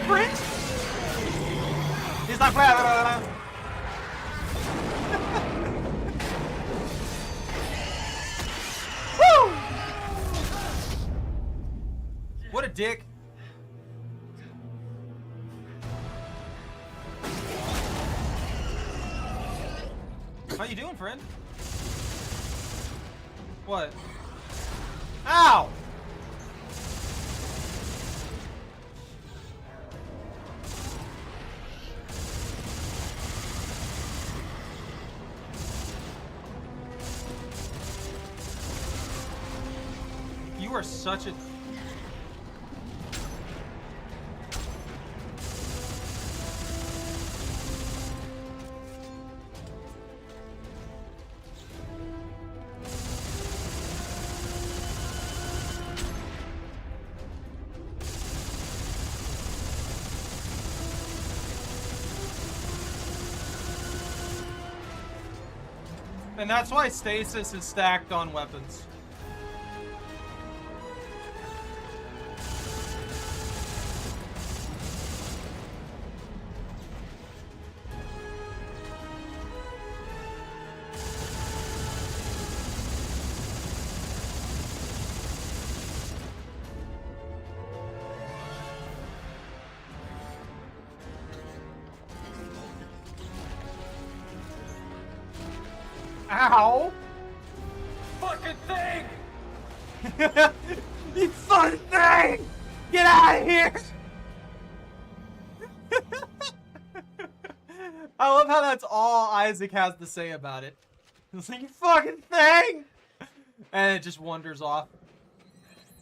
Prince? He's not blah. Woo! What a dick. How you doing, friend? What? Ow! You are such a... And that's why stasis is stacked on weapons. Ow! Fucking thing! You fucking thing! Get out of here! I love how that's all Isaac has to say about it. It's like, you fucking thing! And it just wanders off.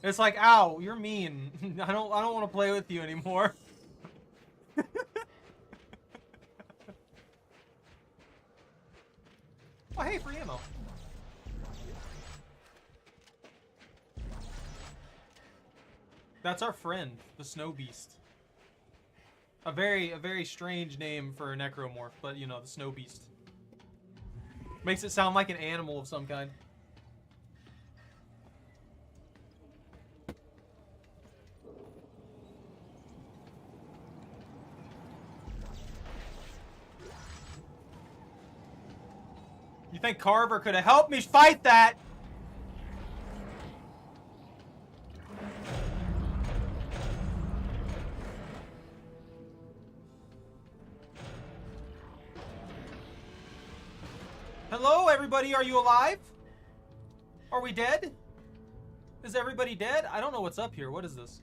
It's like, ow, you're mean. I don't want to play with you anymore. Oh, hey, free ammo. That's our friend, the Snow Beast. A very strange name for a necromorph, but you know, the Snow Beast. Makes it sound like an animal of some kind. You think Carver could have helped me fight that? Hello, everybody. Are you alive? Are we dead? Is everybody dead? I don't know what's up here. What is this?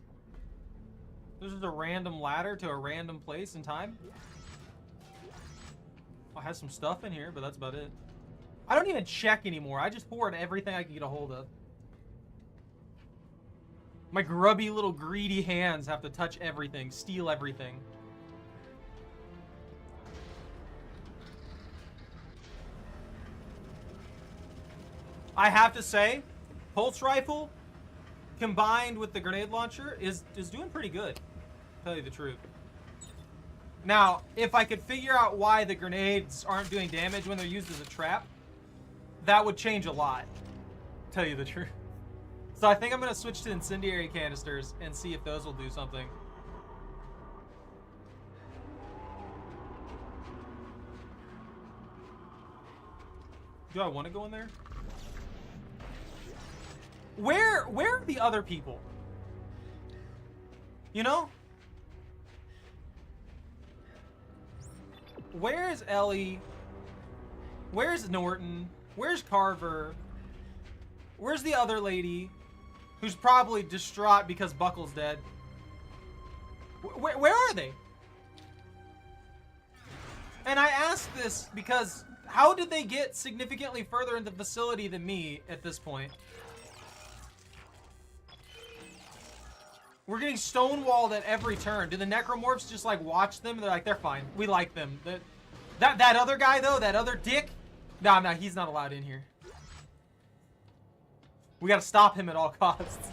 This is a random ladder to a random place in time. Oh, it has some stuff in here, but that's about it. I don't even check anymore. I just hoard everything I can get a hold of. My grubby little greedy hands have to touch everything, steal everything. I have to say, pulse rifle combined with the grenade launcher is doing pretty good, to tell you the truth. Now, if I could figure out why the grenades aren't doing damage when they're used as a trap, that would change a lot, to tell you the truth. So I think I'm going to switch to incendiary canisters and see if those will do something. Do I want to go in there? Where are the other people? You know? Where is Ellie? Where's Norton? Where's Carver? Where's the other lady? Who's probably distraught because Buckle's dead. Where are they? And I ask this because how did they get significantly further into the facility than me at this point? We're getting stonewalled at every turn. Do the necromorphs just like watch them? They're like, they're fine. We like them. That other guy though, that other dick. No, he's not allowed in here. We gotta stop him at all costs.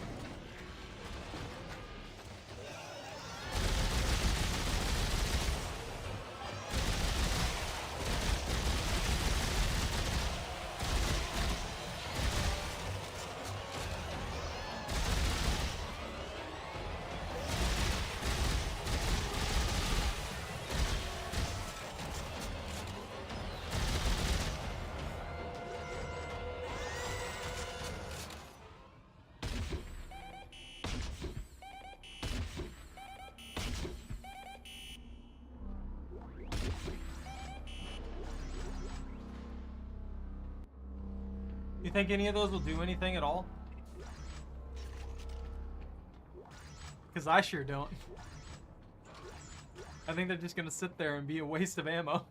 You think any of those will do anything at all? Because I sure don't. I think they're just gonna sit there and be a waste of ammo.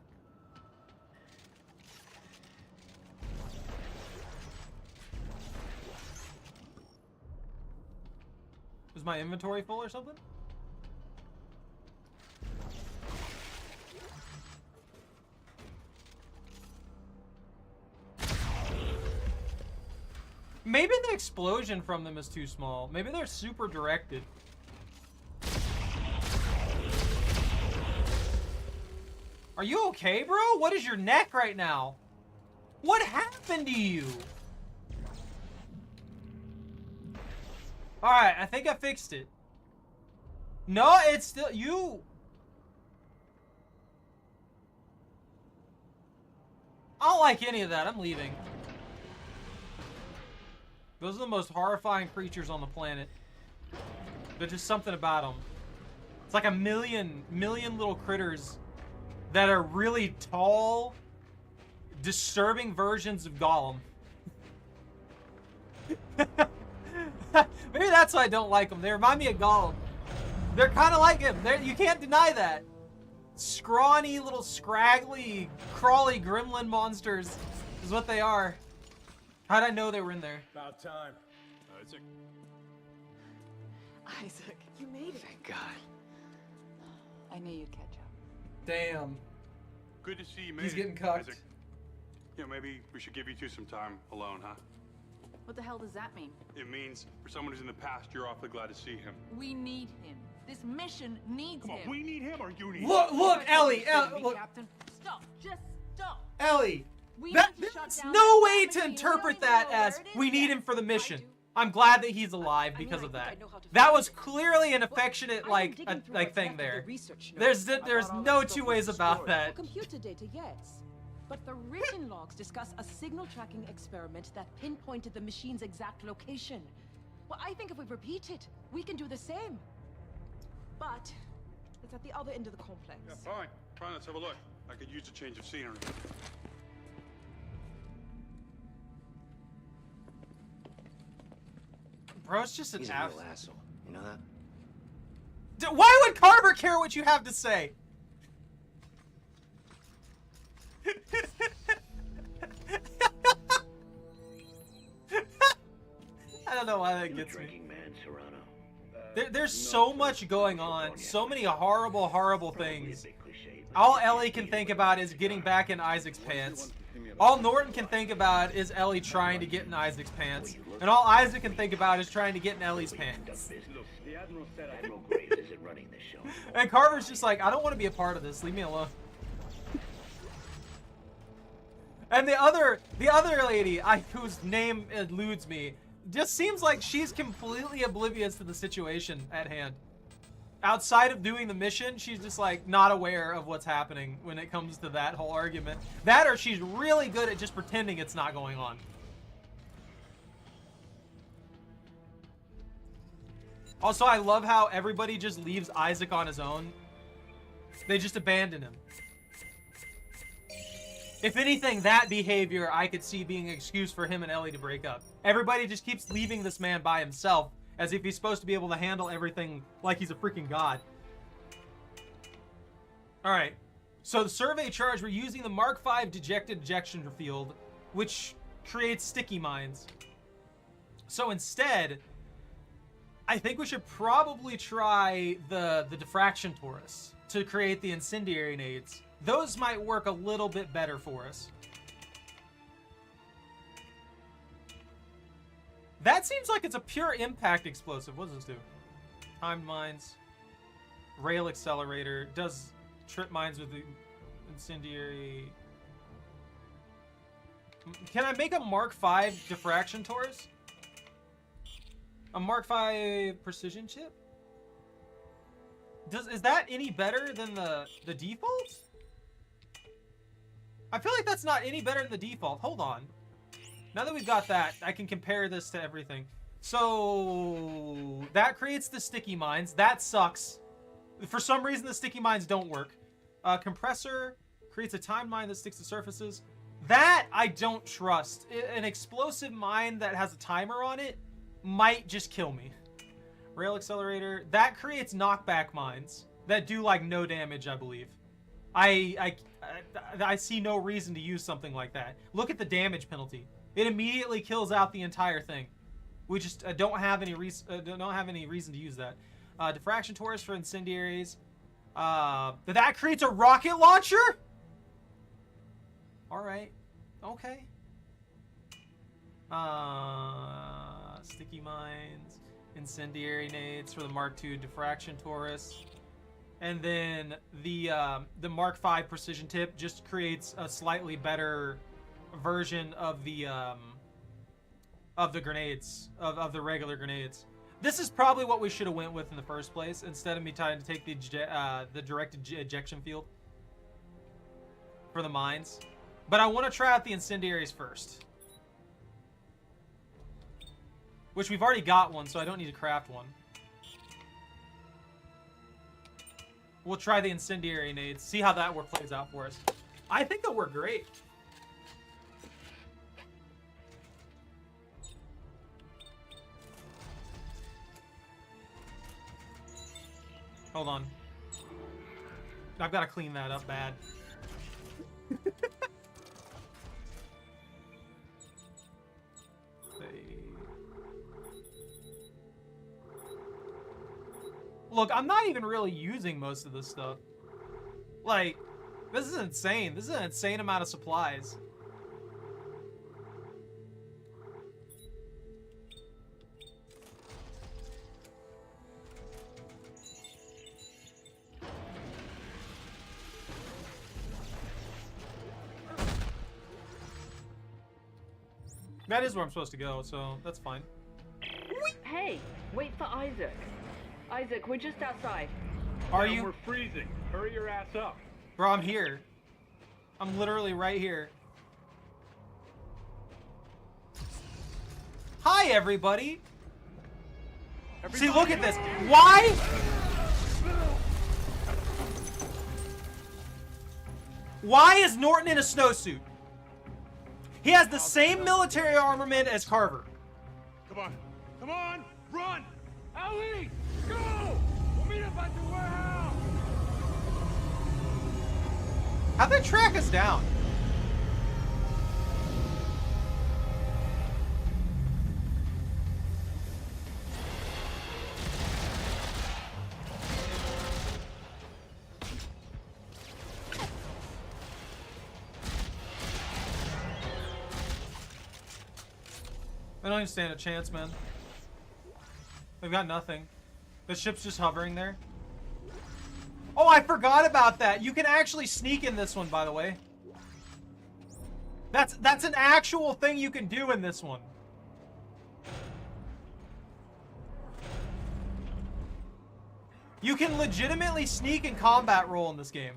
Is my inventory full or something? Maybe the explosion from them is too small. Maybe they're super directed. Are you okay, bro? What is your neck right now? What happened to you? Alright, I think I fixed it. No, it's still... You... I don't like any of that. I'm leaving. Those are the most horrifying creatures on the planet. There's just something about them. It's like a million little critters that are really tall, disturbing versions of Gollum. Maybe that's why I don't like them. They remind me of Gollum. They're kind of like him. You can't deny that. Scrawny, little scraggly, crawly gremlin monsters is what they are. How'd I know they were in there? About time. Isaac. Isaac, you made it. Thank God. I knew you'd catch up. Damn. Good to see you, mate. He's getting cucked. Isaac. Yeah, maybe we should give you two some time alone, huh? What the hell does that mean? It means for someone who's in the past, you're awfully glad to see him. We need him. This mission needs him. We need him or you need him? Look, Ellie. Look. Captain. Stop. Just stop. Ellie. We There's need to shut down no that way machine. to We interpret don't that even know as where it is we need yet. him for the mission. I'm glad that he's alive because of that. That was clearly an affectionate thing there. There's no two ways about that. Computer data, yes. But the written logs discuss a signal tracking experiment that pinpointed the machine's exact location. Well, I think if we repeat it, we can do the same. But it's at the other end of the complex. Yeah, fine. Fine, let's have a look. I could use a change of scenery. Bro's just an He's a real asshole. You know that? Why would Carver care what you have to say? I don't know why that gets me. There's so much going on. So many horrible, horrible things. All Ellie can think about is getting back in Isaac's pants. All Norton can think about is Ellie trying to get in Isaac's pants. And all Isaac can think about is trying to get in Ellie's pants. The Admiral said Admiral Graves isn't running this show. And Carver's just like, I don't want to be a part of this. Leave me alone. And the other lady, whose name eludes me, just seems like she's completely oblivious to the situation at hand. Outside of doing the mission, she's just like not aware of what's happening when it comes to that whole argument. That or she's really good at just pretending it's not going on. Also, I love how everybody just leaves Isaac on his own. They just abandon him. If anything, that behavior I could see being an excuse for him and Ellie to break up. Everybody just keeps leaving this man by himself as if he's supposed to be able to handle everything like he's a freaking god. Alright, so the survey charge, we're using the Mark V dejected ejection field, which creates sticky mines. So instead, I think we should probably try the diffraction torus to create the incendiary nades. Those might work a little bit better for us. That seems like it's a pure impact explosive. What does this do? Timed mines. Rail accelerator. Does trip mines with the incendiary. Can I make a Mark V diffraction torus? A Mark V precision chip? Is that any better than the default? I feel like that's not any better than the default. Hold on. Now that we've got that, I can compare this to everything. So that creates the sticky mines. That sucks. For some reason, the sticky mines don't work. Compressor creates a timed mine that sticks to surfaces. That I don't trust. An explosive mine that has a timer on it might just kill me. Rail accelerator. That creates knockback mines that do like no damage, I believe. I see no reason to use something like that. Look at the damage penalty. It immediately kills out the entire thing. We just don't have any reason to use that. Diffraction torus for incendiaries. That creates a rocket launcher? All right. Okay. Sticky mines, incendiary nades for the Mark II diffraction torus. And then the Mark V precision tip just creates a slightly better version of the grenades, of the regular grenades. This is probably what we should have went with in the first place, instead of me trying to take the directed ejection field for the mines. But I want to try out the incendiaries first, which we've already got one, so I don't need to craft one. We'll try the incendiary nades, see how that plays out for us. I think they'll work great. Hold on. I've got to clean that up bad. Look, I'm not even really using most of this stuff. Like, this is insane. This is an insane amount of supplies. That is where I'm supposed to go, so that's fine. Hey, wait for Isaac. Isaac, we're just outside. Are you? We're freezing. Hurry your ass up. Bro, I'm here. I'm literally right here. Hi, everybody. See, look at this. Why? Why is Norton in a snowsuit? He has the same military armament as Carver. Come on. Come on. Run. Ellie, go. We'll meet up at the warehouse. How'd they track us down? I don't even stand a chance, man. They've got nothing. The ship's just hovering there. Oh, I forgot about that. You can actually sneak in this one, by the way. That's an actual thing you can do in this one. You can legitimately sneak and combat roll in this game.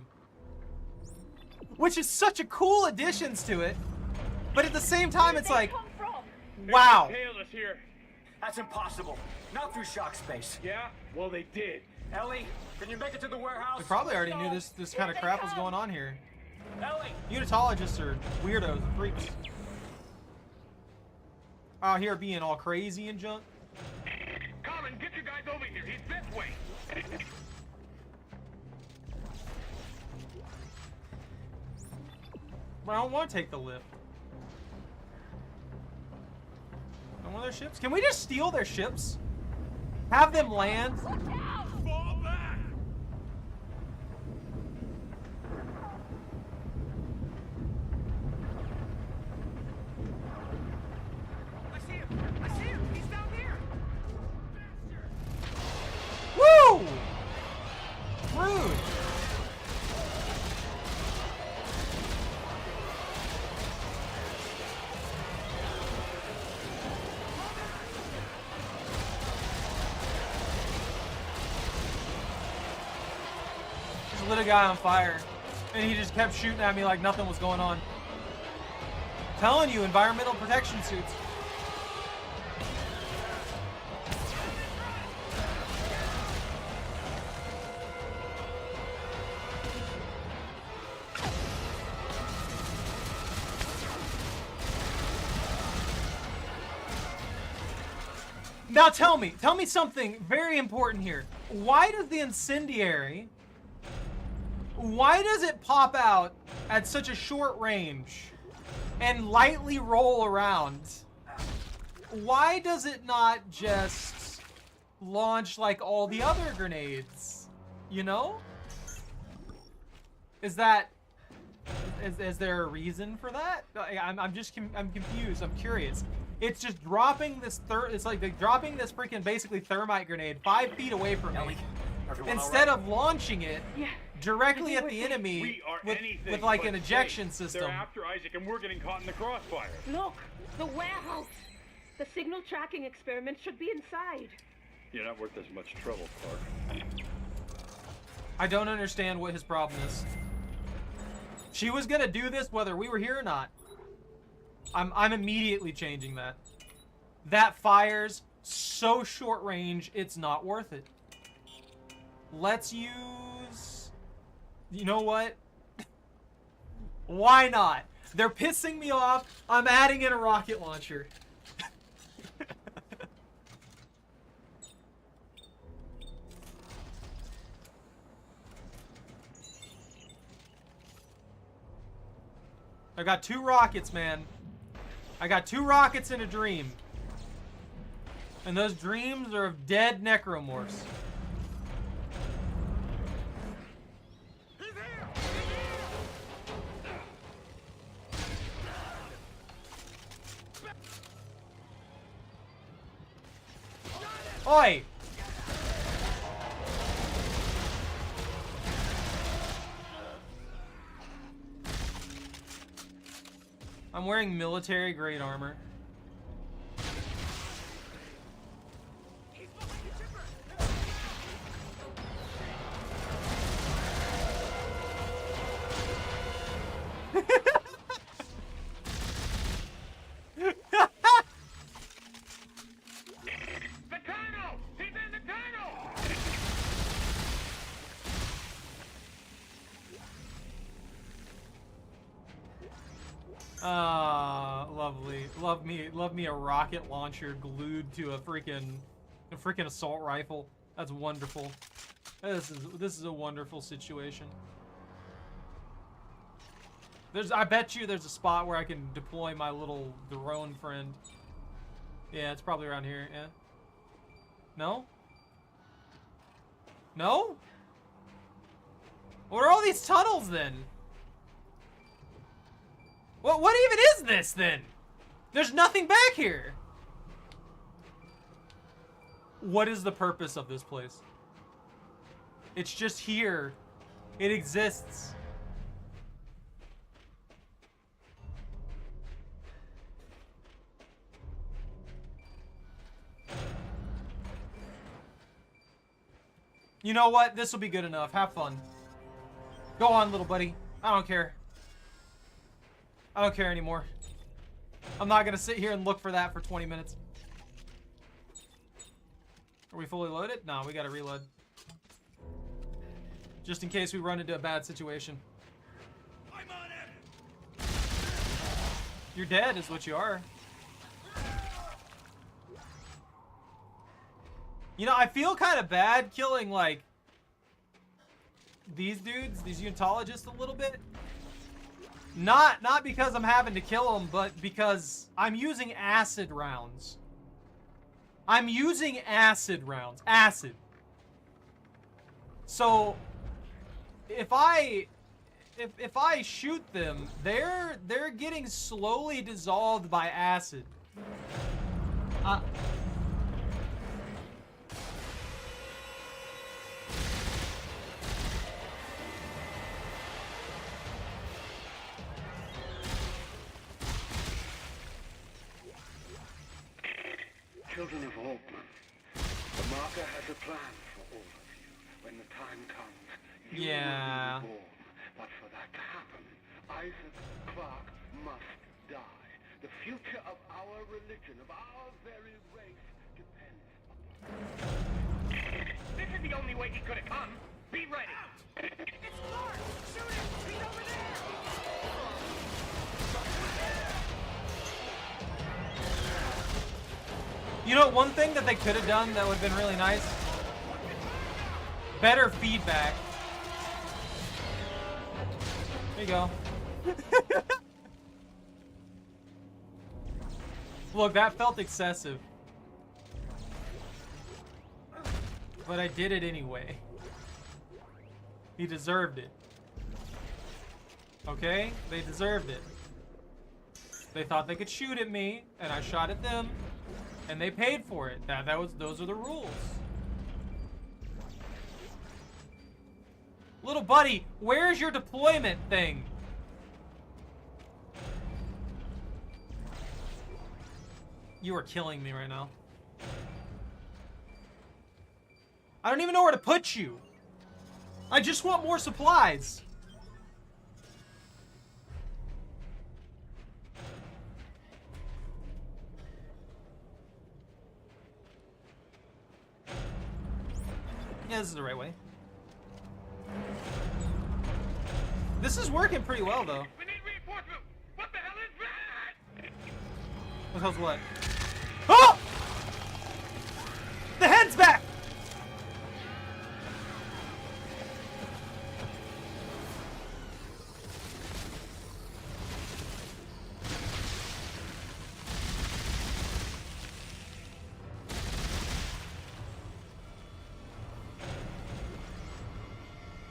Which is such a cool additions to it. But at the same time, it's like, wow. Here. That's impossible. Not through shock space. Yeah? Well, they did. Ellie, can you make it to the warehouse? We probably already knew this kind of crap was going on here. Ellie! Unitologists are weirdos and freaks. Out here being all crazy and junk. Colin, get your guys over here. He's this way. But I don't want to take the lift. On one of their ships? Can we just steal their ships? Have them land? Fall back. I see him. I see him. He's down here. Woo! Rude. Lit a guy on fire, and he just kept shooting at me like nothing was going on. Telling you, environmental protection suits. Now tell me something very important here. Why does the incendiary, why does it pop out at such a short range and lightly roll around? Why does it not just launch like all the other grenades? You know? Is there a reason for that? I'm confused. I'm curious. It's just dropping this it's like dropping this freaking basically thermite grenade 5 feet away from me. Instead of launching it directly at the enemy with like an ejection system. They're after Isaac and we're getting caught in the crossfire. Look, the warehouse. The signal tracking experiment should be inside. You're not worth as much trouble, Clark. I don't understand what his problem is. She was gonna do this whether we were here or not. I'm immediately changing that. That fires so short range, it's not worth it. Let's use... You know what? Why not? They're pissing me off. I'm adding in a rocket launcher. I got 2 rockets, man. I got 2 rockets in a dream. And those dreams are of dead necromorphs. Oi! I'm wearing military grade armor. Lovely. Love me a rocket launcher glued to a freaking assault rifle. That's wonderful. This is a wonderful situation. I bet you there's a spot where I can deploy my little drone friend. Yeah, it's probably around here, yeah. No? No? What are all these tunnels then? What even is this then? There's nothing back here. What is the purpose of this place? It's just here. It exists. You know what? This will be good enough. Have fun. Go on, little buddy. I don't care. I don't care anymore. I'm not gonna sit here and look for that for 20 minutes. Are we fully loaded? No, we gotta reload. Just in case we run into a bad situation. I'm on it. You're dead is what you are. You know, I feel kind of bad killing, like, these dudes, these unitologists a little bit. Not because I'm having to kill them, but because I'm using acid rounds. I'm using acid rounds. Acid. So, if I shoot them, they're getting slowly dissolved by acid. Children of Altman, the marker has a plan for all of you. When the time comes, you will be reborn. But for that to happen, Isaac Clarke must die. The future of our religion, of our very race, depends upon... This is the only way he could have come. Be ready. It's Clarke! Shoot him! He's over there! You know, one thing that they could have done that would have been really nice? Better feedback. There you go. Look, that felt excessive. But I did it anyway. He deserved it. Okay? They deserved it. They thought they could shoot at me, and I shot at them. And they paid for it. Those are the rules. Little buddy, where's your deployment thing? You are killing me right now. I don't even know where to put you. I just want more supplies. Yeah, this is the right way. This is working pretty well, though. We need reinforcements! What the hell is that? What the hell's what? Oh! The head's back!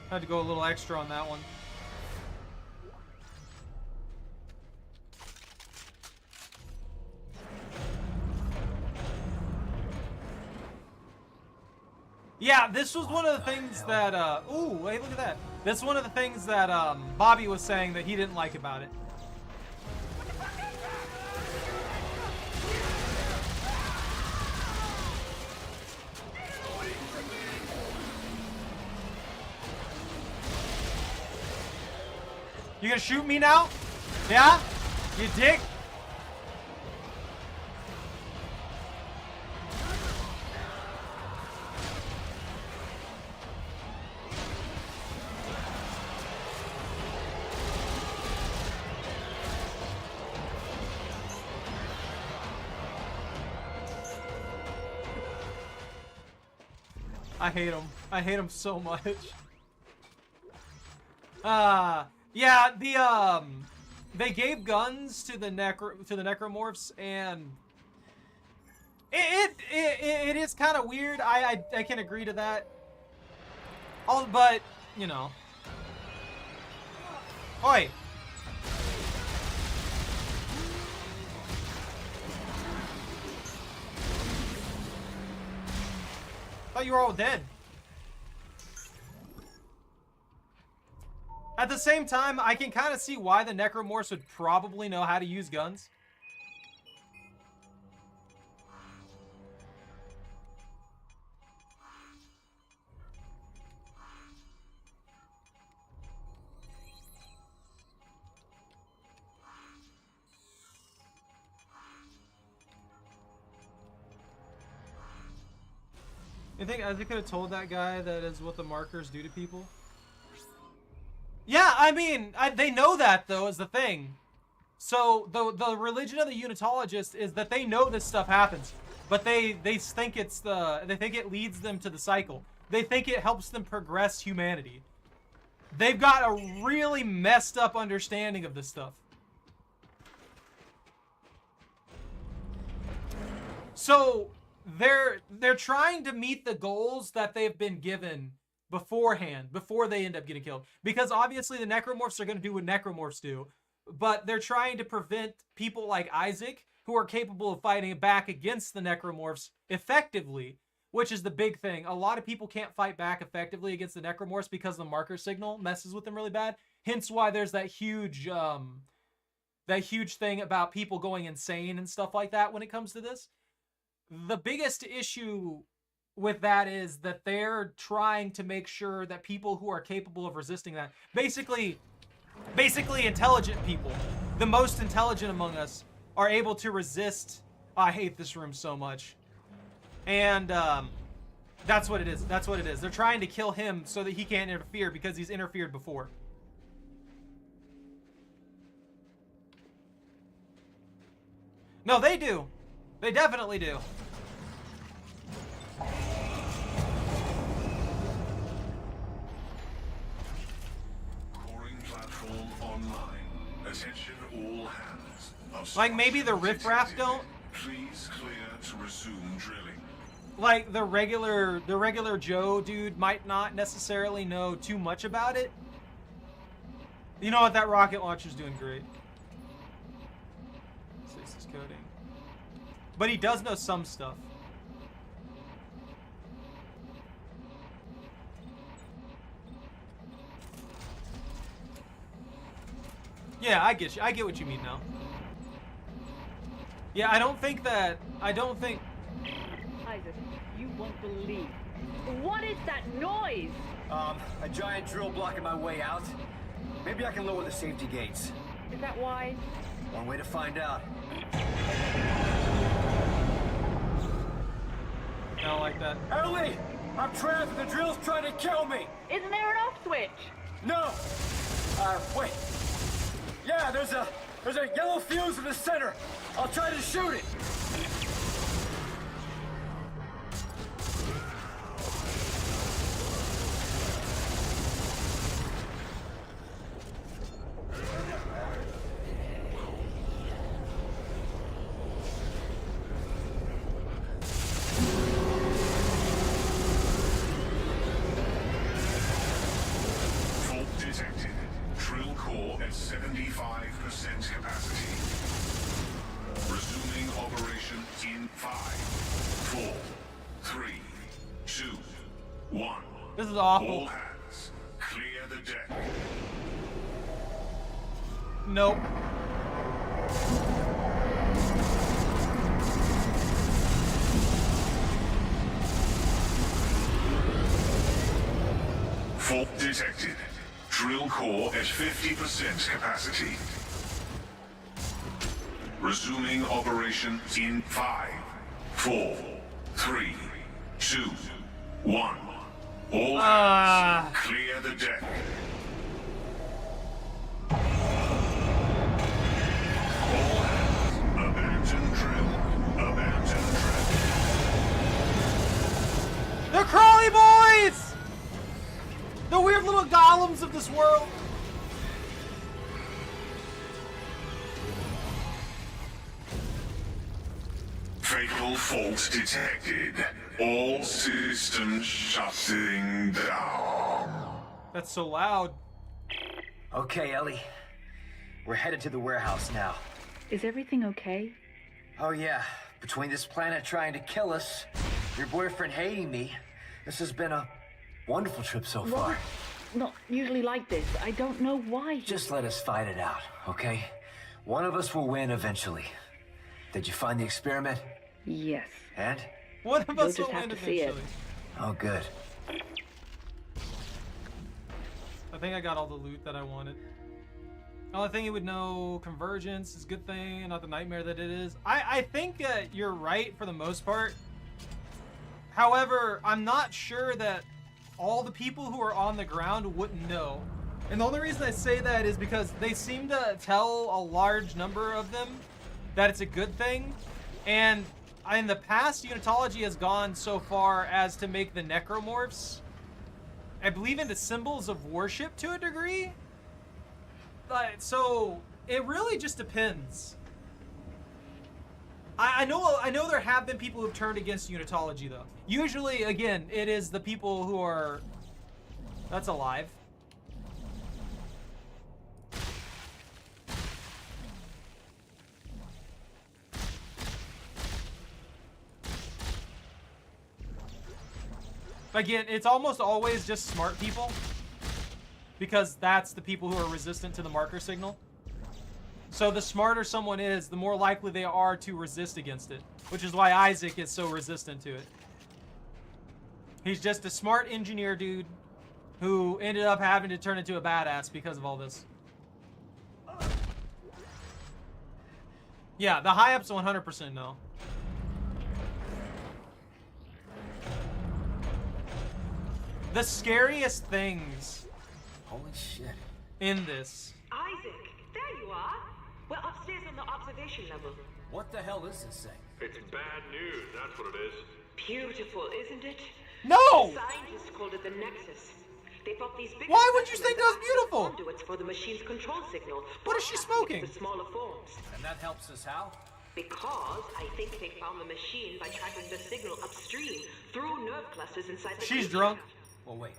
Had to go a little extra on that one. Yeah, this was one of the things that, ooh, hey, look at that. That's one of the things that, Bobby was saying that he didn't like about it. You gonna shoot me now? Yeah? You dick? I hate him. I hate him so much. Yeah, they gave guns to the necromorphs, and it is kind of weird. I can agree to that. But you know, oi. Thought you were all dead. At the same time, I can kind of see why the necromorphs would probably know how to use guns. You think they could have told that guy that is what the markers do to people? Yeah, I mean, they know that, though, is the thing. So, the religion of the Unitologists is that they know this stuff happens. But they think it's they think it leads them to the cycle. They think it helps them progress humanity. They've got a really messed up understanding of this stuff. So, they're trying to meet the goals that they've been given beforehand, before they end up getting killed. Because obviously the necromorphs are going to do what necromorphs do, but they're trying to prevent people like Issac, who are capable of fighting back against the necromorphs effectively, which is the big thing. A lot of people can't fight back effectively against the necromorphs because the marker signal messes with them really bad. Hence why there's that huge thing about people going insane and stuff like that when it comes to this. The biggest issue with that is that they're trying to make sure that people who are capable of resisting that, basically intelligent people, the most intelligent among us, are able to resist. I hate this room so much. And that's what it is. That's what it is. They're trying to kill him so that he can't interfere because he's interfered before. No, they do. They definitely do. Attention all hands. Like maybe the riffraff don't. Please clear to resume drilling. Like the regular Joe dude might not necessarily know too much about it. You know what? That rocket launcher's doing great. This is coding. But he does know some stuff. Yeah, I get you. I get what you mean now. Yeah, I don't think... Issac, you won't believe. What is that noise? A giant drill blocking my way out. Maybe I can lower the safety gates. Is that wise? One way to find out. I don't like that. Ellie! I'm trapped and the drill's trying to kill me! Isn't there an off switch? No! Wait. Yeah, there's a yellow fuse in the center. I'll try to shoot it. capacity. Resuming operation in 5, 4, 3, 2, 1. This is awful. All hands, clear the deck. Nope. Fault detected. Drill core at 50% capacity. Resuming operation in 5, 4, 3, 2, 1. All hands, clear the deck. All hands, abandon drill. Abandon drill. They're crawly boys! The weird little golems of this world. Fatal fault detected. All systems shutting down. That's so loud. Okay, Ellie. We're headed to the warehouse now. Is everything okay? Oh yeah, between this planet trying to kill us, your boyfriend hating me, this has been a wonderful trip so far. Not usually like this. I don't know why. Just let us fight it out, okay? One of us will win eventually. Did you find the experiment? Yes. And? One of us You'll will just win have to see it. eventually. Oh, good. I think I got all the loot that I wanted. Only thing you would know, convergence is a good thing, and not the nightmare that it is. I think that you're right for the most part. However, I'm not sure that all the people who are on the ground wouldn't know. And the only reason I say that is because they seem to tell a large number of them that it's a good thing. And in the past, Unitology has gone so far as to make the necromorphs, I believe, into symbols of worship to a degree. So it really just depends. I know there have been people who've turned against Unitology though. Usually, again, it is the people who are... That's alive. Again, it's almost always just smart people, because that's the people who are resistant to the marker signal. So the smarter someone is, the more likely they are to resist against it, which is why Isaac is so resistant to it. He's just a smart engineer dude who ended up having to turn into a badass because of all this. Yeah, the high-ups 100% know. The scariest things... Holy shit. ...in this. Isaac, there you are. We're upstairs on the observation level. What the hell is this thing? It's bad news, that's what it is. Beautiful, isn't it? No! The scientists called it the Nexus. They thought these big... Why would you think that was beautiful? ...conduits for the machine's control signal. What is she smoking? The smaller forms. And that helps us how? Because I think they found the machine by tracking the signal upstream through nerve clusters inside the... She's drunk. Well, wait.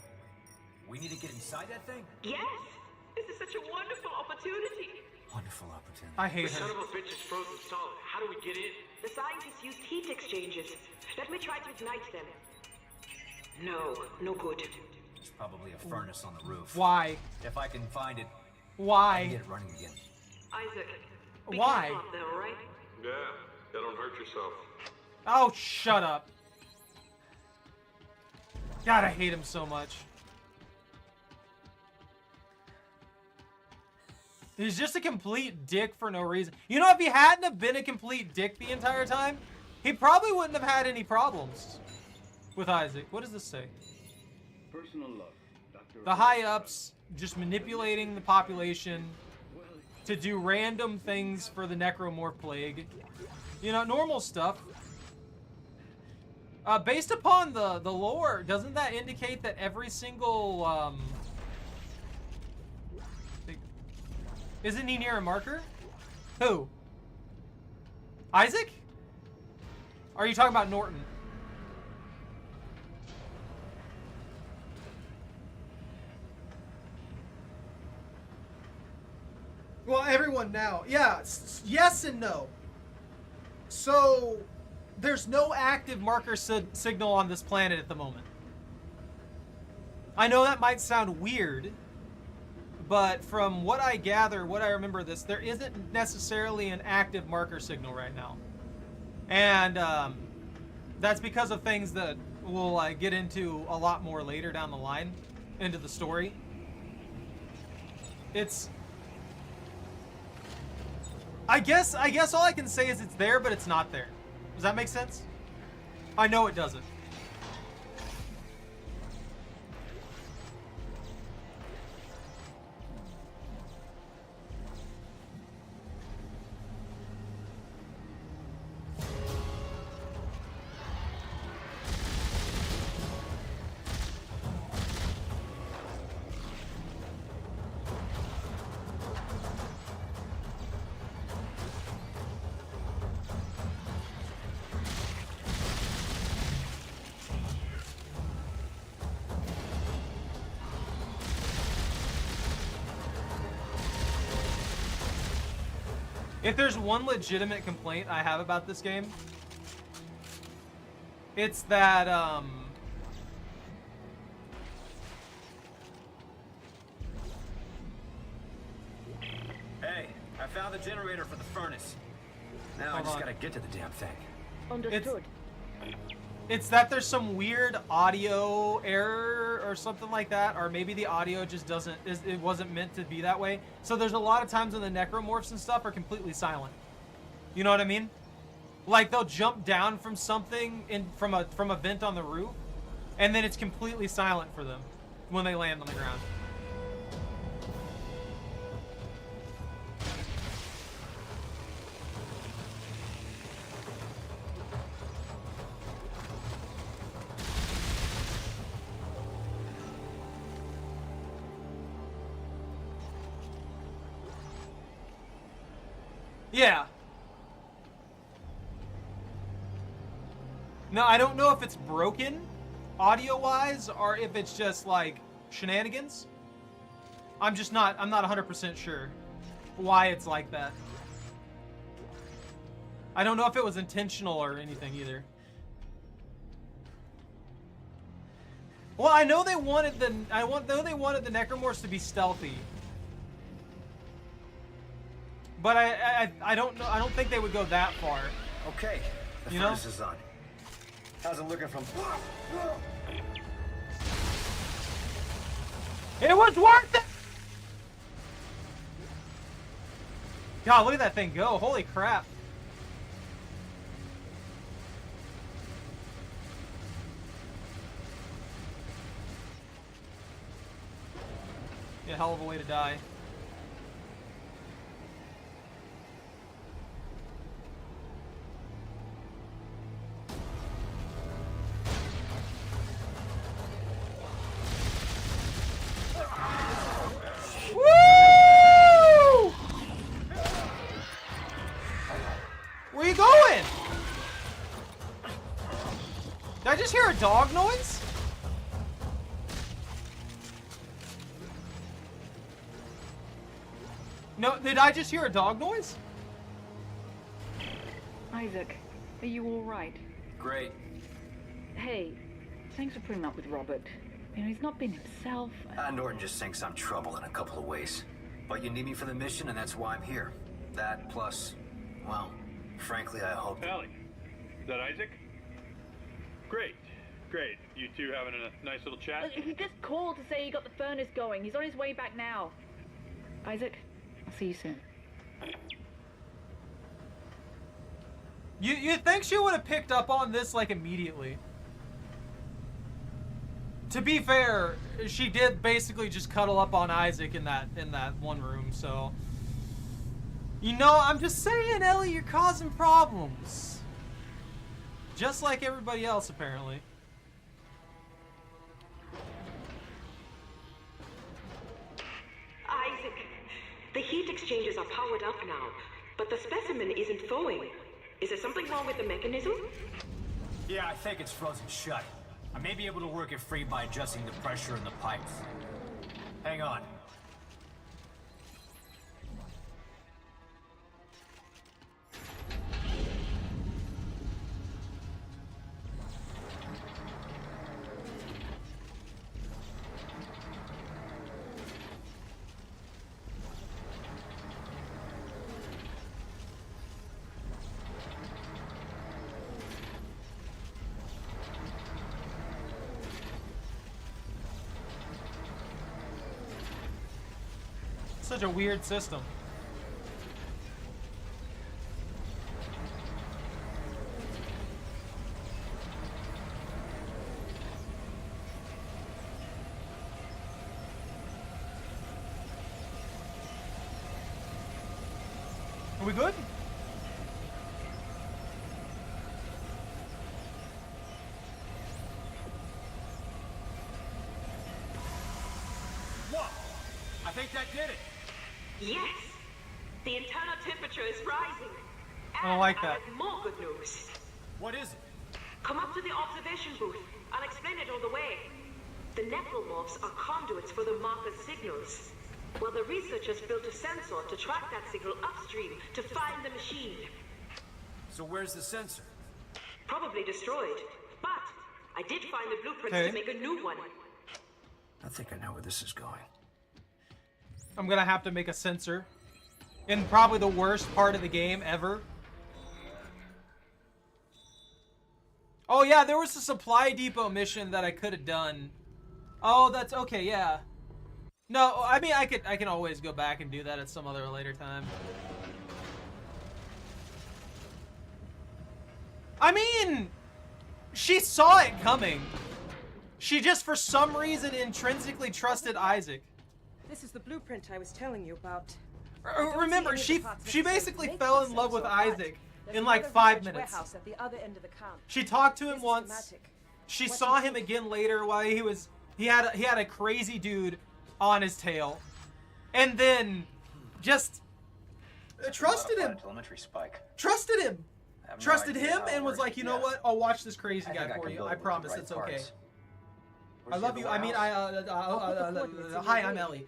We need to get inside that thing? Yes! This is such a wonderful opportunity. Wonderful opportunity. I hate The her. son of a bitch is frozen solid. How do we get in? The scientists used heat exchangers. Let me try to ignite them. No good. There's probably a furnace on the roof. Why? If I can find it, Why? I can get it running again. Isaac, be Why? careful out there, all right? Yeah, don't hurt yourself. Oh, shut up. God, I hate him so much. He's just a complete dick for no reason. You know, if he hadn't have been a complete dick the entire time, he probably wouldn't have had any problems with Isaac. What does this say? Personal log. The high-ups just manipulating the population to do random things for the necromorph plague. You know, normal stuff. Based upon the lore, doesn't that indicate that every single, isn't he near a marker? Who? Isaac? Or are you talking about Norton? Well, everyone now. Yeah, yes and no. So, there's no active marker signal on this planet at the moment. I know that might sound weird, but from what I gather, what I remember there isn't necessarily an active marker signal right now. And that's because of things that we'll get into a lot more later down the line, into the story. I guess all I can say is it's there, but it's not there. Does that make sense? I know it doesn't. If there's one legitimate complaint I have about this game, it's that, Hey, I found the generator for the furnace. Now I just gotta get to the damn thing. Understood. It's that there's some weird audio error or something like that, or maybe the audio just it wasn't meant to be that way. So there's a lot of times when the necromorphs and stuff are completely silent. You know what I mean? Like they'll jump down from something from a vent on the roof, and then it's completely silent for them when they land on the ground. Yeah. No, I don't know if it's broken audio-wise or if it's just like shenanigans. I'm not 100% sure why it's like that. I don't know if it was intentional or anything either. Well, I know they wanted the necromorphs to be stealthy. But I don't know. I don't think they would go that far. Okay, the furnace is on. How's it looking from? It was worth it. God, look at that thing go! Holy crap! Yeah, hell of a way to die. Where you going? Did I just hear a dog noise? No, did I just hear a dog noise? Isaac, are you all right? Great. Hey, thanks for putting up with Robert. You know, he's not been himself. Norton just thinks I'm trouble in a couple of ways. But you need me for the mission, and that's why I'm here. That plus, well, frankly, I hope... Allie, is that Isaac? Great, great. You two having a nice little chat? He just called to say he got the furnace going. He's on his way back now. Isaac, I'll see you soon. You think she would have picked up on this like immediately? To be fair, she did basically just cuddle up on Isaac in that one room, so you know, I'm just saying, Ellie, you're causing problems. Just like everybody else, apparently. Isaac, the heat exchangers are powered up now, but the specimen isn't thawing. Is there something wrong with the mechanism? Yeah, I think it's frozen shut. I may be able to work it free by adjusting the pressure in the pipes. Hang on. Such a weird system. Are we good? What? I think that did it. Yes! The internal temperature is rising. I don't like that. I have more good news. What is it? Come up to the observation booth. I'll explain it all the way. The necromorphs are conduits for the marker's signals. Well, the researchers built a sensor to track that signal upstream to find the machine. So where's the sensor? Probably destroyed. But I did find the blueprints to make a new one. I think I know where this is going. I'm gonna have to make a sensor. In probably the worst part of the game ever. Oh yeah, there was a supply depot mission that I could have done. Oh, that's okay, yeah. No, I mean I can always go back and do that at some other later time. I mean, she saw it coming. She just for some reason intrinsically trusted Isaac. This is the blueprint I was telling you about. Remember, she basically fell in love with Isaac in like 5 minutes. At the other end of the camp. She talked to him once. She saw him again later while he had a crazy dude on his tail, and then just trusted him. Telemetry spike. Trusted him. No Trusted idea him how it and was works, like, you know yeah. what? I'll watch this crazy I guy think I for can you. build I it with promise the it's right okay. parts. I Where's love the you. I mean, warehouse? hi, I'm Ellie.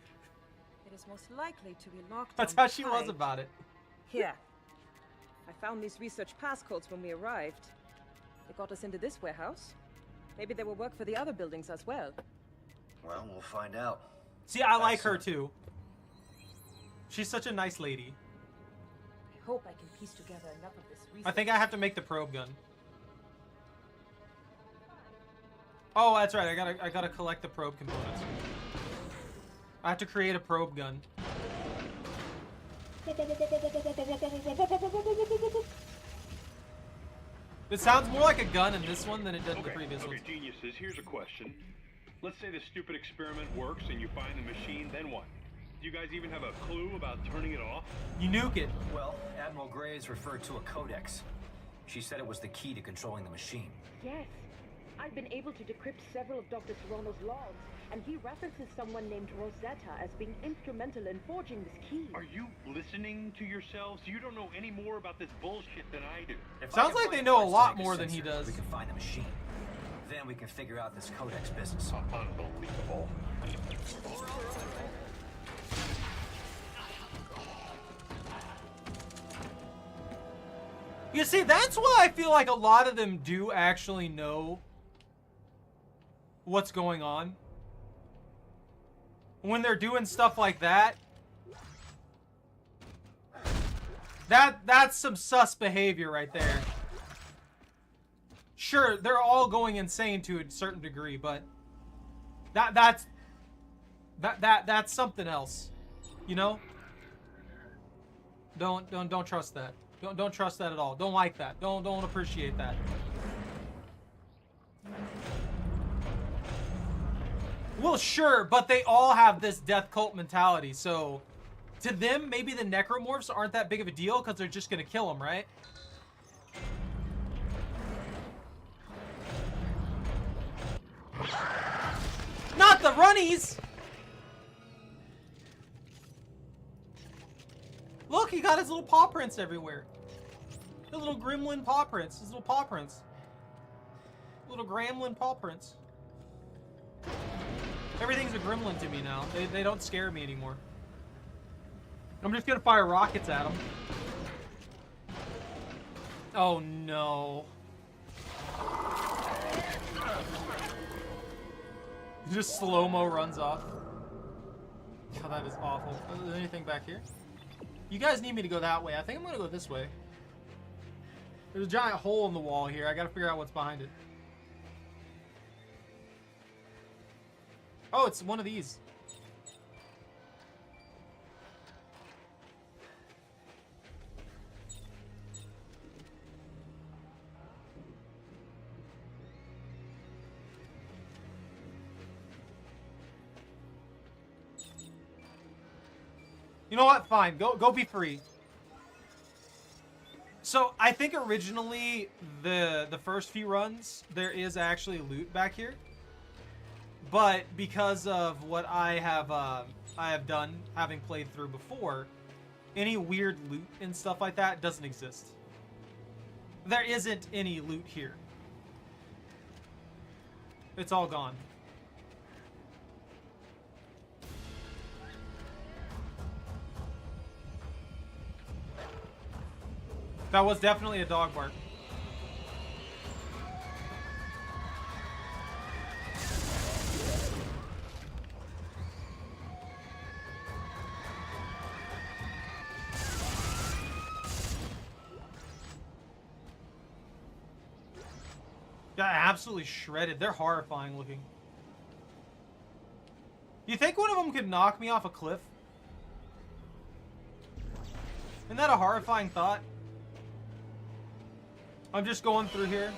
It is most likely to be locked. That's on how she was tight. about it. Here. I found these research passcodes when we arrived. They got us into this warehouse. Maybe they will work for the other buildings as well. Well, we'll find out. See, I like her too. She's such a nice lady. I hope I can piece together enough of this research. I think I have to make the probe gun. Oh, that's right. I gotta collect the probe components. I have to create a probe gun. It sounds more like a gun in this one than it did in the previous one. Okay, geniuses, here's a question. Let's say the stupid experiment works and you find the machine, then what? Do you guys even have a clue about turning it off? You nuke it. Well, Admiral Graves referred to a codex. She said it was the key to controlling the machine. Yes. I've been able to decrypt several of Dr. Serrano's logs, and he references someone named Rosetta as being instrumental in forging this key. Are you listening to yourselves? You don't know any more about this bullshit than I do. Sounds like they know a lot more than he does. We can find the machine. Then we can figure out this codex business. Unbelievable. You see, that's why I feel like a lot of them do actually know what's going on. When they're doing stuff like that. That's some sus behavior right there. Sure, they're all going insane to a certain degree, but that's something else. You know? Don't trust that. Don't trust that at all. Don't like that. Don't appreciate that. Well, sure, but they all have this death cult mentality, so to them, maybe the necromorphs aren't that big of a deal because they're just gonna kill them, right? Not the runnies! Look, he got his little paw prints everywhere. The little gremlin paw prints. His little paw prints. Little gremlin paw prints. Everything's a gremlin to me now. They don't scare me anymore. I'm just gonna fire rockets at them. Oh no. Just slow-mo runs off. Oh, that is awful. Is there anything back here? You guys need me to go that way. I think I'm gonna go this way. There's a giant hole in the wall here. I gotta figure out what's behind it. Oh, it's one of these. You know what? Fine. Go be free. So, I think originally, the first few runs, there is actually loot back here. But because of what I have done, having played through before, any weird loot and stuff like that doesn't exist. There isn't any loot here. It's all gone. That was definitely a dog bark. Got absolutely shredded. They're horrifying looking. You think one of them could knock me off a cliff? Isn't that a horrifying thought? I'm just going through here.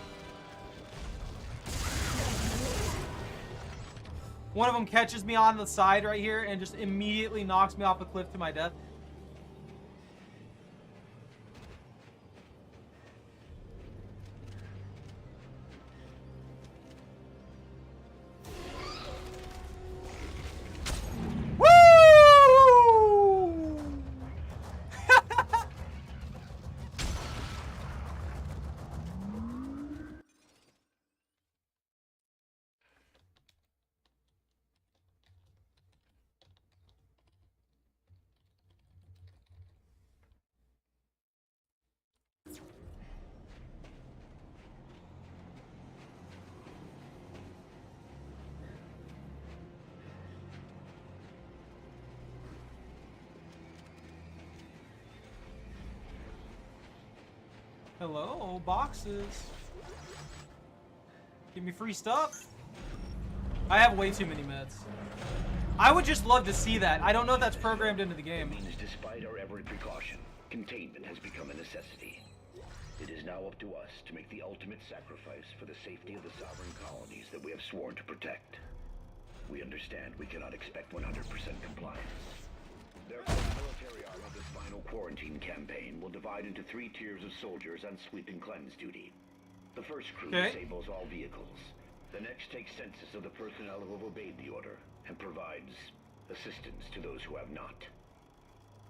One of them catches me on the side right here and just immediately knocks me off a cliff to my death. Hello, boxes. Give me free stuff. I have way too many meds. I would just love to see that. I don't know if that's programmed into the game. Despite our every precaution, containment has become a necessity. It is now up to us to make the ultimate sacrifice for the safety of the sovereign colonies that we have sworn to protect. We understand we cannot expect 100% compliance. Therefore, the military arm of this final quarantine campaign will divide into 3 tiers of soldiers on sweep and cleanse duty. The first crew disables all vehicles. The next takes census of the personnel who have obeyed the order and provides assistance to those who have not.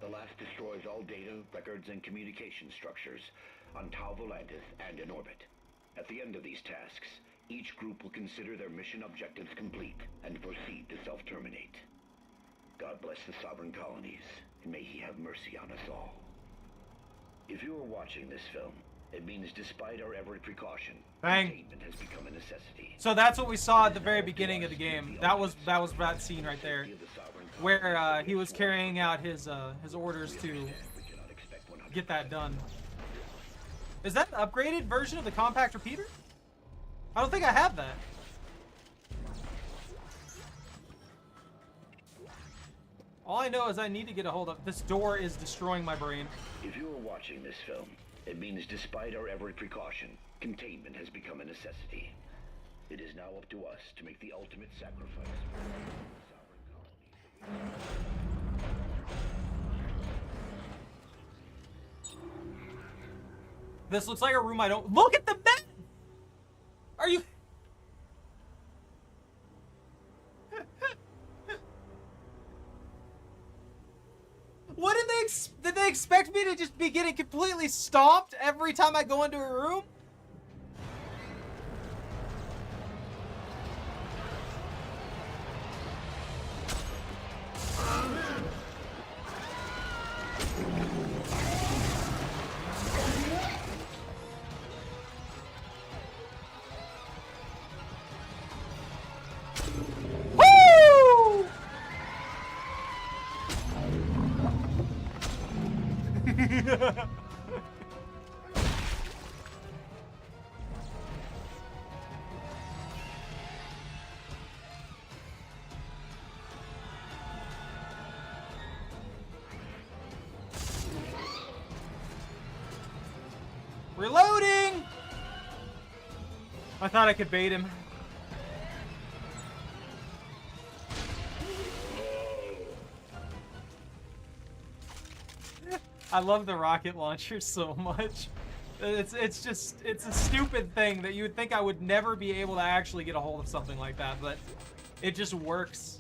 The last destroys all data, records, and communication structures on Tau Volantis and in orbit. At the end of these tasks, each group will consider their mission objectives complete and proceed to self-terminate. God bless the sovereign colonies, and may he have mercy on us all. If you are watching this film, it means despite our every precaution, containment has become a necessity. So that's what we saw at the very beginning of the game. That was that scene right there, where he was carrying out his orders to get that done. Is that an upgraded version of the compact repeater? I don't think I have that. All I know is I need to get a hold of this door is destroying my brain. If you are watching this film, it means despite our every precaution, containment has become a necessity. It is now up to us to make the ultimate sacrifice for the sovereign colonies. This looks like a room I don't... Look at the bed! Are you... What did they expect me to just be getting completely stomped every time I go into a room? Woo! Reloading! I thought I could bait him. I love the rocket launcher so much. It's a stupid thing that you would think I would never be able to actually get a hold of something like that, but it just works.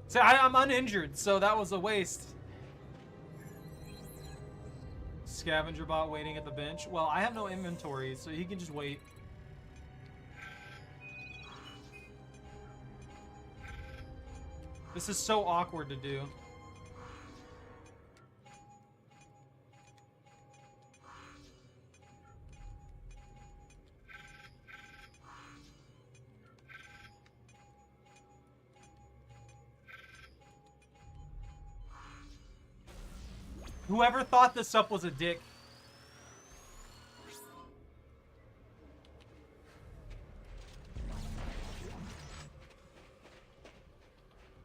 So I'm uninjured, so that was a waste. Scavenger bot waiting at the bench. Well, I have no inventory, so he can just wait. This is so awkward to do. Whoever thought this up was a dick.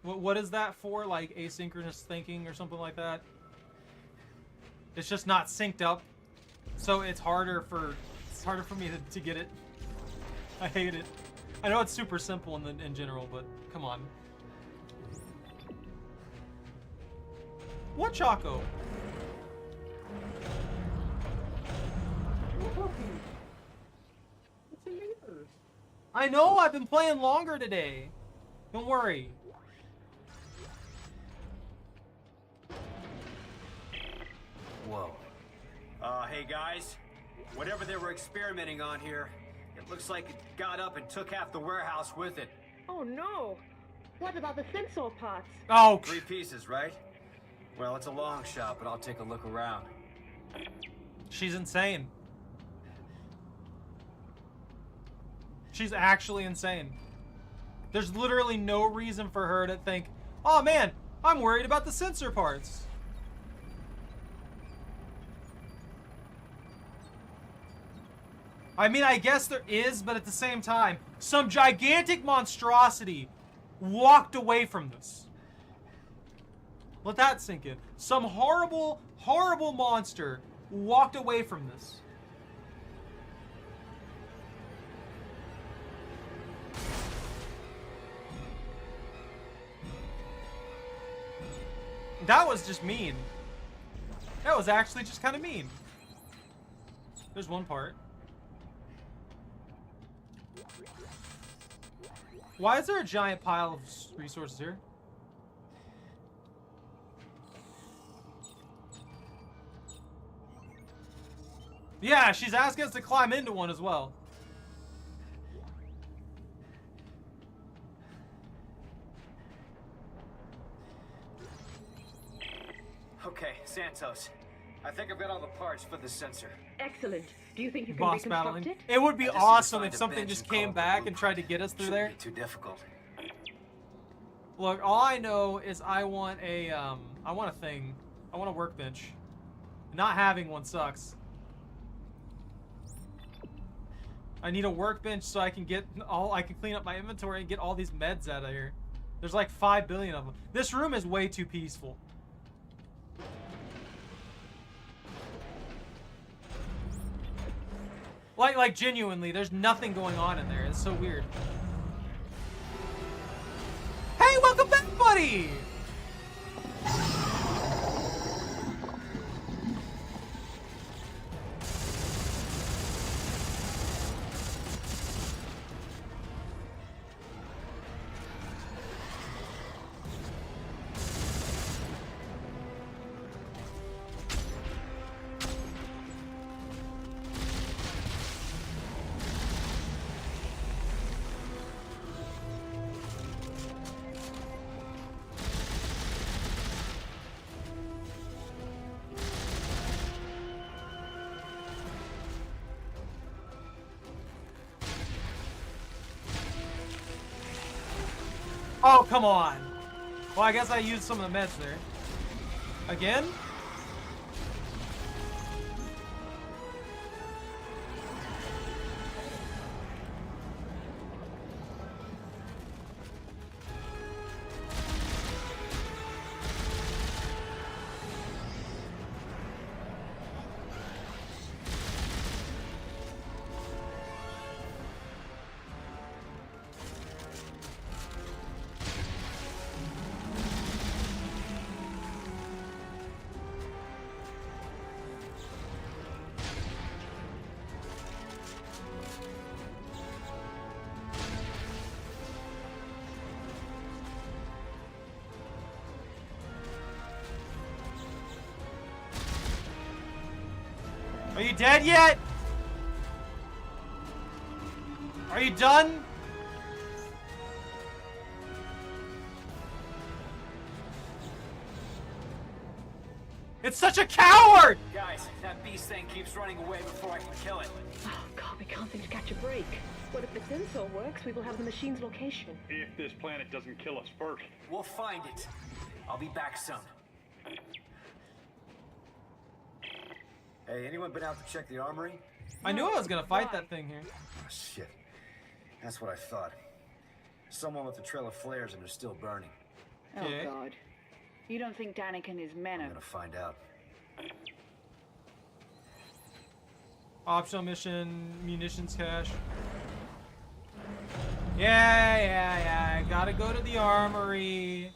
What is that for? Like asynchronous thinking or something like that? It's just not synced up, so it's harder for me to get it. I hate it. I know it's super simple in general, but come on. What Choco? I know, I've been playing longer today. Don't worry. Whoa. Hey guys. Whatever they were experimenting on here, it looks like it got up and took half the warehouse with it. Oh no! What about the sensor parts? Oh! 3 pieces, right? Well, it's a long shot, but I'll take a look around. She's insane. She's actually insane. There's literally no reason for her to think, oh man, I'm worried about the sensor parts. I mean, I guess there is, but at the same time, some gigantic monstrosity walked away from this. Let that sink in. Some horrible, horrible monster walked away from this. That was just mean. That was actually just kind of mean. There's one part. Why is there a giant pile of resources here? Yeah, she's asking us to climb into one as well. Okay, Santos. I think I've got all the parts for the sensor. Excellent. Do you think you can Boss reconstruct battling. it? It would be I just need to awesome find if a something bench just and call came up back the and tried to get us through Shouldn't there. be too difficult. Look, all I know is I want a thing. I want a workbench. Not having one sucks. I need a workbench so I can clean up my inventory and get all these meds out of here. There's like 5 billion of them. This room is way too peaceful. Like genuinely, there's nothing going on in there. It's so weird. Hey, welcome back, buddy! Oh, come on. Well, I guess I used some of the meds there. Again? Are you dead yet? Are you done? It's such a coward! Guys, that beast thing keeps running away before I can kill it. Oh, God, we can't seem to catch a break. But if the sensor works, we will have the machine's location. If this planet doesn't kill us first. We'll find it. I'll be back soon. Hey, anyone been out to check the armory? I knew I was gonna fight that thing here. Oh, shit. That's what I thought. Someone with a trail of flares and they're still burning. Oh, God. You don't think Danik and his men are... I'm gonna find out. Optional mission, munitions cache. Yeah. Gotta go to the armory.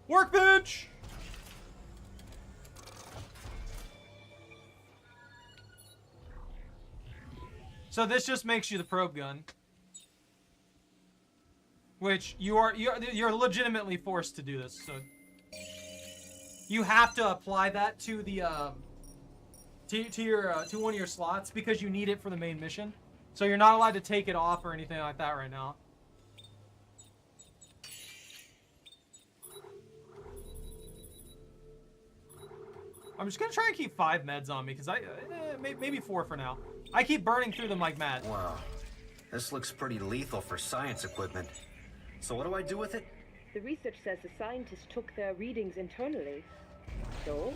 Workbench! So this just makes you the probe gun. Which you're legitimately forced to do this, so you have to apply that to the to one of your slots because you need it for the main mission. So you're not allowed to take it off or anything like that right now. I'm just gonna try and keep 5 meds on me because maybe 4 for now. I keep burning through them like mad. Wow, this looks pretty lethal for science equipment. So what do I do with it? The research says the scientists took their readings internally. So,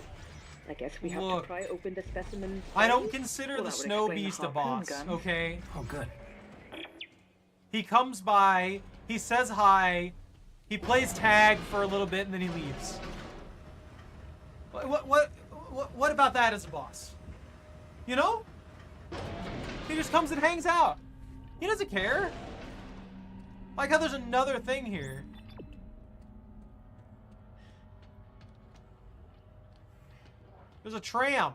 I guess we have to try open the specimen. I don't consider the Snow Beast a boss, okay? Oh, good. He comes by, he says hi, he plays tag for a little bit, and then he leaves. What about that as a boss? You know? He just comes and hangs out. He doesn't care. Like how there's another thing here. There's a tram.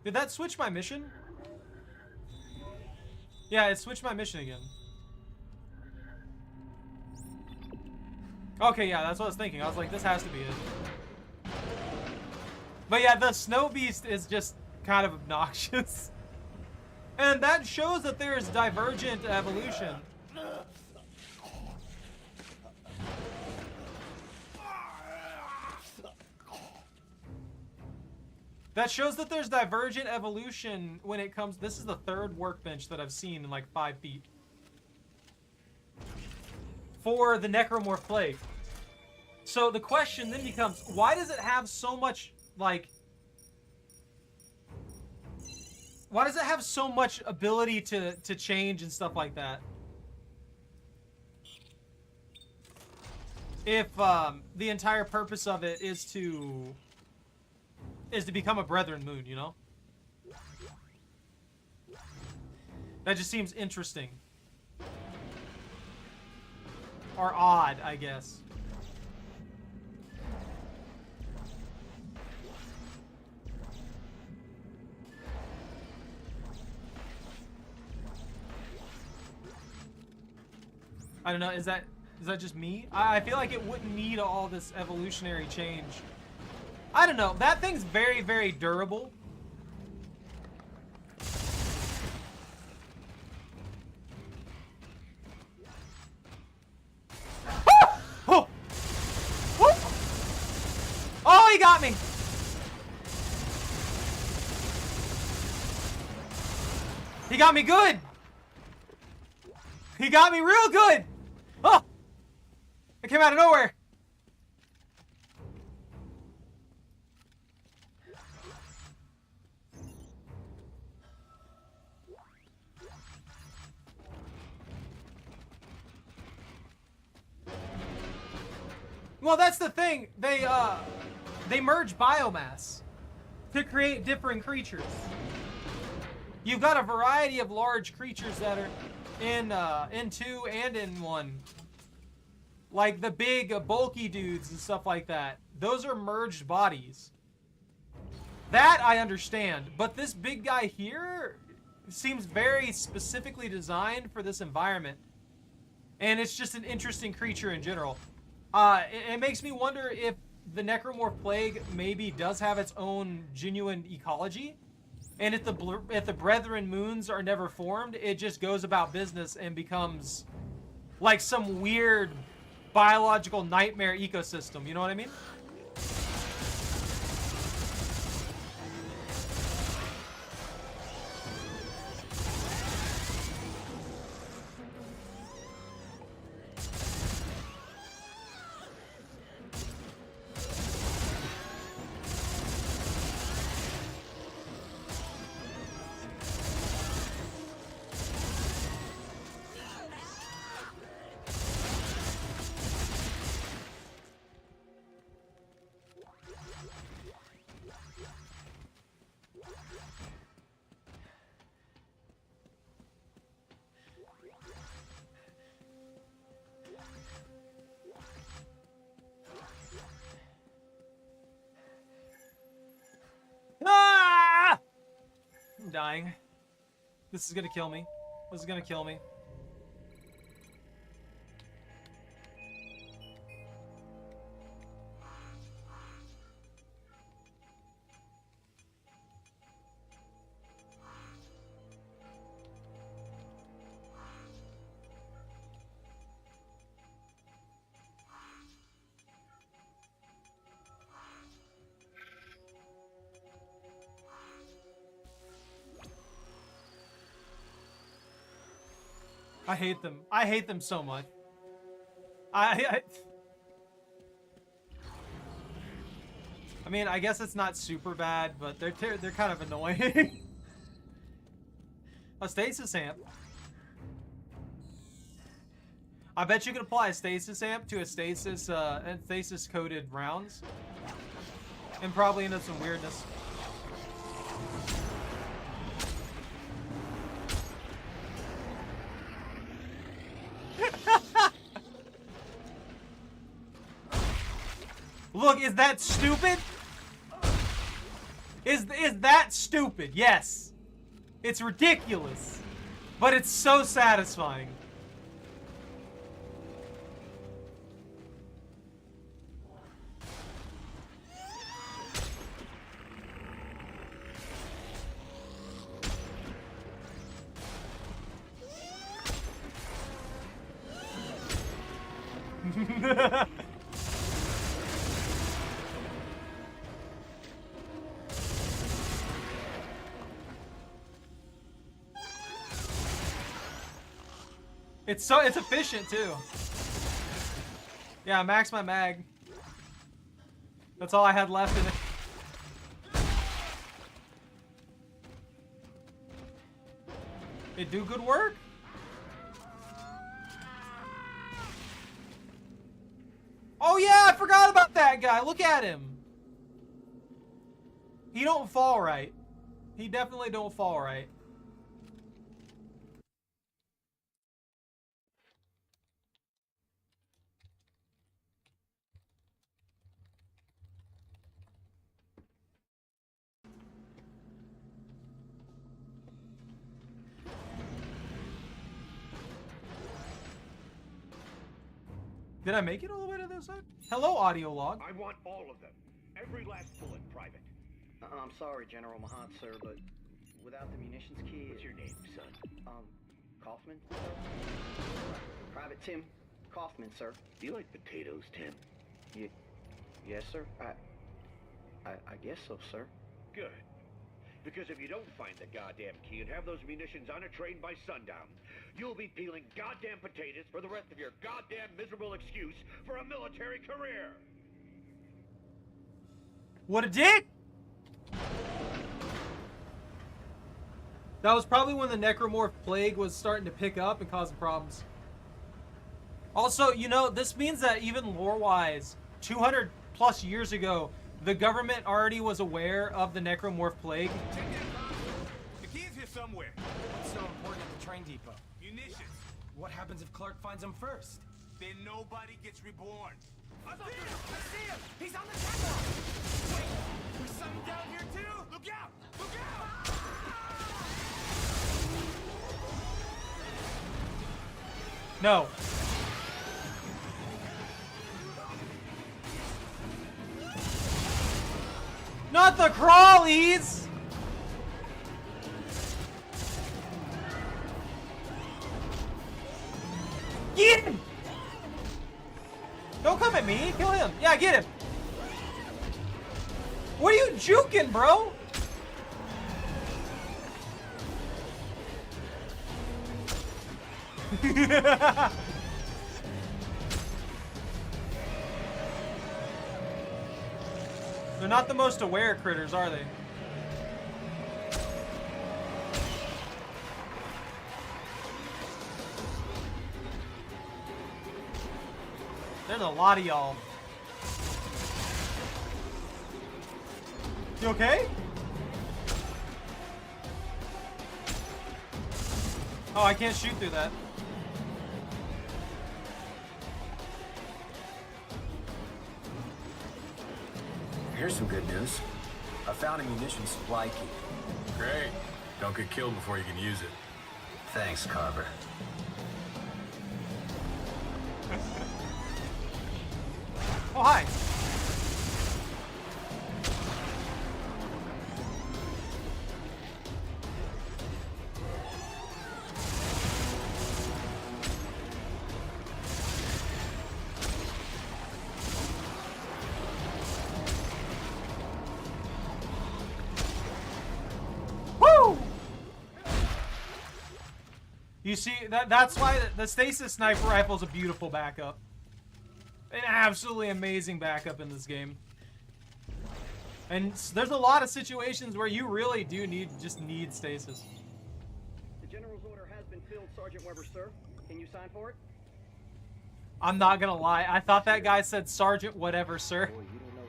Did that switch my mission? Yeah, it switched my mission again. Okay, yeah, that's what I was thinking. I was like, this has to be it. But yeah, the Snow Beast is just kind of obnoxious. And that shows that there is divergent evolution. That shows that there's divergent evolution when it comes... This is the 3rd workbench that I've seen in like 5 feet. For the Necromorph Plague. So the question then becomes, why does it have so much, like... Why does it have so much ability to change and stuff like that? If the entire purpose of it is to become a Brethren Moon, you know? That just seems interesting. Or odd, I guess. I don't know, is that just me? I feel like it wouldn't need all this evolutionary change. I don't know, that thing's very, very durable. Oh! Oh, he got me! He got me good! He got me real good! Oh! It came out of nowhere! Well, that's the thing. They merge biomass to create different creatures. You've got a variety of large creatures that are in 2 and in 1. Like the big bulky dudes and stuff like that. Those are merged bodies. That I understand, but this big guy here seems very specifically designed for this environment. And it's just an interesting creature in general. It makes me wonder if the Necromorph Plague maybe does have its own genuine ecology. And if the Brethren Moons are never formed, it just goes about business and becomes like some weird biological nightmare ecosystem. You know what I mean? Ah! I'm dying. This is gonna kill me. This is gonna kill me. I hate them. I hate them so much. I mean, I guess it's not super bad, but they're kind of annoying. A stasis amp. I bet you could apply a stasis amp to a stasis coated rounds, and probably end up some weirdness. Look, is that stupid? Is that stupid? Yes. It's ridiculous. But it's so satisfying. It's efficient too. Yeah, max my mag. That's all I had left in it. It do good work? Oh yeah, I forgot about that guy. Look at him. He don't fall right. He definitely don't fall right. Did I make it all the way to this side? Hello, audio log. I want all of them. Every last bullet, Private. I'm sorry, General Mahat, sir, but without the munitions key... What's your name, son? Kaufman, sir? Private Tim Kaufman, sir. Do you like potatoes, Tim? Yes, sir. I guess so, sir. Good. Because if you don't find the goddamn key and have those munitions on a train by sundown, you'll be peeling goddamn potatoes for the rest of your goddamn miserable excuse for a military career. What it did? That was probably when the Necromorph Plague was starting to pick up and causing problems. Also, you know, this means that even lore-wise, 200 plus years ago, the government already was aware of the Necromorph Plague. Take that car. The key is here somewhere. What's so important at the train depot? Munitions. What happens if Clark finds them first? Then nobody gets reborn. I see him! He's on the catwalk! Wait, there's something down here too? Look out! Look out! No. Not the crawlies! Get him! Don't come at me. Kill him. Yeah, get him. What are you juking, bro? They're not the most aware critters, are they? There's a lot of y'all. You okay? Oh, I can't shoot through that. Here's some good news. I found a munitions supply key. Great. Don't get killed before you can use it. Thanks, Carver. Oh, hi. Woo! You see, that's why the stasis sniper rifle is a beautiful backup. An absolutely amazing backup in this game. And there's a lot of situations where you really do just need stasis. The general's order has been filled, Sergeant Weber, sir. Can you sign for it? I'm not gonna lie, I thought that guy said Sergeant whatever, sir. Boy, you don't know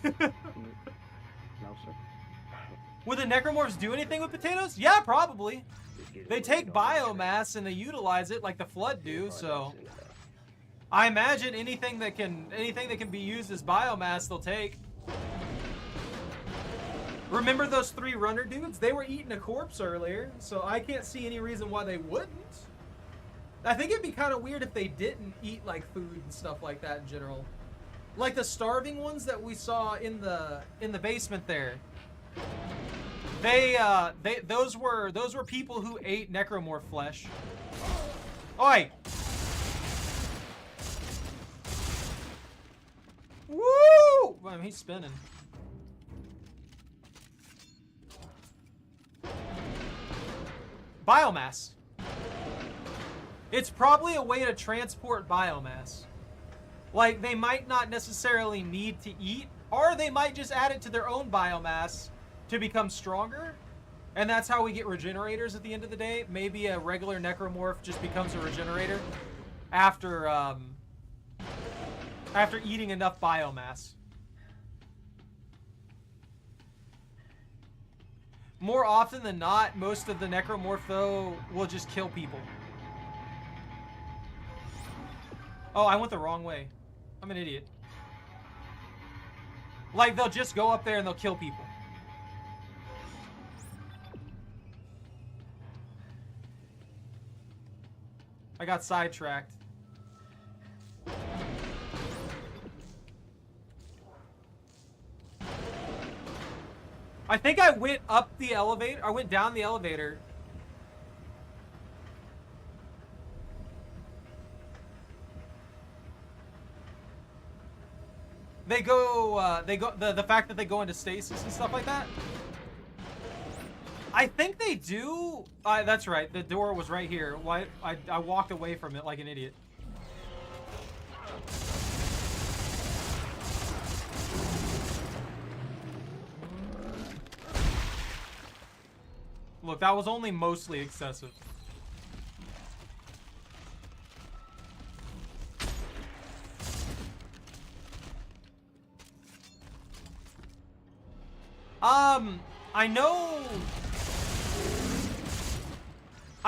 what's going on. No, sir. Would the necromorphs do anything with potatoes? Yeah, probably. They take biomass and they utilize it like the Flood do, so I imagine anything that can be used as biomass they'll take. Remember those 3 runner dudes? They were eating a corpse earlier, so I can't see any reason why they wouldn't. I think it'd be kind of weird if they didn't eat like food and stuff like that in general. Like the starving ones that we saw in the basement there. Those were people who ate necromorph flesh. Oi! Woo! Man, he's spinning. Biomass. It's probably a way to transport biomass. Like, they might not necessarily need to eat, or they might just add it to their own biomass to become stronger. And that's how we get regenerators at the end of the day. Maybe a regular necromorph just becomes a regenerator after eating enough biomass. More often than not, most of the necromorph, though, will just kill people. Oh, I went the wrong way. I'm an idiot. Like, they'll just go up there and they'll kill people. I got sidetracked. I think I went up the elevator. I went down the elevator. The fact that they go into stasis and stuff like that. I think they do. That's right. The door was right here. Why? I walked away from it like an idiot. Look, that was only mostly excessive.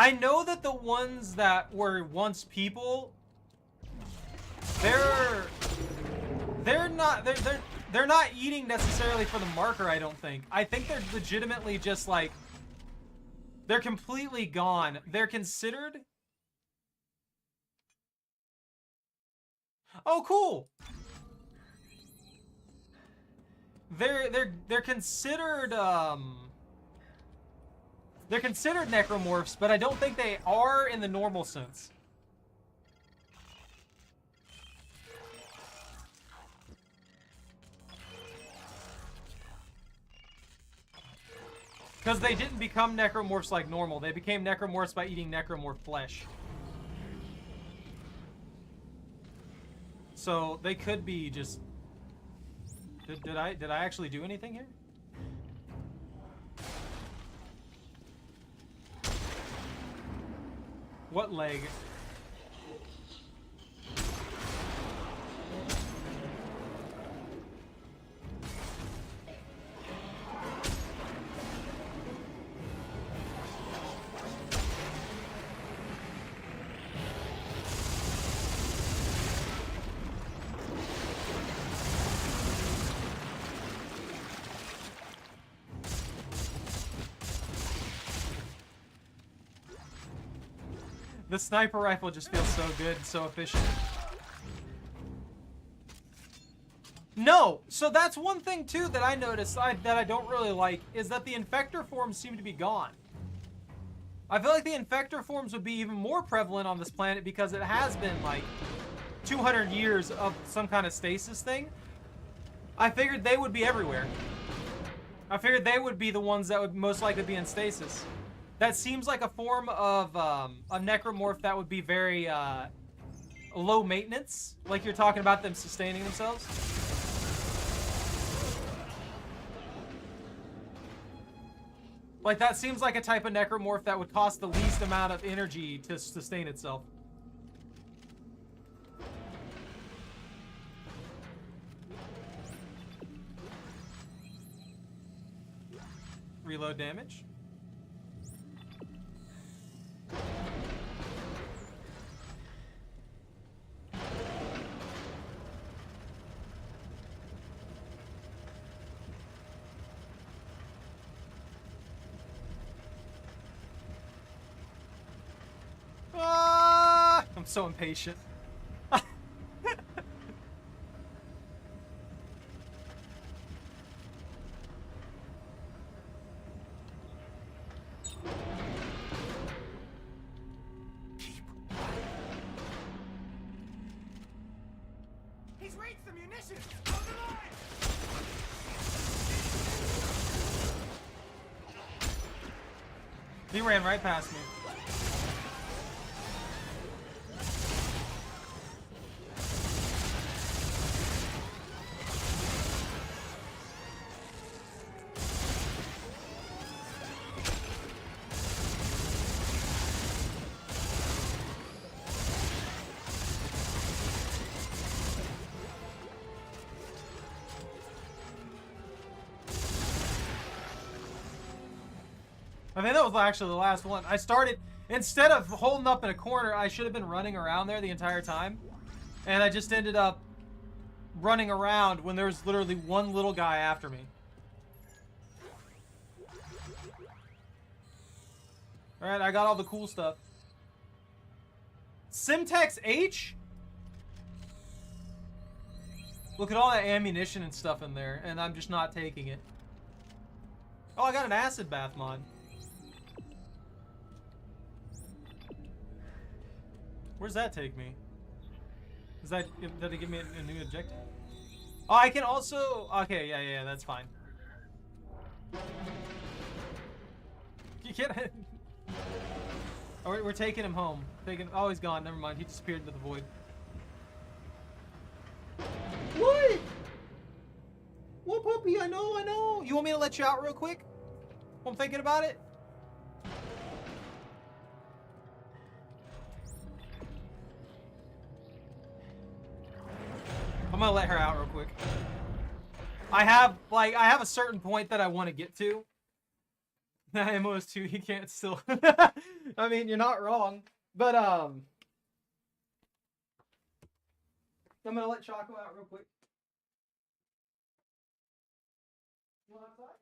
I know that the ones that were once people, they're not eating necessarily for the marker, I don't think. I think they're legitimately just like, they're completely gone. They're considered. Oh, cool. they're considered necromorphs, but I don't think they are in the normal sense. Because they didn't become necromorphs like normal. They became necromorphs by eating necromorph flesh. So they could be just... Did I actually do anything here? What leg? The sniper rifle just feels so good and so efficient. No! So that's one thing, too, that I noticed that I don't really like, is that the infector forms seem to be gone. I feel like the infector forms would be even more prevalent on this planet because it has been, like, 200 years of some kind of stasis thing. I figured they would be everywhere. I figured they would be the ones that would most likely be in stasis. That seems like a form of a necromorph that would be very low maintenance. Like you're talking about them sustaining themselves. Like that seems like a type of necromorph that would cost the least amount of energy to sustain itself. Reload damage. I'm so impatient. He's raised the munitions! On the line! He ran right past me. I think that was actually the last one. I started, instead of holding up in a corner, I should have been running around there the entire time. And I just ended up running around when there was literally one little guy after me. Alright, I got all the cool stuff. Simtex H? Look at all that ammunition and stuff in there, and I'm just not taking it. Oh, I got an acid bath mod. Where's that take me? Does that give me a new objective? Oh, I can also... Okay, yeah, that's fine. You can't... Oh, we're taking him home. Oh, he's gone. Never mind. He disappeared into the void. What? What, puppy? I know. You want me to let you out real quick? I'm thinking about it. I'm gonna let her out real quick. I have a certain point that I want to get to. That ammo is too, he can't still. I mean, you're not wrong. But, I'm gonna let Choco out real quick. You want outside?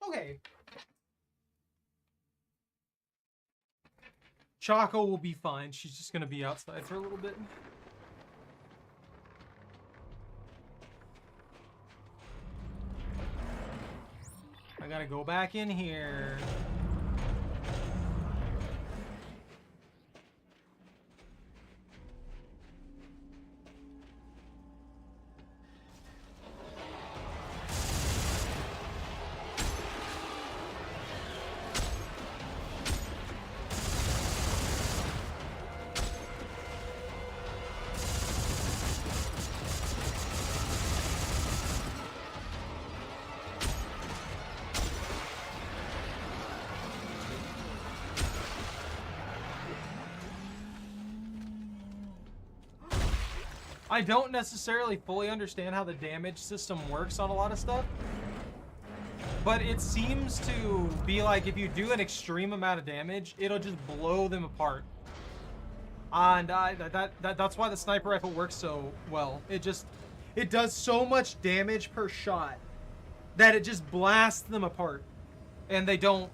Okay. Choco will be fine. She's just gonna be outside for a little bit. I gotta go back in here. I don't necessarily fully understand how the damage system works on a lot of stuff, but it seems to be like if you do an extreme amount of damage, it'll just blow them apart. And that's why the sniper rifle works so well. It does so much damage per shot that it just blasts them apart, and they don't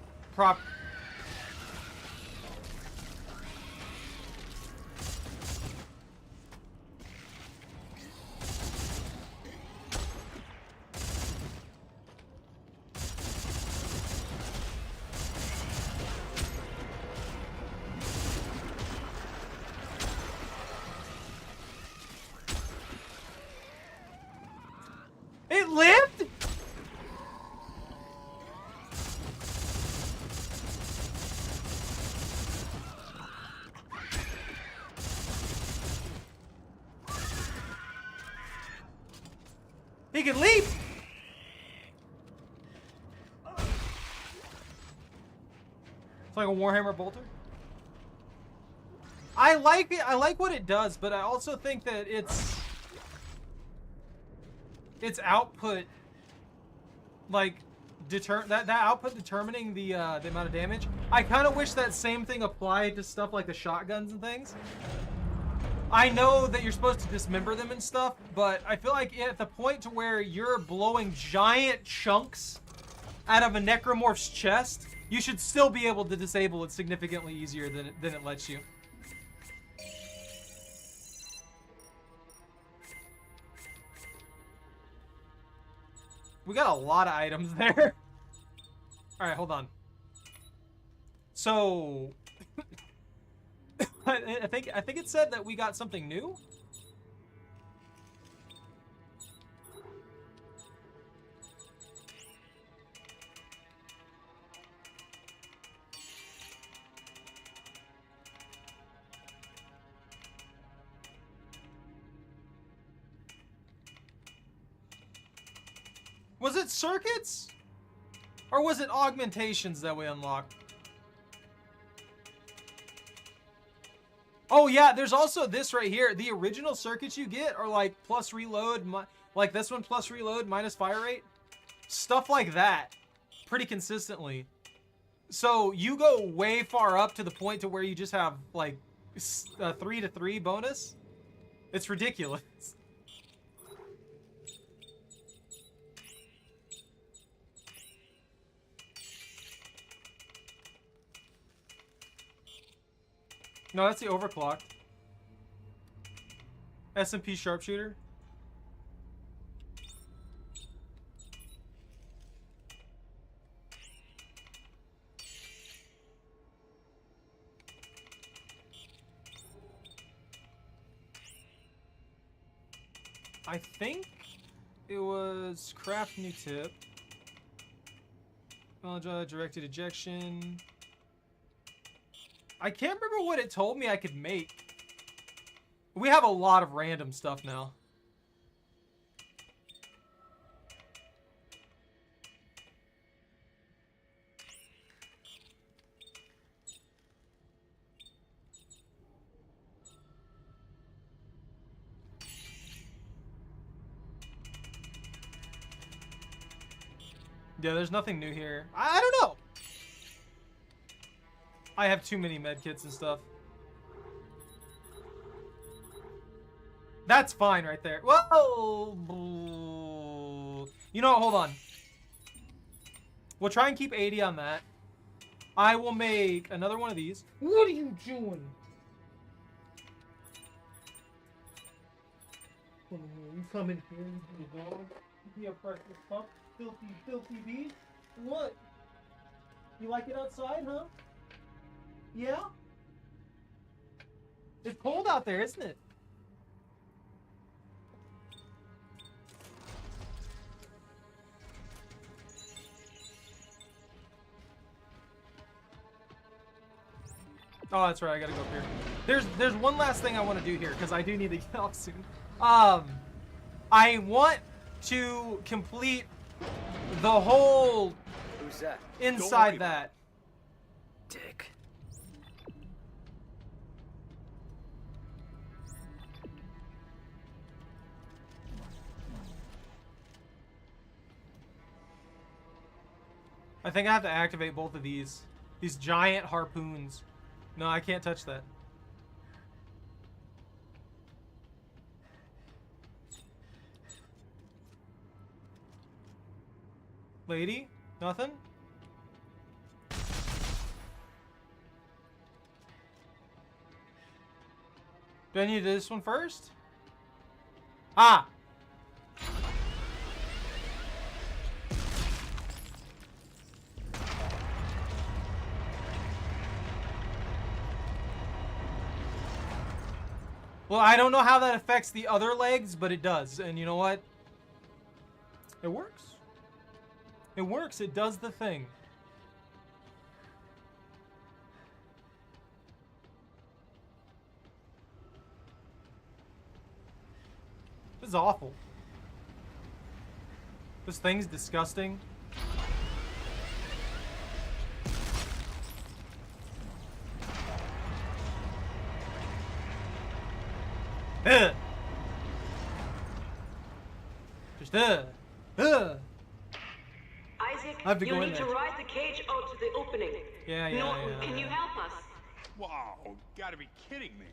It lived? He can leap! It's like a Warhammer bolter. I like it. I like what it does, but I also think that its output, like, that output determining the amount of damage. I kind of wish that same thing applied to stuff like the shotguns and things. I know that you're supposed to dismember them and stuff, but I feel like at the point to where you're blowing giant chunks out of a necromorph's chest, you should still be able to disable it significantly easier than it lets you. We got a lot of items there. All right, hold on. So, I think it said that we got something new. Was it circuits? Or was it augmentations that we unlocked? Oh yeah, there's also this right here. The original circuits you get are like plus reload, like this one plus reload minus fire rate. Stuff like that. Pretty consistently. So you go way far up to the point to where you just have like 3-3 bonus. It's ridiculous. No, that's the overclocked. SMP sharpshooter. I think it was craft new tip. Directed ejection. I can't remember what it told me I could make. We have a lot of random stuff now. Yeah, there's nothing new here. I don't know. I have too many medkits and stuff. That's fine right there. Whoa! You know what? Hold on. We'll try and keep 80 on that. I will make another one of these. What are you doing? You come in here, you dog. You a precious pup. Filthy beast. What? You like it outside, huh? Yeah? It's cold out there, isn't it? Oh, that's right. I gotta go up here. There's one last thing I want to do here because I do need to get off soon. I want to complete the whole Who's that? inside that. Dick. I think I have to activate both of these. These giant harpoons. No, I can't touch that. Lady? Nothing? Do I need this one first? Ah! Well, I don't know how that affects the other legs, but it does. And you know what? It works. It works. It does the thing. This is awful. This thing's disgusting. Just Isaac, you need to ride the cage out to the opening. Yeah. Can you help us? Wow, gotta be kidding me.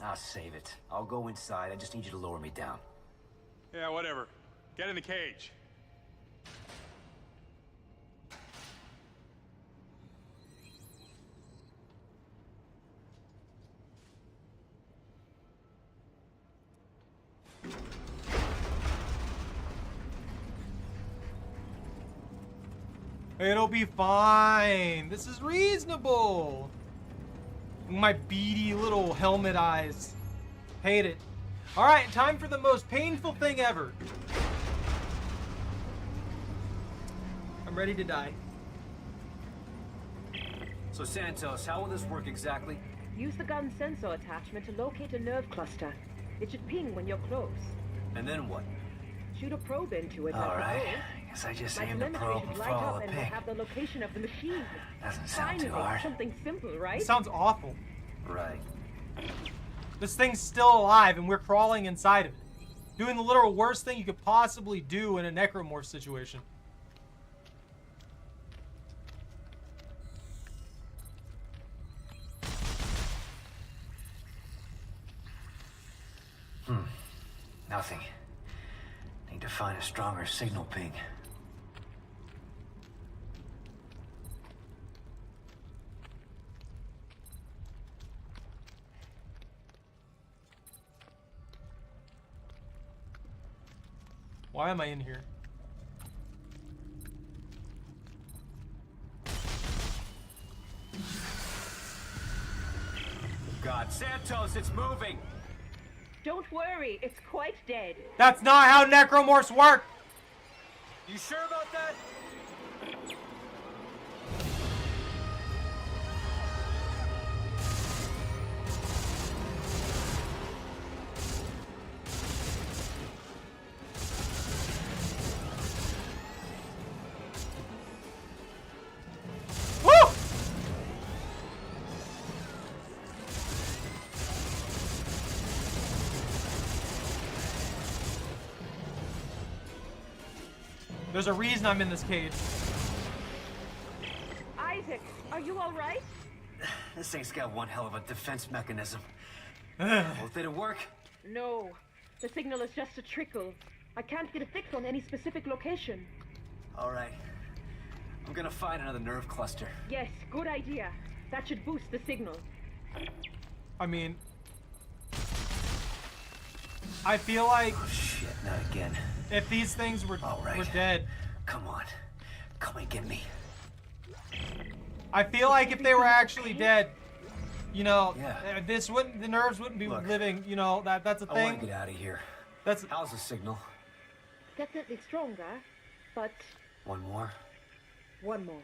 I'll save it. I'll go inside. I just need you to lower me down. Yeah, whatever. Get in the cage. It'll be fine. This is reasonable. My beady little helmet eyes. Hate it. All right, time for the most painful thing ever. I'm ready to die. So Santos, how will this work exactly? Use the gun sensor attachment to locate a nerve cluster. It should ping when you're close. And then what? Shoot a probe into it. All right. I guess I just aim the probe and follow the and ping. have the location of the machine. Doesn't sound too Finally, hard. something simple, right? It sounds awful. Right. This thing's still alive and we're crawling inside of it. Doing the literal worst thing you could possibly do in a necromorph situation. Nothing. Need to find a stronger signal ping. Why am I in here? God, Santos, it's moving! Don't worry, it's quite dead. That's not how necromorphs work! You sure about that? Woo! There's a reason I'm in this cage. Isaac, are you all right? This thing's got one hell of a defense mechanism. Ugh. Well, did it work? No. The signal is just a trickle. I can't get a fix on any specific location. All right. I'm gonna find another nerve cluster. Yes, good idea. That should boost the signal. I mean, I feel like oh shit, not again. If these things were dead. Come on. Come and get me. I feel like if they were actually dead, you know, Yeah. the nerves wouldn't be living, you know, that's a thing. I want to get out of here. How's the signal? Definitely stronger, but... One more? One more.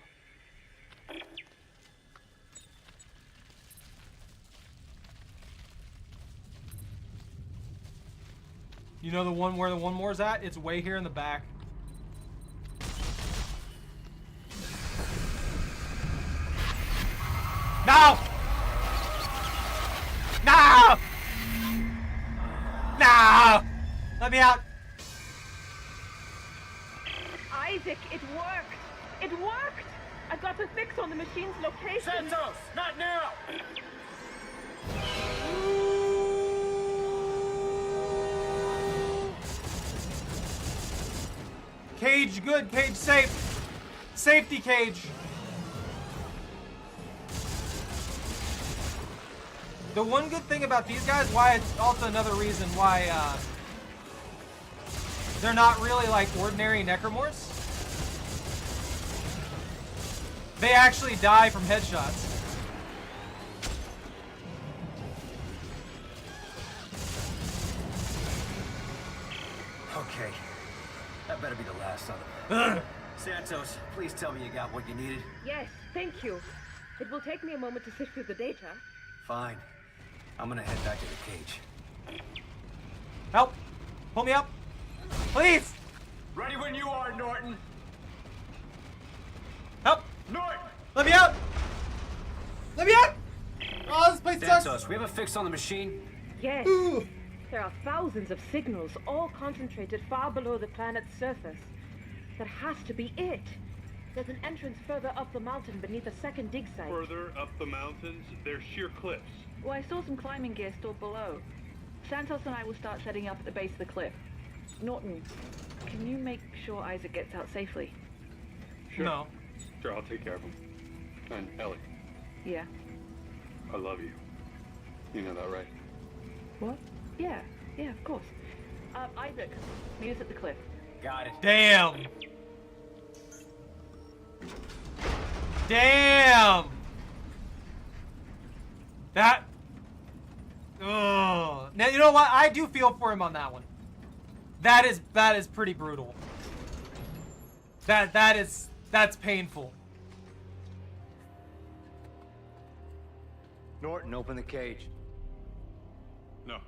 You know where the one more's at? It's way here in the back. No! No! No! Let me out! Isaac, it worked! It worked! I got a fix on the machine's location. Santos, not now! Cage good, cage safe. Safety cage. The one good thing about these guys, why it's also another reason why they're not really like ordinary necromorphs. They actually die from headshots. Okay. That better be the last of them. Santos, please tell me you got what you needed. Yes, thank you. It will take me a moment to sift through the data. Fine. I'm gonna head back to the cage. Help! Pull me up! Please! Ready when you are, Norton. Help! Norton! Let me out! Let me out! Oh, this place sucks! Santos, we have a fix on the machine? Yes. There are thousands of signals, all concentrated far below the planet's surface. That has to be it. There's an entrance further up the mountain beneath a second dig site. Further up the mountains, they're sheer cliffs. Well, I saw some climbing gear stored below. Santos and I will start setting up at the base of the cliff. Norton, can you make sure Isaac gets out safely? Sure. No. Sure, I'll take care of him. And Ellie, Yeah. I love you. You know that, right? What? Yeah, of course. Isaac, meet us at the cliff. Got it. Damn! Damn! That... Ugh. Now, you know what? I do feel for him on that one. That is pretty brutal. That's painful. Norton, open the cage. No.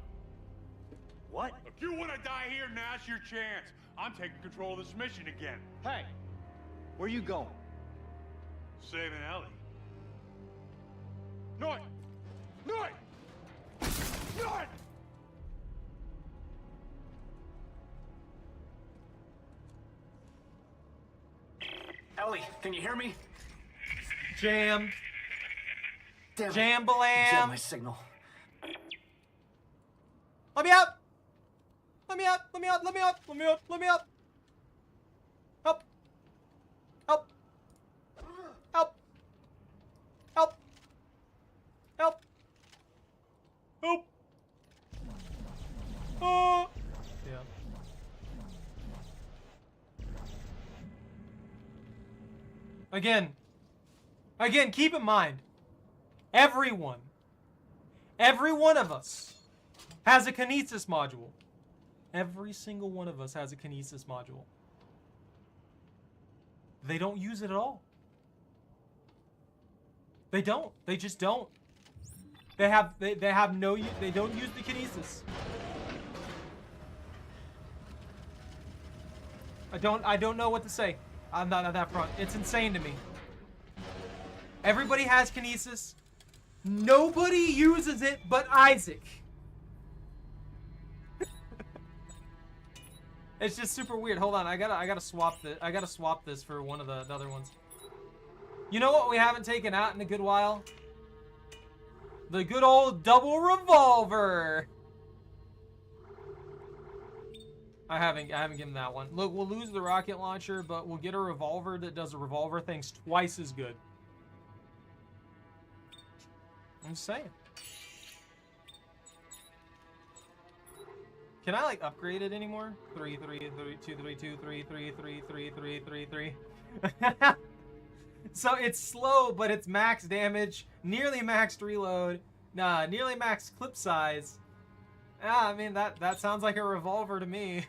What? If you want to die here, now's your chance. I'm taking control of this mission again. Hey, where you going? Saving Ellie. Norton! Norton! Norton! Ellie, can you hear me? Jam. Damn it. Jambalam. Jam my signal. Let me out! Let me out! Let me out! Let me out! Let me out! Let me out! Help! Help! Help! Help! Help! Help! Oh! Yeah. Again, keep in mind, every one of us has a kinesis module. Every single one of us has a kinesis module. They don't use it at all. They don't. They just don't. They have no. They don't use the kinesis. I don't know what to say on that front. It's insane to me. Everybody has kinesis. Nobody uses it but Isaac. It's just super weird. Hold on, I gotta swap this. I gotta swap this for one of the other ones. You know what we haven't taken out in a good while? The good old double revolver. I haven't given that one. Look, we'll lose the rocket launcher, but we'll get a revolver that does a revolver things twice as good. I'm just saying. Can I like upgrade it anymore? 3, 3, 3, 2, 3, 2, 3, 3, 3, 3, 3, 3, 3. So it's slow, but it's max damage, nearly maxed reload, nearly max clip size. I mean that sounds like a revolver to me.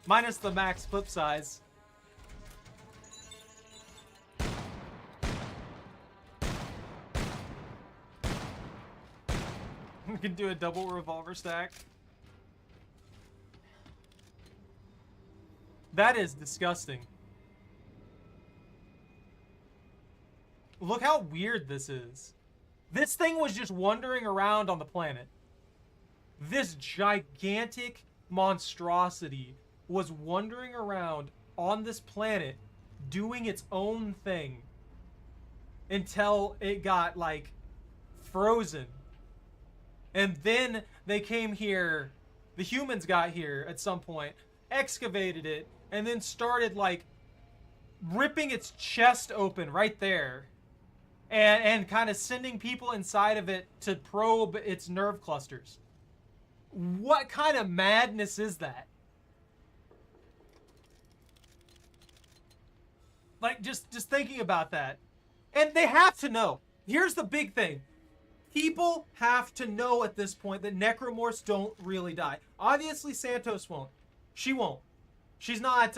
Minus the max clip size. We can do a double revolver stack. That is disgusting. Look how weird this is. This thing was just wandering around on the planet. This gigantic monstrosity was wandering around on this planet doing its own thing until it got like frozen. And then they came here, the humans got here at some point, excavated it, and then started like ripping its chest open right there and kind of sending people inside of it to probe its nerve clusters. What kind of madness is that? Like, just thinking about that. And they have to know. Here's the big thing. People have to know at this point that necromorphs don't really die. Obviously, Santos won't. She won't. She's not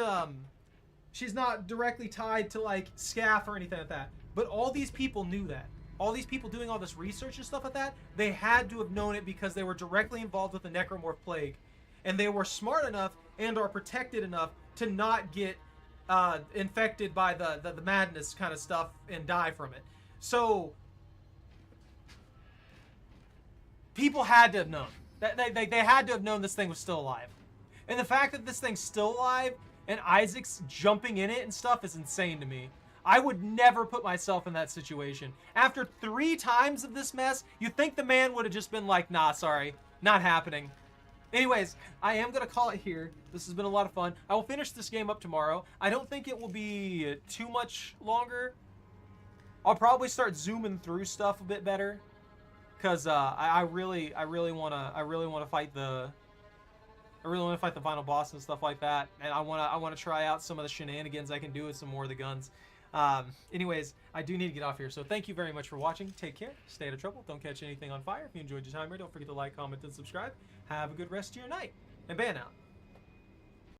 directly tied to, like, SCAF or anything like that. But all these people knew that. All these people doing all this research and stuff like that, they had to have known it because they were directly involved with the necromorph plague. And they were smart enough and are protected enough to not get infected by the madness kind of stuff and die from it. So people had to have known. They had to have known this thing was still alive. And the fact that this thing's still alive and Isaac's jumping in it and stuff is insane to me. I would never put myself in that situation. After 3 times of this mess, you'd think the man would have just been like, nah, sorry, not happening. Anyways, I am going to call it here. This has been a lot of fun. I will finish this game up tomorrow. I don't think it will be too much longer. I'll probably start zooming through stuff a bit better. Because I really want to fight the final boss and stuff like that, and I want to try out some of the shenanigans I can do with some more of the guns. Anyways, I do need to get off here, so thank you very much for watching. Take care, stay out of trouble, don't catch anything on fire. If you enjoyed your time here, don't forget to like, comment, and subscribe. Have a good rest of your night, and Ban out.